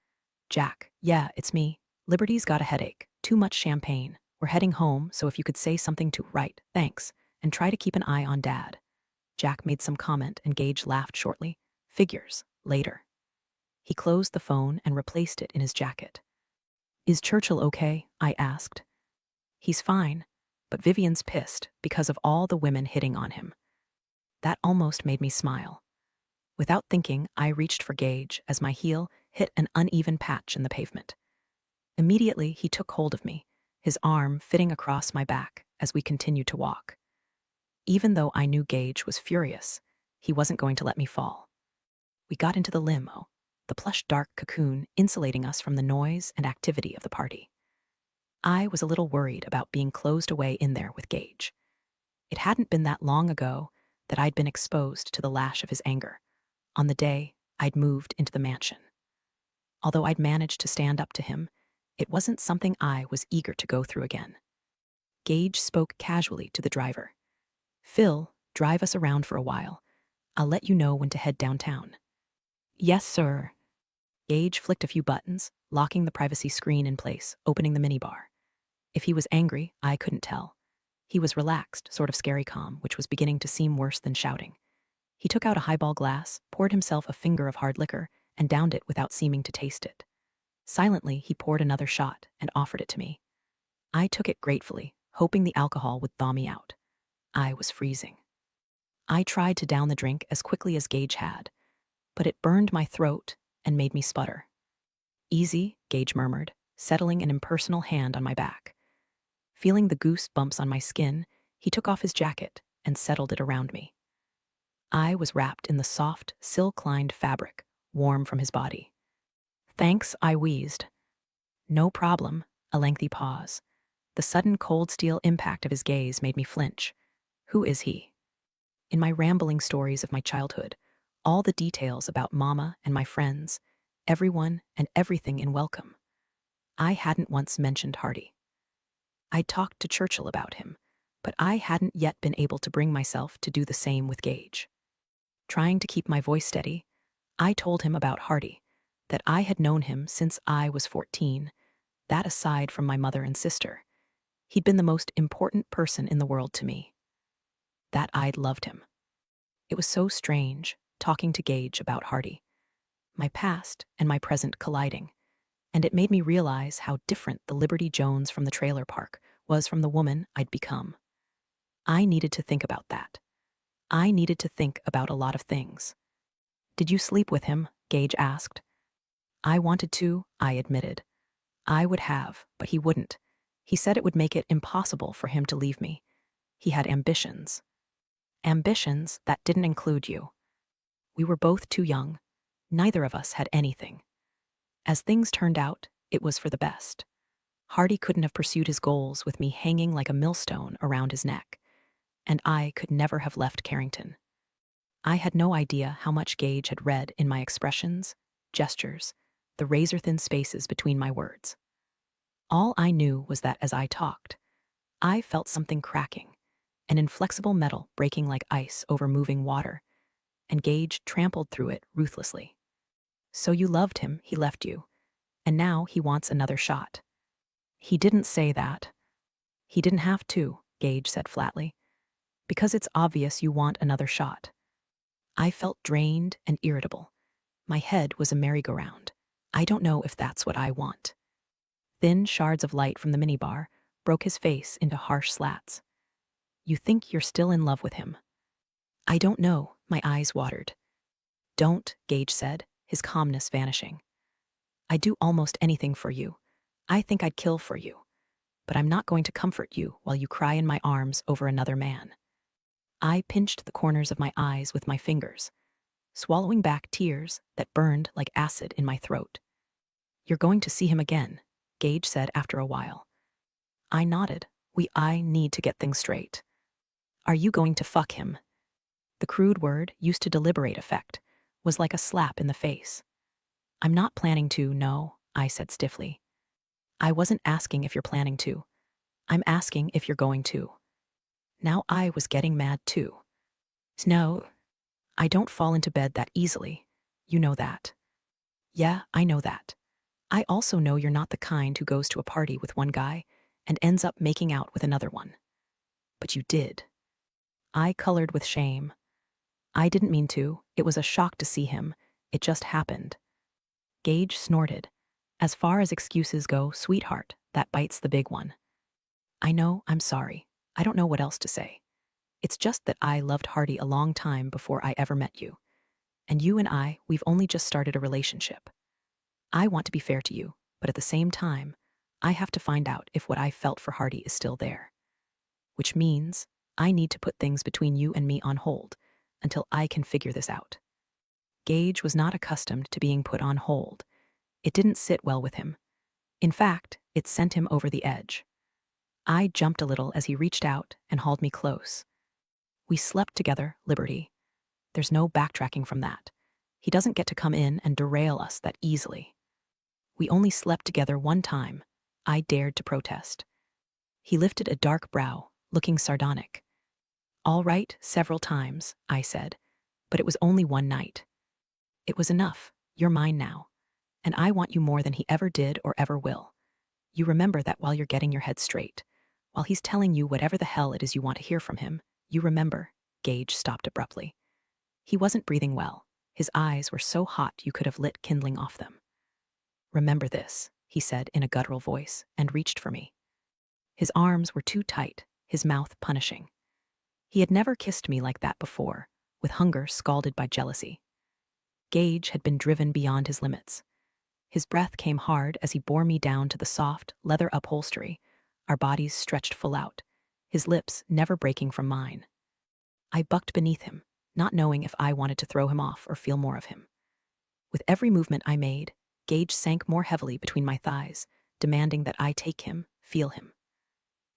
"Jack, yeah, it's me. Liberty's got a headache. Too much champagne. We're heading home, so if you could say something to right, thanks, and try to keep an eye on Dad." Jack made some comment and Gage laughed shortly. "Figures, later." He closed the phone and replaced it in his jacket. "Is Churchill okay?" I asked. "He's fine, but Vivian's pissed because of all the women hitting on him." That almost made me smile. Without thinking, I reached for Gage as my heel hit an uneven patch in the pavement. Immediately, he took hold of me, his arm fitting across my back as we continued to walk. Even though I knew Gage was furious, he wasn't going to let me fall. We got into the limo, the plush dark cocoon insulating us from the noise and activity of the party. I was a little worried about being closed away in there with Gage. It hadn't been that long ago that I'd been exposed to the lash of his anger, on the day I'd moved into the mansion. Although I'd managed to stand up to him, it wasn't something I was eager to go through again. Gage spoke casually to the driver. "Phil, drive us around for a while. I'll let you know when to head downtown." "Yes, sir." Gage flicked a few buttons, locking the privacy screen in place, opening the minibar. If he was angry, I couldn't tell. He was relaxed, sort of scary calm, which was beginning to seem worse than shouting. He took out a highball glass, poured himself a finger of hard liquor, and downed it without seeming to taste it. Silently, he poured another shot and offered it to me. I took it gratefully, hoping the alcohol would thaw me out. I was freezing. I tried to down the drink as quickly as Gage had, but it burned my throat and made me sputter. "Easy," Gage murmured, settling an impersonal hand on my back. Feeling the goose bumps on my skin, he took off his jacket and settled it around me. I was wrapped in the soft, silk-lined fabric, warm from his body. "Thanks," I wheezed. "No problem," a lengthy pause. The sudden cold steel impact of his gaze made me flinch. Who is he? In my rambling stories of my childhood, all the details about Mama and my friends, everyone and everything in Welcome, I hadn't once mentioned Hardy. I'd talked to Churchill about him, but I hadn't yet been able to bring myself to do the same with Gage. Trying to keep my voice steady, I told him about Hardy, that I had known him since I was 14, that aside from my mother and sister, he'd been the most important person in the world to me. That I'd loved him. It was so strange, talking to Gage about Hardy, my past and my present colliding, and it made me realize how different the Liberty Jones from the trailer park was from the woman I'd become. I needed to think about that. I needed to think about a lot of things. Did you sleep with him? Gage asked. I wanted to, I admitted. I would have, but he wouldn't. He said it would make it impossible for him to leave me. He had ambitions. Ambitions that didn't include you. We were both too young. Neither of us had anything. As things turned out, it was for the best. Hardy couldn't have pursued his goals with me hanging like a millstone around his neck, and I could never have left Carrington. I had no idea how much Gage had read in my expressions, gestures, the razor-thin spaces between my words. All I knew was that as I talked, I felt something cracking, an inflexible metal breaking like ice over moving water, and Gage trampled through it ruthlessly. So you loved him, he left you, and now he wants another shot. He didn't say that. He didn't have to, Gage said flatly, because it's obvious you want another shot. I felt drained and irritable. My head was a merry-go-round. I don't know if that's what I want. Thin shards of light from the minibar broke his face into harsh slats. You think you're still in love with him? I don't know, my eyes watered. Don't, Gage said, his calmness vanishing. I do almost anything for you. I think I'd kill for you. But I'm not going to comfort you while you cry in my arms over another man. I pinched the corners of my eyes with my fingers, swallowing back tears that burned like acid in my throat. You're going to see him again, Gage said after a while. I nodded. I need to get things straight. Are you going to fuck him? The crude word, used to deliberate effect, was like a slap in the face. I'm not planning to, no, I said stiffly. I wasn't asking if you're planning to. I'm asking if you're going to. Now I was getting mad too. No, I don't fall into bed that easily. You know that. Yeah, I know that. I also know you're not the kind who goes to a party with one guy and ends up making out with another one. But you did. I colored with shame. I didn't mean to. It was a shock to see him. It just happened. Gage snorted. As far as excuses go, sweetheart, that bites the big one. I know, I'm sorry. I don't know what else to say. It's just that I loved Hardy a long time before I ever met you. And you and we've only just started a relationship. I want to be fair to you, but at the same time, I have to find out if what I felt for Hardy is still there. Which means I need to put things between you and me on hold until I can figure this out. Gage was not accustomed to being put on hold. It didn't sit well with him. In fact, it sent him over the edge. I jumped a little as he reached out and hauled me close. We slept together, Liberty. There's no backtracking from that. He doesn't get to come in and derail us that easily. We only slept together one time. I dared to protest. He lifted a dark brow, looking sardonic. All right, several times, I said, but it was only one night. It was enough. You're mine now. And I want you more than he ever did or ever will. You remember that while you're getting your head straight. While he's telling you whatever the hell it is you want to hear from him, you remember. Gage stopped abruptly. He wasn't breathing well. His eyes were so hot you could have lit kindling off them. Remember this, he said in a guttural voice, and reached for me. His arms were too tight, his mouth punishing. He had never kissed me like that before, with hunger scalded by jealousy. Gage had been driven beyond his limits. His breath came hard as he bore me down to the soft, leather upholstery, our bodies stretched full out, his lips never breaking from mine. I bucked beneath him, not knowing if I wanted to throw him off or feel more of him. With every movement I made, Gage sank more heavily between my thighs, demanding that I take him, feel him.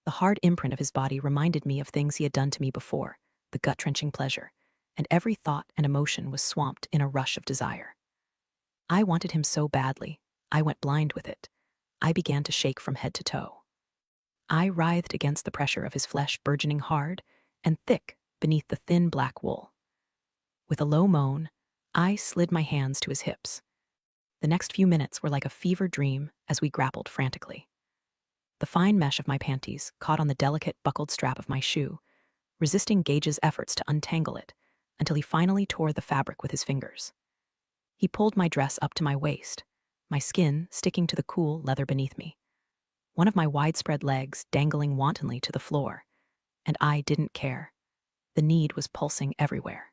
The hard imprint of his body reminded me of things he had done to me before, the gut-wrenching pleasure, and every thought and emotion was swamped in a rush of desire. I wanted him so badly, I went blind with it. I began to shake from head to toe. I writhed against the pressure of his flesh burgeoning hard and thick beneath the thin black wool. With a low moan, I slid my hands to his hips. The next few minutes were like a fever dream as we grappled frantically. The fine mesh of my panties caught on the delicate buckled strap of my shoe, resisting Gage's efforts to untangle it until he finally tore the fabric with his fingers. He pulled my dress up to my waist, my skin sticking to the cool leather beneath me, one of my widespread legs dangling wantonly to the floor, and I didn't care. The need was pulsing everywhere.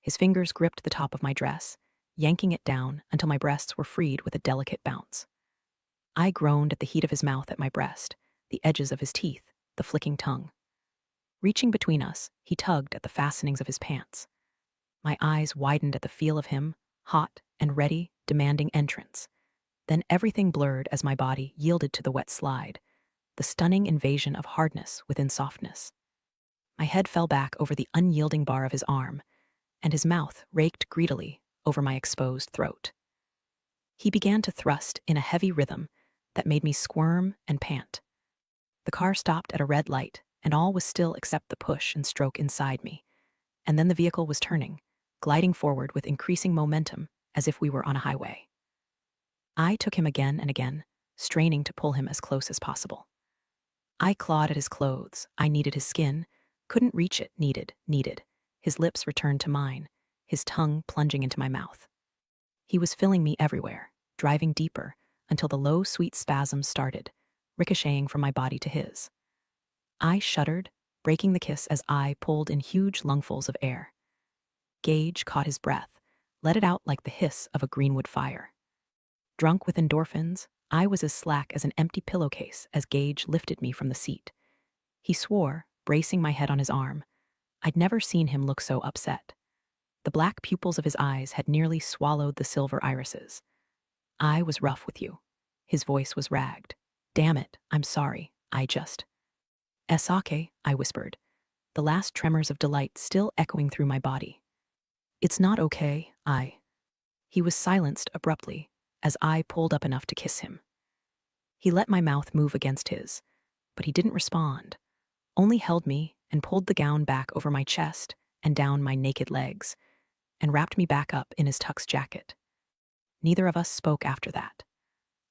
His fingers gripped the top of my dress, yanking it down until my breasts were freed with a delicate bounce. I groaned at the heat of his mouth at my breast, the edges of his teeth, the flicking tongue. Reaching between us, he tugged at the fastenings of his pants. My eyes widened at the feel of him, hot and ready, demanding entrance. Then everything blurred as my body yielded to the wet slide, the stunning invasion of hardness within softness. My head fell back over the unyielding bar of his arm, and his mouth raked greedily over my exposed throat. He began to thrust in a heavy rhythm that made me squirm and pant. The car stopped at a red light, and all was still except the push and stroke inside me. And then the vehicle was turning, gliding forward with increasing momentum as if we were on a highway. I took him again and again, straining to pull him as close as possible. I clawed at his clothes, I needed his skin, couldn't reach it, needed. His lips returned to mine, his tongue plunging into my mouth. He was filling me everywhere, driving deeper, until the low, sweet spasms started, ricocheting from my body to his. I shuddered, breaking the kiss as I pulled in huge lungfuls of air. Gage caught his breath, let it out like the hiss of a greenwood fire. Drunk with endorphins, I was as slack as an empty pillowcase as Gage lifted me from the seat. He swore, bracing my head on his arm. I'd never seen him look so upset. The black pupils of his eyes had nearly swallowed the silver irises. I was rough with you. His voice was ragged. Damn it, I'm sorry, Esake, I whispered, the last tremors of delight still echoing through my body. It's not okay, He was silenced abruptly as I pulled up enough to kiss him. He let my mouth move against his, but he didn't respond, only held me and pulled the gown back over my chest and down my naked legs, and wrapped me back up in his tux jacket. Neither of us spoke after that.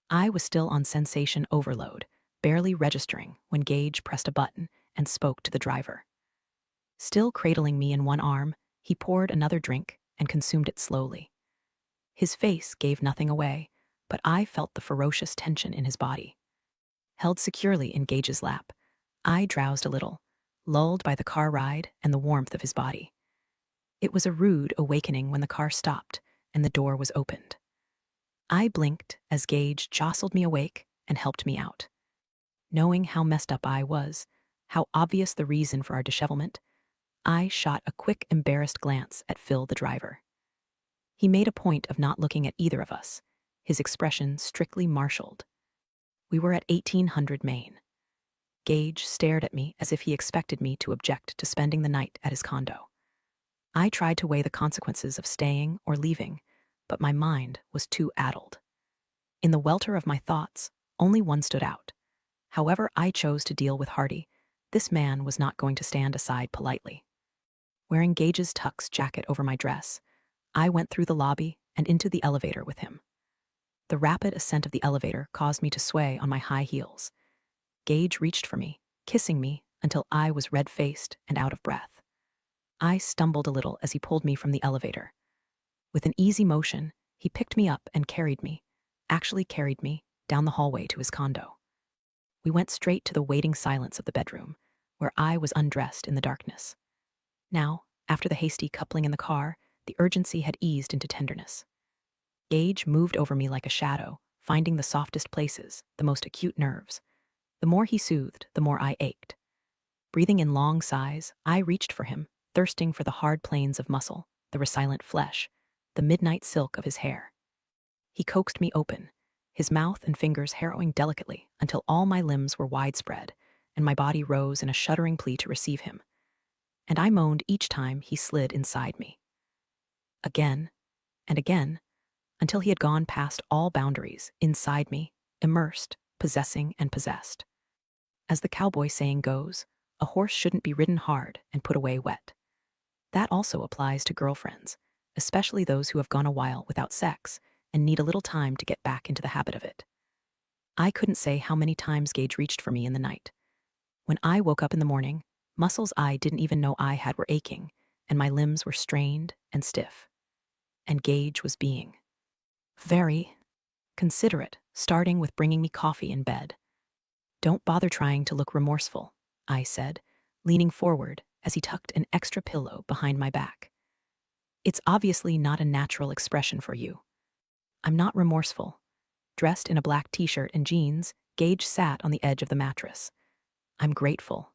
I was still on sensation overload, barely registering when Gage pressed a button and spoke to the driver. Still cradling me in one arm, he poured another drink and consumed it slowly. His face gave nothing away, but I felt the ferocious tension in his body. Held securely in Gage's lap, I drowsed a little, lulled by the car ride and the warmth of his body. It was a rude awakening when the car stopped and the door was opened. I blinked as Gage jostled me awake and helped me out. Knowing how messed up I was, how obvious the reason for our dishevelment, I shot a quick, embarrassed glance at Phil, the driver. He made a point of not looking at either of us, his expression strictly marshaled. We were at 1800 Main. Gage stared at me as if he expected me to object to spending the night at his condo. I tried to weigh the consequences of staying or leaving, but my mind was too addled. In the welter of my thoughts, only one stood out. However I chose to deal with Hardy, this man was not going to stand aside politely. Wearing Gage's tux jacket over my dress, I went through the lobby and into the elevator with him. The rapid ascent of the elevator caused me to sway on my high heels. Gage reached for me, kissing me until I was red-faced and out of breath. I stumbled a little as he pulled me from the elevator. With an easy motion, he picked me up and carried me down the hallway to his condo. We went straight to the waiting silence of the bedroom, where I was undressed in the darkness. Now, after the hasty coupling in the car, the urgency had eased into tenderness. Gage moved over me like a shadow, finding the softest places, the most acute nerves. The more he soothed, the more I ached. Breathing in long sighs, I reached for him, thirsting for the hard plains of muscle, the resilient flesh, the midnight silk of his hair. He coaxed me open, his mouth and fingers harrowing delicately until all my limbs were widespread, and my body rose in a shuddering plea to receive him. And I moaned each time he slid inside me. Again and again, until he had gone past all boundaries, inside me, immersed, possessing and possessed. As the cowboy saying goes, a horse shouldn't be ridden hard and put away wet. That also applies to girlfriends, especially those who have gone a while without sex and need a little time to get back into the habit of it. I couldn't say how many times Gage reached for me in the night. When I woke up in the morning, muscles I didn't even know I had were aching, and my limbs were strained and stiff. And Gage was being very considerate, starting with bringing me coffee in bed. Don't bother trying to look remorseful, I said, leaning forward as he tucked an extra pillow behind my back. It's obviously not a natural expression for you. I'm not remorseful. Dressed in a black t-shirt and jeans, Gage sat on the edge of the mattress. I'm grateful.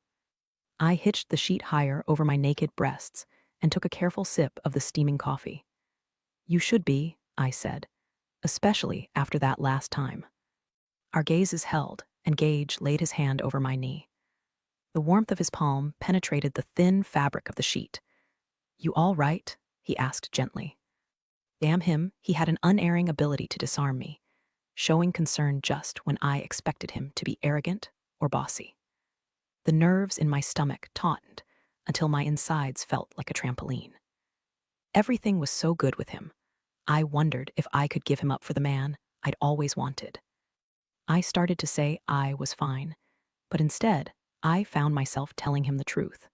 I hitched the sheet higher over my naked breasts and took a careful sip of the steaming coffee. You should be, I said, especially after that last time. Our gazes held, and Gage laid his hand over my knee. The warmth of his palm penetrated the thin fabric of the sheet. You all right? He asked gently. Damn him, he had an unerring ability to disarm me, showing concern just when I expected him to be arrogant or bossy. The nerves in my stomach tautened until my insides felt like a trampoline. Everything was so good with him. I wondered if I could give him up for the man I'd always wanted. I started to say I was fine, but instead, I found myself telling him the truth.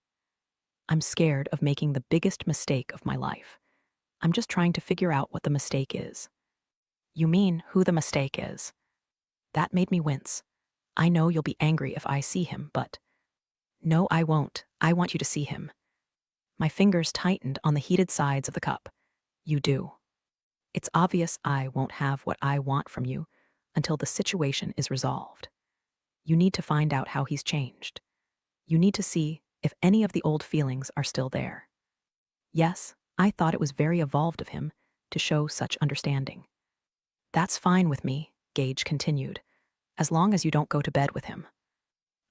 I'm scared of making the biggest mistake of my life. I'm just trying to figure out what the mistake is. You mean who the mistake is? That made me wince. I know you'll be angry if I see him, but... No, I won't. I want you to see him. My fingers tightened on the heated sides of the cup. You do. It's obvious I won't have what I want from you until the situation is resolved. You need to find out how he's changed. You need to see if any of the old feelings are still there. Yes, I thought it was very evolved of him to show such understanding. That's fine with me, Gage continued, as long as you don't go to bed with him.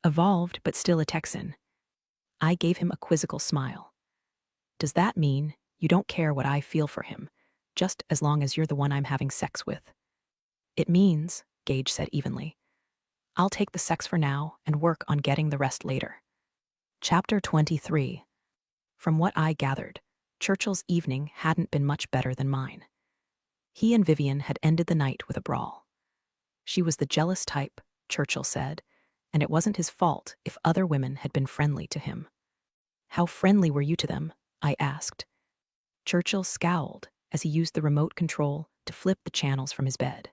Evolved, but still a Texan. I gave him a quizzical smile. Does that mean you don't care what I feel for him, just as long as you're the one I'm having sex with? It means, Gage said evenly, I'll take the sex for now and work on getting the rest later. Chapter 23. From what I gathered, Churchill's evening hadn't been much better than mine. He and Vivian had ended the night with a brawl. She was the jealous type, Churchill said, and it wasn't his fault if other women had been friendly to him. How friendly were you to them? I asked. Churchill scowled as he used the remote control to flip the channels from his bed.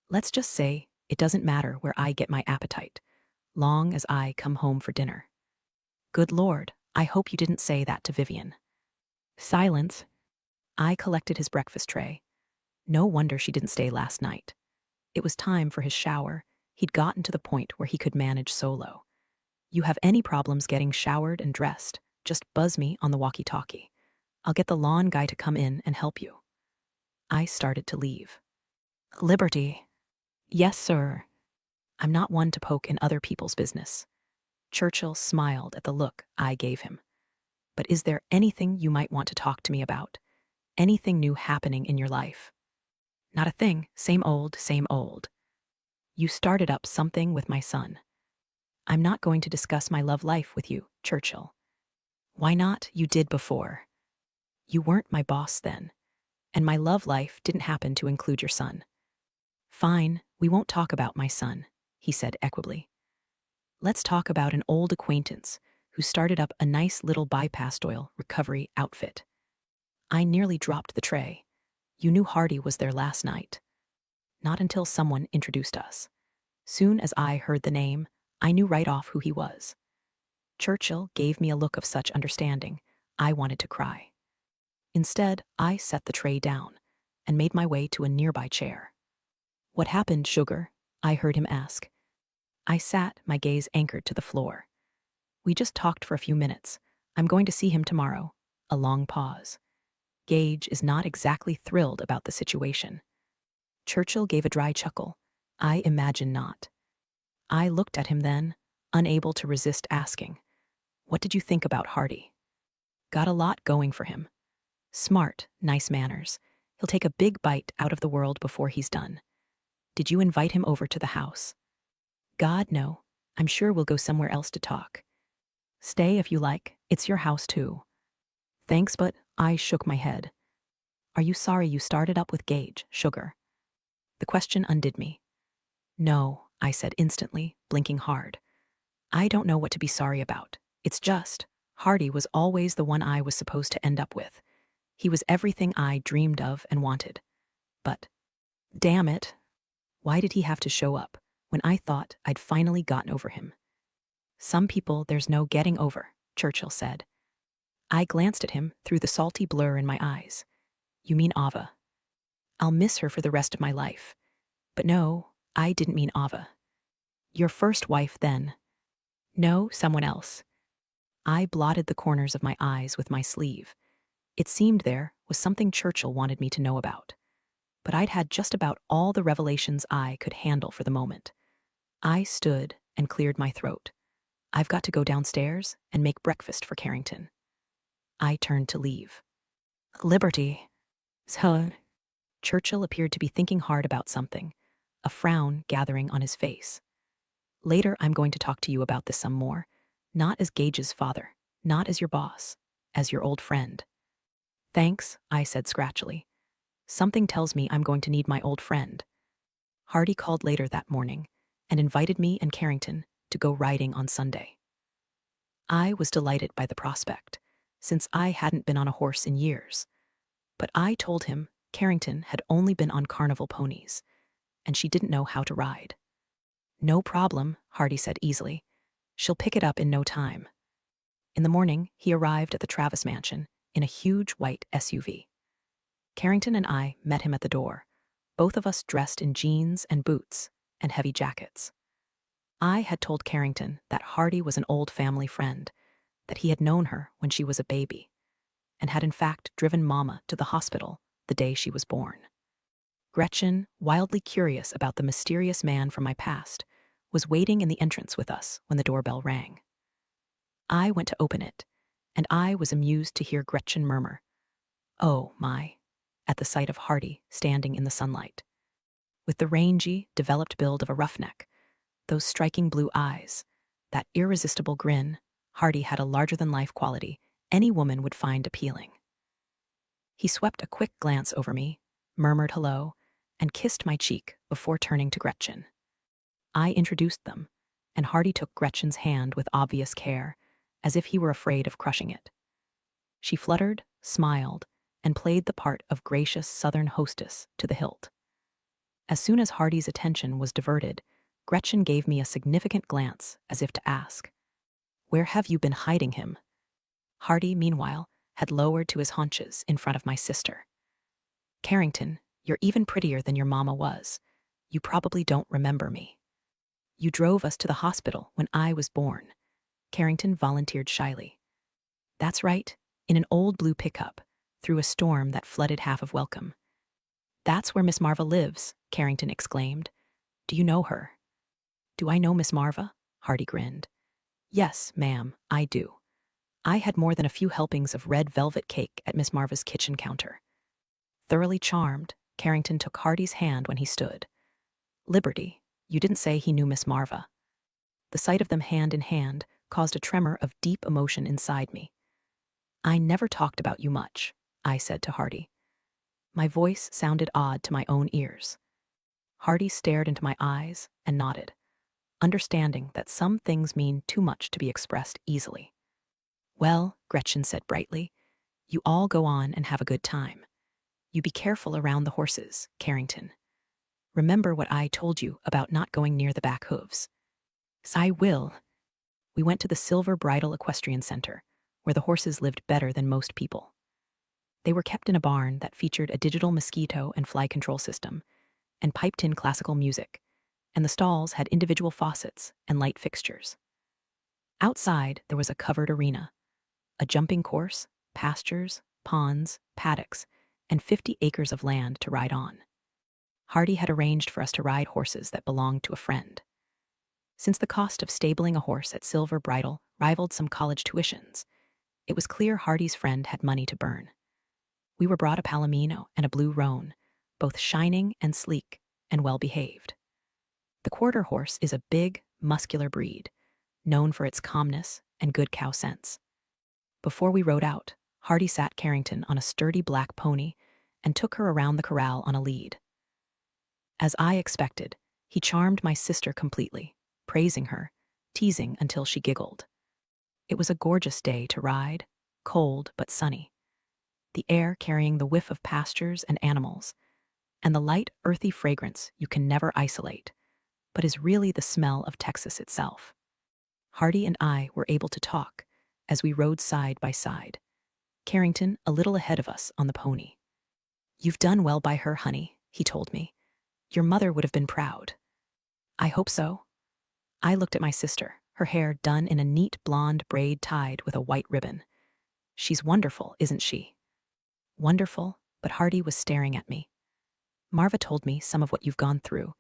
Let's just say it doesn't matter where I get my appetite, long as I come home for dinner. Good Lord, I hope you didn't say that to Vivian. Silence. I collected his breakfast tray. No wonder she didn't stay last night. It was time for his shower. He'd gotten to the point where he could manage solo. You have any problems getting showered and dressed, just buzz me on the walkie-talkie. I'll get the lawn guy to come in and help you. I started to leave. Liberty. Yes, sir. I'm not one to poke in other people's business. Churchill smiled at the look I gave him. But is there anything you might want to talk to me about? Anything new happening in your life? Not a thing. Same old, same old. You started up something with my son. I'm not going to discuss my love life with you, Churchill. Why not? You did before. You weren't my boss then, and my love life didn't happen to include your son. Fine, we won't talk about my son, he said equably. Let's talk about an old acquaintance who started up a nice little bypass oil recovery outfit. I nearly dropped the tray. You knew Hardy was there last night. Not until someone introduced us. Soon as I heard the name, I knew right off who he was. Churchill gave me a look of such understanding, I wanted to cry. Instead, I set the tray down and made my way to a nearby chair. What happened, sugar? I heard him ask. I sat, my gaze anchored to the floor. We just talked for a few minutes. I'm going to see him tomorrow. A long pause. Gage is not exactly thrilled about the situation. Churchill gave a dry chuckle. I imagine not. I looked at him then, unable to resist asking, what did you think about Hardy? Got a lot going for him. Smart, nice manners. He'll take a big bite out of the world before he's done. Did you invite him over to the house? God, no. I'm sure we'll go somewhere else to talk. Stay if you like. It's your house too. Thanks, but I shook my head. Are you sorry you started up with Gage, sugar? The question undid me. No, I said instantly, blinking hard. I don't know what to be sorry about. It's just, Hardy was always the one I was supposed to end up with. He was everything I dreamed of and wanted. But, damn it, why did he have to show up when I thought I'd finally gotten over him? Some people there's no getting over, Churchill said. I glanced at him through the salty blur in my eyes. You mean Ava? I'll miss her for the rest of my life. But no, I didn't mean Ava. Your first wife, then. No, someone else. I blotted the corners of my eyes with my sleeve. It seemed there was something Churchill wanted me to know about. But I'd had just about all the revelations I could handle for the moment. I stood and cleared my throat. I've got to go downstairs and make breakfast for Carrington. I turned to leave. Liberty. So, Churchill appeared to be thinking hard about something, a frown gathering on his face. Later, I'm going to talk to you about this some more, not as Gage's father, not as your boss, as your old friend. Thanks, I said scratchily. Something tells me I'm going to need my old friend. Hardy called later that morning and invited me and Carrington to go riding on Sunday. I was delighted by the prospect, since I hadn't been on a horse in years. But I told him Carrington had only been on carnival ponies, and she didn't know how to ride. No problem, Hardy said easily. She'll pick it up in no time. In the morning, he arrived at the Travis mansion in a huge white SUV. Carrington and I met him at the door, both of us dressed in jeans and boots and heavy jackets. I had told Carrington that Hardy was an old family friend, that he had known her when she was a baby, and had in fact driven Mama to the hospital the day she was born. Gretchen, wildly curious about the mysterious man from my past, was waiting in the entrance with us when the doorbell rang. I went to open it, and I was amused to hear Gretchen murmur, "Oh, my," at the sight of Hardy standing in the sunlight. With the rangy, developed build of a roughneck, those striking blue eyes, that irresistible grin, Hardy had a larger-than-life quality any woman would find appealing. He swept a quick glance over me, murmured hello, and kissed my cheek before turning to Gretchen. I introduced them, and Hardy took Gretchen's hand with obvious care, as if he were afraid of crushing it. She fluttered, smiled, and played the part of gracious Southern hostess to the hilt. As soon as Hardy's attention was diverted, Gretchen gave me a significant glance as if to ask, "Where have you been hiding him?" Hardy, meanwhile, had lowered to his haunches in front of my sister. "Carrington, you're even prettier than your mama was. You probably don't remember me. You drove us to the hospital when I was born," Carrington volunteered shyly. "That's right, in an old blue pickup, through a storm that flooded half of Welcome." "That's where Miss Marva lives," Carrington exclaimed. "Do you know her?" "Do I know Miss Marva?" Hardy grinned. "Yes, ma'am, I do. I had more than a few helpings of red velvet cake at Miss Marva's kitchen counter." Thoroughly charmed, Carrington took Hardy's hand when he stood. "Liberty, you didn't say he knew Miss Marva." The sight of them hand in hand caused a tremor of deep emotion inside me. "I never talked about you much," I said to Hardy. My voice sounded odd to my own ears. Hardy stared into my eyes and nodded, understanding that some things mean too much to be expressed easily. "Well," Gretchen said brightly, "you all go on and have a good time. You be careful around the horses, Carrington. Remember what I told you about not going near the back hooves." "I will." We went to the Silver Bridle Equestrian Center, where the horses lived better than most people. They were kept in a barn that featured a digital mosquito and fly control system, and piped-in classical music, and the stalls had individual faucets and light fixtures. Outside, there was a covered arena, a jumping course, pastures, ponds, paddocks, and 50 acres of land to ride on. Hardy had arranged for us to ride horses that belonged to a friend. Since the cost of stabling a horse at Silver Bridle rivaled some college tuitions, it was clear Hardy's friend had money to burn. We were brought a palomino and a blue roan, both shining and sleek and well-behaved. The quarter horse is a big, muscular breed, known for its calmness and good cow sense. Before we rode out, Hardy sat Carrington on a sturdy black pony and took her around the corral on a lead. As I expected, he charmed my sister completely, praising her, teasing until she giggled. It was a gorgeous day to ride, cold but sunny. The air carrying the whiff of pastures and animals, and the light, earthy fragrance you can never isolate, but is really the smell of Texas itself. Hardy and I were able to talk as we rode side by side, Carrington a little ahead of us on the pony. "You've done well by her, honey," he told me. "Your mother would have been proud." "I hope so." I looked at my sister, her hair done in a neat blonde braid tied with a white ribbon. "She's wonderful, isn't she?" "Wonderful," but Hardy was staring at me. "Marva told me some of what you've gone through.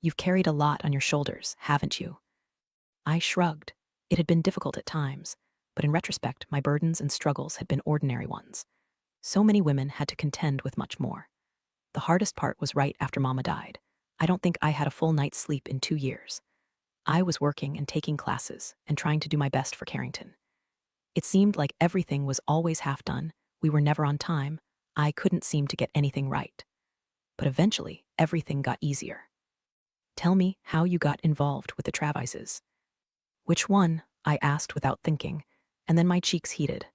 You've carried a lot on your shoulders, haven't you?" I shrugged. It had been difficult at times, but in retrospect, my burdens and struggles had been ordinary ones. So many women had to contend with much more. The hardest part was right after Mama died. I don't think I had a full night's sleep in 2 years. I was working and taking classes and trying to do my best for Carrington. It seemed like everything was always half done. We were never on time. I couldn't seem to get anything right. But eventually, everything got easier. "Tell me how you got involved with the Travises." "Which one?" I asked without thinking, and then my cheeks heated.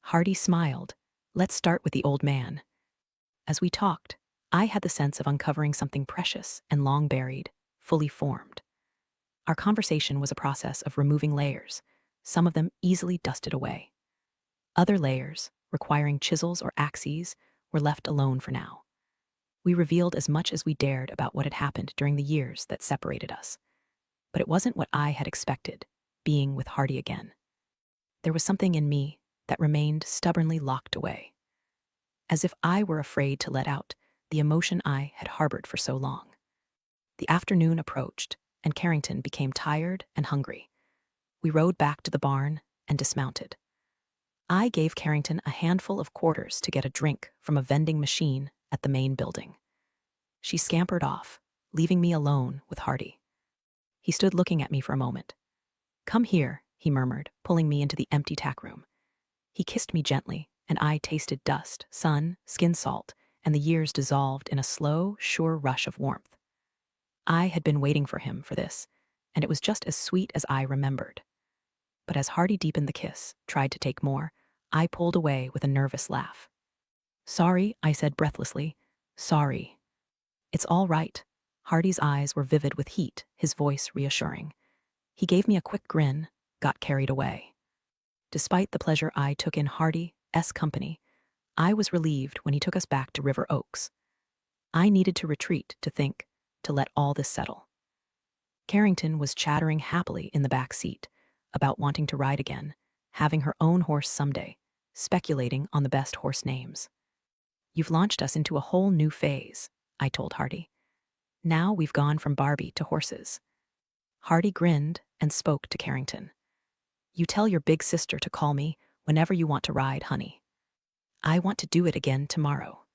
Hardy smiled. "Let's start with the old man." As we talked, I had the sense of uncovering something precious and long buried, fully formed. Our conversation was a process of removing layers, some of them easily dusted away. Other layers, requiring chisels or axes, were left alone for now. We revealed as much as we dared about what had happened during the years that separated us. But it wasn't what I had expected, being with Hardy again. There was something in me that remained stubbornly locked away, as if I were afraid to let out the emotion I had harbored for so long. The afternoon approached, and Carrington became tired and hungry. We rode back to the barn and dismounted. I gave Carrington a handful of quarters to get a drink from a vending machine at the main building. She scampered off, leaving me alone with Hardy. He stood looking at me for a moment. "Come here," he murmured, pulling me into the empty tack room. He kissed me gently, and I tasted dust, sun, skin salt, and the years dissolved in a slow, sure rush of warmth. I had been waiting for him for this, and it was just as sweet as I remembered. But as Hardy deepened the kiss, tried to take more, I pulled away with a nervous laugh. "Sorry," I said breathlessly. "Sorry." "It's all right." Hardy's eyes were vivid with heat, his voice reassuring. He gave me a quick grin, got carried away. Despite the pleasure I took in Hardy's company, I was relieved when he took us back to River Oaks. I needed to retreat, to think, to let all this settle. Carrington was chattering happily in the back seat about wanting to ride again, having her own horse someday, speculating on the best horse names. "You've launched us into a whole new phase," I told Hardy. "Now we've gone from Barbie to horses." Hardy grinned and spoke to Carrington. "You tell your big sister to call me whenever you want to ride, honey. I want to do it again tomorrow."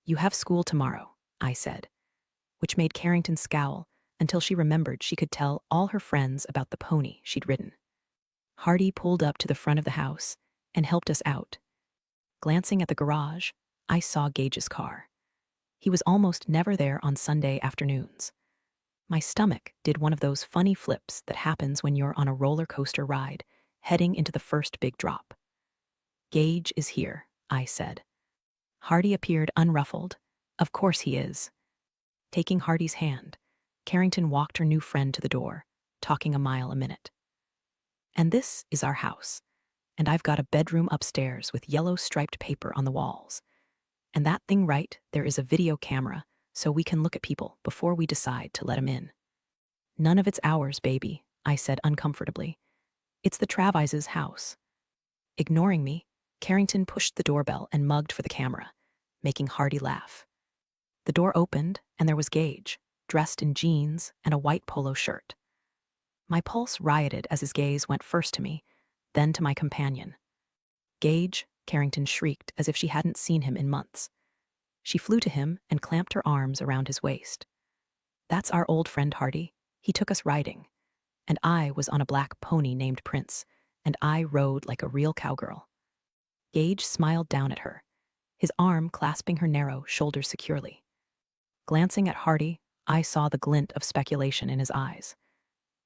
"You have school tomorrow," I said, which made Carrington scowl until she remembered she could tell all her friends about the pony she'd ridden. Hardy pulled up to the front of the house and helped us out. Glancing at the garage, I saw Gage's car. He was almost never there on Sunday afternoons. My stomach did one of those funny flips that happens when you're on a roller coaster ride, heading into the first big drop. "Gage is here," I said. Hardy appeared unruffled. "Of course he is." Taking Hardy's hand, Carrington walked her new friend to the door, talking a mile a minute. "And this is our house, and I've got a bedroom upstairs with yellow striped paper on the walls. And that thing right there is a video camera, so we can look at people before we decide to let 'em in." "None of it's ours, baby," I said uncomfortably. "It's the Travises' house." Ignoring me, Carrington pushed the doorbell and mugged for the camera, making Hardy laugh. The door opened, and there was Gage, dressed in jeans and a white polo shirt. My pulse rioted as his gaze went first to me, then to my companion. "Gage," Carrington shrieked as if she hadn't seen him in months. She flew to him and clamped her arms around his waist. "That's our old friend Hardy. He took us riding. And I was on a black pony named Prince, and I rode like a real cowgirl." Gage smiled down at her, his arm clasping her narrow shoulders securely. Glancing at Hardy, I saw the glint of speculation in his eyes.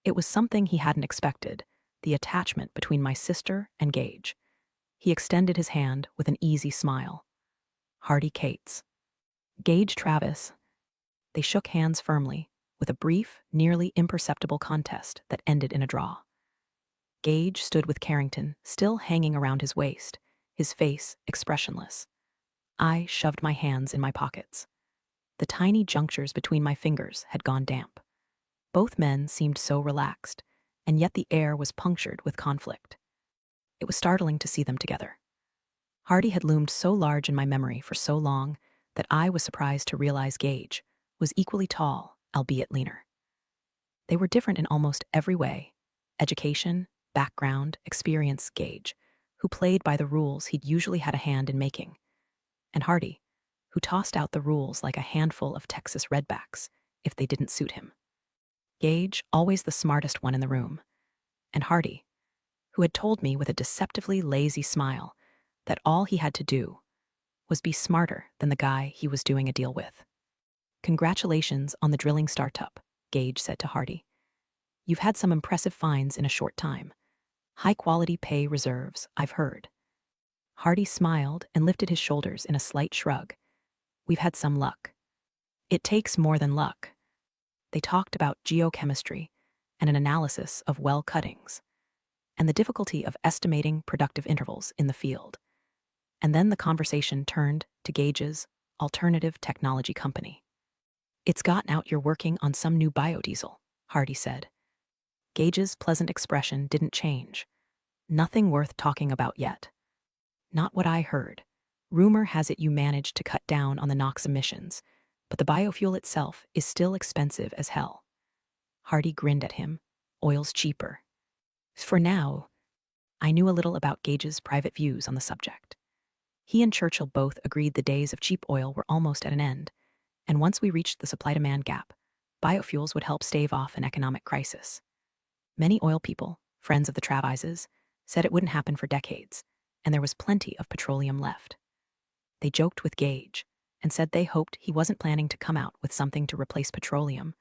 It was something he hadn't expected, the attachment between my sister and Gage. He extended his hand with an easy smile. "Hardy Cates." "Gage Travis." They shook hands firmly, with a brief, nearly imperceptible contest that ended in a draw. Gage stood with Carrington, still hanging around his waist, his face expressionless. I shoved my hands in my pockets. The tiny junctures between my fingers had gone damp. Both men seemed so relaxed, and yet the air was punctured with conflict. It was startling to see them together. Hardy had loomed so large in my memory for so long that I was surprised to realize Gage was equally tall, albeit leaner. They were different in almost every way: education, background, experience. Gage, who played by the rules he'd usually had a hand in making, and Hardy, who tossed out the rules like a handful of Texas redbacks if they didn't suit him. Gage, always the smartest one in the room, and Hardy, who had told me with a deceptively lazy smile that all he had to do was be smarter than the guy he was doing a deal with. "Congratulations on the drilling startup," Gage said to Hardy. "You've had some impressive finds in a short time. High-quality pay reserves, I've heard." Hardy smiled and lifted his shoulders in a slight shrug. "We've had some luck." "It takes more than luck." They talked about geochemistry and an analysis of well cuttings, and the difficulty of estimating productive intervals in the field. And then the conversation turned to Gage's alternative technology company. "It's gotten out you're working on some new biodiesel," Hardy said. Gage's pleasant expression didn't change. "Nothing worth talking about yet." "Not what I heard. Rumor has it you managed to cut down on the NOx emissions, but the biofuel itself is still expensive as hell." Hardy grinned at him. "Oil's cheaper." For now, I knew a little about Gage's private views on the subject. He and Churchill both agreed the days of cheap oil were almost at an end, and once we reached the supply-demand gap, biofuels would help stave off an economic crisis. Many oil people, friends of the Travises, said it wouldn't happen for decades, and there was plenty of petroleum left. They joked with Gage and said they hoped he wasn't planning to come out with something to replace petroleum,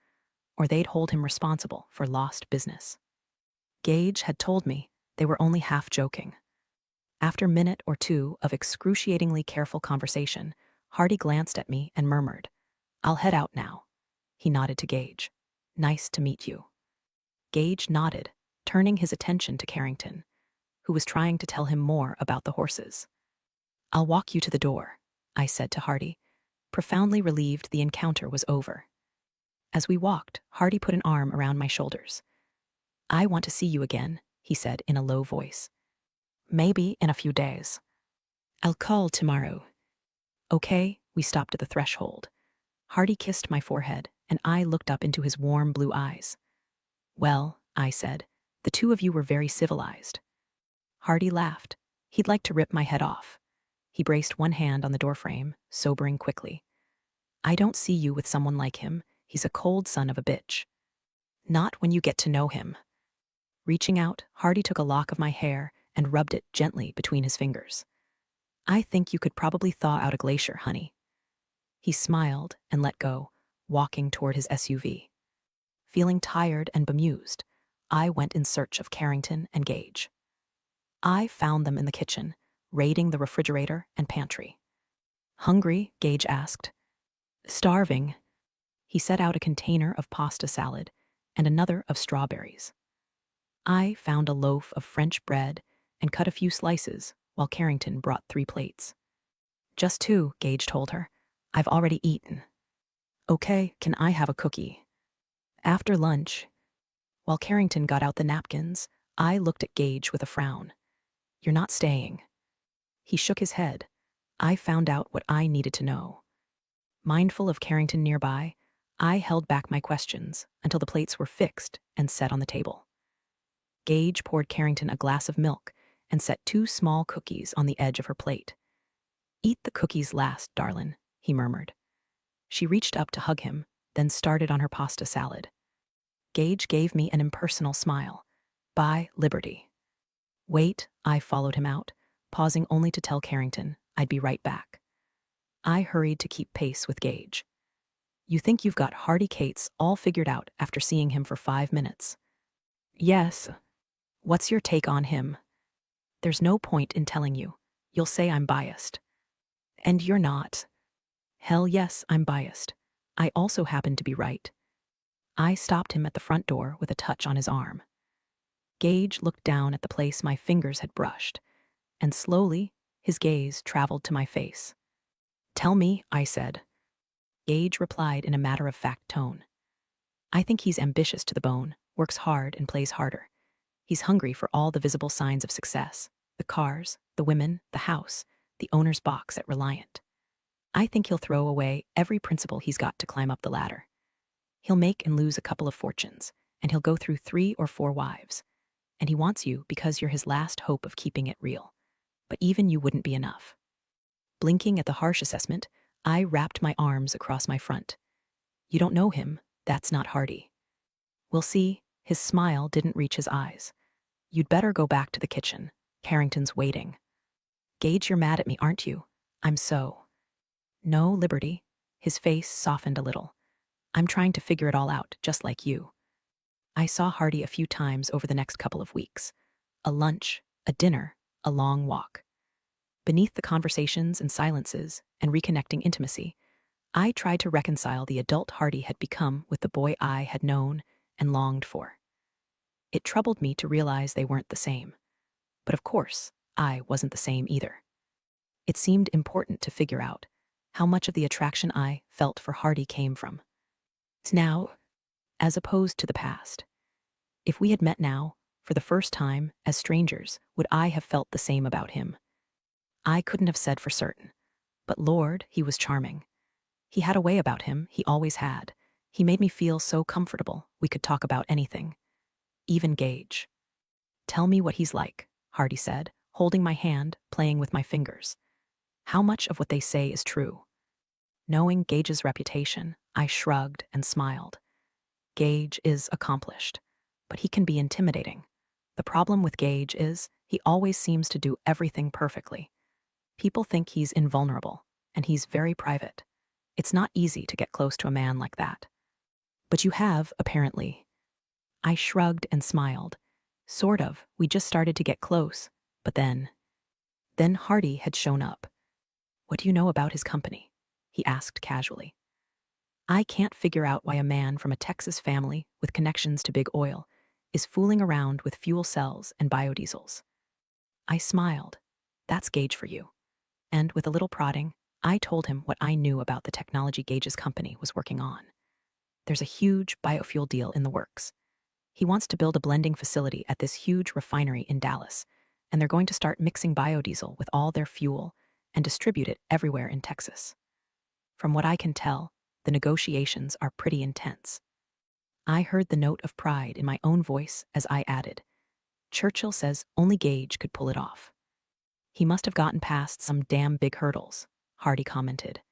or they'd hold him responsible for lost business. Gage had told me they were only half joking. After a minute or two of excruciatingly careful conversation, Hardy glanced at me and murmured, "I'll head out now." He nodded to Gage. "Nice to meet you." Gage nodded, turning his attention to Carrington, who was trying to tell him more about the horses. "I'll walk you to the door," I said to Hardy, profoundly relieved the encounter was over. As we walked, Hardy put an arm around my shoulders. "I want to see you again," he said in a low voice. "Maybe in a few days. I'll call tomorrow." "Okay." We stopped at the threshold. Hardy kissed my forehead, and I looked up into his warm blue eyes. "Well," I said, "the two of you were very civilized." Hardy laughed. He'd like to rip my head off. He braced one hand on the doorframe, sobering quickly. "I don't see you with someone like him. He's a cold son of a bitch." "Not when you get to know him." Reaching out, Hardy took a lock of my hair and rubbed it gently between his fingers. "I think you could probably thaw out a glacier, honey." He smiled and let go, walking toward his SUV. Feeling tired and bemused, I went in search of Carrington and Gage. I found them in the kitchen, raiding the refrigerator and pantry. "Hungry?" Gage asked. "Starving." He set out a container of pasta salad and another of strawberries. I found a loaf of French bread and cut a few slices while Carrington brought 3 plates. "Just 2, Gage told her. "I've already eaten." "Okay, can I have a cookie?" After lunch, while Carrington got out the napkins, I looked at Gage with a frown. "You're not staying." He shook his head. I found out what I needed to know. Mindful of Carrington nearby, I held back my questions until the plates were fixed and set on the table. Gage poured Carrington a glass of milk and set 2 small cookies on the edge of her plate. "Eat the cookies last, darlin'," he murmured. She reached up to hug him, then started on her pasta salad. Gage gave me an impersonal smile. "Bye, Liberty." "Wait," I followed him out, pausing only to tell Carrington I'd be right back. I hurried to keep pace with Gage. "You think you've got Hardy Cates all figured out after seeing him for 5 minutes?" "Yes." "What's your take on him?" "There's no point in telling you. You'll say I'm biased." "And you're not." "Hell yes, I'm biased. I also happen to be right." I stopped him at the front door with a touch on his arm. Gage looked down at the place my fingers had brushed, and slowly his gaze traveled to my face. "Tell me," I said. Gage replied in a matter-of-fact tone. "I think he's ambitious to the bone, works hard and plays harder. He's hungry for all the visible signs of success: the cars, the women, the house, the owner's box at Reliant. I think he'll throw away every principle he's got to climb up the ladder. He'll make and lose a couple of fortunes, and he'll go through 3 or 4 wives. And he wants you because you're his last hope of keeping it real. But even you wouldn't be enough." Blinking at the harsh assessment, I wrapped my arms across my front. "You don't know him. That's not Hardy." "We'll see." His smile didn't reach his eyes. "You'd better go back to the kitchen. Carrington's waiting." "Gage, you're mad at me, aren't you?" "I'm so." "No, Liberty." His face softened a little. "I'm trying to figure it all out, just like you." I saw Hardy a few times over the next couple of weeks. A lunch, a dinner, a long walk. Beneath the conversations and silences and reconnecting intimacy, I tried to reconcile the adult Hardy had become with the boy I had known and longed for. It troubled me to realize they weren't the same. But of course, I wasn't the same either. It seemed important to figure out how much of the attraction I felt for Hardy came from now, as opposed to the past. If we had met now, for the first time, as strangers, would I have felt the same about him? I couldn't have said for certain. But Lord, he was charming. He had a way about him, he always had. He made me feel so comfortable we could talk about anything. Even Gage. "Tell me what he's like," Hardy said, holding my hand, playing with my fingers. "How much of what they say is true?" Knowing Gage's reputation, I shrugged and smiled. Gage is accomplished, but he can be intimidating. The problem with Gage is he always seems to do everything perfectly. People think he's invulnerable, and he's very private. It's not easy to get close to a man like that. But you have, apparently. I shrugged and smiled. Sort of. We just started to get close, but then Hardy had shown up. "What do you know about his company?" he asked casually. I can't figure out why a man from a Texas family with connections to big oil is fooling around with fuel cells and biodiesels. I smiled. That's Gage for you. And with a little prodding, I told him what I knew about the technology Gage's company was working on. There's a huge biofuel deal in the works. He wants to build a blending facility at this huge refinery in Dallas, and they're going to start mixing biodiesel with all their fuel and distribute it everywhere in Texas. From what I can tell, the negotiations are pretty intense. I heard the note of pride in my own voice as I added, "Churchill says only Gage could pull it off." "He must have gotten past some damn big hurdles," Hardy commented.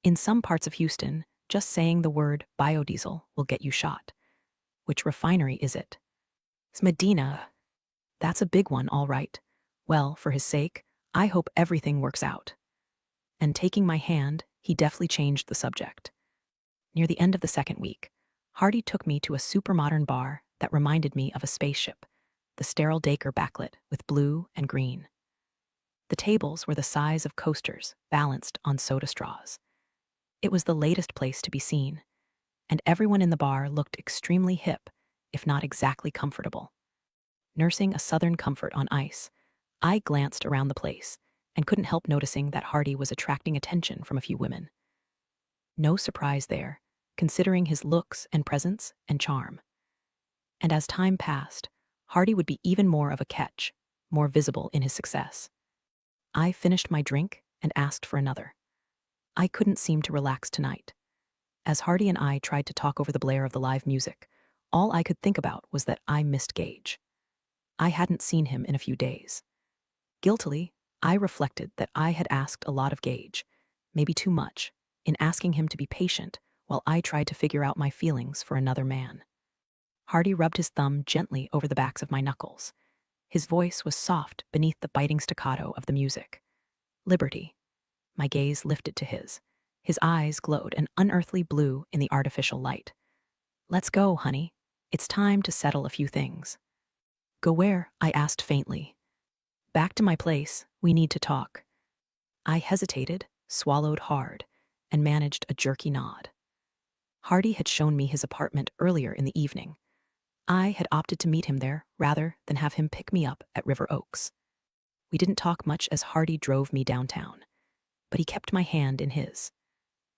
"In some parts of Houston, just saying the word biodiesel will get you shot." "Which refinery is it?" "It's Medina." "That's a big one, all right. Well, for his sake, I hope everything works out." And taking my hand, he deftly changed the subject. Near the end of the second week, Hardy took me to a super modern bar that reminded me of a spaceship, the sterile Daker backlit with blue and green. The tables were the size of coasters balanced on soda straws. It was the latest place to be seen, and everyone in the bar looked extremely hip, if not exactly comfortable. Nursing a southern comfort on ice, I glanced around the place and couldn't help noticing that Hardy was attracting attention from a few women. No surprise there, considering his looks and presence and charm. And as time passed, Hardy would be even more of a catch, more visible in his success. I finished my drink and asked for another. I couldn't seem to relax tonight. As Hardy and I tried to talk over the blare of the live music, all I could think about was that I missed Gage. I hadn't seen him in a few days. Guiltily, I reflected that I had asked a lot of Gage, maybe too much, in asking him to be patient while I tried to figure out my feelings for another man. Hardy rubbed his thumb gently over the backs of my knuckles. His voice was soft beneath the biting staccato of the music. "Liberty." My gaze lifted to his. His eyes glowed an unearthly blue in the artificial light. "Let's go, honey. It's time to settle a few things." "Go where?" I asked faintly. "Back to my place. We need to talk." I hesitated, swallowed hard, and managed a jerky nod. Hardy had shown me his apartment earlier in the evening. I had opted to meet him there rather than have him pick me up at River Oaks. We didn't talk much as Hardy drove me downtown, but he kept my hand in his.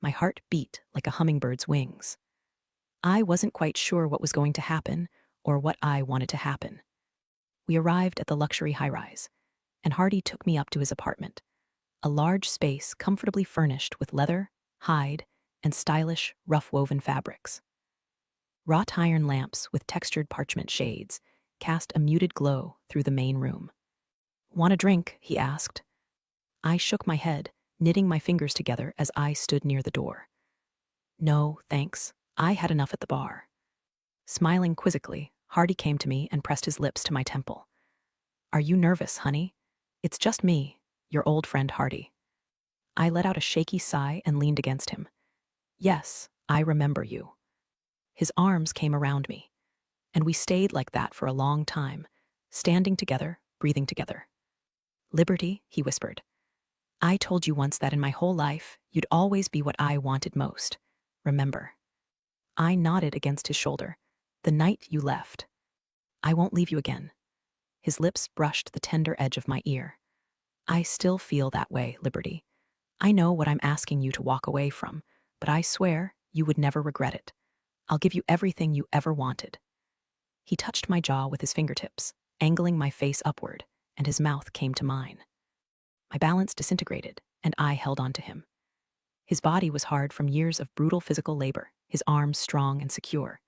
My heart beat like a hummingbird's wings. I wasn't quite sure what was going to happen or what I wanted to happen. We arrived at the luxury high-rise, and Hardy took me up to his apartment, a large space comfortably furnished with leather, hide, and stylish, rough-woven fabrics. Wrought iron lamps with textured parchment shades cast a muted glow through the main room. "Want a drink?" he asked. I shook my head, knitting my fingers together as I stood near the door. "No, thanks. I had enough at the bar." Smiling quizzically, Hardy came to me and pressed his lips to my temple. "Are you nervous, honey? It's just me, your old friend Hardy." I let out a shaky sigh and leaned against him. "Yes, I remember you." His arms came around me, and we stayed like that for a long time, standing together, breathing together. "Liberty," he whispered. "I told you once that in my whole life, you'd always be what I wanted most. Remember?" I nodded against his shoulder. "The night you left." "I won't leave you again." His lips brushed the tender edge of my ear. "I still feel that way, Liberty. I know what I'm asking you to walk away from, but I swear you would never regret it. I'll give you everything you ever wanted." He touched my jaw with his fingertips, angling my face upward, and his mouth came to mine. My balance disintegrated, and I held on to him. His body was hard from years of brutal physical labor, his arms strong and secure.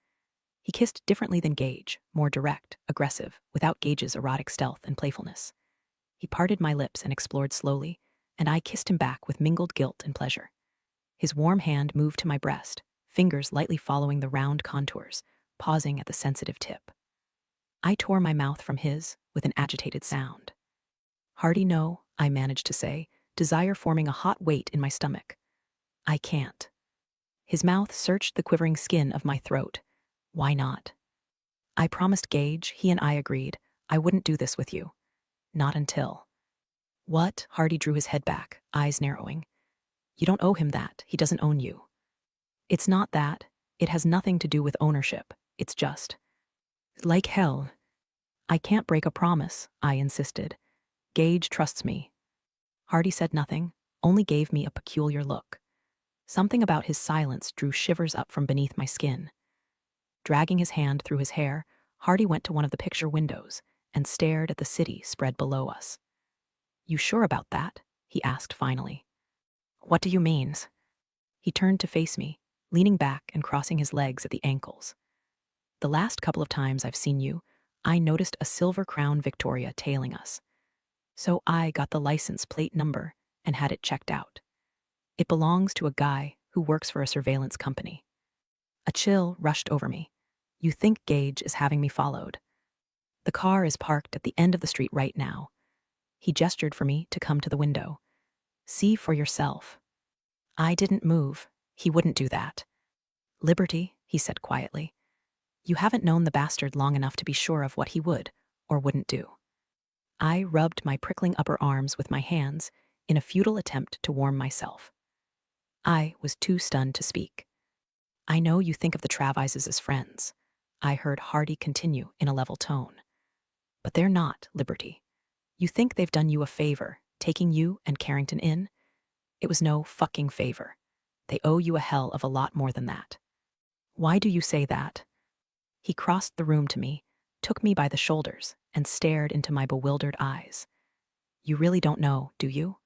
He kissed differently than Gage, more direct, aggressive, without Gage's erotic stealth and playfulness. He parted my lips and explored slowly, and I kissed him back with mingled guilt and pleasure. His warm hand moved to my breast, fingers lightly following the round contours, pausing at the sensitive tip. I tore my mouth from his with an agitated sound. "Hardy, no," I managed to say, desire forming a hot weight in my stomach. "I can't." His mouth searched the quivering skin of my throat. "Why not?" "I promised Gage, he and I agreed, I wouldn't do this with you. Not until." "What?" Hardy drew his head back, eyes narrowing. "You don't owe him that. He doesn't own you." "It's not that. It has nothing to do with ownership. It's just like hell." "I can't break a promise," I insisted. "Gage trusts me." Hardy said nothing, only gave me a peculiar look. Something about his silence drew shivers up from beneath my skin. Dragging his hand through his hair, Hardy went to one of the picture windows and stared at the city spread below us. "You sure about that?" he asked finally. "What do you mean?" He turned to face me, leaning back and crossing his legs at the ankles. "The last couple of times I've seen you, I noticed a silver Crown Victoria tailing us. So I got the license plate number and had it checked out. It belongs to a guy who works for a surveillance company." A chill rushed over me. "You think Gage is having me followed?" "The car is parked at the end of the street right now." He gestured for me to come to the window. "See for yourself." I didn't move. He wouldn't do that. "Liberty," he said quietly. "You haven't known the bastard long enough to be sure of what he would or wouldn't do." I rubbed my prickling upper arms with my hands in a futile attempt to warm myself. I was too stunned to speak. "I know you think of the Travises as friends," I heard Hardy continue in a level tone. "But they're not, Liberty. You think they've done you a favor, taking you and Carrington in? It was no fucking favor. They owe you a hell of a lot more than that." "Why do you say that?" He crossed the room to me, took me by the shoulders, and stared into my bewildered eyes. "You really don't know, do you?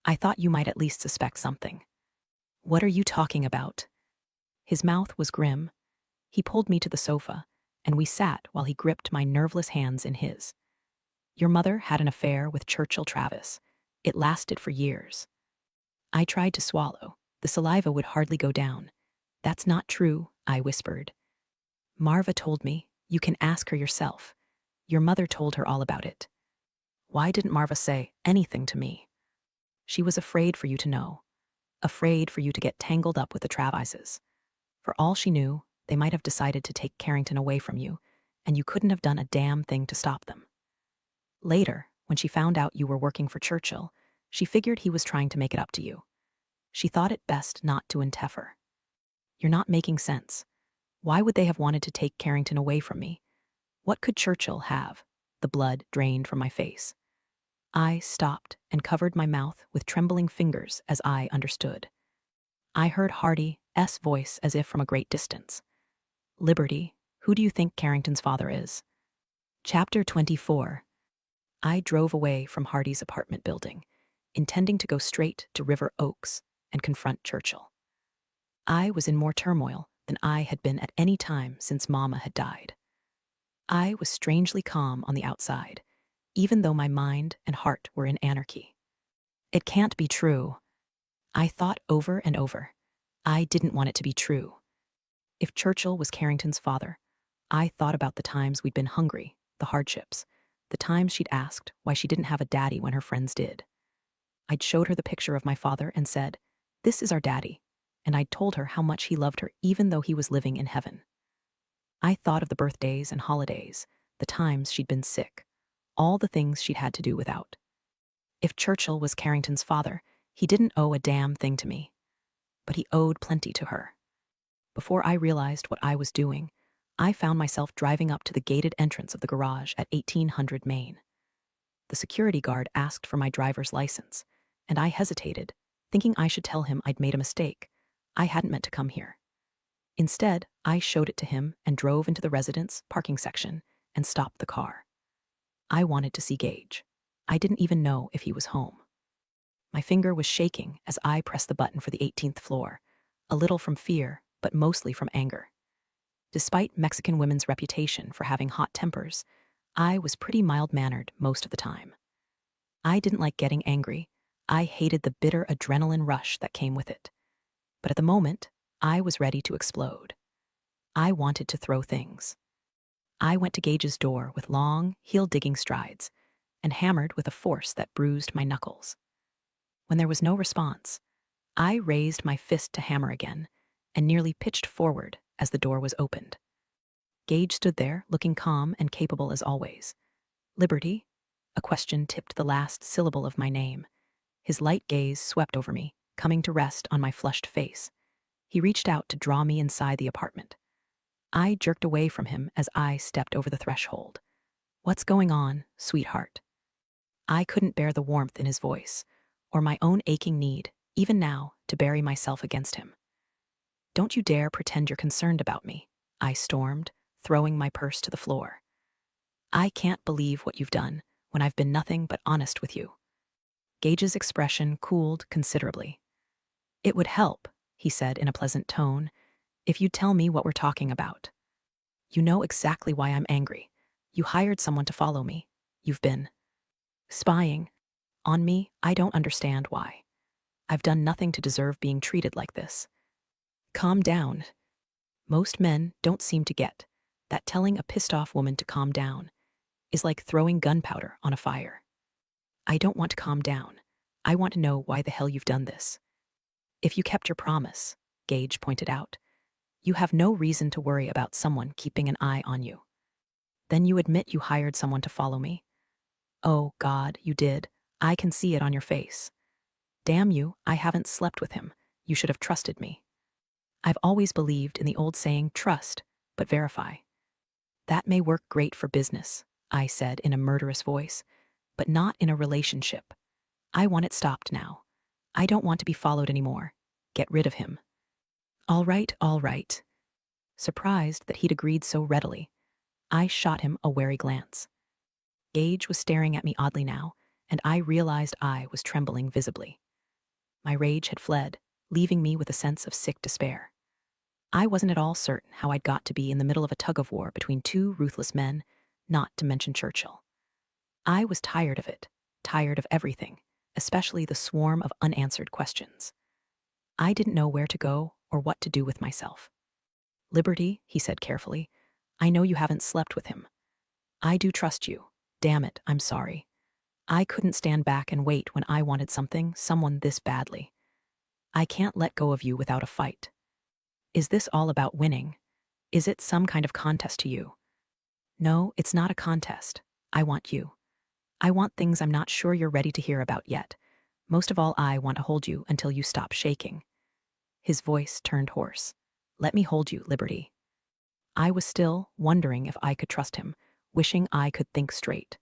I thought you might at least suspect something." "What are you talking about?" His mouth was grim. He pulled me to the sofa, and we sat while he gripped my nerveless hands in his. "Your mother had an affair with Churchill Travis. It lasted for years." I tried to swallow. The saliva would hardly go down. "That's not true," I whispered. "Marva told me. You can ask her yourself. Your mother told her all about it." "Why didn't Marva say anything to me?" "She was afraid for you to know. Afraid for you to get tangled up with the Travises. For all she knew, they might have decided to take Carrington away from you, and you couldn't have done a damn thing to stop them. Later, when she found out you were working for Churchill, she figured he was trying to make it up to you. She thought it best not to interfere." "You're not making sense. Why would they have wanted to take Carrington away from me? What could Churchill have? The blood drained from my face. I stopped and covered my mouth with trembling fingers as I understood. I heard Hardy's voice as if from a great distance. Liberty, who do you think Carrington's father is? Chapter 24. I drove away from Hardy's apartment building, intending to go straight to River Oaks and confront Churchill. I was in more turmoil than I had been at any time since Mama had died. I was strangely calm on the outside, even though my mind and heart were in anarchy. It can't be true. I thought over and over. I didn't want it to be true. If Churchill was Carrington's father, I thought about the times we'd been hungry, the hardships, the times she'd asked why she didn't have a daddy when her friends did. I'd showed her the picture of my father and said, "This is our daddy," and I'd told her how much he loved her even though he was living in heaven. I thought of the birthdays and holidays, the times she'd been sick, all the things she'd had to do without. If Churchill was Carrington's father, he didn't owe a damn thing to me, but he owed plenty to her. Before I realized what I was doing, I found myself driving up to the gated entrance of the garage at 1800 Main. The security guard asked for my driver's license, and I hesitated, thinking I should tell him I'd made a mistake. I hadn't meant to come here. Instead, I showed it to him and drove into the residence parking section and stopped the car. I wanted to see Gage. I didn't even know if he was home. My finger was shaking as I pressed the button for the 18th floor, a little from fear, but mostly from anger. Despite Mexican women's reputation for having hot tempers, I was pretty mild-mannered most of the time. I didn't like getting angry. I hated the bitter adrenaline rush that came with it. But at the moment, I was ready to explode. I wanted to throw things. I went to Gage's door with long, heel-digging strides and hammered with a force that bruised my knuckles. When there was no response, I raised my fist to hammer again and nearly pitched forward as the door was opened. Gage stood there, looking calm and capable as always. Liberty? A question tipped the last syllable of my name. His light gaze swept over me, coming to rest on my flushed face. He reached out to draw me inside the apartment. I jerked away from him as I stepped over the threshold. "What's going on, sweetheart?" I couldn't bear the warmth in his voice, or my own aching need, even now, to bury myself against him. "Don't you dare pretend you're concerned about me," I stormed, throwing my purse to the floor. "I can't believe what you've done when I've been nothing but honest with you." Gage's expression cooled considerably. "It would help," he said in a pleasant tone, "if you'd tell me what we're talking about. You know exactly why I'm angry. You hired someone to follow me. You've been spying on me. I don't understand why. I've done nothing to deserve being treated like this." "Calm down." Most men don't seem to get that telling a pissed-off woman to calm down is like throwing gunpowder on a fire. "I don't want to calm down. I want to know why the hell you've done this." "If you kept your promise," Gage pointed out, "you have no reason to worry about someone keeping an eye on you." "Then you admit you hired someone to follow me?" "Oh, God, you did. I can see it on your face." "Damn you, I haven't slept with him. You should have trusted me." "I've always believed in the old saying, trust, but verify." "That may work great for business," I said in a murderous voice, "but not in a relationship. I want it stopped now. I don't want to be followed anymore. Get rid of him." All right, all right." Surprised that he'd agreed so readily, I shot him a wary glance. Gage was staring at me oddly now, and I realized I was trembling visibly. My rage had fled, leaving me with a sense of sick despair. I wasn't at all certain how I'd got to be in the middle of a tug-of-war between two ruthless men, not to mention Churchill. I was tired of it, tired of everything, especially the swarm of unanswered questions. I didn't know where to go or what to do with myself. "Liberty," he said carefully, "I know you haven't slept with him. I do trust you. Damn it, I'm sorry. I couldn't stand back and wait when I wanted someone this badly. I can't let go of you without a fight. Is this all about winning? Is it some kind of contest to you?" "No, it's not a contest. I want you. I want things I'm not sure you're ready to hear about yet. Most of all, I want to hold you until you stop shaking." His voice turned hoarse. "Let me hold you, Liberty." I was still wondering if I could trust him wishing I could think straight.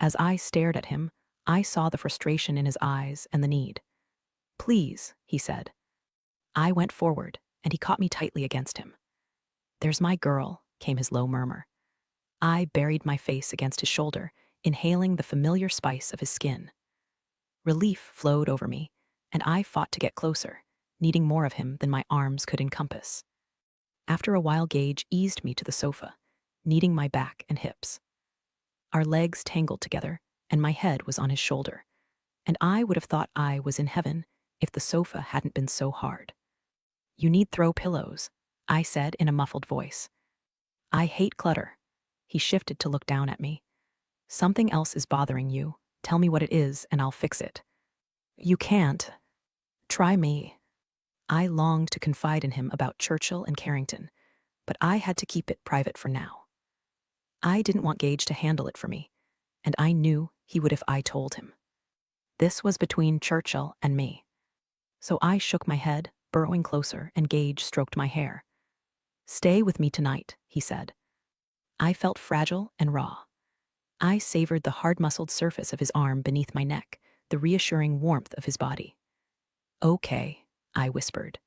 As I stared at him, I saw the frustration in his eyes and the need. "Please," he said. I went forward, and he caught me tightly against him. "There's my girl," came his low murmur. I buried my face against his shoulder, inhaling the familiar spice of his skin. Relief flowed over me, and I fought to get closer, needing more of him than my arms could encompass. After a while, Gage eased me to the sofa, kneading my back and hips. Our legs tangled together, and my head was on his shoulder, and I would have thought I was in heaven if the sofa hadn't been so hard. "You need throw pillows," I said in a muffled voice. "I hate clutter." He shifted to look down at me. "Something else is bothering you. Tell me what it is, and I'll fix it." "You can't. Try me." I longed to confide in him about Churchill and Carrington, but I had to keep it private for now. I didn't want Gage to handle it for me, and I knew he would if I told him. This was between Churchill and me. So I shook my head, burrowing closer, and Gage stroked my hair. "Stay with me tonight," he said. I felt fragile and raw. I savored the hard-muscled surface of his arm beneath my neck, the reassuring warmth of his body. "Okay," I whispered.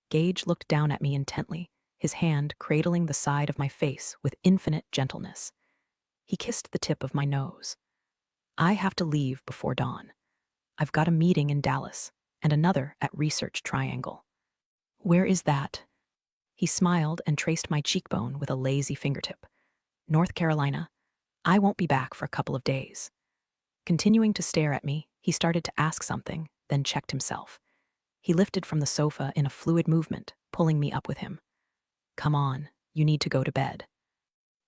Gage looked down at me intently, his hand cradling the side of my face with infinite gentleness. He kissed the tip of my nose. "I have to leave before dawn. I've got a meeting in Dallas and another at Research Triangle." "Where is that?" He smiled and traced my cheekbone with a lazy fingertip. "North Carolina. I won't be back for a couple of days." Continuing to stare at me, he started to ask something, then checked himself. He lifted from the sofa in a fluid movement, pulling me up with him. "Come on, you need to go to bed."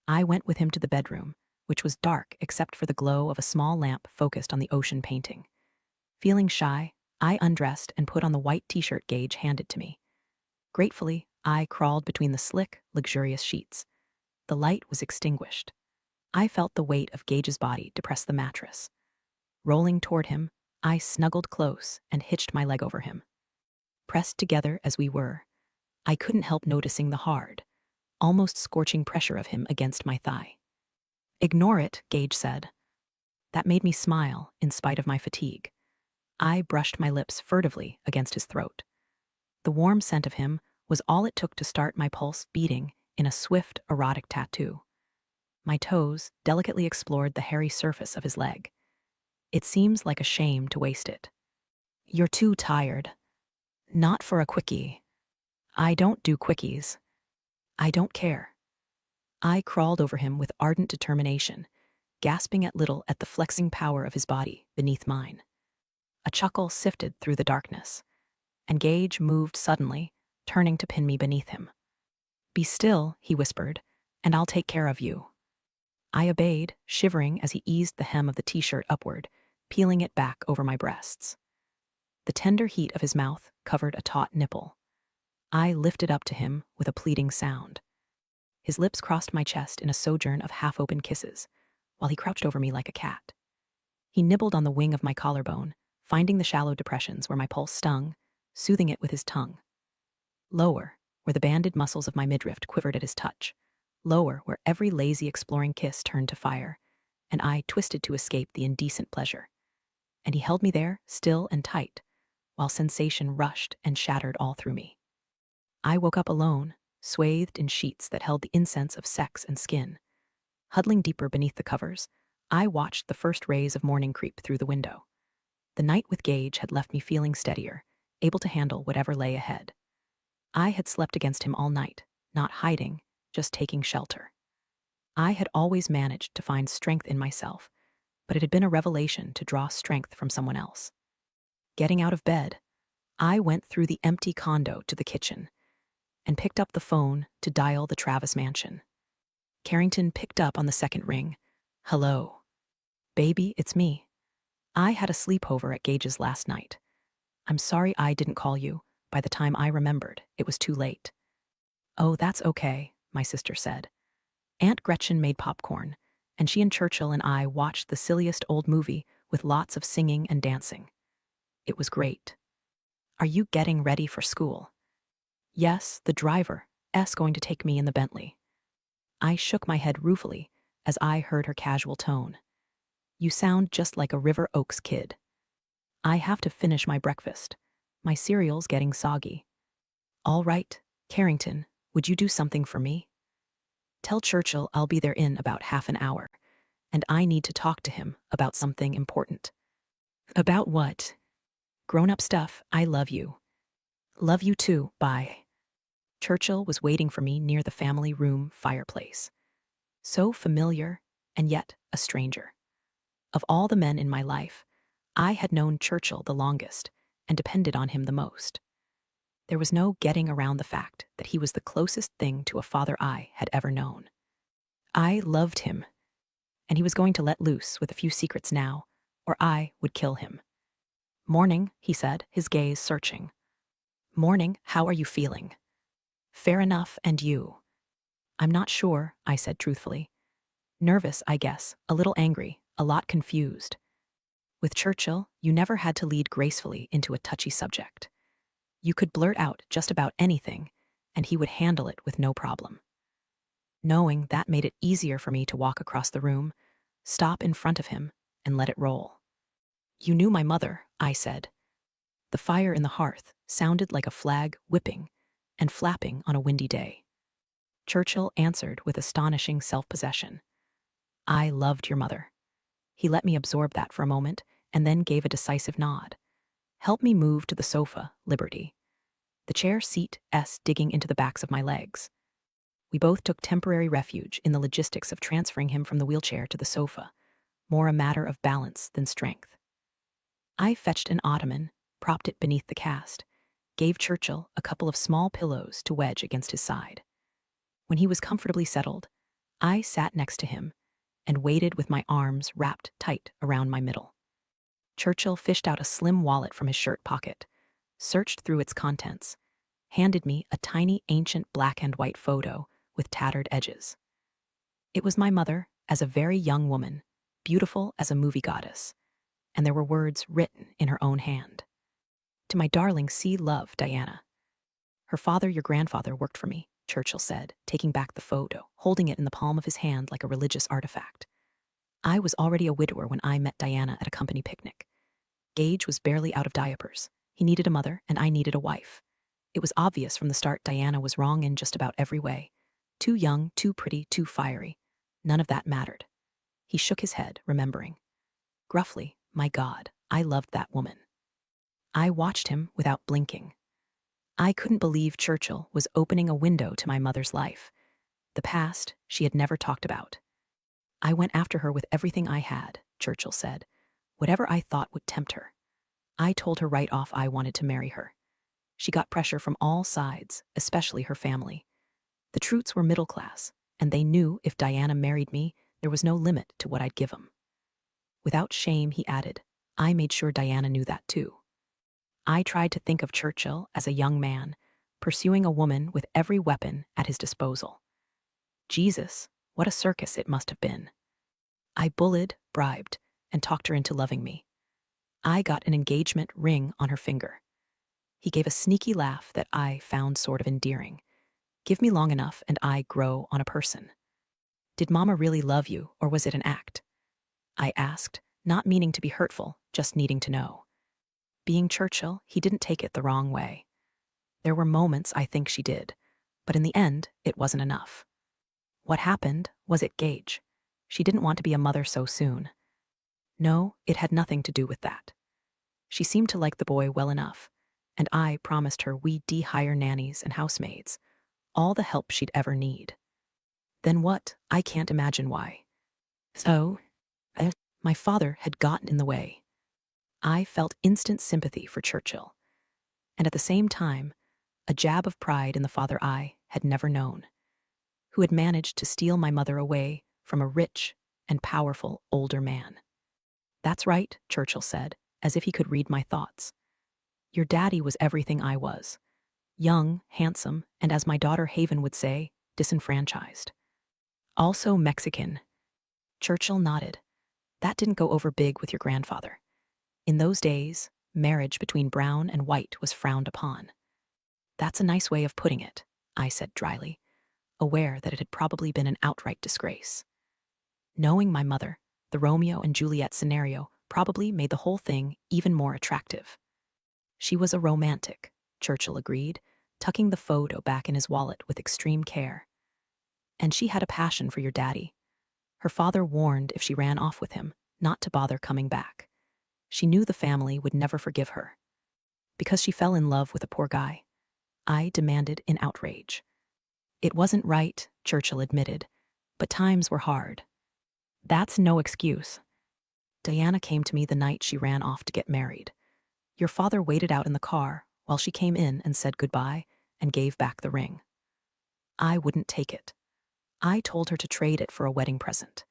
I went with him to the bedroom, which was dark except for the glow of a small lamp focused on the ocean painting. Feeling shy, I undressed and put on the white t-shirt Gage handed to me. Gratefully, I crawled between the slick, luxurious sheets. The light was extinguished. I felt the weight of Gage's body depress the mattress. Rolling toward him, I snuggled close and hitched my leg over him. Pressed together as we were, I couldn't help noticing the hard, almost scorching pressure of him against my thigh. "Ignore it," Gage said. That made me smile in spite of my fatigue. I brushed my lips furtively against his throat. The warm scent of him was all it took to start my pulse beating in a swift, erotic tattoo. My toes delicately explored the hairy surface of his leg. "It seems like a shame to waste it." "You're too tired." "Not for a quickie." "I don't do quickies." "I don't care." I crawled over him with ardent determination, gasping at little at the flexing power of his body beneath mine. A chuckle sifted through the darkness, and Gage moved suddenly, turning to pin me beneath him. "Be still," he whispered, "and I'll take care of you." I obeyed, shivering as he eased the hem of the t-shirt upward, peeling it back over my breasts. The tender heat of his mouth covered a taut nipple. I lifted up to him with a pleading sound. His lips crossed my chest in a sojourn of half-open kisses, while he crouched over me like a cat. He nibbled on the wing of my collarbone, finding the shallow depressions where my pulse stung, soothing it with his tongue. Lower, where the banded muscles of my midriff quivered at his touch. Lower, where every lazy exploring kiss turned to fire, and I twisted to escape the indecent pleasure. And he held me there, still and tight, while sensation rushed and shattered all through me. I woke up alone, swathed in sheets that held the incense of sex and skin. Huddling deeper beneath the covers, I watched the first rays of morning creep through the window. The night with Gage had left me feeling steadier, able to handle whatever lay ahead. I had slept against him all night, not hiding, just taking shelter. I had always managed to find strength in myself, but it had been a revelation to draw strength from someone else. Getting out of bed, I went through the empty condo to the kitchen and picked up the phone to dial the Travis mansion. Carrington picked up on the second ring. "Hello." "Baby, it's me. I had a sleepover at Gage's last night. I'm sorry I didn't call you. By the time I remembered, it was too late." "Oh, that's okay," my sister said. Aunt Gretchen made popcorn, and she and Churchill and I watched the silliest old movie with lots of singing and dancing. It was great. "Are you getting ready for school?" "Yes, the driver, going to take me in the Bentley." I shook my head ruefully, as I heard her casual tone. You sound just like a River Oaks kid. I have to finish my breakfast. My cereal's getting soggy. All right, Carrington, would you do something for me? Tell Churchill I'll be there in about half an hour, and I need to talk to him about something important. About what? Grown-up stuff. I love you. Love you too. Bye. Churchill was waiting for me near the family room fireplace. So familiar, and yet a stranger. Of all the men in my life, I had known Churchill the longest and depended on him the most. There was no getting around the fact that he was the closest thing to a father I had ever known. I loved him, and he was going to let loose with a few secrets now, or I would kill him. Morning, he said, his gaze searching. Morning, how are you feeling? Fair enough, and you? I'm not sure, I said truthfully. Nervous, I guess, a little angry, a lot confused. With Churchill, you never had to lead gracefully into a touchy subject. You could blurt out just about anything, and he would handle it with no problem. Knowing that made it easier for me to walk across the room, stop in front of him, and let it roll. You knew my mother, I said. The fire in the hearth sounded like a flag whipping and flapping on a windy day. Churchill answered with astonishing self-possession. I loved your mother. He let me absorb that for a moment and then gave a decisive nod. Help me move to the sofa, Liberty. The chair seat digging into the backs of my legs. We both took temporary refuge in the logistics of transferring him from the wheelchair to the sofa, more a matter of balance than strength. I fetched an ottoman, propped it beneath the cast, gave Churchill a couple of small pillows to wedge against his side. When he was comfortably settled, I sat next to him and waited with my arms wrapped tight around my middle. Churchill fished out a slim wallet from his shirt pocket, searched through its contents, handed me a tiny ancient black and white photo with tattered edges. It was my mother as a very young woman, beautiful as a movie goddess, and there were words written in her own hand. To my darling, see love, Diana. Her father, your grandfather, worked for me, Churchill said, taking back the photo, holding it in the palm of his hand like a religious artifact. I was already a widower when I met Diana at a company picnic. Gage was barely out of diapers. He needed a mother, and I needed a wife. It was obvious from the start Diana was wrong in just about every way. Too young, too pretty, too fiery. None of that mattered. He shook his head, remembering. Gruffly, my God, I loved that woman. I watched him without blinking. I couldn't believe Churchill was opening a window to my mother's life, the past she had never talked about. I went after her with everything I had, Churchill said, whatever I thought would tempt her. I told her right off I wanted to marry her. She got pressure from all sides, especially her family. The Troots were middle class, and they knew if Diana married me, there was no limit to what I'd give them. Without shame, he added, I made sure Diana knew that too. I tried to think of Churchill as a young man, pursuing a woman with every weapon at his disposal. Jesus, what a circus it must have been. I bullied, bribed, and talked her into loving me. I got an engagement ring on her finger. He gave a sneaky laugh that I found sort of endearing. Give me long enough and I grow on a person. Did Mama really love you, or was it an act? I asked, not meaning to be hurtful, just needing to know. Being Churchill, he didn't take it the wrong way. There were moments I think she did, but in the end, it wasn't enough. What happened was at Gage. She didn't want to be a mother so soon. No, it had nothing to do with that. She seemed to like the boy well enough, and I promised her we'd hire nannies and housemaids, all the help she'd ever need. Then what? I can't imagine why. So, my father had gotten in the way. I felt instant sympathy for Churchill, and at the same time, a jab of pride in the father I had never known, who had managed to steal my mother away from a rich and powerful older man. That's right, Churchill said, as if he could read my thoughts. Your daddy was everything I was. Young, handsome, and as my daughter Haven would say, disenfranchised. Also Mexican. Churchill nodded. That didn't go over big with your grandfather. In those days, marriage between brown and white was frowned upon. That's a nice way of putting it, I said dryly, aware that it had probably been an outright disgrace. Knowing my mother, the Romeo and Juliet scenario probably made the whole thing even more attractive. She was a romantic, Churchill agreed, tucking the photo back in his wallet with extreme care. And she had a passion for your daddy. Her father warned if she ran off with him, not to bother coming back. She knew the family would never forgive her. Because she fell in love with a poor guy, I demanded in outrage. It wasn't right, Churchill admitted, but times were hard. That's no excuse. Diana came to me the night she ran off to get married. Your father waited out in the car while she came in and said goodbye and gave back the ring. I wouldn't take it. I told her to trade it for a wedding present,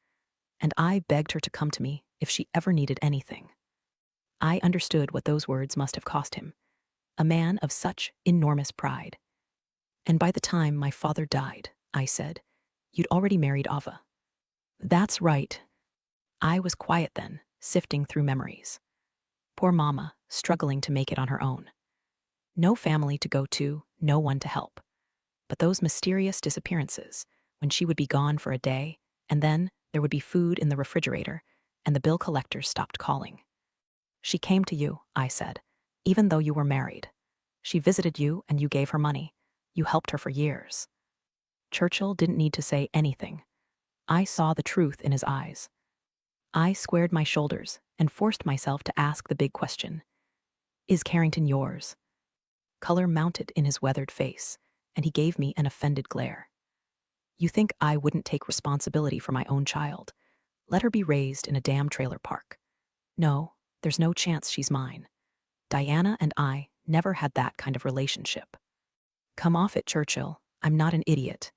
and I begged her to come to me if she ever needed anything. I understood what those words must have cost him, a man of such enormous pride. And by the time my father died, I said, you'd already married Ava. That's right. I was quiet then, sifting through memories. Poor Mama, struggling to make it on her own. No family to go to, no one to help. But those mysterious disappearances, when she would be gone for a day, and then there would be food in the refrigerator, and the bill collectors stopped calling. She came to you, I said, even though you were married. She visited you and you gave her money. You helped her for years. Churchill didn't need to say anything. I saw the truth in his eyes. I squared my shoulders and forced myself to ask the big question. Is Carrington yours? Color mounted in his weathered face, and he gave me an offended glare. You think I wouldn't take responsibility for my own child? Let her be raised in a damn trailer park. No, there's no chance she's mine. Diana and I never had that kind of relationship. Come off it, Churchill. I'm not an idiot.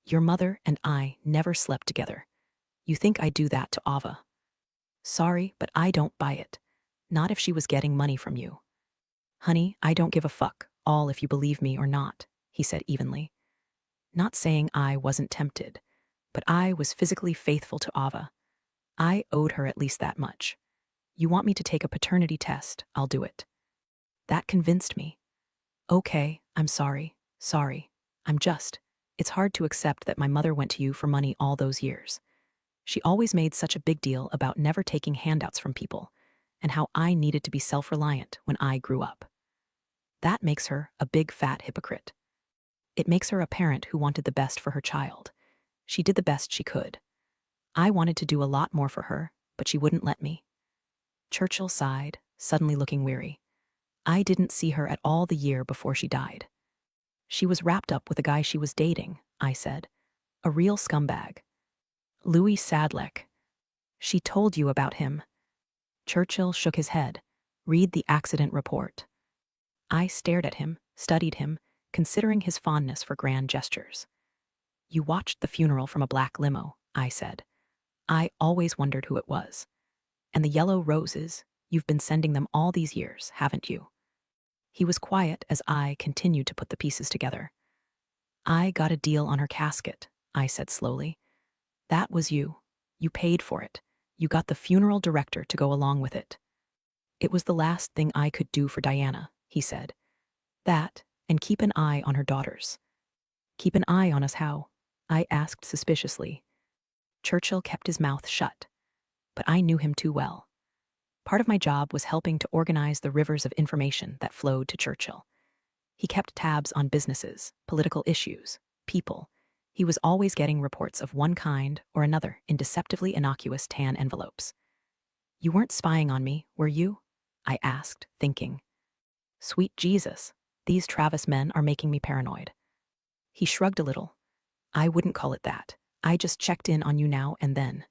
Your mother and I never slept together. You think I'd do that to Ava? Sorry, but I don't buy it. Not if she was getting money from you. Honey, I don't give a fuck, all if you believe me or not, he said evenly. Not saying I wasn't tempted, but I was physically faithful to Ava. I owed her at least that much. You want me to take a paternity test, I'll do it. That convinced me. Okay, I'm sorry. It's hard to accept that my mother went to you for money all those years. She always made such a big deal about never taking handouts from people, and how I needed to be self-reliant when I grew up. That makes her a big fat hypocrite. It makes her a parent who wanted the best for her child. She did the best she could. I wanted to do a lot more for her, but she wouldn't let me. Churchill sighed, suddenly looking weary. I didn't see her at all the year before she died. She was wrapped up with a guy she was dating, I said. A real scumbag. Louis Sadleck. She told you about him. Churchill shook his head. Read the accident report. I stared at him, studied him, considering his fondness for grand gestures. You watched the funeral from a black limo, I said. I always wondered who it was. And the yellow roses, you've been sending them all these years, haven't you? He was quiet as I continued to put the pieces together. I got a deal on her casket, I said slowly. That was you. You paid for it. You got the funeral director to go along with it. It was the last thing I could do for Diana, he said. That, and keep an eye on her daughters. Keep an eye on us how? I asked suspiciously. Churchill kept his mouth shut, but I knew him too well. Part of my job was helping to organize the rivers of information that flowed to Churchill. He kept tabs on businesses, political issues, people. He was always getting reports of one kind or another in deceptively innocuous tan envelopes. You weren't spying on me, were you? I asked, thinking. Sweet Jesus, these Travis men are making me paranoid. He shrugged a little. I wouldn't call it that. I just checked in on you now and then.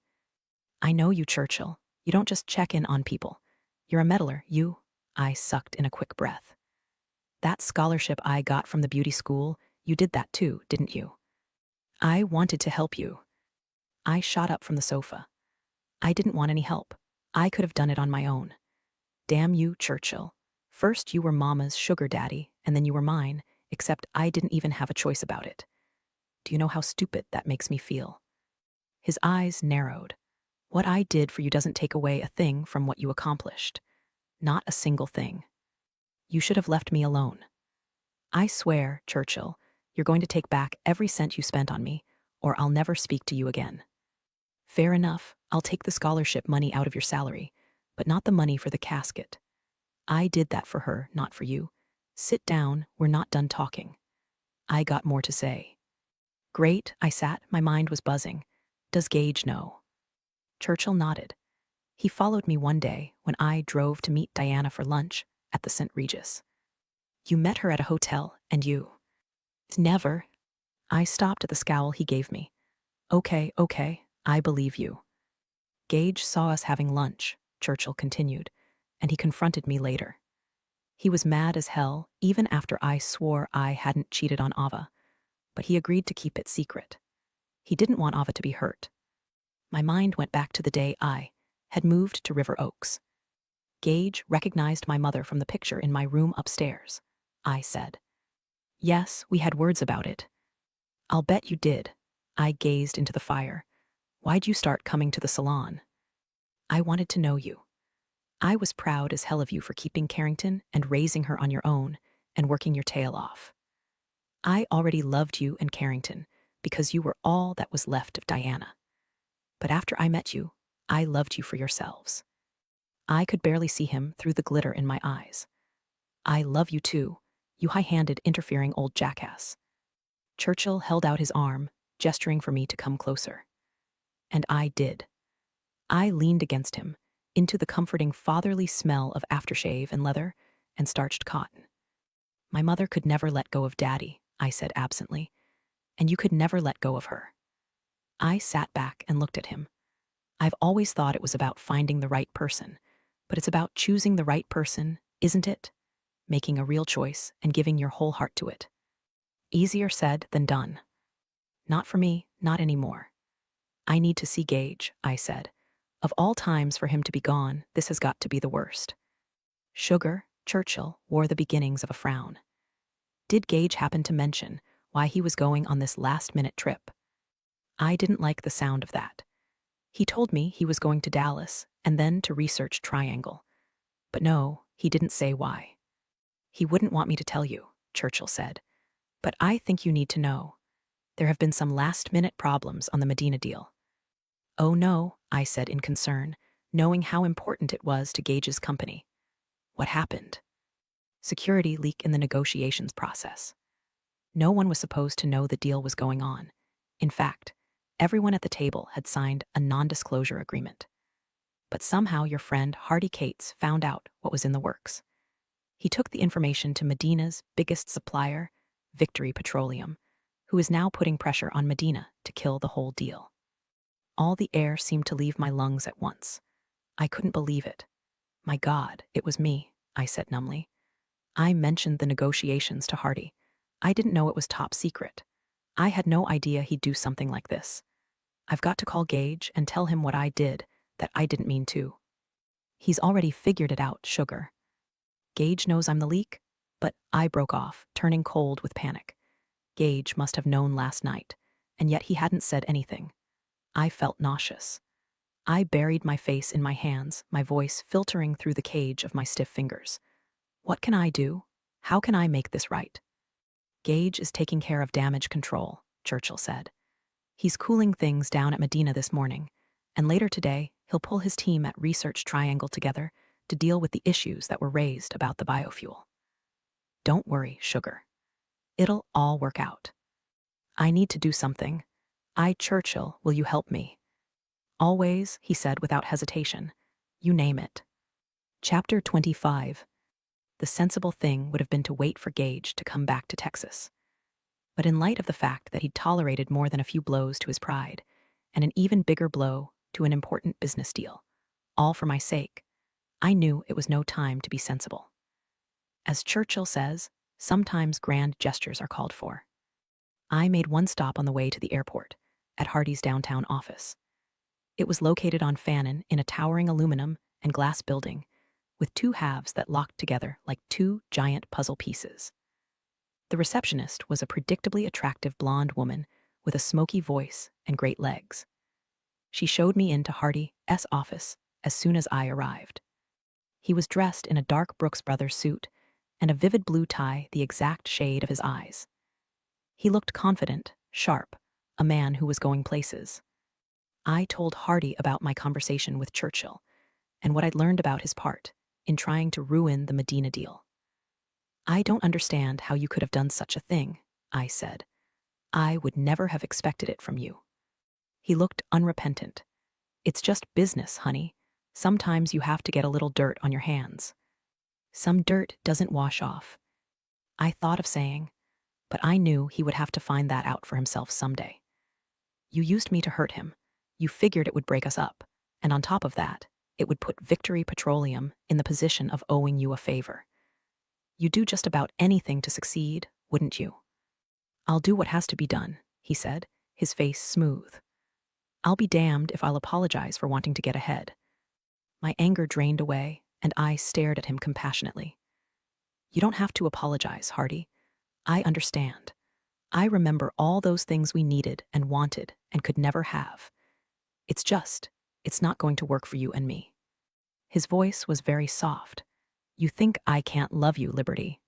I know you, Churchill. You don't just check in on people. You're a meddler, you. I sucked in a quick breath. That scholarship I got from the beauty school, you did that too, didn't you? I wanted to help you. I shot up from the sofa. I didn't want any help. I could have done it on my own. Damn you, Churchill. First you were Mama's sugar daddy, and then you were mine, except I didn't even have a choice about it. Do you know how stupid that makes me feel? His eyes narrowed. What I did for you doesn't take away a thing from what you accomplished. Not a single thing. You should have left me alone. I swear, Churchill, you're going to take back every cent you spent on me, or I'll never speak to you again. Fair enough, I'll take the scholarship money out of your salary, but not the money for the casket. I did that for her, not for you. Sit down, we're not done talking. I got more to say. Great, I sat, my mind was buzzing. Does Gage know? Churchill nodded. He followed me one day when I drove to meet Diana for lunch at the St. Regis. You met her at a hotel, and you... Never. I stopped at the scowl he gave me. Okay, I believe you. Gage saw us having lunch, Churchill continued, and he confronted me later. He was mad as hell, even after I swore I hadn't cheated on Ava, but he agreed to keep it secret. He didn't want Ava to be hurt. My mind went back to the day I had moved to River Oaks. Gage recognized my mother from the picture in my room upstairs, I said. Yes, we had words about it. I'll bet you did. I gazed into the fire. Why'd you start coming to the salon? I wanted to know you. I was proud as hell of you for keeping Carrington and raising her on your own and working your tail off. I already loved you and Carrington because you were all that was left of Diana. But after I met you, I loved you for yourselves. I could barely see him through the glitter in my eyes. I love you too, you high-handed, interfering old jackass. Churchill held out his arm, gesturing for me to come closer. And I did. I leaned against him, into the comforting fatherly smell of aftershave and leather and starched cotton. My mother could never let go of Daddy, I said absently, and you could never let go of her. I sat back and looked at him. I've always thought it was about finding the right person, but it's about choosing the right person, isn't it? Making a real choice and giving your whole heart to it. Easier said than done. Not for me, not anymore. I need to see Gage, I said. Of all times for him to be gone, this has got to be the worst. Sugar, Churchill, wore the beginnings of a frown. Did Gage happen to mention why he was going on this last-minute trip? I didn't like the sound of that. He told me he was going to Dallas and then to research Triangle. But no, he didn't say why. He wouldn't want me to tell you, Churchill said. But I think you need to know. There have been some last-minute problems on the Medina deal. Oh no, I said in concern, knowing how important it was to Gage's company. What happened? Security leak in the negotiations process. No one was supposed to know the deal was going on. In fact, everyone at the table had signed a non-disclosure agreement. But somehow your friend Hardy Cates found out what was in the works. He took the information to Medina's biggest supplier, Victory Petroleum, who is now putting pressure on Medina to kill the whole deal. All the air seemed to leave my lungs at once. I couldn't believe it. My God, it was me, I said numbly. I mentioned the negotiations to Hardy. I didn't know it was top secret. I had no idea he'd do something like this. I've got to call Gage and tell him what I did, that I didn't mean to. He's already figured it out, Sugar. Gage knows I'm the leak? But I broke off, turning cold with panic. Gage must have known last night, and yet he hadn't said anything. I felt nauseous. I buried my face in my hands, my voice filtering through the cage of my stiff fingers. What can I do? How can I make this right? Gage is taking care of damage control, Churchill said. He's cooling things down at Medina this morning, and later today, he'll pull his team at Research Triangle together to deal with the issues that were raised about the biofuel. Don't worry, Sugar. It'll all work out. I need to do something. Churchill, will you help me? Always, he said without hesitation. You name it. Chapter 25. The sensible thing would have been to wait for Gage to come back to Texas. But in light of the fact that he'd tolerated more than a few blows to his pride, and an even bigger blow to an important business deal, all for my sake, I knew it was no time to be sensible. As Churchill says, sometimes grand gestures are called for. I made one stop on the way to the airport, at Hardy's downtown office. It was located on Fannin in a towering aluminum and glass building, with two halves that locked together like two giant puzzle pieces. The receptionist was a predictably attractive blonde woman with a smoky voice and great legs. She showed me into Hardy's office as soon as I arrived. He was dressed in a dark Brooks Brothers suit and a vivid blue tie the exact shade of his eyes. He looked confident, sharp, a man who was going places. I told Hardy about my conversation with Churchill and what I'd learned about his part in trying to ruin the Medina deal. I don't understand how you could have done such a thing, I said. I would never have expected it from you. He looked unrepentant. It's just business, honey. Sometimes you have to get a little dirt on your hands. Some dirt doesn't wash off. I thought of saying, but I knew he would have to find that out for himself someday. You used me to hurt him. You figured it would break us up. And on top of that, it would put Victory Petroleum in the position of owing you a favor. You'd do just about anything to succeed, wouldn't you? I'll do what has to be done, he said, his face smooth. I'll be damned if I'll apologize for wanting to get ahead. My anger drained away, and I stared at him compassionately. You don't have to apologize, Hardy. I understand. I remember all those things we needed and wanted and could never have. It's not going to work for you and me. His voice was very soft. You think I can't love you, Liberty.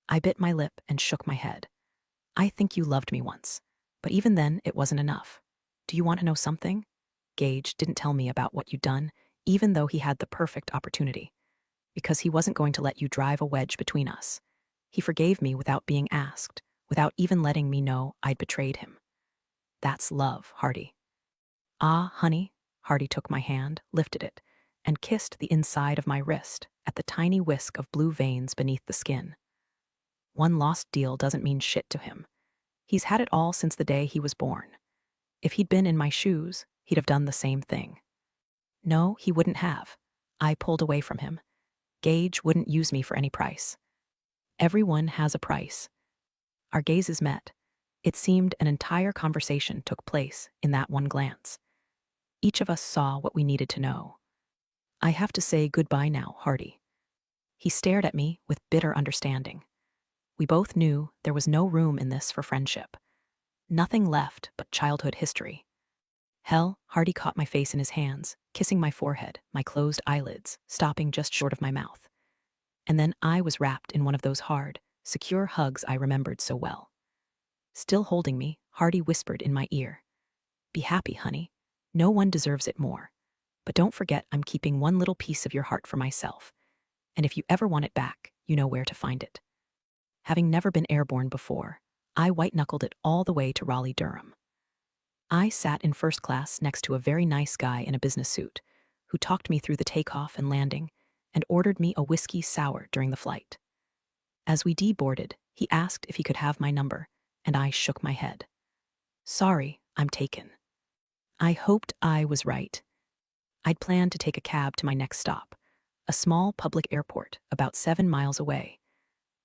I bit my lip and shook my head. I think you loved me once, but even then it wasn't enough. Do you want to know something? Gage didn't tell me about what you'd done, even though he had the perfect opportunity, because he wasn't going to let you drive a wedge between us. He forgave me without being asked, without even letting me know I'd betrayed him. That's love, Hardy. Ah, honey, Hardy took my hand, lifted it, and kissed the inside of my wrist at the tiny whisk of blue veins beneath the skin. One lost deal doesn't mean shit to him. He's had it all since the day he was born. If he'd been in my shoes, he'd have done the same thing. No, he wouldn't have. I pulled away from him. Gage wouldn't use me for any price. Everyone has a price. Our gazes met. It seemed an entire conversation took place in that one glance. Each of us saw what we needed to know. I have to say goodbye now, Hardy. He stared at me with bitter understanding. We both knew there was no room in this for friendship. Nothing left but childhood history. Hell, Hardy caught my face in his hands, kissing my forehead, my closed eyelids, stopping just short of my mouth. And then I was wrapped in one of those hard, secure hugs I remembered so well. Still holding me, Hardy whispered in my ear, "Be happy, honey. No one deserves it more. But don't forget I'm keeping one little piece of your heart for myself. And if you ever want it back, you know where to find it." Having never been airborne before, I white-knuckled it all the way to Raleigh-Durham. I sat in first class next to a very nice guy in a business suit, who talked me through the takeoff and landing, and ordered me a whiskey sour during the flight. As we deboarded, he asked if he could have my number, and I shook my head. Sorry, I'm taken. I hoped I was right. I'd planned to take a cab to my next stop, a small public airport about 7 miles away,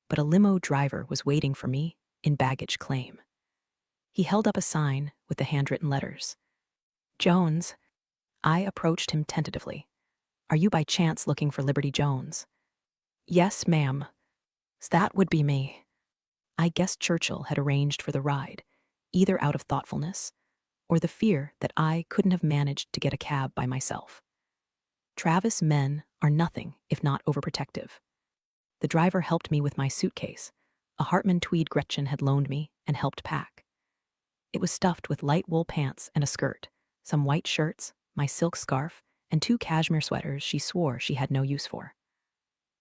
but a limo driver was waiting for me in baggage claim. He held up a sign with the handwritten letters. Jones. I approached him tentatively. Are you by chance looking for Liberty Jones? Yes, ma'am. That would be me. I guessed Churchill had arranged for the ride, either out of thoughtfulness or the fear that I couldn't have managed to get a cab by myself. Travis men are nothing if not overprotective. The driver helped me with my suitcase, a Hartman tweed Gretchen had loaned me and helped pack. It was stuffed with light wool pants and a skirt, some white shirts, my silk scarf, and 2 cashmere sweaters she swore she had no use for.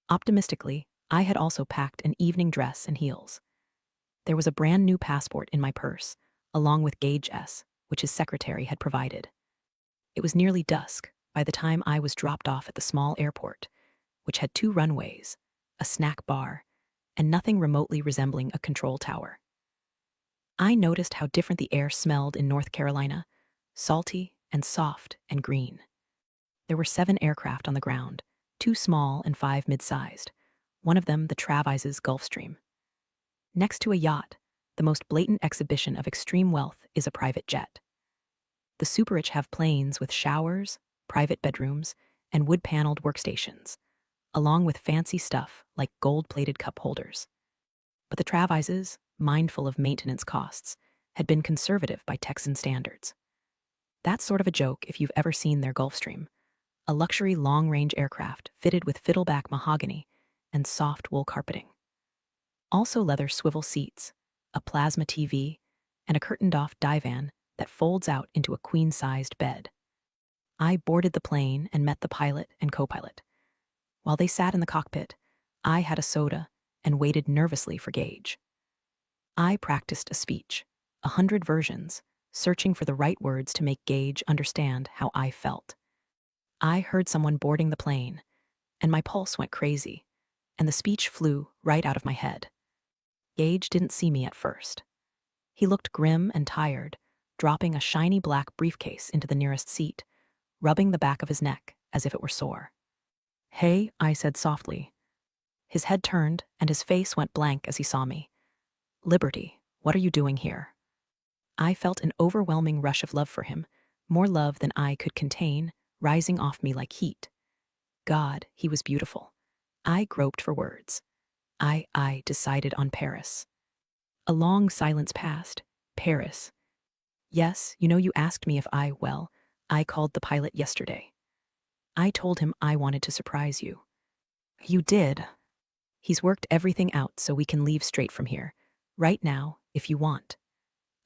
Optimistically, I had also packed an evening dress and heels. There was a brand new passport in my purse, along with Gage S., which his secretary had provided. It was nearly dusk by the time I was dropped off at the small airport, which had 2 runways, a snack bar, and nothing remotely resembling a control tower. I noticed how different the air smelled in North Carolina, salty and soft and green. There were 7 aircraft on the ground, 2 small and 5 mid-sized, one of them the Travise's Gulfstream. Next to a yacht, the most blatant exhibition of extreme wealth is a private jet. The super-rich have planes with showers, private bedrooms, and wood-paneled workstations, along with fancy stuff like gold-plated cup holders. But the Travises, mindful of maintenance costs, had been conservative by Texan standards. That's sort of a joke if you've ever seen their Gulfstream, a luxury long-range aircraft fitted with fiddleback mahogany and soft wool carpeting. Also leather swivel seats, a plasma TV, and a curtained-off divan that folds out into a queen-sized bed. I boarded the plane and met the pilot and co-pilot. While they sat in the cockpit, I had a soda and waited nervously for Gage. I practiced a speech, 100 versions, searching for the right words to make Gage understand how I felt. I heard someone boarding the plane, and my pulse went crazy, and the speech flew right out of my head. Gage didn't see me at first. He looked grim and tired, dropping a shiny black briefcase into the nearest seat, rubbing the back of his neck as if it were sore. "Hey," I said softly. His head turned, and his face went blank as he saw me. "Liberty, what are you doing here?" I felt an overwhelming rush of love for him, more love than I could contain, rising off me like heat. God, he was beautiful. I groped for words. I decided on Paris. A long silence passed. Paris. Yes, you asked me if I called the pilot yesterday. I told him I wanted to surprise you. You did. He's worked everything out so we can leave straight from here. Right now, if you want.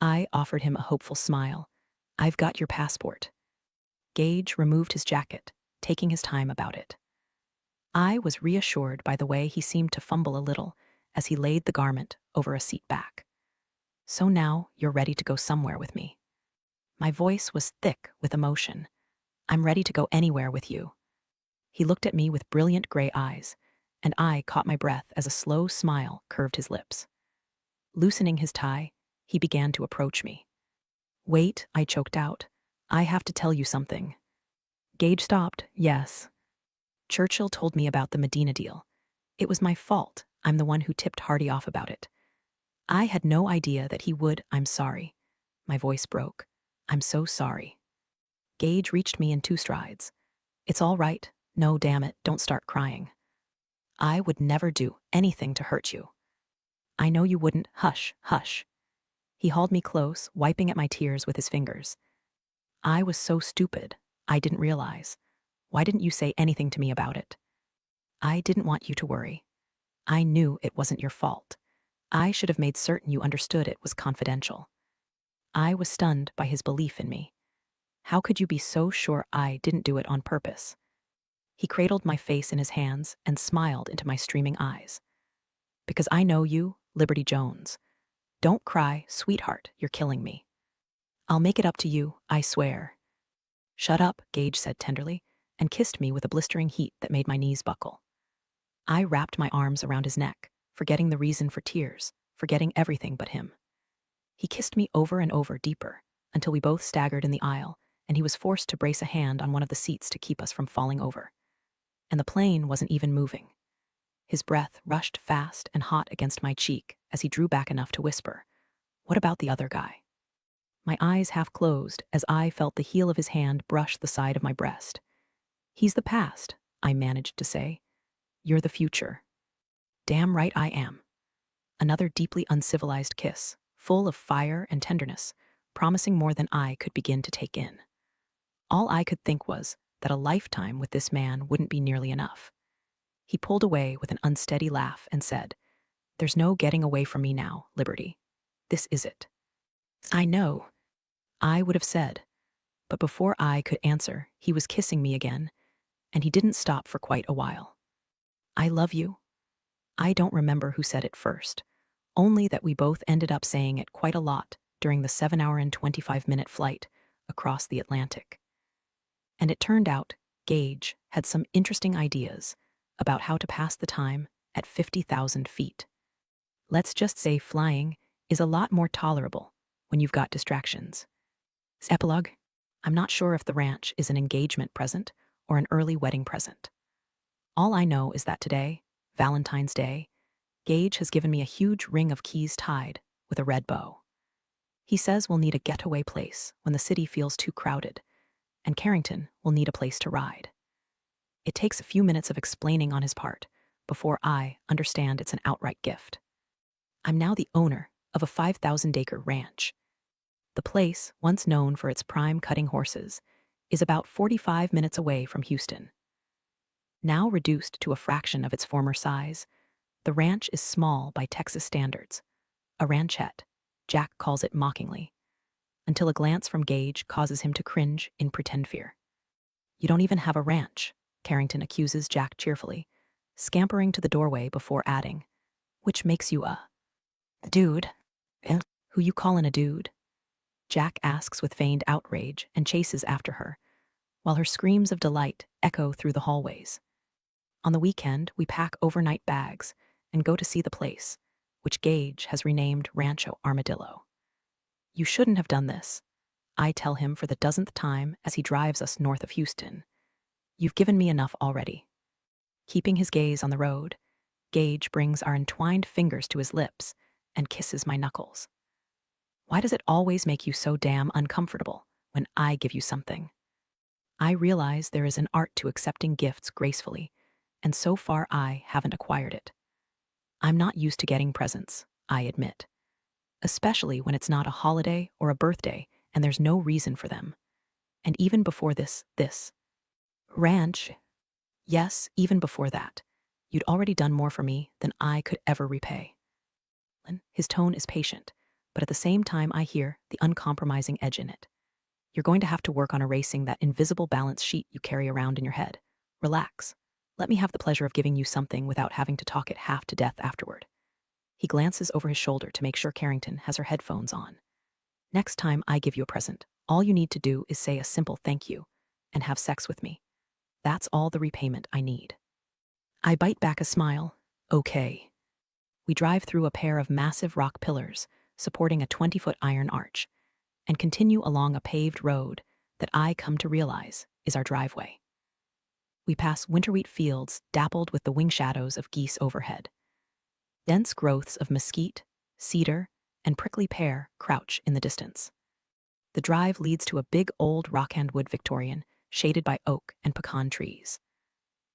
I offered him a hopeful smile. I've got your passport. Gage removed his jacket, taking his time about it. I was reassured by the way he seemed to fumble a little as he laid the garment over a seat back. So now you're ready to go somewhere with me. My voice was thick with emotion. I'm ready to go anywhere with you. He looked at me with brilliant gray eyes, and I caught my breath as a slow smile curved his lips. Loosening his tie, he began to approach me. Wait, I choked out. I have to tell you something. Gage stopped. Yes. Churchill told me about the Medina deal. It was my fault. I'm the one who tipped Hardy off about it. I had no idea that he would. I'm sorry. My voice broke. I'm so sorry. Gage reached me in 2 strides. It's all right. No, damn it, don't start crying. I would never do anything to hurt you. I know you wouldn't. Hush, hush. He hauled me close, wiping at my tears with his fingers. I was so stupid. I didn't realize. Why didn't you say anything to me about it? I didn't want you to worry. I knew it wasn't your fault. I should have made certain you understood it was confidential. I was stunned by his belief in me. How could you be so sure I didn't do it on purpose? He cradled my face in his hands and smiled into my streaming eyes. Because I know you, Liberty Jones. Don't cry, sweetheart, you're killing me. I'll make it up to you, I swear. Shut up, Gage said tenderly, and kissed me with a blistering heat that made my knees buckle. I wrapped my arms around his neck, forgetting the reason for tears, forgetting everything but him. He kissed me over and over deeper, until we both staggered in the aisle, and he was forced to brace a hand on one of the seats to keep us from falling over. And the plane wasn't even moving. His breath rushed fast and hot against my cheek as he drew back enough to whisper, "What about the other guy?" My eyes half closed as I felt the heel of his hand brush the side of my breast. "He's the past," I managed to say. "You're the future." Damn right I am. Another deeply uncivilized kiss, full of fire and tenderness, promising more than I could begin to take in. All I could think was that a lifetime with this man wouldn't be nearly enough. He pulled away with an unsteady laugh and said, "There's no getting away from me now, Liberty. This is it." "I know," I would have said, but before I could answer, he was kissing me again, and he didn't stop for quite a while. "I love you." I don't remember who said it first, only that we both ended up saying it quite a lot during the 7-hour and 25-minute flight across the Atlantic. And it turned out Gage had some interesting ideas about how to pass the time at 50,000 feet. Let's just say flying is a lot more tolerable when you've got distractions. Epilogue. I'm not sure if the ranch is an engagement present or an early wedding present. All I know is that today, Valentine's Day, Gage has given me a huge ring of keys tied with a red bow. He says we'll need a getaway place when the city feels too crowded, and Carrington will need a place to ride. It takes a few minutes of explaining on his part before I understand it's an outright gift. I'm now the owner of a 5,000-acre ranch. The place, once known for its prime cutting horses, is about 45 minutes away from Houston. Now reduced to a fraction of its former size, the ranch is small by Texas standards. A ranchette, Jack calls it mockingly. until a glance from Gage causes him to cringe in pretend fear. You don't even have a ranch, Carrington accuses Jack cheerfully, scampering to the doorway before adding, which makes you a dude. Eh? Who you callin' a dude? Jack asks with feigned outrage and chases after her, while her screams of delight echo through the hallways. On the weekend, we pack overnight bags and go to see the place, which Gage has renamed Rancho Armadillo. You shouldn't have done this, I tell him for the dozenth time as he drives us north of Houston. You've given me enough already. Keeping his gaze on the road, Gage brings our entwined fingers to his lips and kisses my knuckles. Why does it always make you so damn uncomfortable when I give you something? I realize there is an art to accepting gifts gracefully, and so far I haven't acquired it. I'm not used to getting presents, I admit, especially when it's not a holiday or a birthday and there's no reason for them. And even before this ranch, yes, even before that, you'd already done more for me than I could ever repay. His tone is patient, but at the same time I hear the uncompromising edge in it. You're going to have to work on erasing that invisible balance sheet you carry around in your head. Relax. Let me have the pleasure of giving you something without having to talk it half to death afterward. He glances over his shoulder to make sure Carrington has her headphones on. Next time I give you a present, all you need to do is say a simple thank you and have sex with me. That's all the repayment I need. I bite back a smile. Okay. We drive through a pair of massive rock pillars supporting a 20-foot iron arch and continue along a paved road that I come to realize is our driveway. We pass winter wheat fields dappled with the wing shadows of geese overhead. Dense growths of mesquite, cedar, and prickly pear crouch in the distance. The drive leads to a big old rockhandwood Victorian, shaded by oak and pecan trees.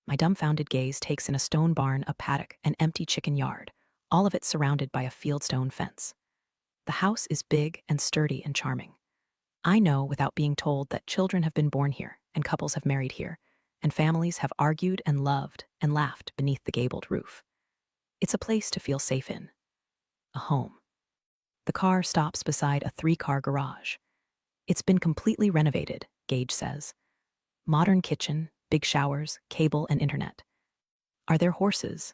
My dumbfounded gaze takes in a stone barn, a paddock, an empty chicken yard, all of it surrounded by a fieldstone fence. The house is big and sturdy and charming. I know without being told that children have been born here and couples have married here, and families have argued and loved and laughed beneath the gabled roof. It's a place to feel safe in. A home. The car stops beside a 3-car garage. It's been completely renovated, Gage says. Modern kitchen, big showers, cable and internet. Are there horses?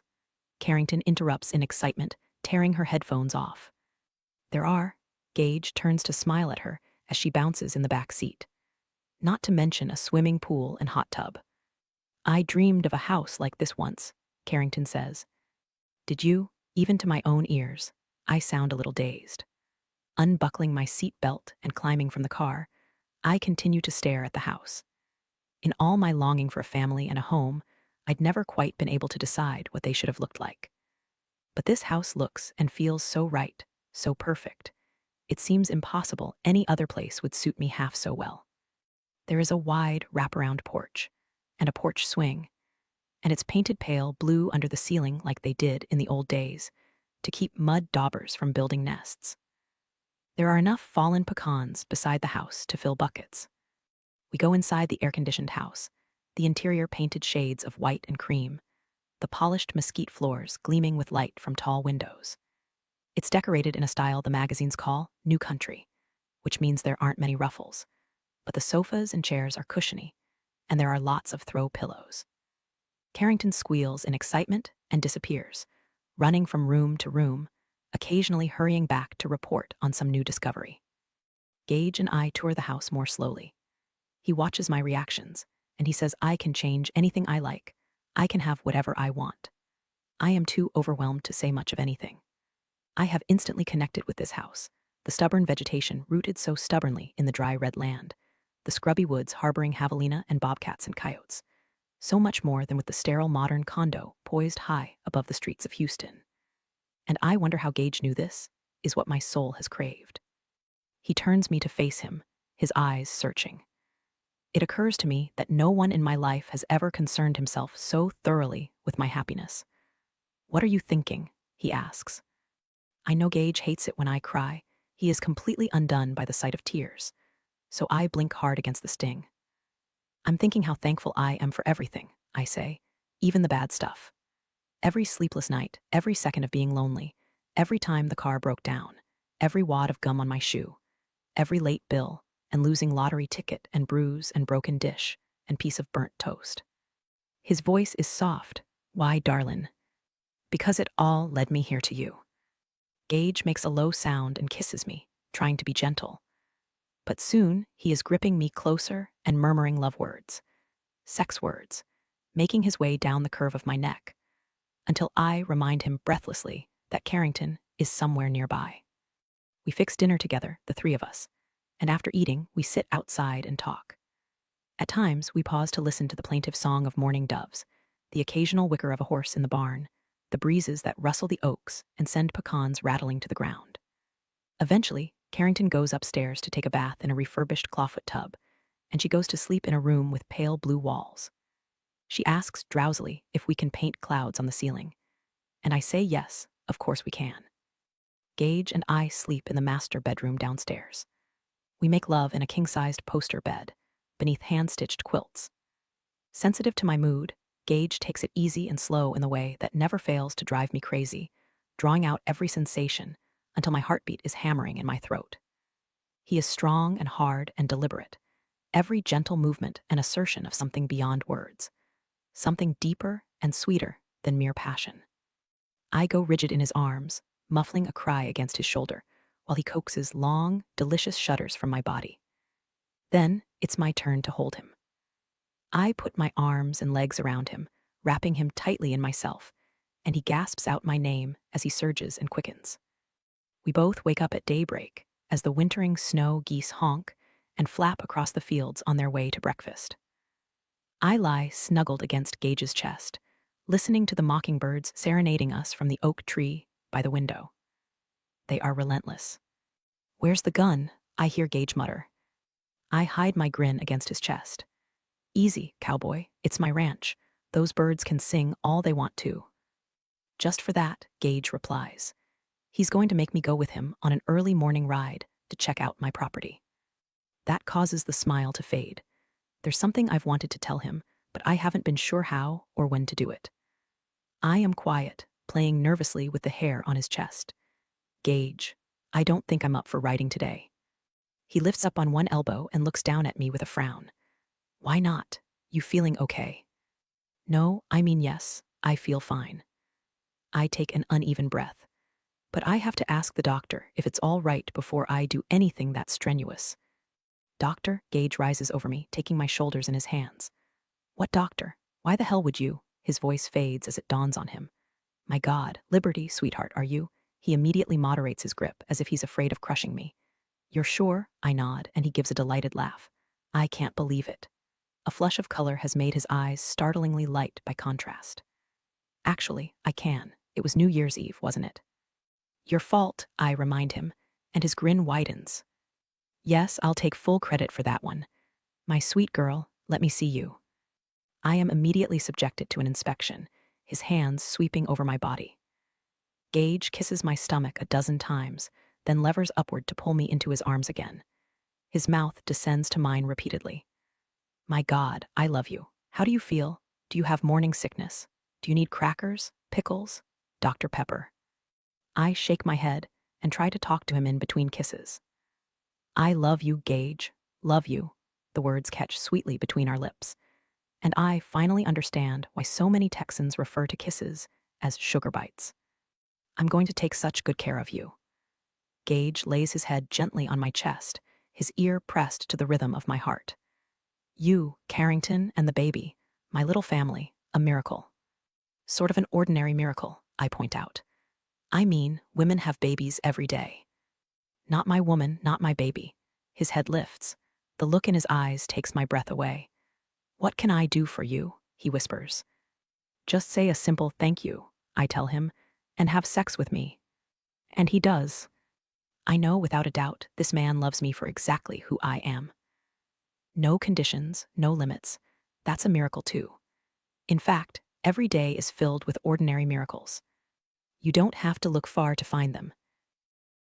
Carrington interrupts in excitement, tearing her headphones off. There are. Gage turns to smile at her as she bounces in the back seat. Not to mention a swimming pool and hot tub. I dreamed of a house like this once, Carrington says. Did you? Even to my own ears, I sound a little dazed. Unbuckling my seat belt and climbing from the car, I continue to stare at the house. In all my longing for a family and a home, I'd never quite been able to decide what they should have looked like. But this house looks and feels so right, so perfect. It seems impossible any other place would suit me half so well. There is a wide wraparound porch, and a porch swing, and it's painted pale blue under the ceiling like they did in the old days, to keep mud daubers from building nests. There are enough fallen pecans beside the house to fill buckets. We go inside the air-conditioned house, the interior painted shades of white and cream, the polished mesquite floors gleaming with light from tall windows. It's decorated in a style the magazines call New Country, which means there aren't many ruffles, but the sofas and chairs are cushiony, and there are lots of throw pillows. Carrington squeals in excitement and disappears, running from room to room, occasionally hurrying back to report on some new discovery. Gage and I tour the house more slowly. He watches my reactions, and he says I can change anything I like. I can have whatever I want. I am too overwhelmed to say much of anything. I have instantly connected with this house, the stubborn vegetation rooted so stubbornly in the dry red land, the scrubby woods harboring javelina and bobcats and coyotes, so much more than with the sterile modern condo poised high above the streets of Houston. And I wonder how Gage knew this is what my soul has craved. He turns me to face him, his eyes searching. It occurs to me that no one in my life has ever concerned himself so thoroughly with my happiness. What are you thinking? He asks. I know Gage hates it when I cry. He is completely undone by the sight of tears, so I blink hard against the sting. I'm thinking how thankful I am for everything, I say, even the bad stuff. Every sleepless night, every second of being lonely, every time the car broke down, every wad of gum on my shoe. every late bill, and losing lottery ticket and bruise and broken dish and piece of burnt toast. His voice is soft. Why, darlin'? Because it all led me here to you. Gage makes a low sound and kisses me, trying to be gentle. But soon he is gripping me closer and murmuring love words, sex words, making his way down the curve of my neck, until I remind him breathlessly that Carrington is somewhere nearby. We fix dinner together, the three of us, and after eating, we sit outside and talk. At times, we pause to listen to the plaintive song of mourning doves, the occasional whicker of a horse in the barn, the breezes that rustle the oaks and send pecans rattling to the ground. Eventually, Carrington goes upstairs to take a bath in a refurbished clawfoot tub, and she goes to sleep in a room with pale blue walls. She asks drowsily if we can paint clouds on the ceiling, and I say yes, of course we can. Gage and I sleep in the master bedroom downstairs. We make love in a king-sized poster bed, beneath hand-stitched quilts. Sensitive to my mood, Gage takes it easy and slow in the way that never fails to drive me crazy, drawing out every sensation until my heartbeat is hammering in my throat. He is strong and hard and deliberate, every gentle movement an assertion of something beyond words, something deeper and sweeter than mere passion. I go rigid in his arms, muffling a cry against his shoulder, while he coaxes long, delicious shudders from my body. Then it's my turn to hold him. I put my arms and legs around him, wrapping him tightly in myself, and he gasps out my name as he surges and quickens. We both wake up at daybreak as the wintering snow geese honk and flap across the fields on their way to breakfast. I lie snuggled against Gage's chest, listening to the mockingbirds serenading us from the oak tree by the window. They are relentless. "Where's the gun?" I hear Gage mutter. I hide my grin against his chest. "Easy, cowboy, it's my ranch. Those birds can sing all they want to." "Just for that," Gage replies. He's going to make me go with him on an early morning ride to check out my property. That causes the smile to fade. There's something I've wanted to tell him, but I haven't been sure how or when to do it. I am quiet, playing nervously with the hair on his chest. "Gage, I don't think I'm up for riding today." He lifts up on one elbow and looks down at me with a frown. "Why not? You feeling okay?" "No, I mean yes, I feel fine." I take an uneven breath. But I have to ask the doctor if it's all right before I do anything that strenuous. "Doctor?" Gage rises over me, taking my shoulders in his hands. "What doctor? Why the hell would you?" His voice fades as it dawns on him. "My God, Liberty, sweetheart, are you?" He immediately moderates his grip, as if he's afraid of crushing me. "You're sure?" I nod, and he gives a delighted laugh. I can't believe it. A flush of color has made his eyes startlingly light by contrast. "Actually, I can. It was New Year's Eve, wasn't it?" "Your fault," I remind him, and his grin widens. "Yes, I'll take full credit for that one. My sweet girl, let me see you." I am immediately subjected to an inspection, his hands sweeping over my body. Gage kisses my stomach a dozen times, then levers upward to pull me into his arms again. His mouth descends to mine repeatedly. "My God, I love you. How do you feel? Do you have morning sickness? Do you need crackers, pickles, Dr. Pepper?" I shake my head and try to talk to him in between kisses. "I love you, Gage. Love you." The words catch sweetly between our lips. And I finally understand why so many Texans refer to kisses as sugar bites. "I'm going to take such good care of you." Gage lays his head gently on my chest, his ear pressed to the rhythm of my heart. "You, Carrington, and the baby, my little family, a miracle." "Sort of an ordinary miracle," I point out. "I mean, women have babies every day." "Not my woman, not my baby." His head lifts. The look in his eyes takes my breath away. "What can I do for you?" he whispers. "Just say a simple thank you," I tell him, "and have sex with me." And he does. I know without a doubt this man loves me for exactly who I am. No conditions, no limits. That's a miracle too. In fact, every day is filled with ordinary miracles. You don't have to look far to find them.